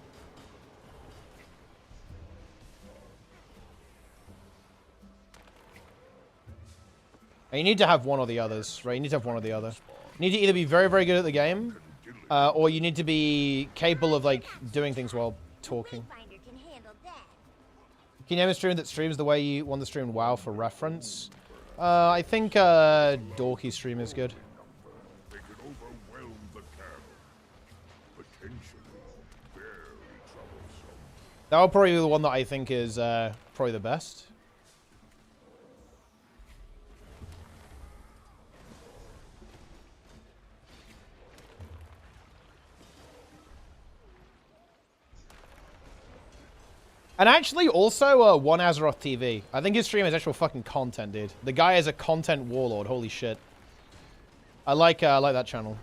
And you need to have one or the others, right? You need to have one or the other. You need to either be very, very good at the game, or you need to be capable of, like, doing things while talking. Can you name a streamer that streams the way you want to stream WoW for reference? I think Dorky stream is good. They could overwhelm the camp. Potentially very troublesome. That would probably be the one that I think is probably the best. And actually, also, One Azeroth TV. I think his stream is actual fucking content, dude. The guy is a content warlord. Holy shit. I like that channel.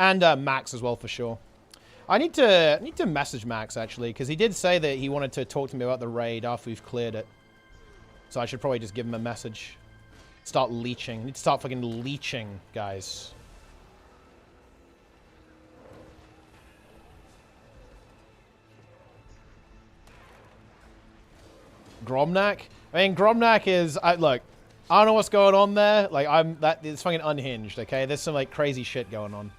And Max as well, for sure. I need to message Max, actually, because he did say that he wanted to talk to me about the raid after we've cleared it. So I should probably just give him a message. Start leeching. I need to start fucking leeching, guys. Gromnak? I mean, Gromnak is... look, I don't know what's going on there. Like, it's fucking unhinged, okay? There's some, like, crazy shit going on.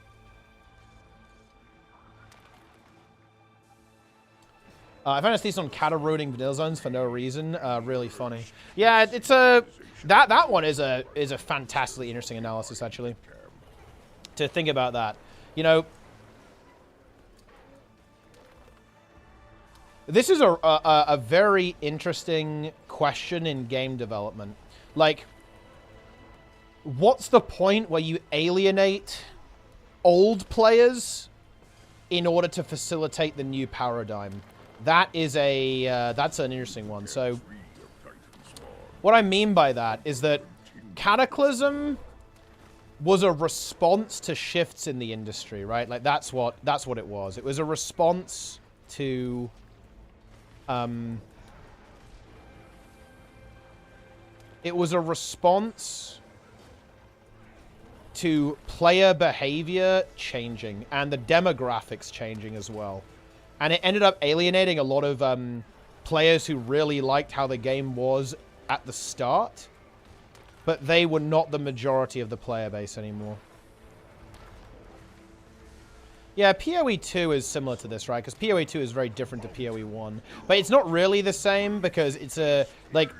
I found a thesis on cattle-rooting vanilla zones for no reason. Really funny. Yeah, it's a... That one is a fantastically interesting analysis, actually. To think about that. You know... This is a very interesting question in game development. Like, what's the point where you alienate old players in order to facilitate the new paradigm? That is that's an interesting one. So, what I mean by that is that Cataclysm was a response to shifts in the industry, right? Like that's what it was. It was a response to it was a response to player behavior changing and the demographics changing as well. And it ended up alienating a lot of players who really liked how the game was at the start, but they were not the majority of the player base anymore. Yeah, PoE 2 is similar to this, right? Because PoE 2 is very different to PoE 1. But it's not really the same because it's a, like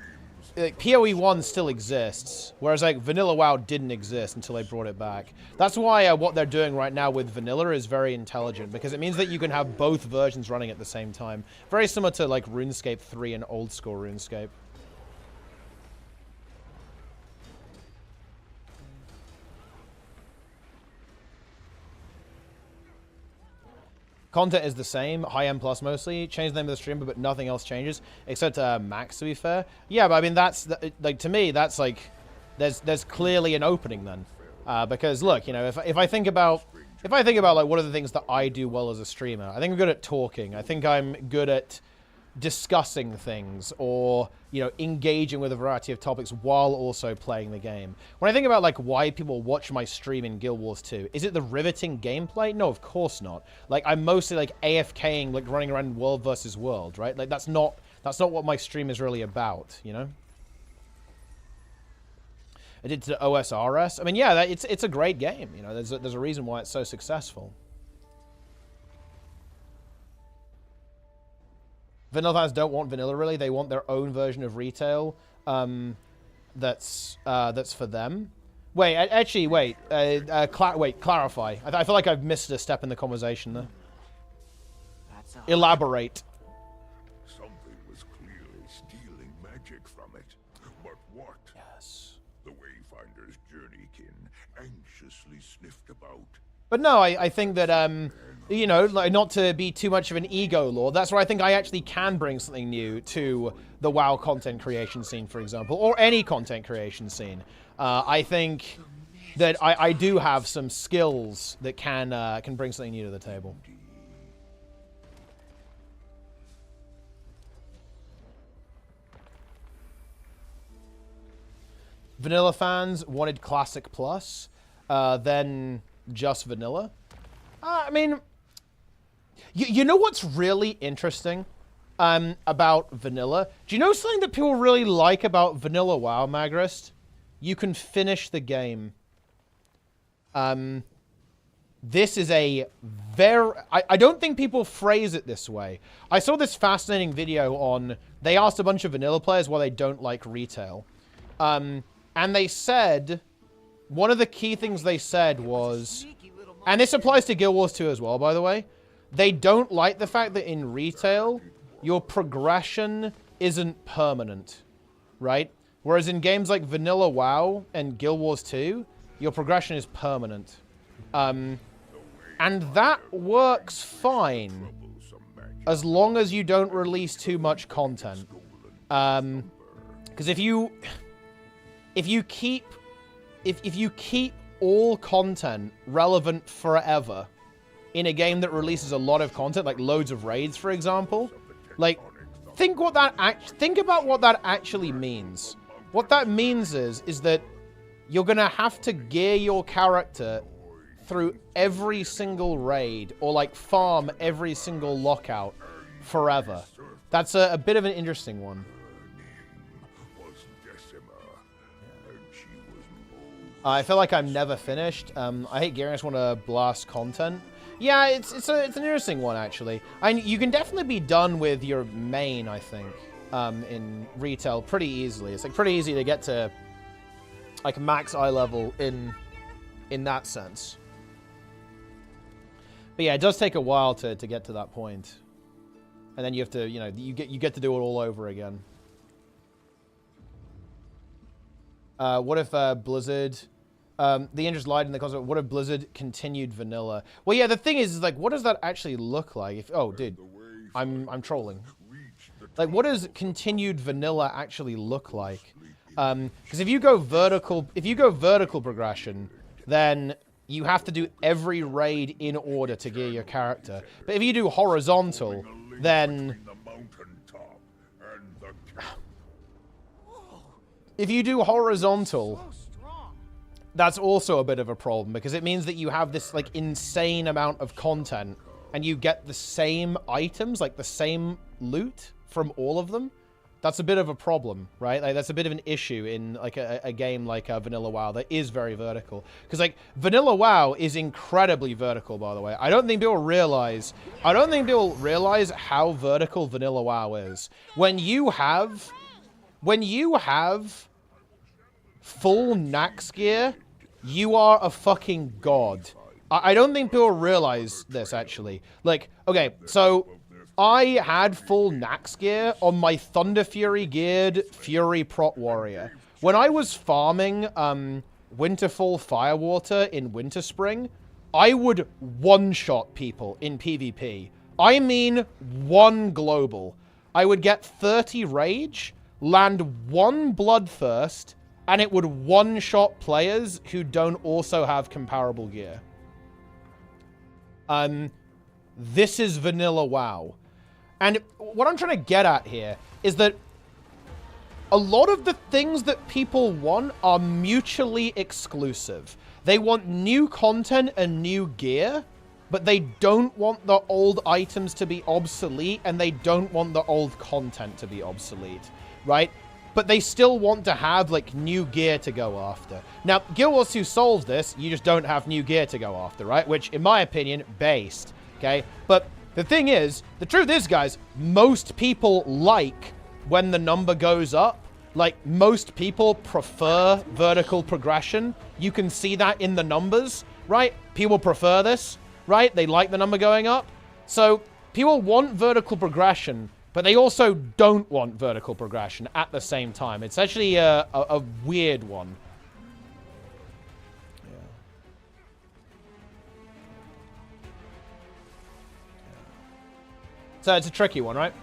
PoE 1 still exists, whereas like Vanilla WoW didn't exist until they brought it back. That's why what they're doing right now with Vanilla is very intelligent, because it means that you can have both versions running at the same time. Very similar to like RuneScape 3 and old school RuneScape. Content is the same, high-end plus mostly. Change the name of the streamer, but nothing else changes except Max. To be fair, yeah, but I mean that's like to me that's like there's clearly an opening then, because look, you know, if I think about like what are the things that I do well as a streamer, I think I'm good at talking. I think I'm good at discussing things or, you know, engaging with a variety of topics while also playing the game. When I think about like why people watch my stream in Guild Wars 2, is it the riveting gameplay? No, of course not. Like I'm mostly like AFKing, like running around world versus world, right? Like that's not what my stream is really about, you know? I did to OSRS. I mean, yeah, it's a great game, you know. There's a reason why it's so successful. Vanilla fans don't want vanilla, really. They want their own version of retail that's for them. Wait, actually, wait. Clarify. I feel like I've missed a step in the conversation there. Elaborate. Something was clearly stealing magic from it. But what? Yes. The Wayfinder's journeykin anxiously sniffed about. But no, I think that, you know, like, not to be too much of an ego lord, that's where I think I actually can bring something new to the WoW content creation scene, for example, or any content creation scene. I think that I do have some skills that can bring something new to the table. Vanilla fans wanted Classic Plus, then just vanilla. I mean, you know what's really interesting about vanilla? Do you know something that people really like about vanilla WoW, Magrist? You can finish the game. This is a very... I don't think people phrase it this way. I saw this fascinating video on... They asked a bunch of vanilla players why they don't like retail. And they said... One of the key things they said was, and this applies to Guild Wars 2 as well, by the way, they don't like the fact that in retail, your progression isn't permanent, right? Whereas in games like Vanilla WoW and Guild Wars 2, your progression is permanent. And that works fine, as long as you don't release too much content. Because if you keep all content relevant forever in a game that releases a lot of content, like loads of raids, for example, like, think about what that actually means. What that means is that you're gonna have to gear your character through every single raid or like farm every single lockout forever. That's a bit of an interesting one. I feel like I'm never finished. I hate gearing. I just want to blast content. Yeah, it's an interesting one, actually. You can definitely be done with your main, I think, in retail pretty easily. It's like pretty easy to get to like max eye level in that sense. But yeah, it does take a while to get to that point, and then you have to, you know, you get to do it all over again. What if Blizzard... the interest lied in the concept. What if Blizzard continued vanilla? Well, yeah, the thing is like, what does that actually look like? Oh, dude, I'm trolling. Like, what does continued vanilla actually look like? Because if you go vertical progression, then you have to do every raid in order to gear your character. But if you do horizontal, then... If you do horizontal, that's also a bit of a problem, because it means that you have this, like, insane amount of content, and you get the same items, like the same loot from all of them. That's a bit of a problem, right? Like, that's a bit of an issue in, like, a game like Vanilla WoW that is very vertical. Because, like, Vanilla WoW is incredibly vertical, by the way. I don't think people realize how vertical Vanilla WoW is. When you have full Nax gear, you are a fucking god. I don't think people realize this, actually. Like, okay, so I had full Nax gear on my Thunder Fury geared Fury Prot Warrior. When I was farming Winterfall Firewater in Winterspring, I would one-shot people in PvP. I mean one global. I would get 30 rage, land one bloodthirst, and it would one-shot players who don't also have comparable gear. This is Vanilla WoW. And what I'm trying to get at here is that a lot of the things that people want are mutually exclusive. They want new content and new gear, but they don't want the old items to be obsolete, and they don't want the old content to be obsolete, right? But they still want to have, like, new gear to go after. Now, Guild Wars 2 solves this. You just don't have new gear to go after, right? Which, in my opinion, based, okay? But the thing is, the truth is, guys, most people like when the number goes up. Like, most people prefer vertical progression. You can see that in the numbers, right? People prefer this, right? They like the number going up. So, people want vertical progression, but they also don't want vertical progression at the same time. It's actually a weird one. Yeah. So it's a tricky one, right?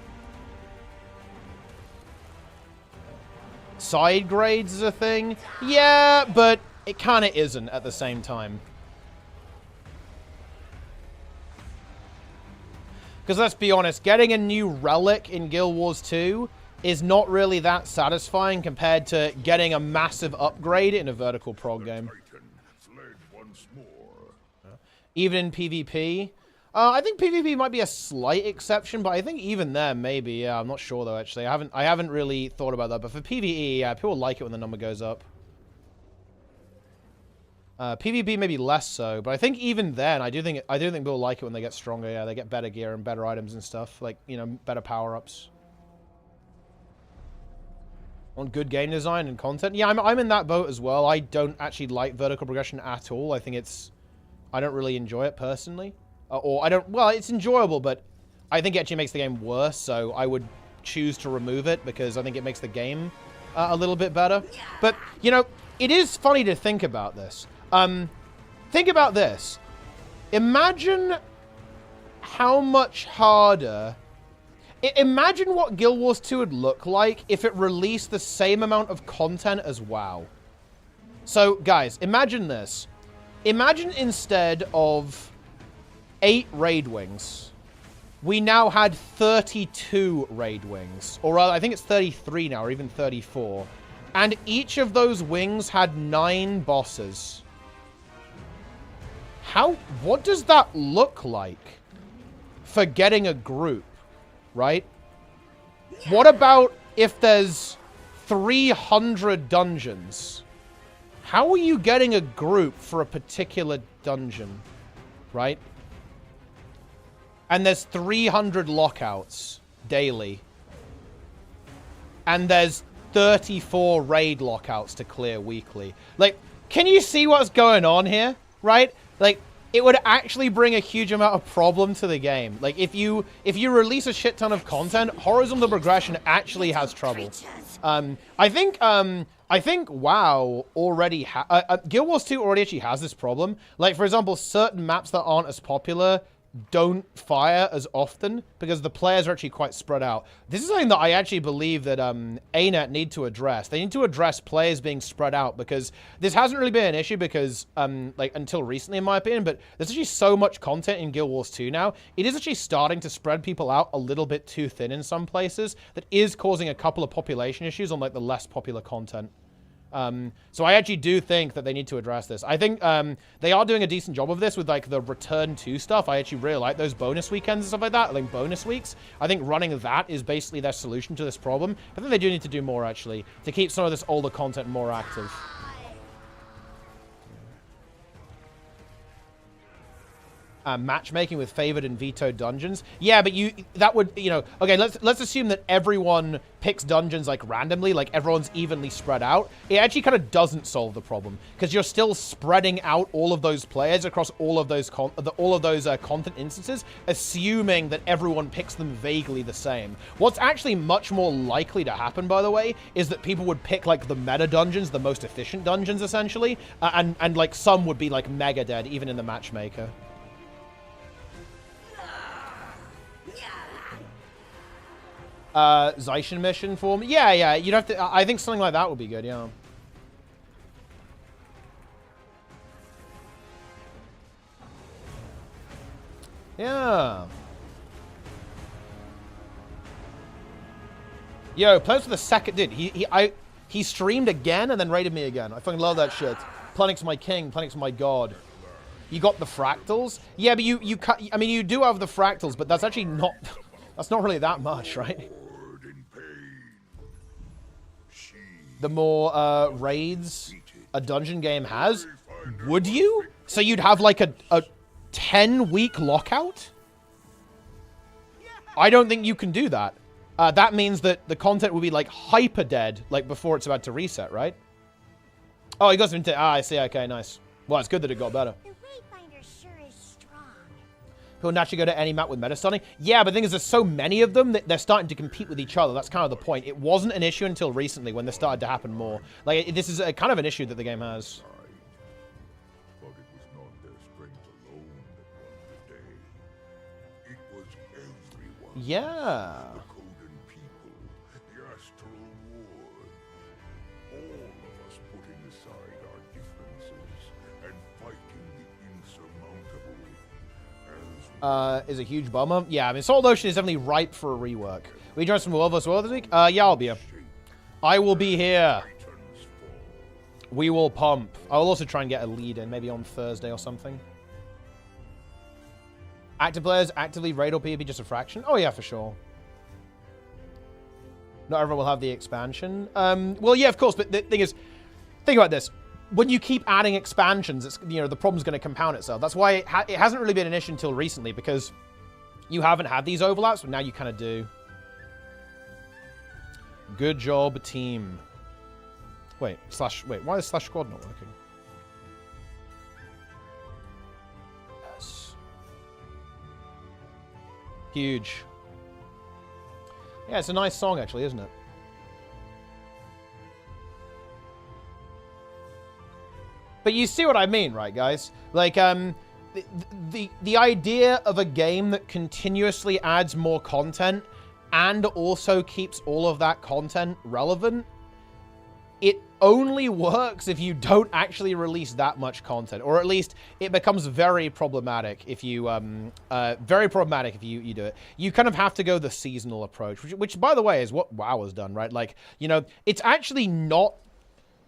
Side grades is a thing. Yeah, but it kind of isn't at the same time. Because let's be honest, getting a new relic in Guild Wars 2 is not really that satisfying compared to getting a massive upgrade in a vertical prog game. Even in PvP. I think PvP might be a slight exception, but I think even there, maybe. Yeah, I'm not sure though, actually. I haven't really thought about that. But for PvE, yeah, people like it when the number goes up. PvP maybe less so, but I think even then, I do think people like it when they get stronger. Yeah, they get better gear and better items and stuff, like, you know, better power-ups. On good game design and content, yeah, I'm in that boat as well. I don't actually like vertical progression at all. I think I don't really enjoy it personally, well, it's enjoyable, but I think it actually makes the game worse. So I would choose to remove it because I think it makes the game a little bit better. But you know, it is funny to think about this. Think about this. Imagine how much harder... Imagine what Guild Wars 2 would look like if it released the same amount of content as WoW. So, guys, imagine this. Imagine instead of 8 raid wings, we now had 32 raid wings. Or rather, I think it's 33 now, or even 34. And each of those wings had 9 bosses. What does that look like for getting a group, right? What about if there's 300 dungeons? How are you getting a group for a particular dungeon, right? And there's 300 lockouts daily. And there's 34 raid lockouts to clear weekly. Like, can you see what's going on here, right? Like, it would actually bring a huge amount of problem to the game. Like, if you release a shit ton of content, horizontal progression actually has trouble. I think WoW already Guild Wars 2 already actually has this problem. Like, for example, certain maps that aren't as popular don't fire as often because the players are actually quite spread out. This is something that I actually believe that ArenaNet need to address. They need to address players being spread out because this hasn't really been an issue because, like, until recently, in my opinion, but there's actually so much content in Guild Wars 2 now. It is actually starting to spread people out a little bit too thin in some places that is causing a couple of population issues on, like, the less popular content. So I actually do think that they need to address this. I think they are doing a decent job of this with like the Return to stuff. I actually really like those bonus weekends and stuff like that, like bonus weeks. I think running that is basically their solution to this problem. I think they do need to do more actually to keep some of this older content more active. Matchmaking with favored and vetoed dungeons. Yeah, but that would, you know, okay, let's assume that everyone picks dungeons like randomly, like everyone's evenly spread out. It actually kind of doesn't solve the problem because you're still spreading out all of those players across all of those content instances, assuming that everyone picks them vaguely the same. What's actually much more likely to happen, by the way, is that people would pick like the meta dungeons, the most efficient dungeons, essentially, and like some would be like mega dead even in the matchmaker. Zaishin mission for me? Yeah, you'd have to... I think something like that would be good, yeah. Yeah. Yo, plays for the second... Dude, he streamed again and then raided me again. I fucking love that shit. Planix my king, Planix my god. You got the fractals? Yeah, but you cut... I mean, you do have the fractals, but that's actually not... That's not really that much, right? The more raids a dungeon game has, would you? So you'd have like a 10-week lockout? I don't think you can do that. That means that the content will be like hyper dead, like before it's about to reset, right? Oh, he got some into... Ah, I see. Okay, nice. Well, it's good that it got better. People naturally go to any map with meta stunning. Yeah, but the thing is, there's so many of them that they're starting to compete with each other. That's kind of the point. It wasn't an issue until recently when this started to happen more. Like, this is a kind of an issue that the game has. But it was not their strength alone that won the day. It was everyone. Yeah. The Coden people, the Astral Ward. All of us putting aside our differences and fighting the insurmountable. Is a huge bummer. Yeah, I mean, Salt Ocean is definitely ripe for a rework. We join some World vs. World this week? Yeah, I'll be here. I will be here. We will pump. I'll also try and get a lead in, maybe on Thursday or something. Active players actively raid or PvP just a fraction? Oh, yeah, for sure. Not everyone will have the expansion. Well, yeah, of course, but the thing is, think about this. When you keep adding expansions, it's, you know, the problem's going to compound itself. That's why it hasn't really been an issue until recently, because you haven't had these overlaps, but now you kind of do. Good job, team. Wait, why is slash squad not working? Yes. Huge. Yeah, it's a nice song, actually, isn't it? But you see what I mean, right, guys? Like, the idea of a game that continuously adds more content and also keeps all of that content relevant, it only works if you don't actually release that much content, or at least it becomes very problematic if you do it. You kind of have to go the seasonal approach, which by the way is what WoW has done, right? Like, you know, it's actually not.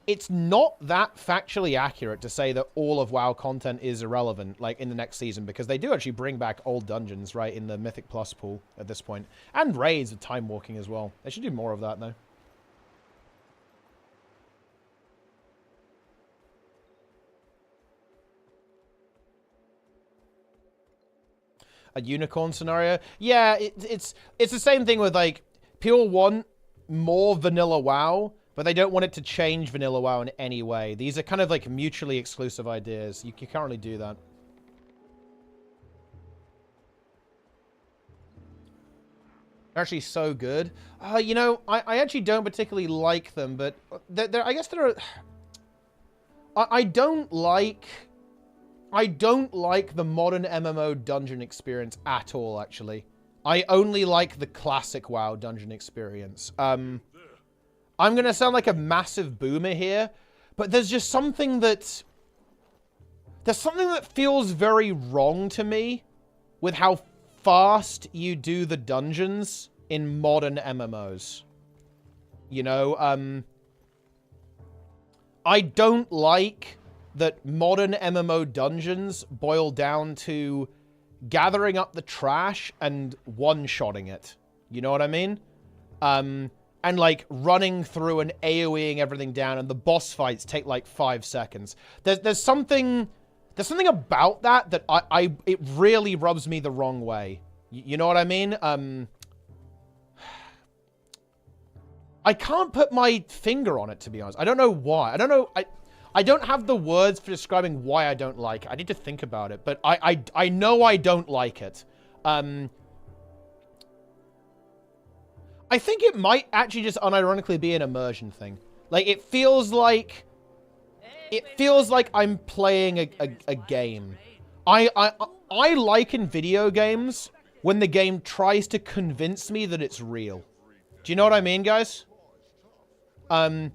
It's not that factually accurate to say that all of WoW content is irrelevant, like, in the next season, because they do actually bring back old dungeons, right, in the Mythic Plus pool at this point. And raids with time walking as well. They should do more of that, though. A unicorn scenario? Yeah, it's the same thing with, like, people want more vanilla WoW, but they don't want it to change vanilla WoW in any way. These are kind of like mutually exclusive ideas. You can't really do that. They're actually so good. You know, I actually don't particularly like them, but I guess there are... I don't like I don't like the modern MMO dungeon experience at all, actually. I only like the classic WoW dungeon experience. I'm going to sound like a massive boomer here, but there's just something that... There's something that feels very wrong to me with how fast you do the dungeons in modern MMOs. You know, I don't like that modern MMO dungeons boil down to gathering up the trash and one-shotting it. You know what I mean? And, like, running through and AoEing everything down, and the boss fights take, like, 5 seconds. There's something about that that it really rubs me the wrong way. You know what I mean? I can't put my finger on it, to be honest. I don't know why. I don't know. I don't have the words for describing why I don't like it. I need to think about it, but I know I don't like it. I think it might actually just unironically be an immersion thing. Like, it feels like I'm playing a game. I like in video games when the game tries to convince me that it's real. Do you know what I mean, guys? I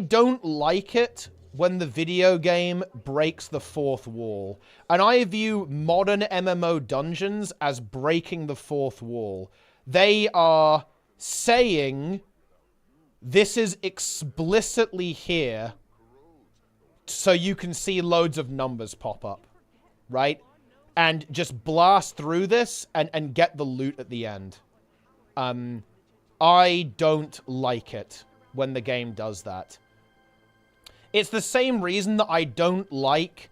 don't like it when the video game breaks the fourth wall. And I view modern MMO dungeons as breaking the fourth wall. They are saying, this is explicitly here so you can see loads of numbers pop up, right? And just blast through this and get the loot at the end. I don't like it when the game does that. It's the same reason that I don't like...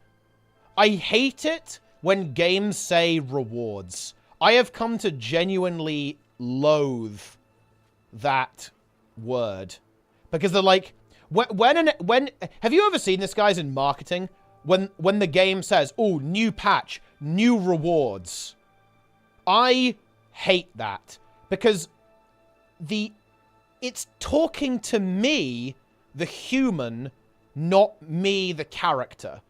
I hate it when games say rewards. I have come to genuinely loathe that word. Because they're like... When have you ever seen this, guys, in marketing? When the game says, oh, new patch, new rewards. I hate that. Because it's talking to me, the human, not me, the character.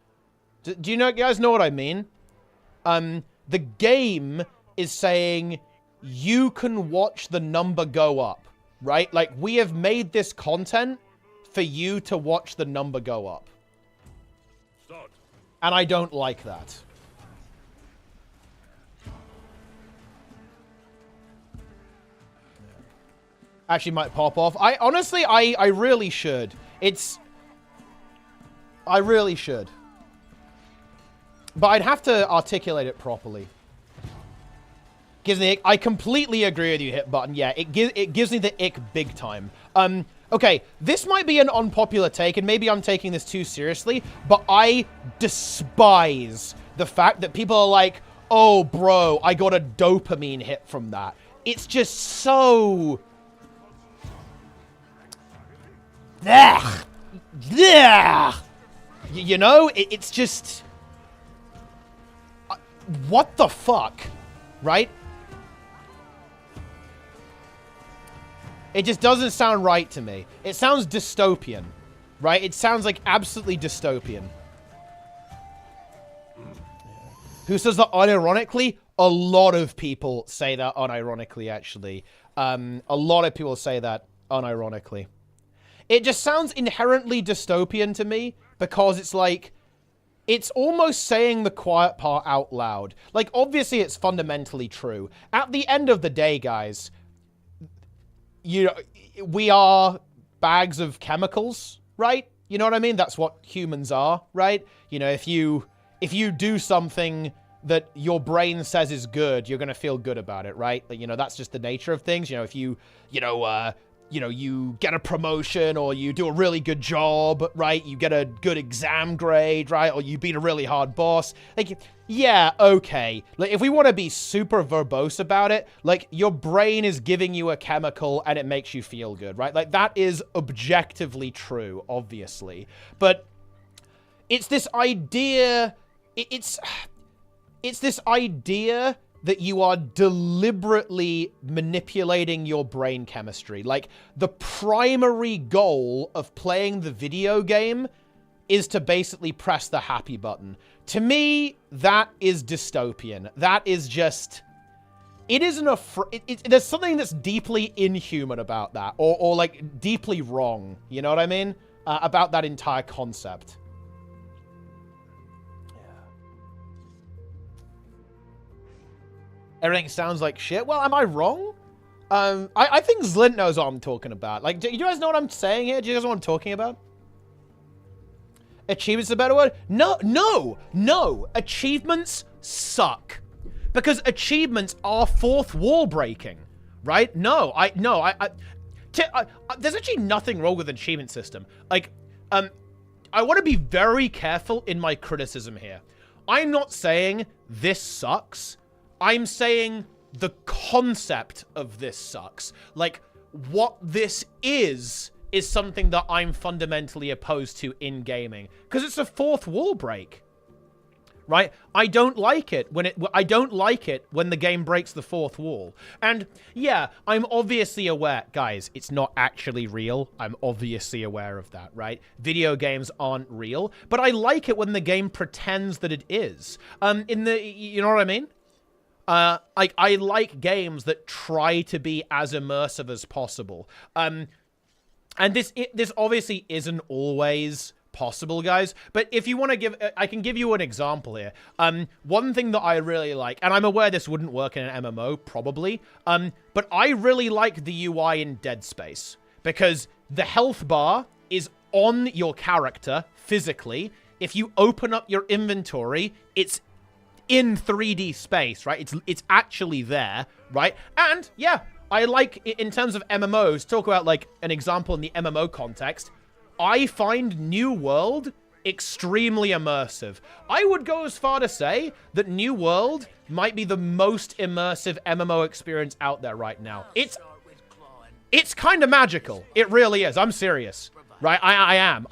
Do you guys know what I mean? The game is saying you can watch the number go up, right? Like, we have made this content for you to watch the number go up. And I don't like that. Actually might pop off. Honestly, I really should. I really should. But I'd have to articulate it properly. Gives me the ick. I completely agree with you, Hit Button. Yeah, it gives me the ick big time. Okay, this might be an unpopular take, and maybe I'm taking this too seriously, but I despise the fact that people are like, oh, bro, I got a dopamine hit from that. It's just so... Ugh. Ugh. You know, it's just... what the fuck? Right? It just doesn't sound right to me. It sounds dystopian, right? It sounds like absolutely dystopian. Who says that unironically? A lot of people say that unironically, actually. A lot of people say that unironically. It just sounds inherently dystopian to me because it's like... it's almost saying the quiet part out loud. Like, obviously, it's fundamentally true. At the end of the day, guys... you know, we are bags of chemicals, right? You know what I mean? That's what humans are, right? You know, if you do something that your brain says is good, you're going to feel good about it, right? Like, you know, that's just the nature of things. You know, if you get a promotion or you do a really good job, right? You get a good exam grade, right? Or you beat a really hard boss. Like, yeah, okay. Like, if we want to be super verbose about it, like, your brain is giving you a chemical and it makes you feel good, right? Like, that is objectively true, obviously. But it's this idea... It's this idea that you are deliberately manipulating your brain chemistry. Like, the primary goal of playing the video game is to basically press the happy button. To me, that is dystopian. That is just... It isn't a... there's something that's deeply inhuman about that. Or like, deeply wrong. You know what I mean? About that entire concept. Everything sounds like shit. Well, am I wrong? I think Zlint knows what I'm talking about. Like, do you guys know what I'm saying here? Do you guys know what I'm talking about? Achievements is a better word? No. Achievements suck. Because achievements are fourth wall breaking, right? There's actually nothing wrong with the achievement system. Like, I want to be very careful in my criticism here. I'm not saying this sucks. I'm saying the concept of this sucks. Like, what this is something that I'm fundamentally opposed to in gaming. Because it's a fourth wall break. Right? I don't like it when the game breaks the fourth wall. And yeah, I'm obviously aware, guys, it's not actually real. I'm obviously aware of that, right? Video games aren't real, but I like it when the game pretends that it is. You know what I mean? I like games that try to be as immersive as possible. And this obviously isn't always possible, guys, but if you want to I can give you an example here. One thing that I really like, and I'm aware this wouldn't work in an MMO, probably, but I really like the UI in Dead Space, because the health bar is on your character, physically. If you open up your inventory, it's in 3D space, right? It's actually there, right? And, yeah, I like, in terms of MMOs, talk about, like, an example in the MMO context, I find New World extremely immersive. I would go as far to say that New World might be the most immersive MMO experience out there right now. It's kind of magical. It really is. I'm serious. Right? I am.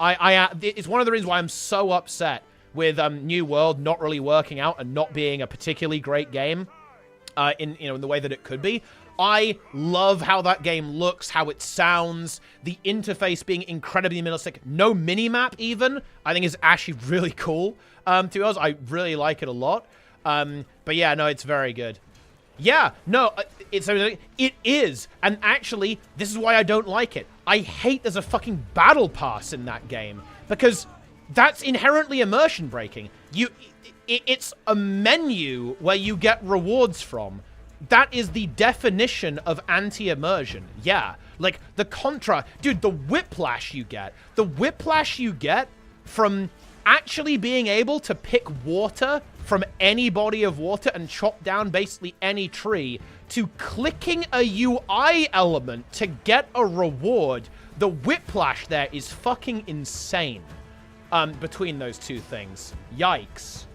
It's one of the reasons why I'm so upset with New World not really working out and not being a particularly great game in the way that it could be. I love how that game looks, how it sounds, the interface being incredibly minimalistic. No mini-map, even, I think is actually really cool. To be honest, I really like it a lot. But yeah, no, it's very good. Yeah, no, it is. And actually, this is why I don't like it. I hate there's a fucking battle pass in that game, because that's inherently immersion breaking. It's a menu where you get rewards from. That is the definition of anti-immersion. Yeah. Like, the contra... Dude, the whiplash you get. The whiplash you get from actually being able to pick water from any body of water and chop down basically any tree to clicking a UI element to get a reward. The whiplash there is fucking insane. Between those two things. Yikes.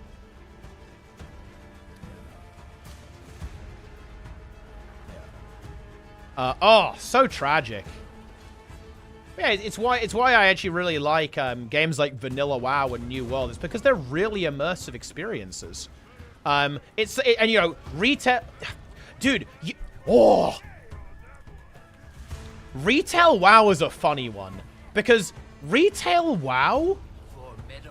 Oh, so tragic. Yeah, it's why I actually really like games like Vanilla WoW and New World. It's because they're really immersive experiences. And you know, retail, dude. Retail WoW is a funny one, because retail WoW,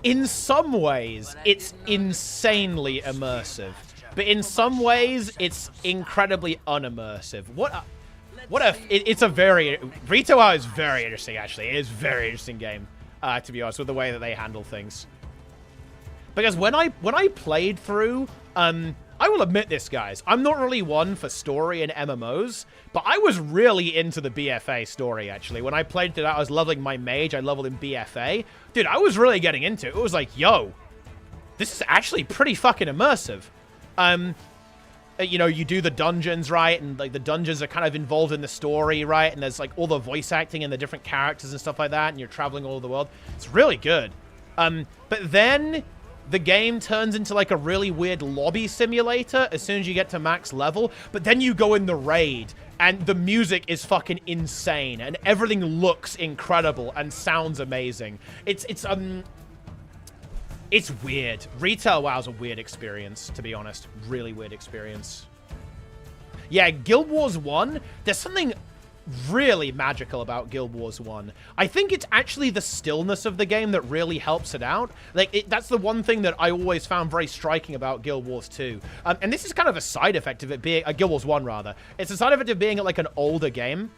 in some ways, it's insanely immersive, but in some ways, it's incredibly unimmersive. It's a very... Retail WoW is very interesting, actually. It is a very interesting game, to be honest, with the way that they handle things. Because when I played through... I will admit this, guys. I'm not really one for story and MMOs, but I was really into the BFA story, actually. When I played through that, I was leveling my mage. I leveled in BFA. Dude, I was really getting into it. It was like, yo, this is actually pretty fucking immersive. You know, you do the dungeons, right? And, like, the dungeons are kind of involved in the story, right? And there's, like, all the voice acting and the different characters and stuff like that, and you're traveling all over the world. It's really good. But then the game turns into, like, a really weird lobby simulator as soon as you get to max level. But then you go in the raid, and the music is fucking insane, and everything looks incredible and sounds amazing. It's weird. Retail WoW's a weird experience, to be honest. Really weird experience. Yeah, Guild Wars 1, there's something really magical about Guild Wars 1. I think it's actually the stillness of the game that really helps it out. Like, that's the one thing that I always found very striking about Guild Wars 2. And this is kind of a side effect of it being... Guild Wars 1, rather. It's a side effect of being, like, an older game.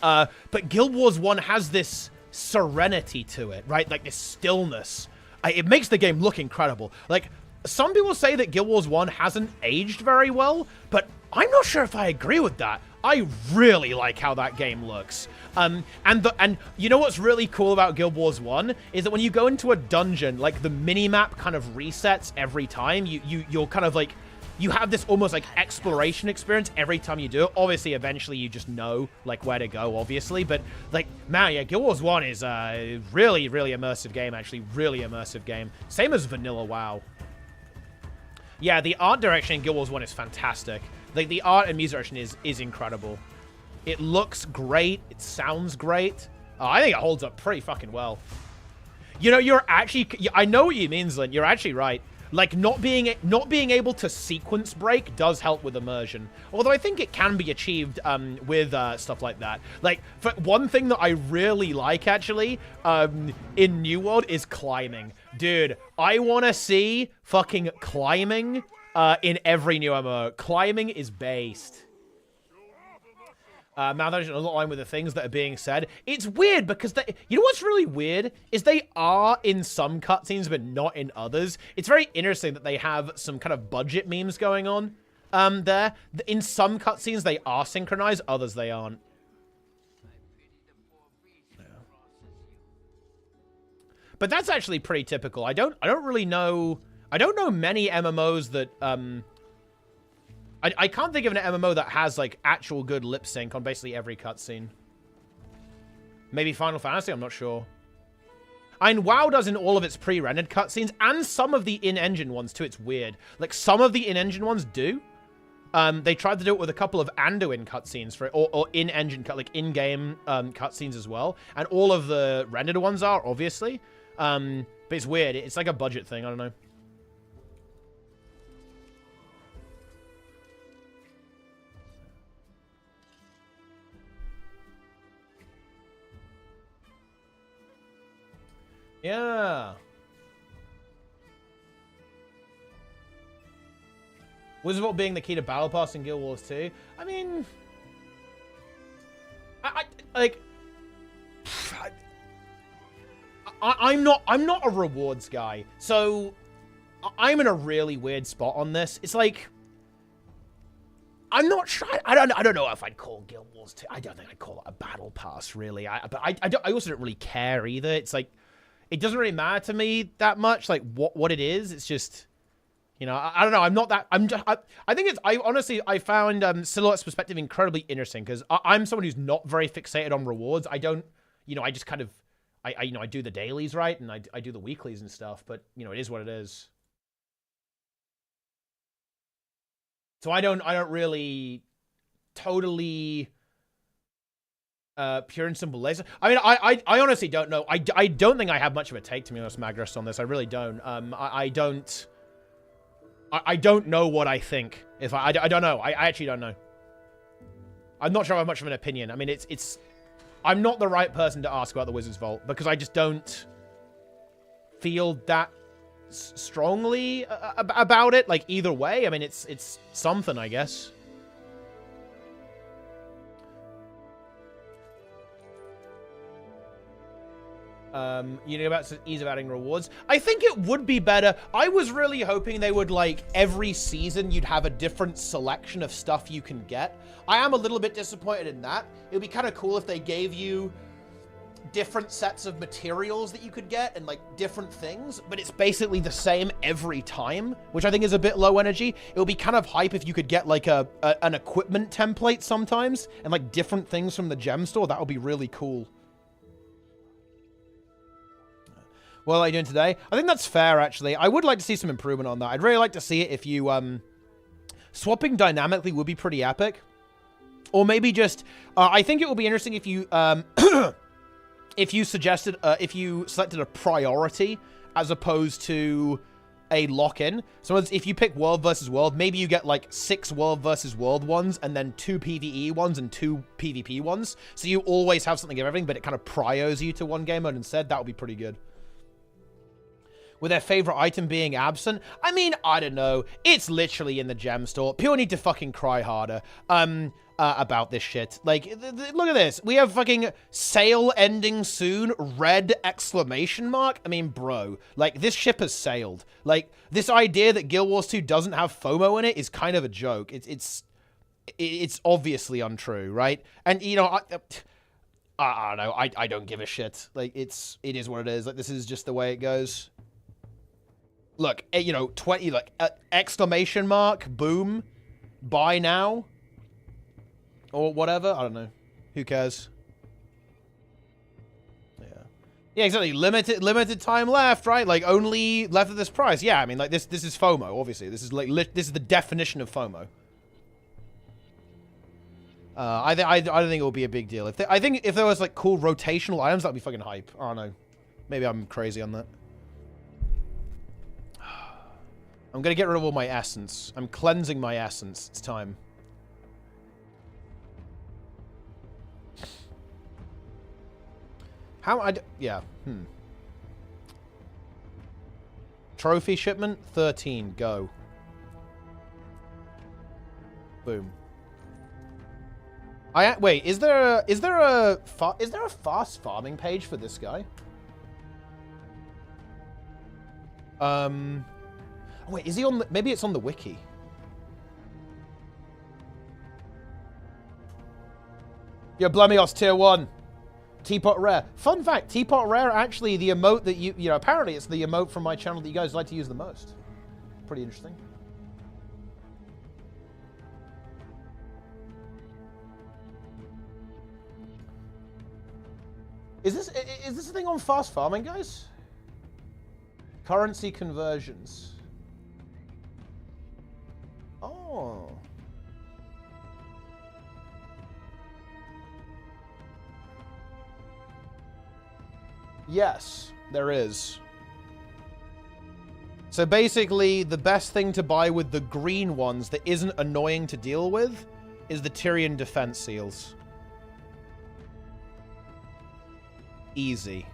But Guild Wars 1 has this serenity to it, right? Like, this stillness. It makes the game look incredible. Like, some people say that Guild Wars 1 hasn't aged very well, but I'm not sure if I agree with that. I really like how that game looks. And you know what's really cool about Guild Wars 1 is that when you go into a dungeon, like, the mini-map kind of resets every time. You're kind of like, you have this almost like exploration experience every time you do it. Obviously, eventually you just know like where to go, obviously. But like, man, yeah, Guild Wars 1 is a really, really immersive game, actually. Really immersive game. Same as vanilla WoW. Yeah, the art direction in Guild Wars 1 is fantastic. Like, the art and music direction is incredible. It looks great. It sounds great. I think it holds up pretty fucking well. You know, you're actually... I know what you mean, Zlin. You're actually right. Like, not being able to sequence break does help with immersion. Although I think it can be achieved with stuff like that. Like, for one thing that I really like, actually, in New World is climbing. Dude, I want to see fucking climbing in every new MMO. Climbing is based. Malfunction doesn't align with the things that are being said. It's weird because you know what's really weird is they are in some cutscenes but not in others. It's very interesting that they have some kind of budget memes going on there. In some cutscenes they are synchronized, others they aren't. But that's actually pretty typical. I don't really know. I don't know many MMOs that I can't think of an MMO that has, like, actual good lip sync on basically every cutscene. Maybe Final Fantasy? I'm not sure. I mean, WoW does in all of its pre-rendered cutscenes, and some of the in-engine ones, too. It's weird. Like, some of the in-engine ones do. They tried to do it with a couple of Anduin cutscenes, or in-engine, like, in-game cutscenes as well. And all of the rendered ones are, obviously. But it's weird. It's like a budget thing. I don't know. Yeah. Wizard Vault being the key to Battle Pass in Guild Wars 2. I mean, I'm not a rewards guy, so I'm in a really weird spot on this. It's like, I'm not sure. I don't know if I'd call Guild Wars 2. I don't think I'd call it a Battle Pass, really. But I also don't really care either. It's like, it doesn't really matter to me that much, like, what it is. It's just, you know, I don't know. I'm not that... I think it's... I found Silhouette's perspective incredibly interesting, because I'm someone who's not very fixated on rewards. I don't... You know, I just kind of... I do the dailies, right? And I do the weeklies and stuff, but, you know, it is what it is. So I don't really totally... pure and simple laser. I mean, I honestly don't know. I don't think I have much of a take, to be honest, Magrist, on this. I really don't. I don't know what I think. I don't know. I actually don't know. I'm not sure I have much of an opinion. I mean, I'm not the right person to ask about the Wizard's Vault, because I just don't feel that strongly about it. Like, either way, I mean, it's something, I guess. You know, about ease of adding rewards. I think it would be better. I was really hoping they would, like, every season you'd have a different selection of stuff you can get. I am a little bit disappointed in that. It would be kind of cool if they gave you different sets of materials that you could get and, like, different things, but it's basically the same every time, which I think is a bit low energy. It would be kind of hype if you could get, like, an equipment template sometimes and, like, different things from the gem store. That would be really cool. What are you doing today? I think that's fair, actually. I would like to see some improvement on that. I'd really like to see it if you, swapping dynamically would be pretty epic. Or maybe just, I think it would be interesting if you, if you selected a priority as opposed to, a lock-in. So if you pick World versus World, maybe you get like 6 World versus World ones and then 2 PvE ones and 2 PvP ones. So you always have something of everything, but it kind of priors you to one game mode instead. That would be pretty good. With their favorite item being absent, I mean, I don't know. It's literally in the gem store. People need to fucking cry harder about this shit. Like, look at this. We have fucking sale ending soon, red exclamation mark. I mean, bro, like, this ship has sailed. Like, this idea that Guild Wars 2 doesn't have FOMO in it is kind of a joke. It's obviously untrue, right? And, you know, I don't know. I don't give a shit. Like, it is what it is. Like, this is just the way it goes. Look, you know, 20, like, exclamation mark, boom, buy now, or whatever. I don't know. Who cares? Yeah, exactly. Limited time left, right? Like, only left at this price. Yeah, I mean, like, this is FOMO, obviously. This is, like, this is the definition of FOMO. I don't think it will be a big deal. I think if there was, like, cool rotational items, that'd be fucking hype. I don't know. Maybe I'm crazy on that. I'm gonna get rid of all my essence. I'm cleansing my essence. It's time. Yeah. Trophy shipment 13. Go. Boom. Wait. Is there a fast farming page for this guy? Wait, is he on the... Maybe it's on the wiki. Yo, Blemios tier 1. Teapot Rare. Fun fact, Teapot Rare, actually, the emote that you know, apparently it's the emote from my channel that you guys like to use the most. Pretty interesting. Is this a thing on fast farming, guys? Currency conversions. Oh. Yes, there is. So basically, the best thing to buy with the green ones that isn't annoying to deal with is the Tyrian defense seals. Easy.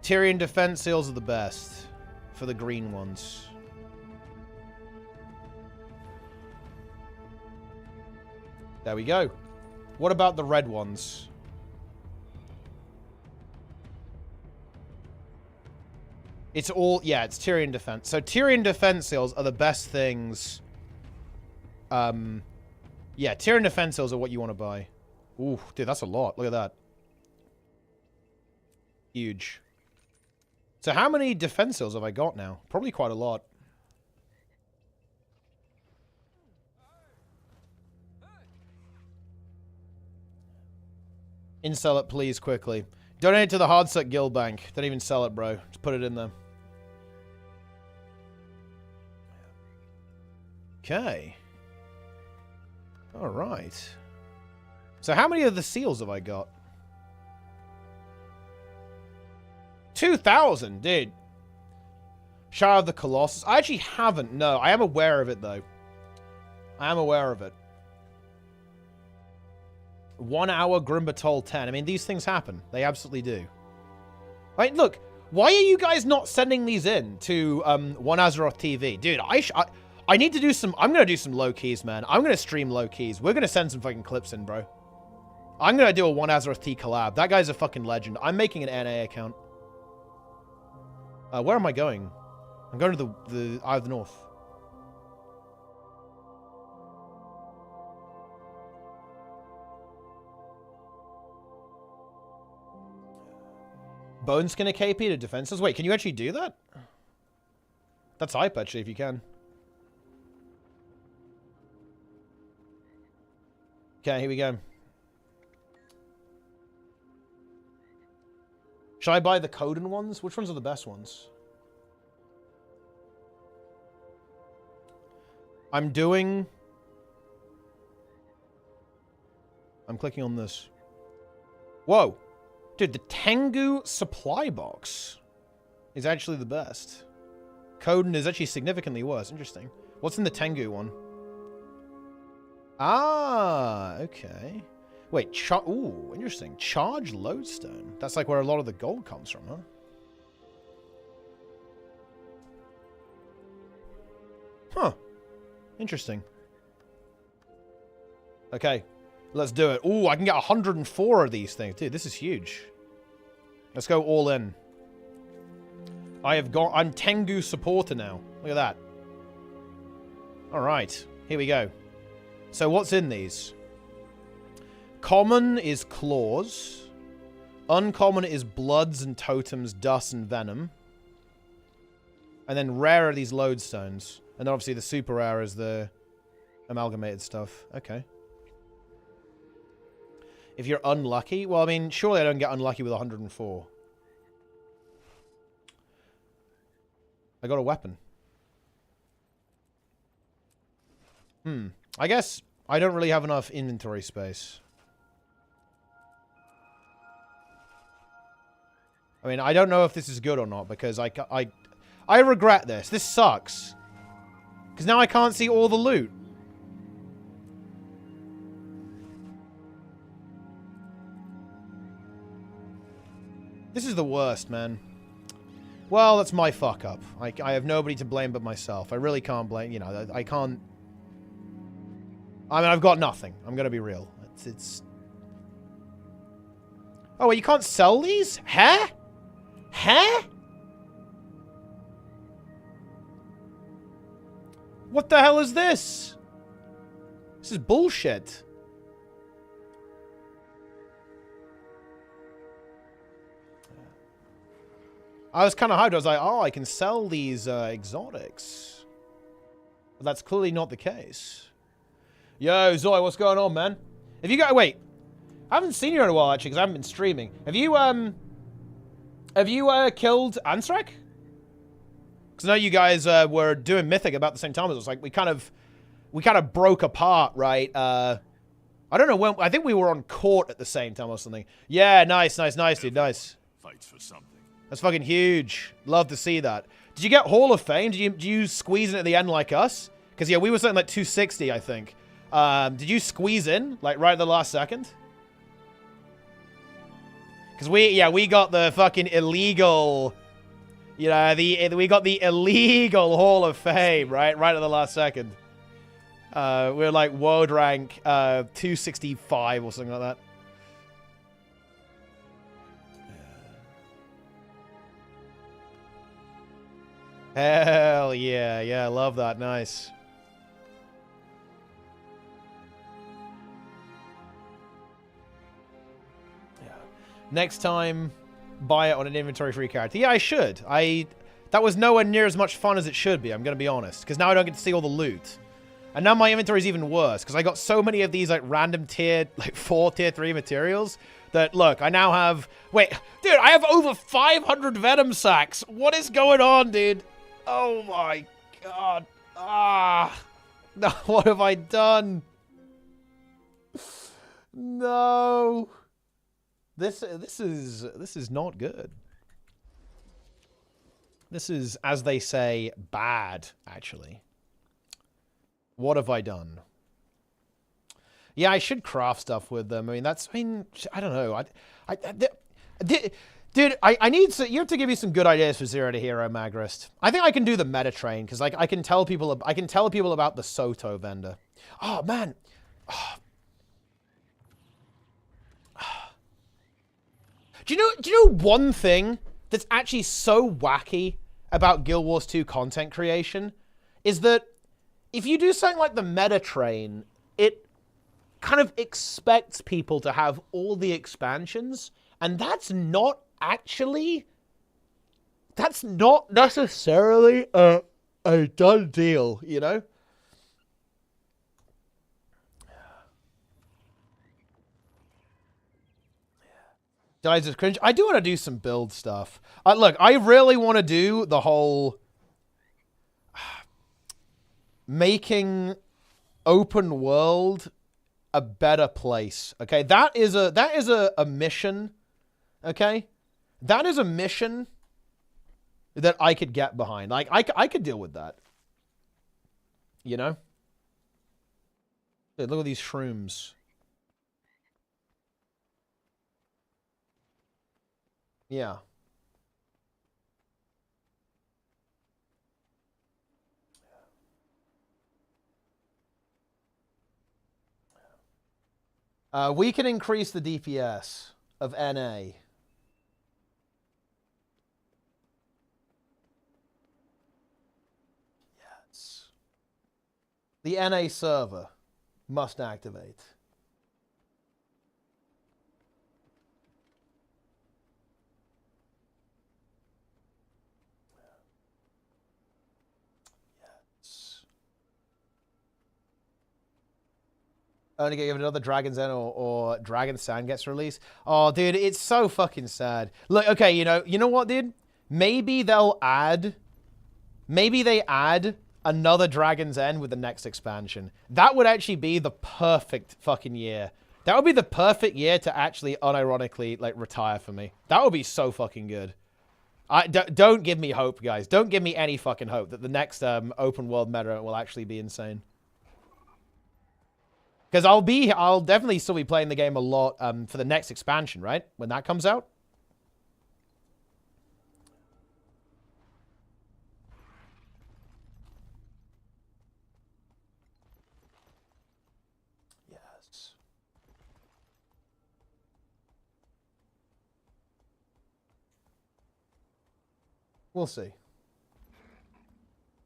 Tyrian defense seals are the best for the green ones. There we go. What about the red ones? It's all, yeah, it's Tyrian defense. So Tyrian defense seals are the best things. Yeah, Tyrian defense seals are what you want to buy. Ooh, dude, that's a lot. Look at that. Huge. So how many defense seals have I got now? Probably quite a lot. Insell it, please, quickly. Donate to the Hardstuck Guild Bank. Don't even sell it, bro. Just put it in there. Okay. Alright. So how many of the seals have I got? 2,000, dude. Shadow of the Colossus. I actually haven't. No, I am aware of it, though. I am aware of it. 1 hour Grimbatol 10. I mean, these things happen. They absolutely do. Right, look. Why are you guys not sending these in to One Azeroth TV? Dude, I need to do some... I'm going to do some low keys, man. I'm going to stream low keys. We're going to send some fucking clips in, bro. I'm going to do a One Azeroth T collab. That guy's a fucking legend. I'm making an NA account. Where am I going? I'm going to the Eye of the North. Bone skin a KP to defenses? Wait, can you actually do that? That's hype, actually, if you can. Okay, here we go. Should I buy the Coden ones? Which ones are the best ones? I'm clicking on this. Whoa. Dude, the Tengu supply box is actually the best. Coden is actually significantly worse. Interesting. What's in the Tengu one? Ah, okay. Wait, ooh, interesting. Charge lodestone. That's like where a lot of the gold comes from, huh? Huh. Interesting. Okay. Let's do it. Ooh, I can get 104 of these things. Dude, this is huge. Let's go all in. I'm Tengu supporter now. Look at that. Alright. Here we go. So what's in these? Common is claws. Uncommon is bloods and totems, dust and venom. And then rare are these lodestones. And then obviously the super rare is the amalgamated stuff. Okay. If you're unlucky, well, I mean, surely I don't get unlucky with 104. I got a weapon. I guess I don't really have enough inventory space. I mean, I don't know if this is good or not, because I regret this. This sucks. Because now I can't see all the loot. This is the worst, man. Well, that's my fuck up. I have nobody to blame but myself. I really can't blame, you know, I can't... I mean, I've got nothing. I'm gonna be real. It's... Oh, wait, you can't sell these? Huh? Huh? What the hell is this? This is bullshit. I was kind of hyped. I was like, oh, I can sell these exotics. But that's clearly not the case. Yo, Zoe, what's going on, man? Have you got... Wait. I haven't seen you in a while, actually, because I haven't been streaming. Have you killed Ansrak? Because I know you guys were doing Mythic about the same time as us. Like, we kind of broke apart, right? I don't know when... I think we were on court at the same time or something. Yeah, nice, dude, nice. Fights for something. That's fucking huge. Love to see that. Did you get Hall of Fame? Did you squeeze in at the end like us? Because, yeah, we were something like 260, I think. Did you squeeze in, like, right at the last second? Because we got the fucking illegal... You know, we got the illegal Hall of Fame, right? Right at the last second. We're like world rank 265 or something like that. Hell yeah. Yeah, I love that. Nice. Yeah. Next time, buy it on an inventory-free character. Yeah, I should. That was nowhere near as much fun as it should be, I'm going to be honest. Because now I don't get to see all the loot. And now my inventory is even worse. Because I got so many of these, like, random tier, like, 4 tier 3 materials. That, look, I now have... Wait, dude, I have over 500 Venom sacks. What is going on, dude? Oh my god. Ah. No, what have I done? No. This is not good. This is, as they say, bad, actually. What have I done? Yeah, I should craft stuff with them. I mean, I don't know. Dude, I need to... You have to give me some good ideas for Zero to Hero, Magrist. I think I can do the meta train, because like I can tell people about the Soto vendor. Oh, man. Oh. Do you know one thing that's actually so wacky about Guild Wars 2 content creation? Is that if you do something like the meta train, it kind of expects people to have all the expansions, and that's not necessarily a done deal, you know? Did I just cringe? I do want to do some build stuff. Look, I really want to do the whole making open world a better place. Okay, that is a mission Okay? That is a mission that I could get behind. Like, I could deal with that. You know? Dude, look at these shrooms. Yeah. We can increase the DPS of NA. Yes. The NA server must activate. Only get given another Dragon's Den or Dragon's Sand gets released. Oh, dude, it's so fucking sad. Look, okay, you know what, dude? Maybe they add another Dragon's End with the next expansion. That would actually be the perfect fucking year. That would be the perfect year to actually unironically, like, retire for me. That would be so fucking good. Don't give me hope, guys. Don't give me any fucking hope that the next open world meta will actually be insane. Because I'll definitely still be playing the game a lot for the next expansion, right? When that comes out. Yes. We'll see.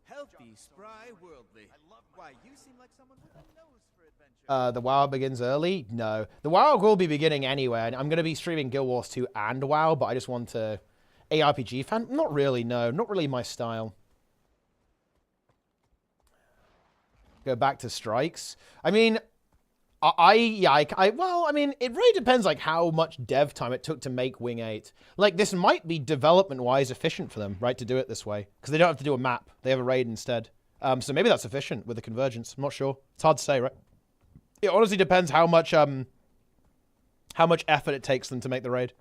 Healthy, spry, worldly. Why, you seem like someone with a nose for adventure. The WoW begins early? No. The WoW will be beginning anyway. I'm going to be streaming Guild Wars 2 and WoW, but I just want to... ARPG fan? Not really, no. Not really my style. Go back to strikes. I mean... well, I mean, it really depends, like, how much dev time it took to make Wing 8. Like, this might be development-wise efficient for them, right, to do it this way. Because they don't have to do a map. They have a raid instead. So maybe that's efficient with the convergence. I'm not sure. It's hard to say, right? It honestly depends how much effort it takes them to make the raid.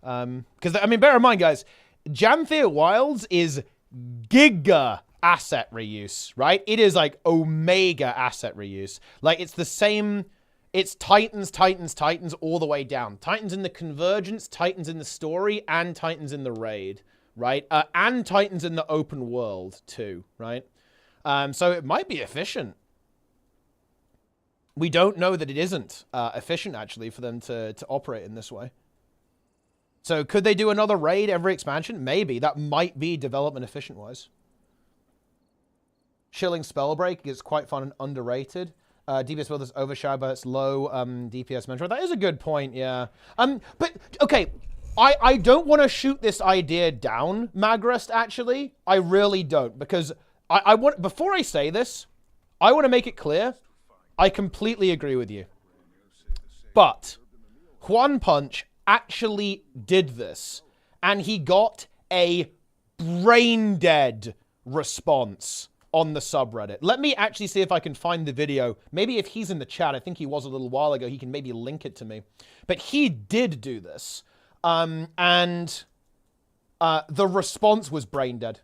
Because, I mean, bear in mind, guys, Jamthea Wilds is giga asset reuse, right? It is like omega asset reuse. Like, it's the same... It's Titans, Titans, Titans all the way down. Titans in the convergence, Titans in the story, and Titans in the raid, right? And Titans in the open world, too, right? So it might be efficient. We don't know that it isn't efficient, actually, for them to operate in this way. So could they do another raid every expansion? Maybe. That might be development efficient-wise. Chilling Spellbreak is quite fun and underrated. DPS build is overshadowed by its low DPS mentor. That is a good point, yeah. But, okay, I don't want to shoot this idea down, Magrust, actually. I really don't, because I want... Before I say this, I want to make it clear, I completely agree with you. But Juan Punch actually did this, and he got a brain-dead response on the subreddit. Let me actually see if I can find the video. Maybe if he's in the chat, I think he was a little while ago, he can maybe link it to me. But he did do this. And the response was brain dead.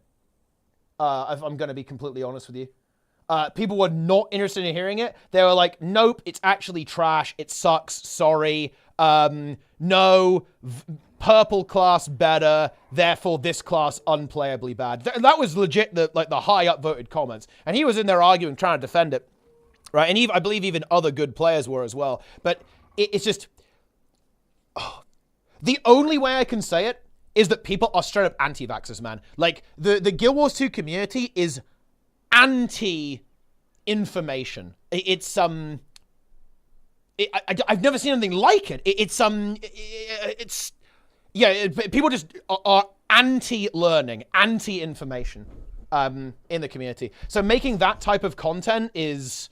If I'm going to be completely honest with you. People were not interested in hearing it. They were like, nope, it's actually trash. It sucks. Sorry. No. Purple class better, therefore this class unplayably bad. That was legit the high upvoted comments. And he was in there arguing, trying to defend it. Right? And I believe even other good players were as well. But it's just... Oh. The only way I can say it is that people are straight up anti-vaxxers, man. Like, the Guild Wars 2 community is anti-information. It's, I've never seen anything like it. It's... Yeah, people just are anti-learning, anti-information in the community. So making that type of content is...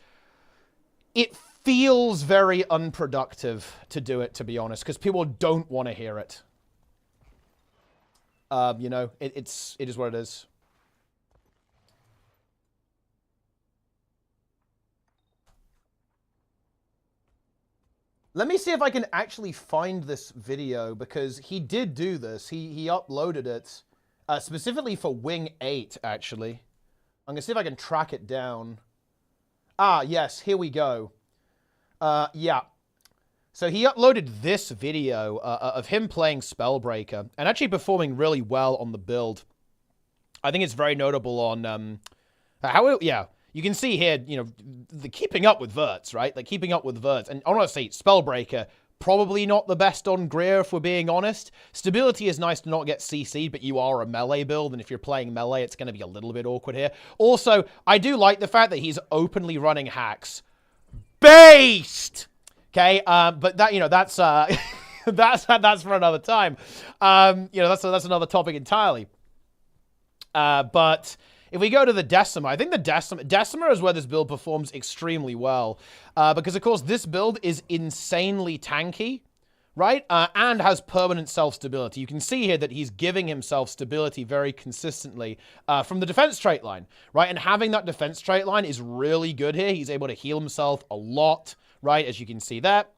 It feels very unproductive to do it, to be honest, because people don't want to hear it. You know, it is what it is. Let me see if I can actually find this video, because he did do this. He uploaded it specifically for Wing 8, actually. I'm going to see if I can track it down. Ah, yes, here we go. Yeah. So he uploaded this video of him playing Spellbreaker and actually performing really well on the build. I think it's very notable on yeah. You can see here, you know, the keeping up with verts, right? Like keeping up with verts. And honestly, Spellbreaker, probably not the best on Greer, if we're being honest. Stability is nice to not get CC'd, but you are a melee build, and if you're playing melee, it's going to be a little bit awkward here. Also, I do like the fact that he's openly running hacks. Based! Okay, but that, you know, that's that's for another time. You know, that's another topic entirely. But if we go to the Decima, I think the Decima is where this build performs extremely well. Because, of course, this build is insanely tanky, right? And has permanent self-stability. You can see here that he's giving himself stability very consistently from the defense trait line, right? And having that defense trait line is really good here. He's able to heal himself a lot, right? As you can see that.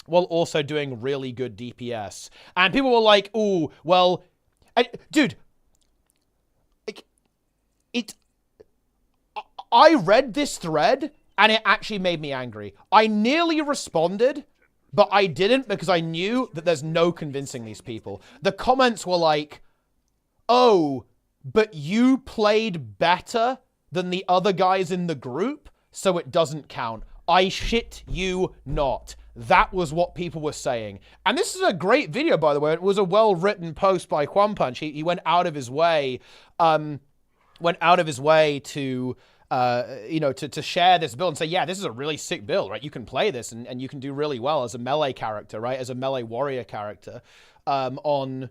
While also doing really good DPS. And people were like, ooh, well, dude, I read this thread, and it actually made me angry. I nearly responded, but I didn't because I knew that there's no convincing these people. The comments were like, oh, but you played better than the other guys in the group, so it doesn't count. I shit you not. That was what people were saying. And this is a great video, by the way. It was a well-written post by Quan Punch. He went out of his way, to... you know, to share this build and say, yeah, this is a really sick build, right? You can play this and you can do really well as a melee character, right? As a melee warrior character on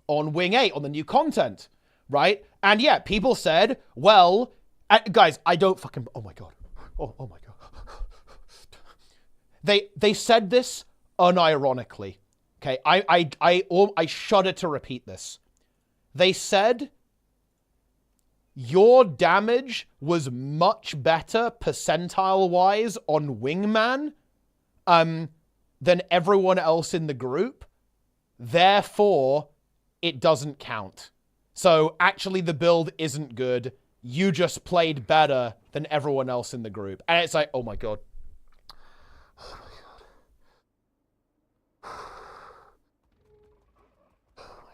Wing 8, on the new content, right? And yeah, people said, well, guys, I don't fucking, oh my God. Oh my God. They said this unironically, okay? I shudder to repeat this. They said, your damage was much better percentile-wise on Wingman than everyone else in the group. Therefore, it doesn't count. So actually the build isn't good. You just played better than everyone else in the group. And it's like, oh my God. Oh my God. Oh my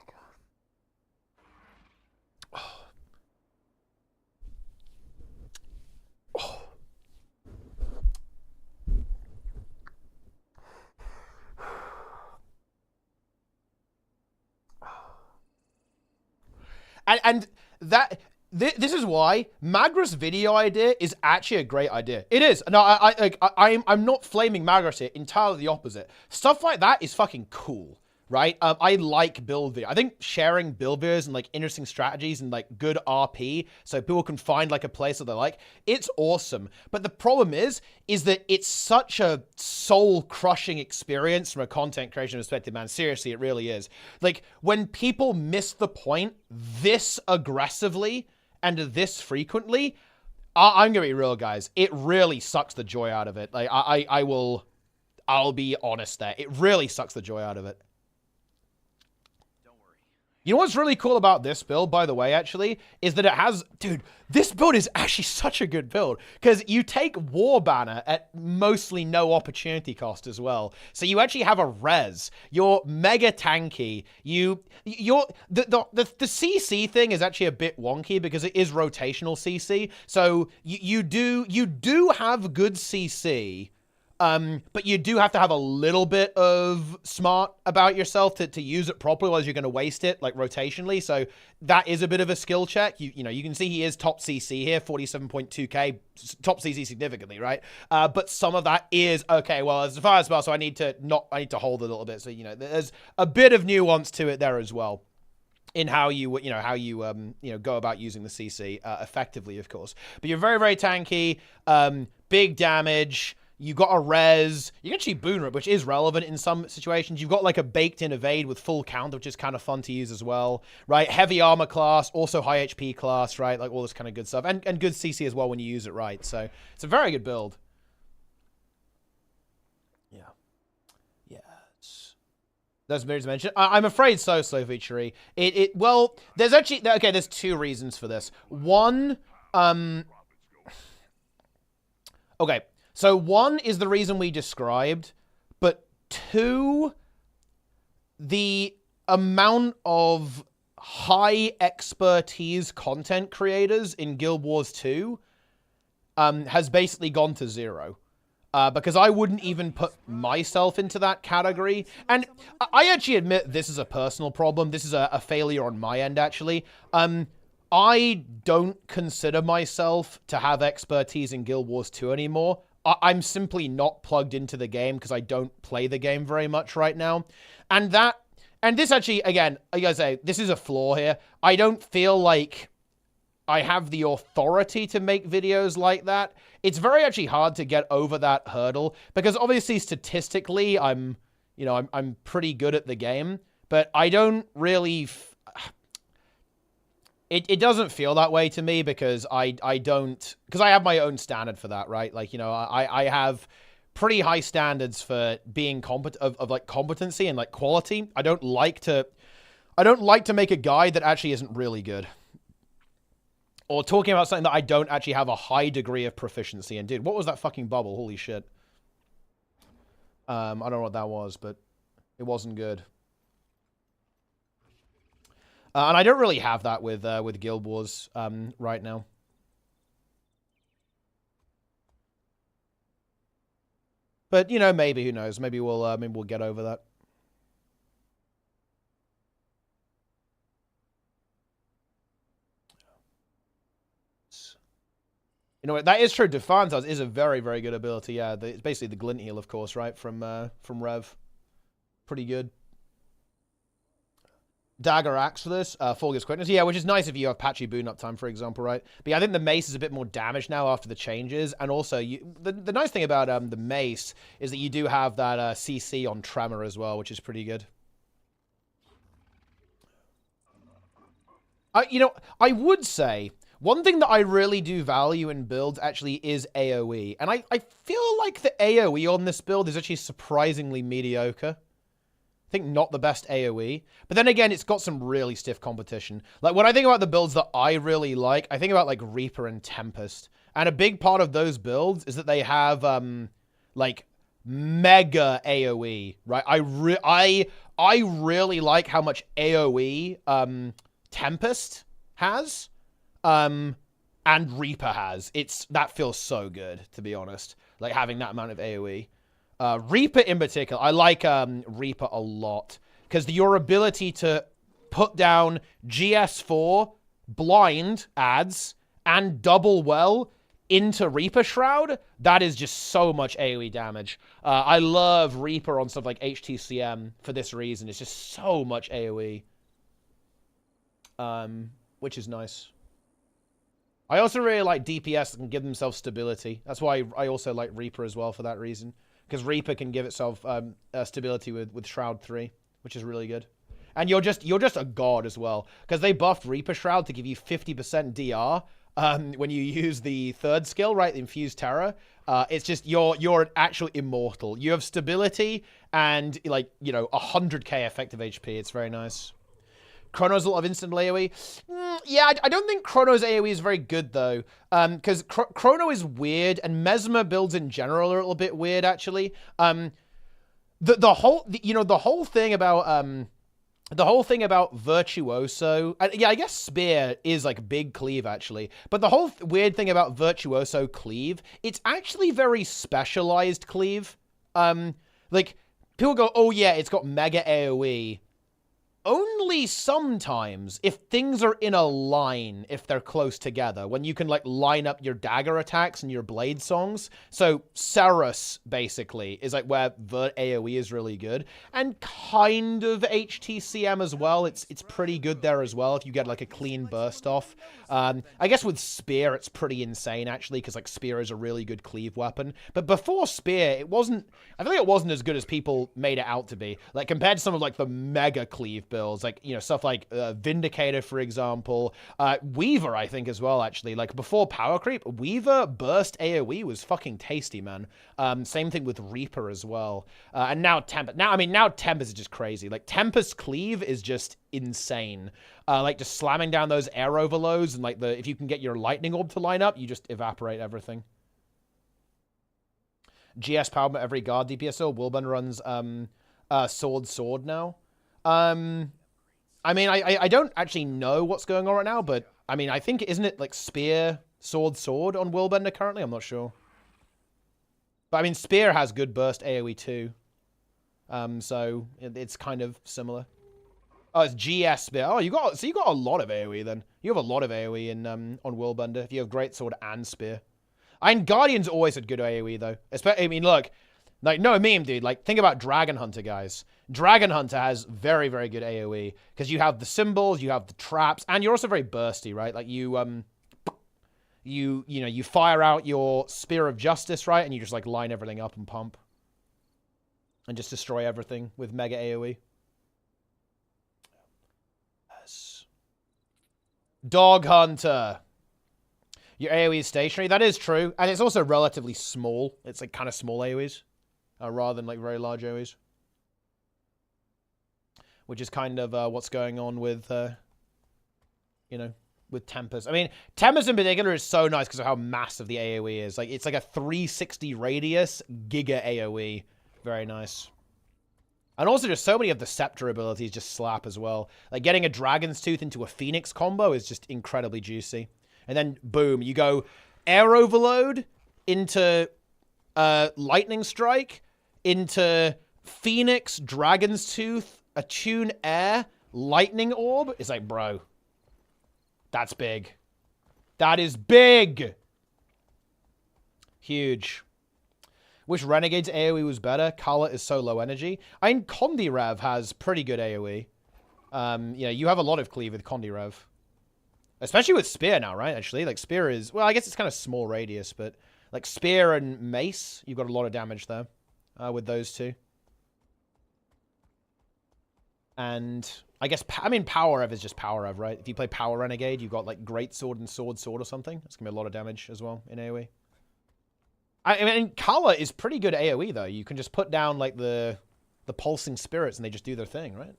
God. And that this is why Magra's video idea is actually a great idea. It is. No, I'm not flaming Magras here. Entirely the opposite. Stuff like that is fucking cool, right? I like build video. I think sharing build videos and like interesting strategies and like good RP so people can find like a place that they like, it's awesome. But the problem is that it's such a soul-crushing experience from a content creation perspective, man. Seriously, it really is. Like, when people miss the point this aggressively and this frequently, I'm gonna be real, guys. It really sucks the joy out of it. Like, I'll be honest there. It really sucks the joy out of it. You know what's really cool about this build, by the way, actually, is that it has... Dude, this build is actually such a good build, because you take War Banner at mostly no opportunity cost as well. So you actually have a res. You're mega tanky. The CC thing is actually a bit wonky, because it is rotational CC. So you do have good CC, but you do have to have a little bit of smart about yourself to use it properly, otherwise you're going to waste it, like, rotationally. So that is a bit of a skill check. You know, you can see he is top CC here, 47.2k, top CC significantly, right? But some of that is, okay, well, as a fire spell, so I need to hold a little bit. So, you know, there's a bit of nuance to it there as well, in how you go about using the CC effectively, of course. But you're very, very tanky, big damage. You got a res. You can actually boon rip, which is relevant in some situations. You've got like a baked-in evade with full count, which is kind of fun to use as well, right? Heavy armor class, also high HP class, right? Like all this kind of good stuff. And good CC as well when you use it right. So it's a very good build. Yeah. Those moves mentioned. I'm afraid so, Slow Featurey. Well, there's actually, okay, there's two reasons for this. One, okay, so one is the reason we described, but two, the amount of high expertise content creators in Guild Wars 2 has basically gone to zero. Because I wouldn't even put myself into that category. And I actually admit this is a personal problem. This is a failure on my end, actually. I don't consider myself to have expertise in Guild Wars 2 anymore. I'm simply not plugged into the game because I don't play the game very much right now. And this actually, again, I gotta say, this is a flaw here. I don't feel like I have the authority to make videos like that. It's very actually hard to get over that hurdle because obviously statistically I'm pretty good at the game, but I don't really it doesn't feel that way to me because I have my own standard for that, right? Like, I have pretty high standards for being of like competency and like quality. I don't like to make a guide that actually isn't really good. Or talking about something that I don't actually have a high degree of proficiency in. Dude, what was that fucking bubble? Holy shit. I don't know what that was, but it wasn't good. And I don't really have that with Guild Wars right now. But, maybe, who knows? Maybe we'll get over that. That is true. Defantas is a very, very good ability. Yeah, it's basically the glint heal, of course, right? From Rev. Pretty good. Dagger Axe for this. Fungus quickness. Yeah, which is nice if you have patchy boon uptime, for example, right? But yeah, I think the mace is a bit more damaged now after the changes. And also, the nice thing about the mace is that you do have that CC on Tremor as well, which is pretty good. I would say one thing that I really do value in builds actually is AoE. And I feel like the AoE on this build is actually surprisingly mediocre. I think not the best AoE. But then again, it's got some really stiff competition. Like, when I think about the builds that I really like, I think about, like, Reaper and Tempest. And a big part of those builds is that they have, like, mega AoE, right? I really like how much AoE Tempest has. And Reaper has. That feels so good, to be honest. Like, having that amount of AoE. Reaper in particular, I like Reaper a lot. Because your ability to put down GS4, blind ads, and double well into Reaper Shroud, that is just so much AoE damage. I love Reaper on stuff like HTCM for this reason. It's just so much AoE. Which is nice. I also really like DPS that can give themselves stability. That's why I also like Reaper as well for that reason. Because Reaper can give itself stability with Shroud 3, which is really good. And you're just a god as well. Because they buffed Reaper Shroud to give you 50% DR when you use the third skill, right? Infused Terror. It's just, you're an actual immortal. You have stability and, like, 100k effective HP. It's very nice. Chrono's a lot of instant AoE. Yeah, I don't think Chrono's AoE is very good, though. Because Chrono is weird, and Mesmer builds in general are a little bit weird, actually. The whole thing about Virtuoso, yeah, I guess Spear is like big cleave, actually. But the whole weird thing about Virtuoso cleave, it's actually very specialized cleave. Like, people go, oh yeah, it's got mega AoE. Only sometimes, if things are in a line, if they're close together, when you can, like, line up your dagger attacks and your blade songs. So, Ceres, basically, is, like, where Vert AoE is really good. And kind of HTCM as well. It's pretty good there as well, if you get, like, a clean burst off. I guess with Spear, it's pretty insane, actually, because, like, Spear is a really good cleave weapon. But before Spear, I feel like it wasn't as good as people made it out to be. Like, compared to some of, like, the mega cleave builds, builds, like, you know, stuff like Vindicator, for example. Weaver, I think, as well, actually. Like, before Power Creep, Weaver burst AoE was fucking tasty, man. Same thing with Reaper as well. And now Tempest. Now Tempest is just crazy. Like, Tempest Cleave is just insane. Like, just slamming down those air overloads, and, like, if you can get your Lightning Orb to line up, you just evaporate everything. GS power every guard DPSO. Wilburn runs sword now. I mean, I don't actually know what's going on right now, but I mean, I think, isn't it like spear, sword on Willbender currently? I'm not sure. But I mean, spear has good burst AoE too. So it's kind of similar. Oh, it's GS spear. Oh, you got a lot of AoE then. You have a lot of AoE in on Willbender if you have great sword and spear. And Guardian's always had good AoE, though. I mean, look, like, no meme, dude. Like, think about Dragon Hunter, guys. Dragon Hunter has very, very good AoE. Because you have the symbols, you have the traps, and you're also very bursty, right? Like, you fire out your Spear of Justice, right? And you just, like, line everything up and pump. And just destroy everything with mega AoE. Yes. Dog Hunter. Your AoE is stationary. That is true. And it's also relatively small. It's like kind of small AoEs. Rather than like very large AoEs. Which is kind of what's going on with, you know, with Tempest. I mean, Tempest in particular is so nice because of how massive the AoE is. Like, it's like a 360 radius giga AoE. Very nice. And also just so many of the Scepter abilities just slap as well. Like, getting a Dragon's Tooth into a Phoenix combo is just incredibly juicy. And then, boom, you go Air Overload into Lightning Strike, into Phoenix, Dragon's Tooth, Attune Air, Lightning Orb. It's like, bro, that's big. That is big. Huge. Wish Renegade's AoE was better. Kala is so low energy. I mean, Condi Rev has pretty good AoE. You know, you have a lot of cleave with Condi Rev. Especially with Spear now, right, actually? Like, Spear is... Well, I guess it's kind of small radius, but... Like, Spear and Mace, you've got a lot of damage there. With those two. And... I guess... I mean, Power Rev is just Power Rev, right? If you play Power Renegade, you've got, like, Great Sword and Sword or something. It's gonna be a lot of damage as well in AoE. I mean, Kala is pretty good AoE, though. You can just put down, like, the Pulsing Spirits and they just do their thing, right?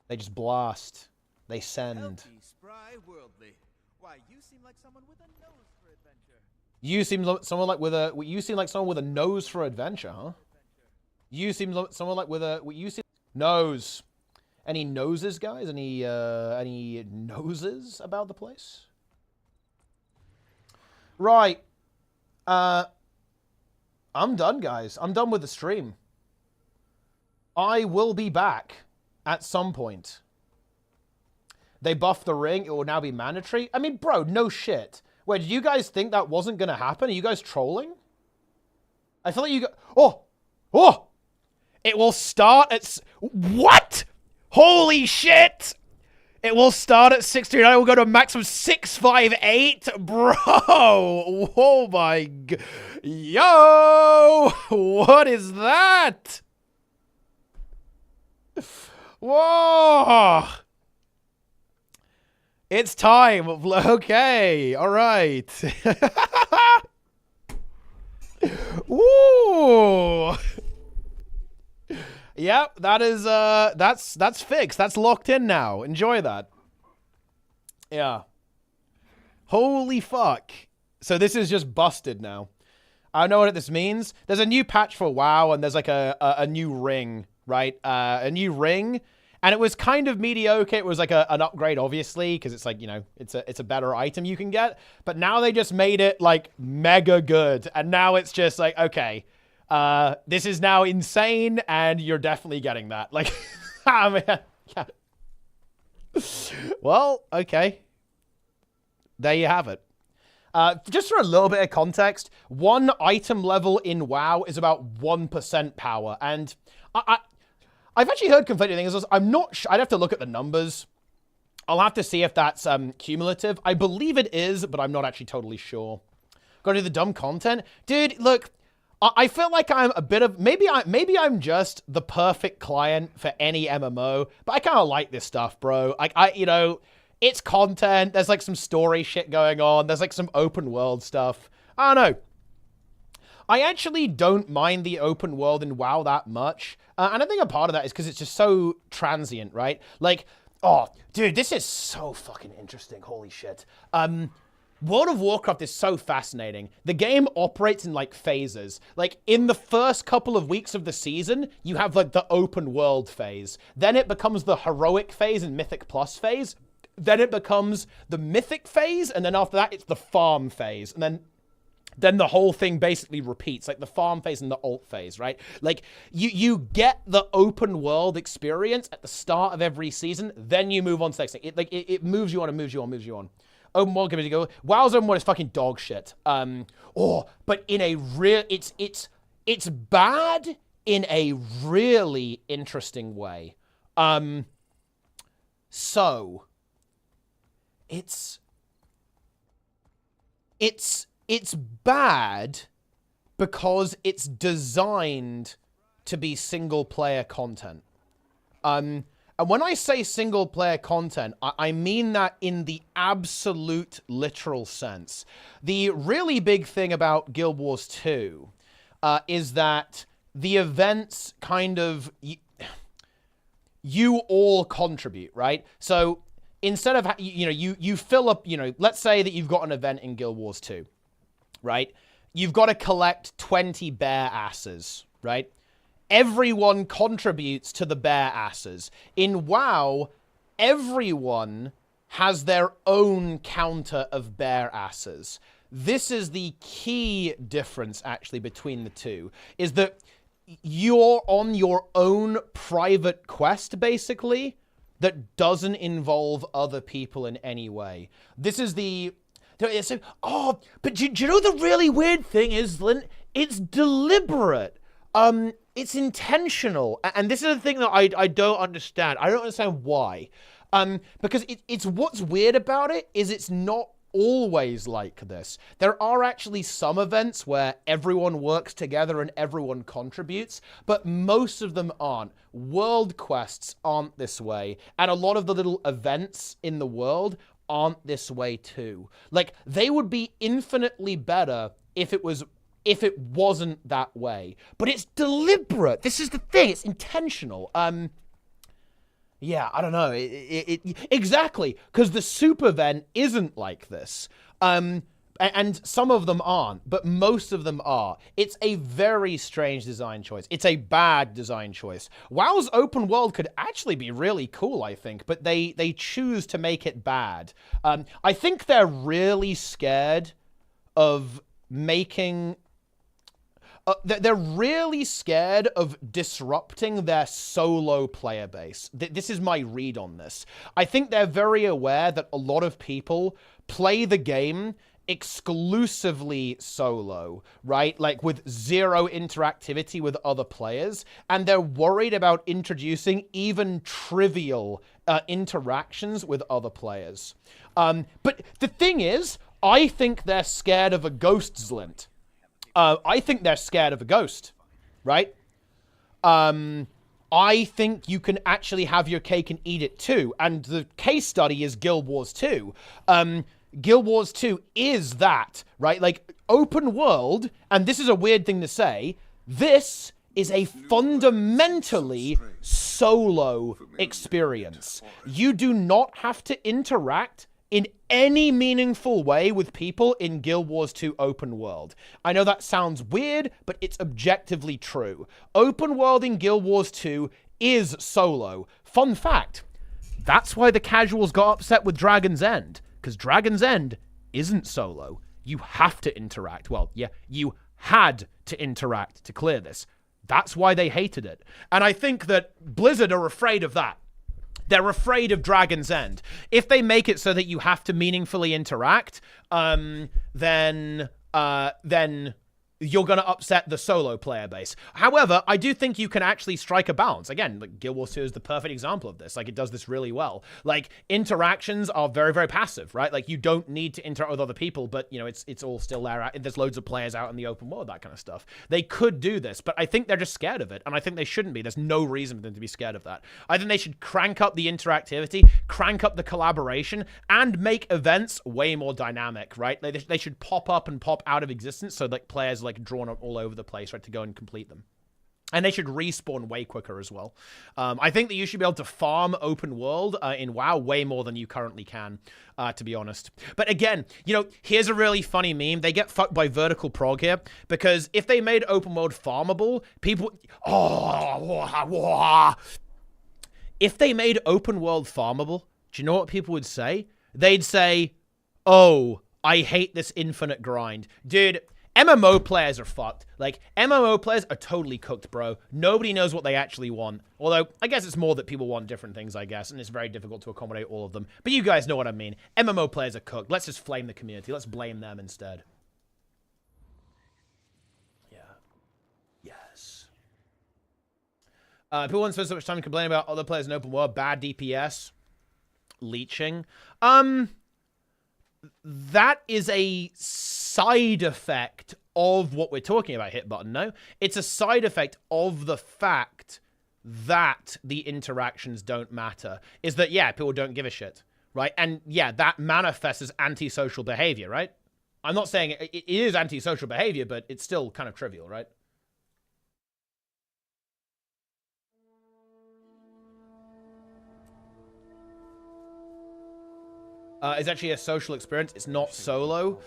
They just blast... They send. Healthy, spry, worldly. Why, you seem like someone with a nose for adventure. You seem like someone like with a. You seem like someone with a nose for adventure, huh? You seem like someone like with a. You seem nose. Any noses, guys? Any noses about the place? Right. I'm done, guys. I'm done with the stream. I will be back at some point. They buffed the ring. It will now be mandatory. I mean, bro, no shit. Wait, did you guys think that wasn't going to happen? Are you guys trolling? I feel like you got... Oh! It will start at... What? Holy shit! It will start at 639. It will go to a max of 658. Bro! Oh my... Yo! What is that? Whoa! It's time. Okay. All right. Ooh. Yep, that is that's fixed. That's locked in now. Enjoy that. Yeah. Holy fuck. So this is just busted now. I don't know what this means. There's a new patch for WoW and there's like a new ring, right? A new ring. And it was kind of mediocre. It was like an upgrade, obviously, because it's like, you know, it's a better item you can get. But now they just made it like mega good. And now it's just like, okay, this is now insane and you're definitely getting that. Like, I mean, yeah. Well, okay. There you have it. Just for a little bit of context, one item level in WoW is about 1% power. And I've actually heard conflicting things. I'm not sure. I'd have to look at the numbers. I'll have to see if that's cumulative. I believe it is, but I'm not actually totally sure. Go to the dumb content. Dude, look, I feel like I'm a bit of maybe I'm just the perfect client for any MMO, but I kind of like this stuff, bro. I you know, it's content. There's like some story shit going on. There's like some open world stuff. I don't know. I actually don't mind the open world in WoW that much, and I think a part of that is because it's just so transient, right? Like, oh, dude, this is so fucking interesting. Holy shit. World of Warcraft is so fascinating. The game operates in, like, phases. Like, in the first couple of weeks of the season, you have, like, the open world phase. Then it becomes the heroic phase and Mythic Plus phase. Then it becomes the Mythic phase, and then after that, it's the farm phase. And then the whole thing basically repeats, like the farm phase and the alt phase, right? Like, you get the open world experience at the start of every season, then you move on to the next thing. It moves you on and moves you on, moves you on. Open world, give it a go. WoW's open world is fucking dog shit. But in a real, it's bad in a really interesting way. So it's bad because it's designed to be single player content. And when I say single player content, I mean that in the absolute literal sense. The really big thing about Guild Wars 2 is that the events kind of, you all contribute, right? So instead of, you fill up, let's say that you've got an event in Guild Wars 2, right? You've got to collect 20 bear asses, right? Everyone contributes to the bear asses. In WoW, everyone has their own counter of bear asses. This is the key difference, actually, between the two, is that you're on your own private quest, basically, that doesn't involve other people in any way. This is the... Oh, but do you know the really weird thing is, Lynn? It's deliberate. It's intentional, and this is the thing that I don't understand. I don't understand why. Because it's what's weird about it is it's not always like this. There are actually some events where everyone works together and everyone contributes, but most of them aren't. World quests aren't this way, and a lot of the little events in the world aren't this way too. Like, they would be infinitely better if it wasn't that way. But it's deliberate. This is the thing. It's intentional. Yeah, I don't know. Exactly. Because the super event isn't like this. And some of them aren't, but most of them are. It's a very strange design choice. It's a bad design choice. WoW's open world could actually be really cool, I think, but they choose to make it bad. I think they're really scared of making... they're really scared of disrupting their solo player base. This is my read on this. I think they're very aware that a lot of people play the game exclusively solo, right? Like with zero interactivity with other players. And they're worried about introducing even trivial interactions with other players. But the thing is, I think they're scared of a ghost, Zlint. I think they're scared of a ghost, right? I think you can actually have your cake and eat it too. And the case study is Guild Wars 2. Guild Wars 2 is that, right? Like, open world, and this is a weird thing to say, this is a fundamentally solo experience. You do not have to interact in any meaningful way with people in Guild Wars 2 open world. I know that sounds weird, but it's objectively true. Open world in Guild Wars 2 is solo. Fun fact, that's why the casuals got upset with Dragon's End, because Dragon's End isn't solo. You have to interact. Well, yeah, you had to interact to clear this. That's why they hated it. And I think that Blizzard are afraid of that. They're afraid of Dragon's End. If they make it so that you have to meaningfully interact, then you're going to upset the solo player base. However, I do think you can actually strike a balance. Again, like Guild Wars 2 is the perfect example of this. Like, it does this really well. Like, interactions are very, very passive, right? Like, you don't need to interact with other people, but, you know, it's all still there. There's loads of players out in the open world, that kind of stuff. They could do this, but I think they're just scared of it, and I think they shouldn't be. There's no reason for them to be scared of that. I think they should crank up the interactivity, crank up the collaboration, and make events way more dynamic, right? They should pop up and pop out of existence so that players like drawn up all over the place, right, to go and complete them. And they should respawn way quicker as well. I think that you should be able to farm open world in WoW way more than you currently can, to be honest. But again, you know, here's a really funny meme. They get fucked by vertical prog here, because if they made open world farmable, people... If they made open world farmable, do you know what people would say? They'd say, oh, I hate this infinite grind. Dude... MMO players are fucked. Like, MMO players are totally cooked, bro. Nobody knows what they actually want. Although, I guess it's more that people want different things, I guess, and it's very difficult to accommodate all of them. But you guys know what I mean. MMO players are cooked. Let's just flame the community. Let's blame them instead. Yeah. Yes. People won't spend so much time complaining about other players in open world. Bad DPS. Leeching. That is a side effect of what we're talking about, Hit Button, no? It's a side effect of the fact that the interactions don't matter. Is that, yeah, people don't give a shit, right? And, yeah, that manifests as antisocial behavior, right? I'm not saying it is antisocial behavior, but it's still kind of trivial, right? It's actually a social experience. It's not solo.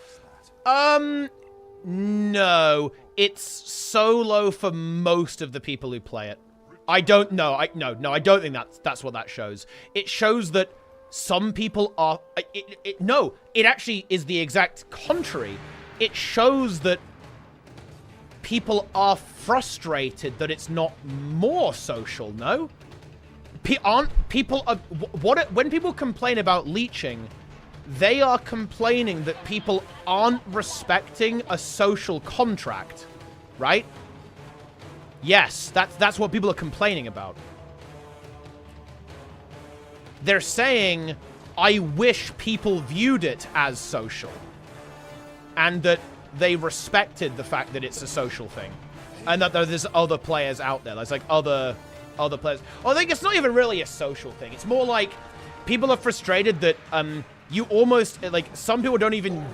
No. It's solo for most of the people who play it. I don't know. No, I don't think that's what that shows. It shows that some people are... No, it actually is the exact contrary. It shows that people are frustrated that it's not more social, no? When people complain about leeching, they are complaining that people aren't respecting a social contract, right? Yes, that's what people are complaining about. They're saying, I wish people viewed it as social, and that they respected the fact that it's a social thing, and that there's other players out there. There's like other players. I think it's not even really a social thing. It's more like people are frustrated that you almost, like, some people don't even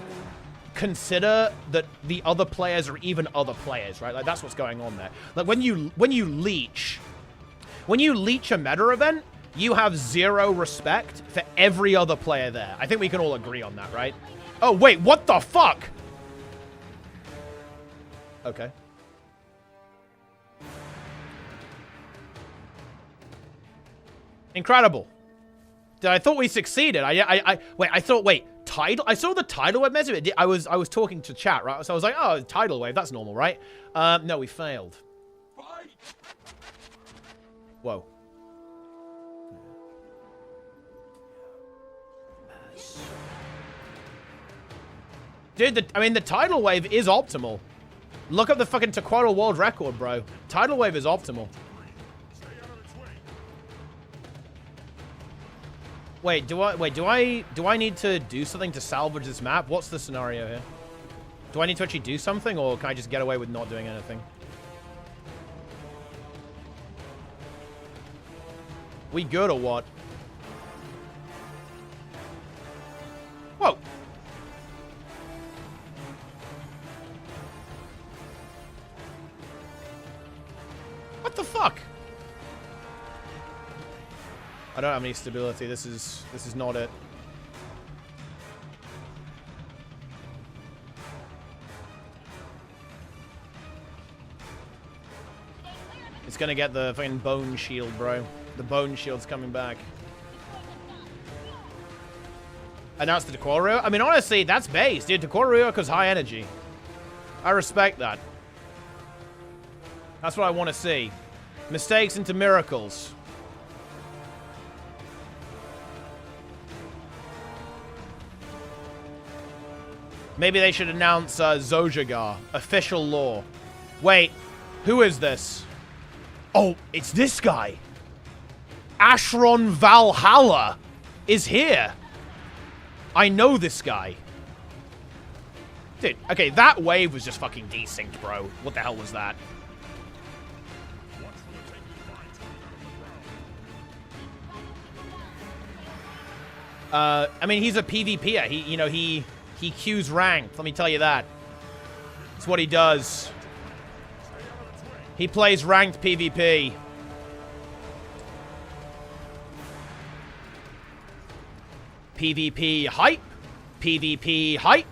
consider that the other players are even other players, right? Like, that's what's going on there. Like, when you leech a meta event, you have zero respect for every other player there. I think we can all agree on that, right? Oh, wait, what the fuck? Okay. Incredible. I thought we succeeded. Wait, tidal? I saw the tidal wave message. I was talking to chat, right? So I was like, oh, tidal wave, that's normal, right? No, we failed. Whoa. Dude, the tidal wave is optimal. Look up the fucking Tequatl world record, bro. Tidal wave is optimal. Do I need to do something to salvage this map? What's the scenario here? Do I need to actually do something, or can I just get away with not doing anything? We good or what? Whoa. What the fuck? I don't have any stability. This is not it. It's gonna get the fucking bone shield, bro. The bone shield's coming back. Announce the Tequatl. I mean, honestly, that's base, dude. Tequatl goes high energy. I respect that. That's what I want to see. Mistakes into miracles. Maybe they should announce Zojagar, official law. Wait, who is this? Oh, it's this guy. Ashron Valhalla is here. I know this guy. Dude, okay, that wave was just fucking desynced, bro. What the hell was that? I mean, he's a PvPer. He queues ranked. Let me tell you that. It's what he does. He plays ranked PvP. PvP hype. PvP hype.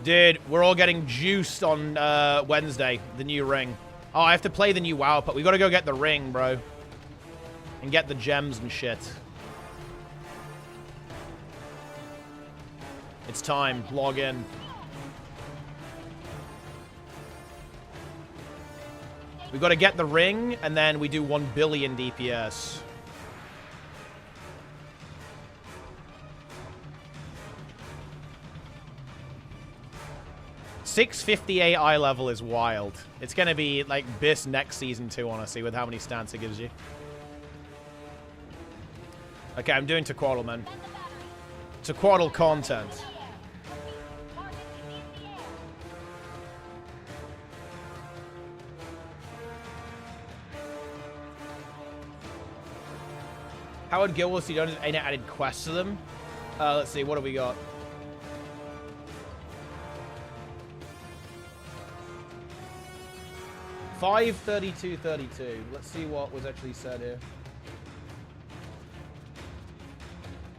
Dude, we're all getting juiced on Wednesday, the new ring. Oh, I have to play the new WoW, but we gotta go get the ring, bro. And get the gems and shit. It's time. Log in. We gotta get the ring, and then we do 1 billion DPS. $658 eye level is wild. It's gonna be like BIS next season too, honestly, with how many stats it gives you. Okay, I'm doing Tequaddle, man. Tequaddle content. How would Guild Wars don't have added quests to them? Let's see, what have we got? $532.32. Let's see what was actually said here.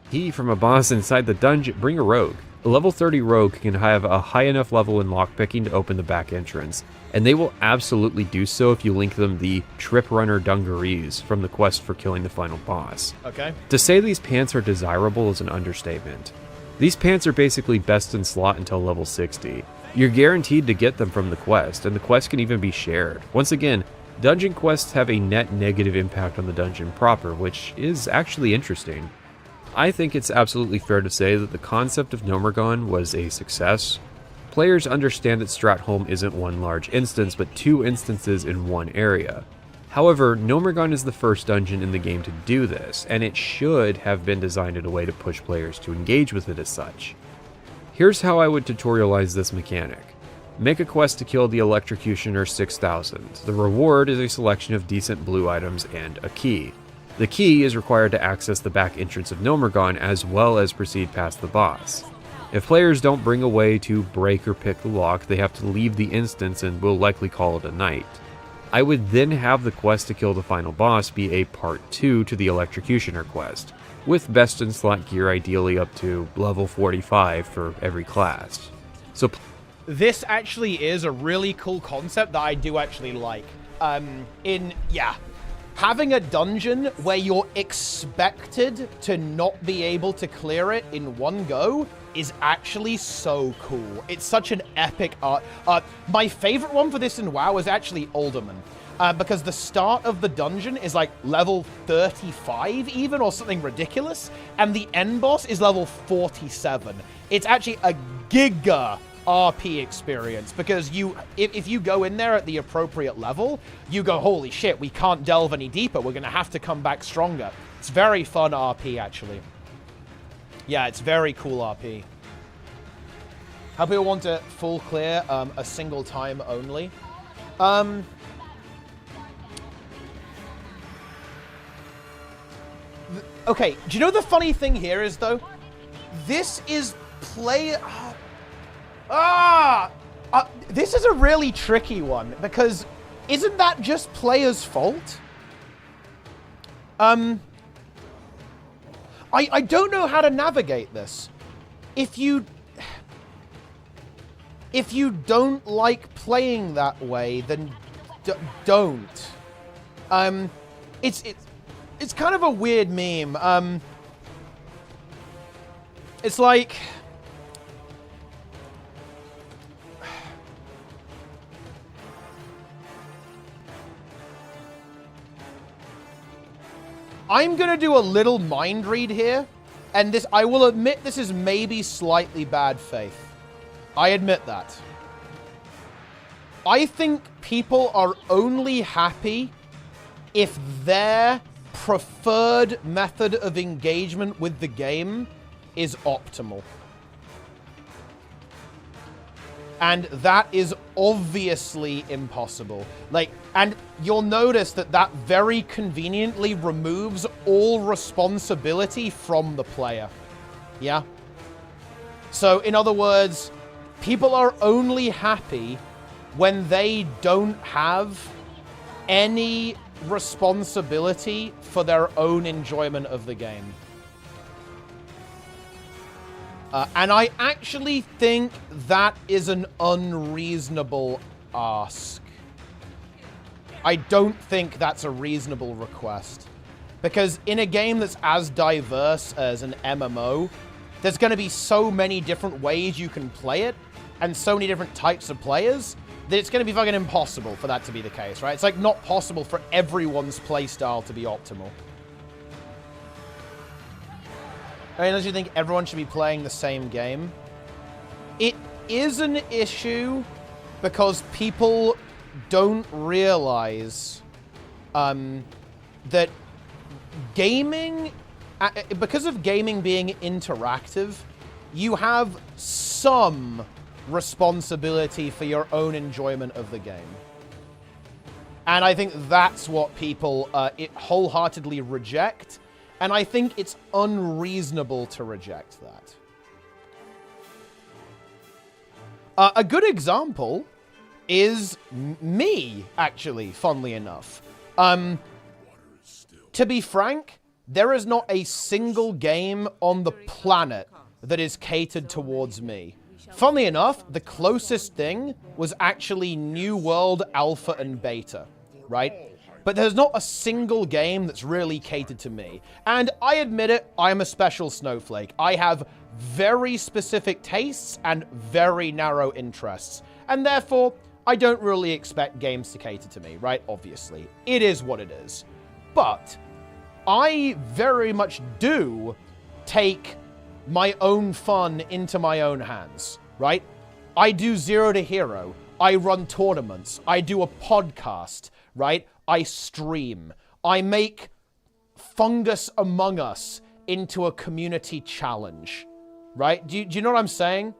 Key from a boss inside the dungeon. Bring a rogue. A level 30 rogue can have a high enough level in lockpicking to open the back entrance, and they will absolutely do so if you link them the Trip Runner Dungarees from the quest for killing the final boss. Okay. To say these pants are desirable is an understatement. These pants are basically best in slot until level 60. You're guaranteed to get them from the quest, and the quest can even be shared. Once again, dungeon quests have a net negative impact on the dungeon proper, which is actually interesting. I think it's absolutely fair to say that the concept of Gnomergon was a success. Players understand that Stratholme isn't one large instance, but 2 instances in one area. However, Gnomergon is the first dungeon in the game to do this, and it should have been designed in a way to push players to engage with it as such. Here's how I would tutorialize this mechanic. Make a quest to kill the Electrocutioner 6000. The reward is a selection of decent blue items and a key. The key is required to access the back entrance of Gnomergon as well as proceed past the boss. If players don't bring a way to break or pick the lock, they have to leave the instance and will likely call it a night. I would then have the quest to kill the final boss be a part 2 to the Electrocutioner quest, with best in slot gear ideally up to level 45 for every class. So this actually is a really cool concept that I do actually like. Having a dungeon where you're expected to not be able to clear it in one go is actually so cool. It's such an epic art. My favorite one for this in WoW is actually Alderman. Because the start of the dungeon is like level 35 even, or something ridiculous, and the end boss is level 47. It's actually a giga RP experience, because if you go in there at the appropriate level, you go, holy shit, we can't delve any deeper, we're gonna have to come back stronger. It's very fun RP, actually. Yeah, it's very cool RP. How people want to full clear a single time only? Okay, do you know the funny thing here is, though? This is this is a really tricky one, because isn't that just players' fault? I don't know how to navigate this. If you don't like playing that way, then don't. It's kind of a weird meme. It's like, I'm going to do a little mind read here. And this, I will admit, this is maybe slightly bad faith. I admit that. I think people are only happy if their preferred method of engagement with the game is optimal. And that is obviously impossible. Like, and you'll notice that that very conveniently removes all responsibility from the player. Yeah? So, in other words, people are only happy when they don't have any responsibility for their own enjoyment of the game. And I actually think that is an unreasonable ask. I don't think that's a reasonable request. Because in a game that's as diverse as an MMO, there's going to be so many different ways you can play it, and so many different types of players, that it's going to be fucking impossible for that to be the case, right? It's like not possible for everyone's playstyle to be optimal. I mean, unless you think everyone should be playing the same game. It is an issue because people don't realize that gaming, because of gaming being interactive, you have some responsibility for your own enjoyment of the game. And I think that's what people wholeheartedly reject. And I think it's unreasonable to reject that. A good example is me, actually, funnily enough. To be frank, there is not a single game on the planet that is catered towards me. Funnily enough, the closest thing was actually New World Alpha and Beta, right? But there's not a single game that's really catered to me. And I admit it, I'm a special snowflake. I have very specific tastes and very narrow interests. And therefore, I don't really expect games to cater to me, right? Obviously. It is what it is. But I very much do take my own fun into my own hands, right? I do Zero to Hero. I run tournaments. I do a podcast, right? I stream. I make Fungus Among Us into a community challenge, right? Do you know what I'm saying?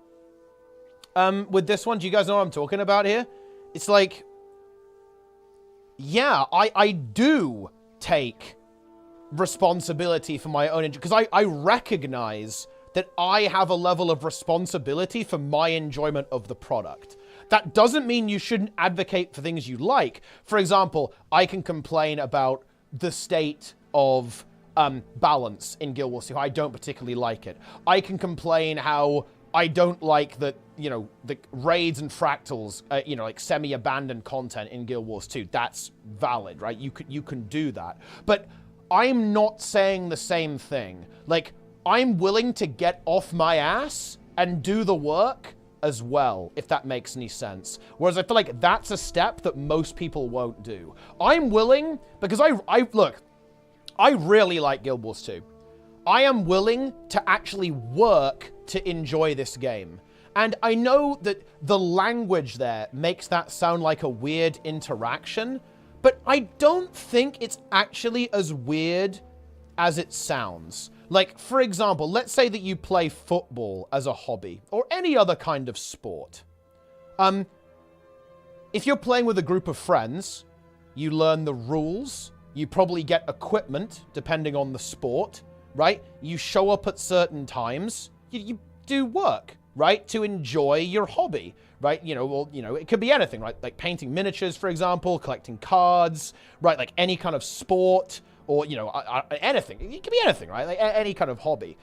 With this one, do you guys know what I'm talking about here? It's like, yeah, I do take responsibility for my own, because I recognize that I have a level of responsibility for my enjoyment of the product. That doesn't mean you shouldn't advocate for things you like. For example, I can complain about the state of balance in Guild Wars 2. I don't particularly like it. I can complain how I don't like the, you know, the raids and fractals, you know, like semi-abandoned content in Guild Wars 2. That's valid, right? You can do that. But I'm not saying the same thing. Like, I'm willing to get off my ass and do the work as well, if that makes any sense. Whereas I feel like that's a step that most people won't do. I'm willing, because look, I really like Guild Wars 2. I am willing to actually work to enjoy this game. And I know that the language there makes that sound like a weird interaction, but I don't think it's actually as weird as it sounds. Like, for example, let's say that you play football as a hobby, or any other kind of sport. If you're playing with a group of friends, you learn the rules, you probably get equipment, depending on the sport, right? You show up at certain times, you do work, right? To enjoy your hobby, right? You know, well, you know, it could be anything, right? Like painting miniatures, for example, collecting cards, right? Like any kind of sport, or, you know, anything. It could be anything, right? Like any kind of hobby.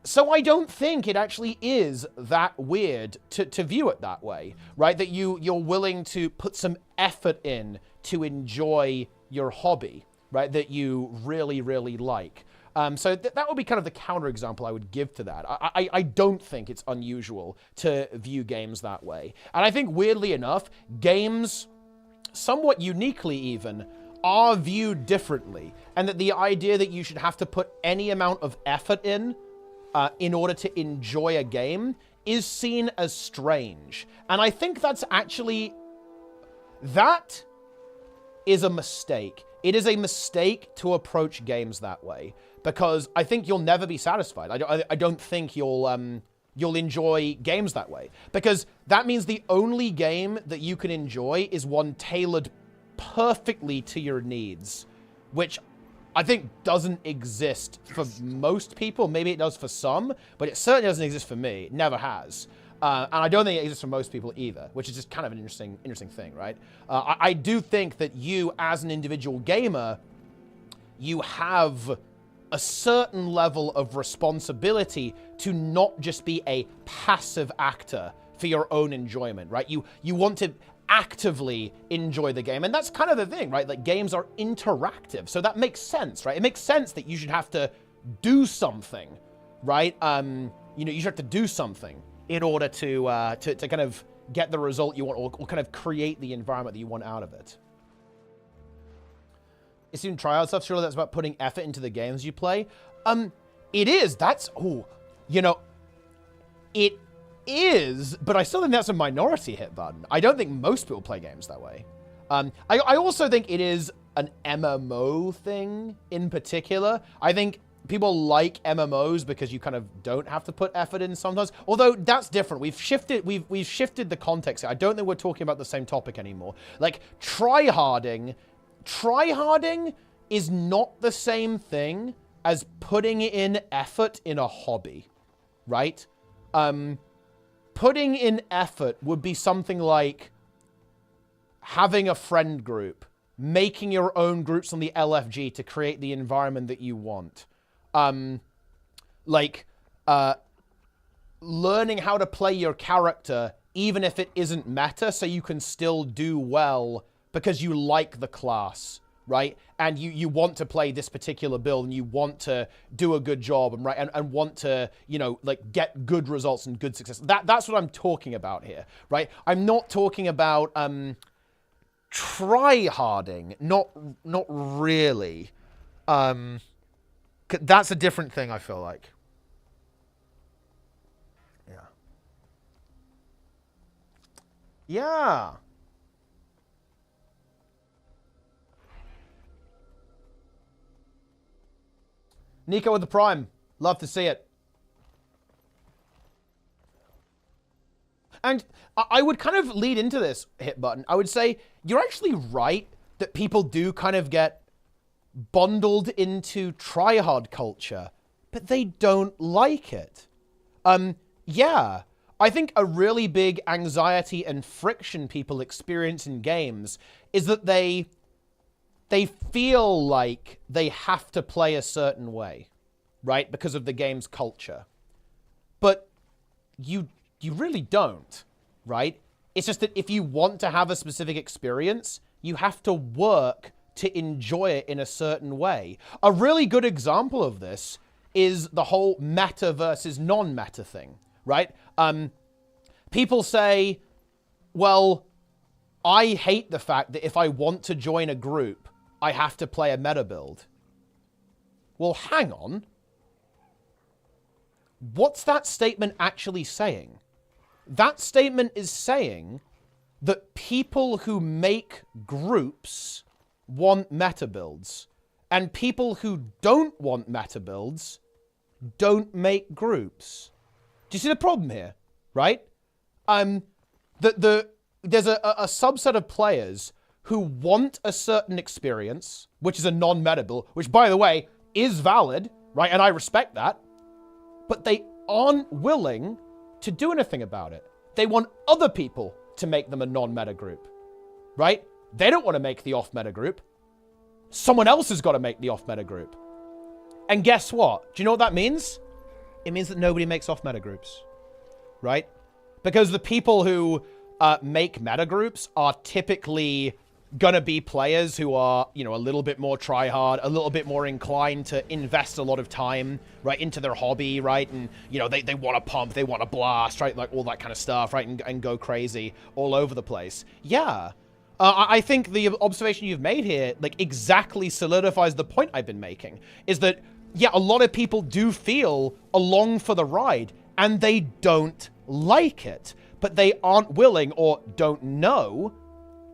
So I don't think it actually is that weird to view it that way, right? That you're willing to put some effort in to enjoy your hobby, right? That you really, really like. So that would be kind of the counterexample I would give to that. I don't think it's unusual to view games that way. And I think, weirdly enough, games, somewhat uniquely even, are viewed differently, and that the idea that you should have to put any amount of effort in order to enjoy a game is seen as strange. And I think that's actually... that is a mistake. It is a mistake to approach games that way, because I think you'll never be satisfied. I don't think you'll enjoy games that way, because that means the only game that you can enjoy is one tailored perfectly to your needs, which I think doesn't exist for most people. Maybe it does for some, but it certainly doesn't exist for me. It never has. And I don't think it exists for most people either, which is just kind of an interesting thing, right? I do think that you, as an individual gamer, you have a certain level of responsibility to not just be a passive actor for your own enjoyment, right? You want to actively enjoy the game, and that's kind of the thing, right? Like, games are interactive, so that makes sense, right? It makes sense that you should have to do something, right? You know, you should have to do something in order to kind of get the result you want, or kind of create the environment that you want out of it. It's even tryhard stuff, surely that's about putting effort into the games you play. It is. That's, you know, it is, but I still think that's a minority hit button. I don't think most people play games that way. I also think it is an MMO thing in particular. I think people like MMOs because you kind of don't have to put effort in sometimes. Although that's different. We've shifted the context. I don't think we're talking about the same topic anymore. Like, tryharding is not the same thing as putting in effort in a hobby, right? Putting in effort would be something like having a friend group, making your own groups on the LFG to create the environment that you want. Learning how to play your character, even if it isn't meta, so you can still do well because you like the class, right? And you want to play this particular build, and you want to do a good job, and right, and want to, you know, like, get good results and good success. That's what I'm talking about here, right? I'm not talking about try-harding, not really. That's a different thing, I feel like. Yeah. Nico with the Prime. Love to see it. And I would kind of lead into this hit button. I would say you're actually right that people do kind of get bundled into tryhard culture, but they don't like it. Yeah. I think a really big anxiety and friction people experience in games is that they feel like they have to play a certain way, right? Because of the game's culture. But you really don't, right? It's just that if you want to have a specific experience, you have to work to enjoy it in a certain way. A really good example of this is the whole meta versus non-meta thing, right? People say, well, I hate the fact that if I want to join a group, I have to play a meta build. Well, hang on. What's that statement actually saying? That statement is saying that people who make groups want meta builds, and people who don't want meta builds don't make groups. Do you see the problem here? Right? There's a subset of players who want a certain experience, which is a non-meta build, which, by the way, is valid, right? And I respect that. But they aren't willing to do anything about it. They want other people to make them a non-meta group, right? They don't want to make the off-meta group. Someone else has got to make the off-meta group. And guess what? Do you know what that means? It means that nobody makes off-meta groups, right? Because the people who make meta groups are typically gonna be players who are, you know, a little bit more try-hard, a little bit more inclined to invest a lot of time, right, into their hobby, right? And, you know, they want to pump, they want to blast, right? Like all that kind of stuff, right? And go crazy all over the place. Yeah. I think the observation you've made here, like, exactly solidifies the point I've been making. Is that, yeah, a lot of people do feel along for the ride, and they don't like it. But they aren't willing or don't know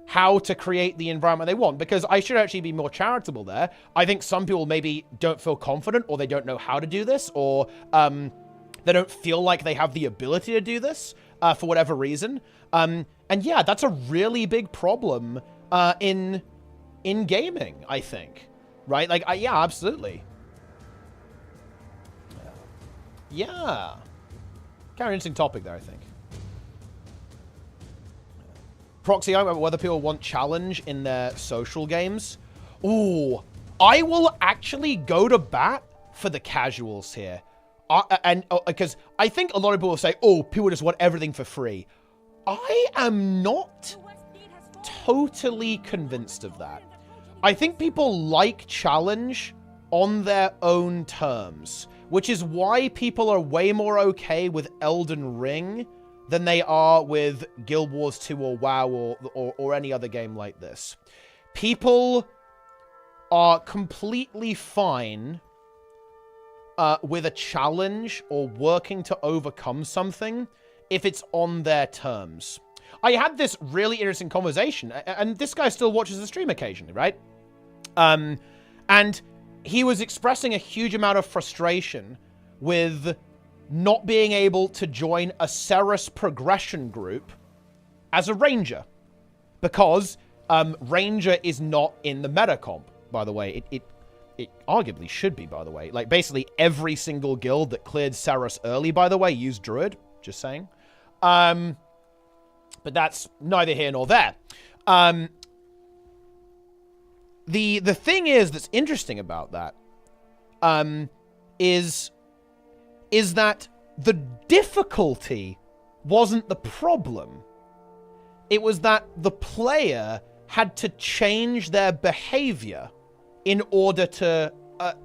how to create the environment they want. Because I should actually be more charitable there. I think some people maybe don't feel confident, or they don't know how to do this, or they don't feel like they have the ability to do this for whatever reason. And yeah, that's a really big problem in gaming, I think. Right? Like, yeah, absolutely. Yeah. Kind of interesting topic there, I think. Proxy, I remember whether people want challenge in their social games. Ooh, I will actually go to bat for the casuals here. Because I think a lot of people will say, oh, people just want everything for free. I am not totally convinced of that. I think people like challenge on their own terms, which is why people are way more okay with Elden Ring than they are with Guild Wars 2 or WoW or any other game like this. People are completely fine with a challenge or working to overcome something if it's on their terms. I had this really interesting conversation, and this guy still watches the stream occasionally, right? And he was expressing a huge amount of frustration with not being able to join a Ceres progression group as a ranger. Because ranger is not in the meta comp, by the way. It arguably should be, by the way. Like, basically every single guild that cleared Ceres early, by the way, used druid. Just saying. But that's neither here nor there. The thing that's interesting about that is that the difficulty wasn't the problem. It was that the player had to change their behavior in order to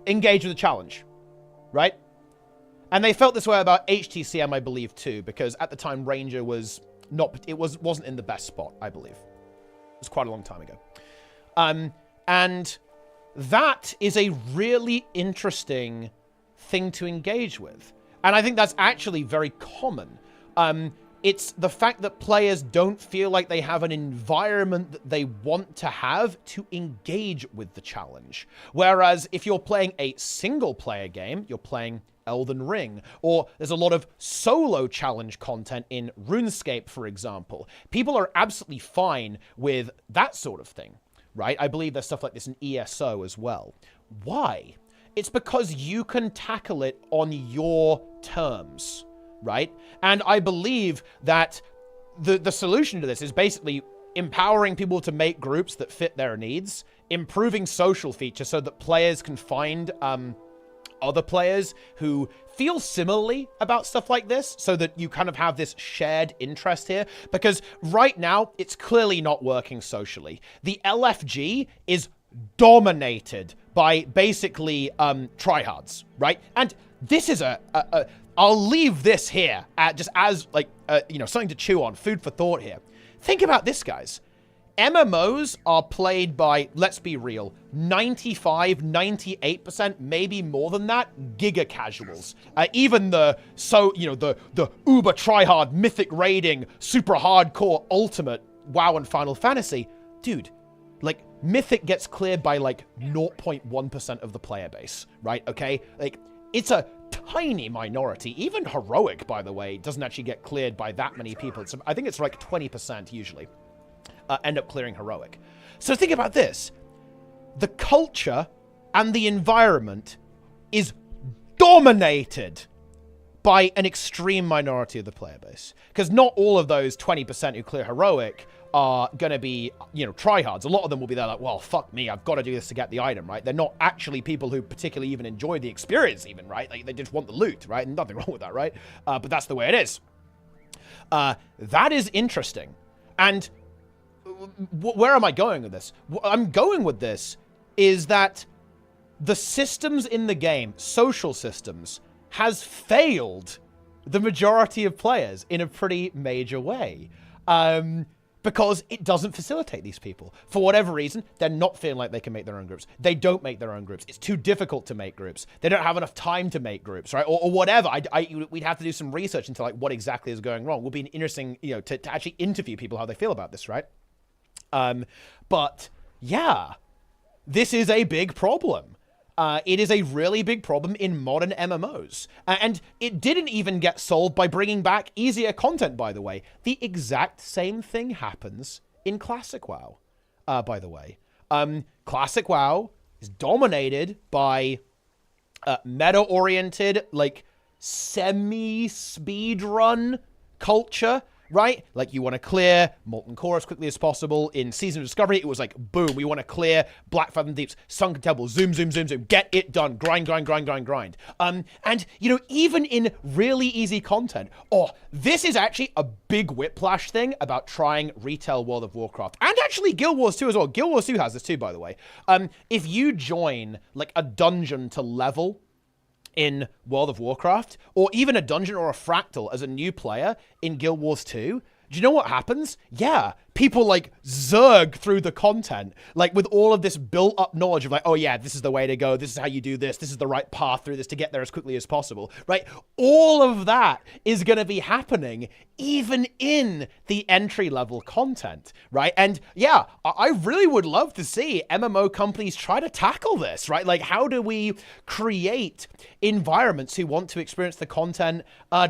engage with the challenge, right? And they felt this way about HTCM, I believe, too, because at the time Ranger was not, wasn't in the best spot, I believe. It was quite a long time ago. And that is a really interesting thing to engage with. And I think that's actually very common. It's the fact that players don't feel like they have an environment that they want to have to engage with the challenge. Whereas if you're playing a single-player game, you're playing Elden Ring, or there's a lot of solo challenge content in RuneScape, for example. People are absolutely fine with that sort of thing, right? I believe there's stuff like this in ESO as well. Why? It's because you can tackle it on your terms, right? And I believe that the solution to this is basically empowering people to make groups that fit their needs, improving social features so that players can find other players who feel similarly about stuff like this, so that you kind of have this shared interest here. Because right now, it's clearly not working socially. The LFG is dominated by basically tryhards, right? And this is I'll leave this here just as like you know, something to chew on, food for thought here. Think about this, guys. MMOs are played by, let's be real, 95, 98%, maybe more than that, giga casuals. Even the uber tryhard, mythic raiding, super hardcore, ultimate WoW and Final Fantasy. Dude, like, mythic gets cleared by like 0.1% of the player base, right? Okay? Like, it's a tiny minority. Even heroic, by the way, doesn't actually get cleared by that many people. I think it's like 20% usually. End up clearing heroic. So think about this. The culture and the environment is dominated by an extreme minority of the player base. Because not all of those 20% who clear heroic are going to be, you know, tryhards. A lot of them will be there like, well, fuck me, I've got to do this to get the item, right? They're not actually people who particularly even enjoy the experience even, right? Like, they just want the loot, right? And nothing wrong with that, right? But that's the way it is. That is interesting. And where am I going with this? I'm going with this is that the systems in the game, social systems, has failed the majority of players in a pretty major way. because it doesn't facilitate these people. For whatever reason, they're not feeling like they can make their own groups. They don't make their own groups. It's too difficult to make groups. They don't have enough time to make groups, right? Or whatever. We'd have to do some research into like what exactly is going wrong. Would be an interesting, you know, to actually interview people how they feel about this, right? But yeah, this is a big problem. It is a really big problem in modern MMOs. And it didn't even get solved by bringing back easier content, by the way. The exact same thing happens in Classic WoW, by the way. Classic WoW is dominated by meta-oriented, like, semi-speedrun culture. Right? Like, you want to clear Molten Core as quickly as possible. In Season of Discovery, it was like, boom, we want to clear Blackfathom Deep's Sunken Temple. Zoom, zoom, zoom, zoom. Get it done. Grind, grind, grind, grind, grind. And, you know, even in really easy content, this is actually a big whiplash thing about trying retail World of Warcraft. And actually Guild Wars 2 as well. Guild Wars 2 has this too, by the way. If you join, like, a dungeon to level in World of Warcraft, or even a dungeon or a fractal as a new player in Guild Wars 2, do you know what happens? Yeah, people like zerg through the content, like with all of this built up knowledge of like, oh yeah, this is the way to go. This is how you do this. This is the right path through this to get there as quickly as possible, right? All of that is going to be happening even in the entry level content, right? And yeah, I really would love to see MMO companies try to tackle this, right? Like, how do we create environments who want to experience the content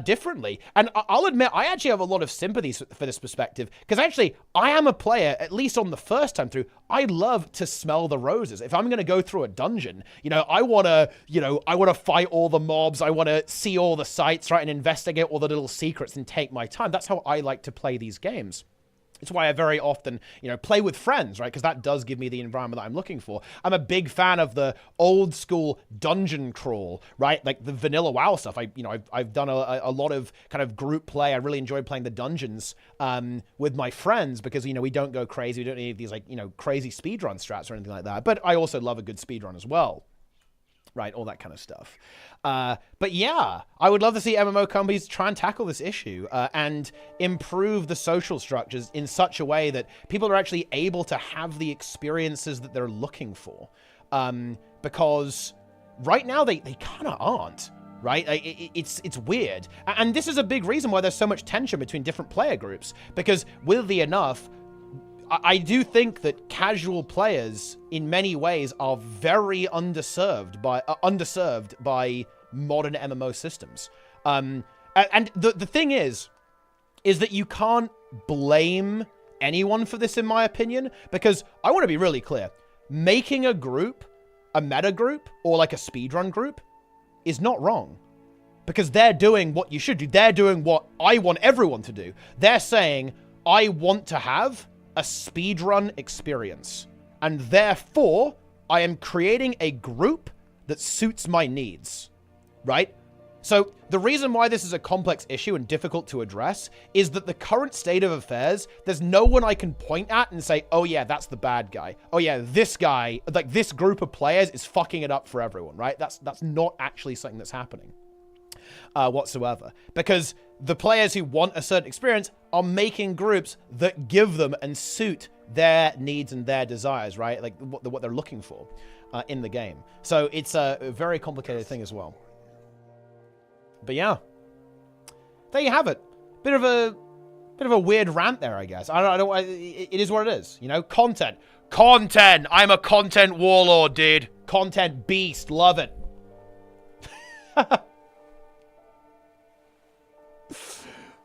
differently? And I'll admit, I actually have a lot of sympathies for this perspective, because actually I am a player, at least on the first time through, I love to smell the roses. If I'm going to go through a dungeon, you know, I want to fight all the mobs. I want to see all the sights, right? And investigate all the little secrets and take my time. That's how I like to play these games. It's why I very often, you know, play with friends, right? Because that does give me the environment that I'm looking for. I'm a big fan of the old school dungeon crawl, right? Like the vanilla WoW stuff. I've done a lot of kind of group play. I really enjoyed playing the dungeons with my friends because, you know, we don't go crazy. We don't need these, like, you know, crazy speedrun strats or anything like that. But I also love a good speedrun as well. Right, all that kind of stuff. But yeah, I would love to see MMO companies try and tackle this issue and improve the social structures in such a way that people are actually able to have the experiences that they're looking for. Because right now they kind of aren't. Right? It's weird. And this is a big reason why there's so much tension between different player groups. Because weirdly enough, I do think that casual players, in many ways, are very underserved by modern MMO systems. And the thing is that you can't blame anyone for this, in my opinion, because I want to be really clear. Making a group, a meta group, or like a speedrun group, is not wrong. Because they're doing what you should do. They're doing what I want everyone to do. They're saying, I want to have a speedrun experience, and therefore I am creating a group that suits my needs, right? So the reason why this is a complex issue and difficult to address is that the current state of affairs, there's no one I can point at and say, oh yeah, that's the bad guy. Oh yeah, this guy, like this group of players is fucking it up for everyone, right? That's not actually something that's happening whatsoever, because the players who want a certain experience are making groups that give them and suit their needs and their desires, right? Like what they're looking for in the game. So it's a very complicated thing as well. But yeah, there you have it. Bit of a weird rant there, I guess. It is what it is, you know. Content. I'm a content warlord, dude. Content beast. Love it.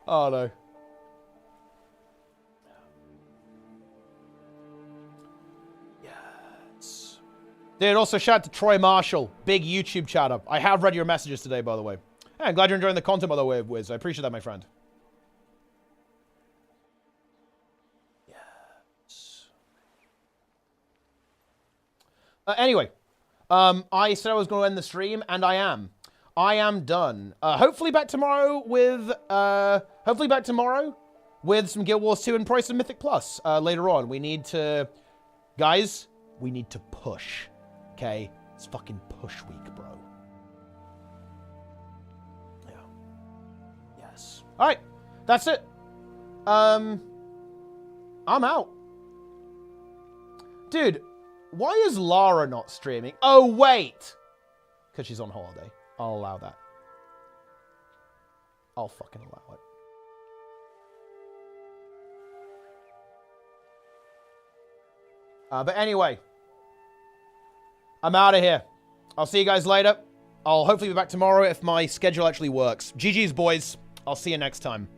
Oh no. Yes. Dude, also shout out to Troy Marshall, big YouTube chatter. I have read your messages today, by the way. Hey, I'm glad you're enjoying the content, by the way, Wiz. I appreciate that, my friend. Yes. Anyway, I said I was going to end the stream, and I am. I am done. Hopefully back tomorrow with some Guild Wars 2 and probably some Mythic Plus later on. We need to, guys, we need to push. Okay, it's fucking push week, bro. Yeah. Yes. All right, that's it. I'm out. Dude, why is Lara not streaming? Oh, wait. Because she's on holiday. I'll allow that. I'll fucking allow it. But anyway, I'm out of here. I'll see you guys later. I'll hopefully be back tomorrow if my schedule actually works. GG's, boys. I'll see you next time.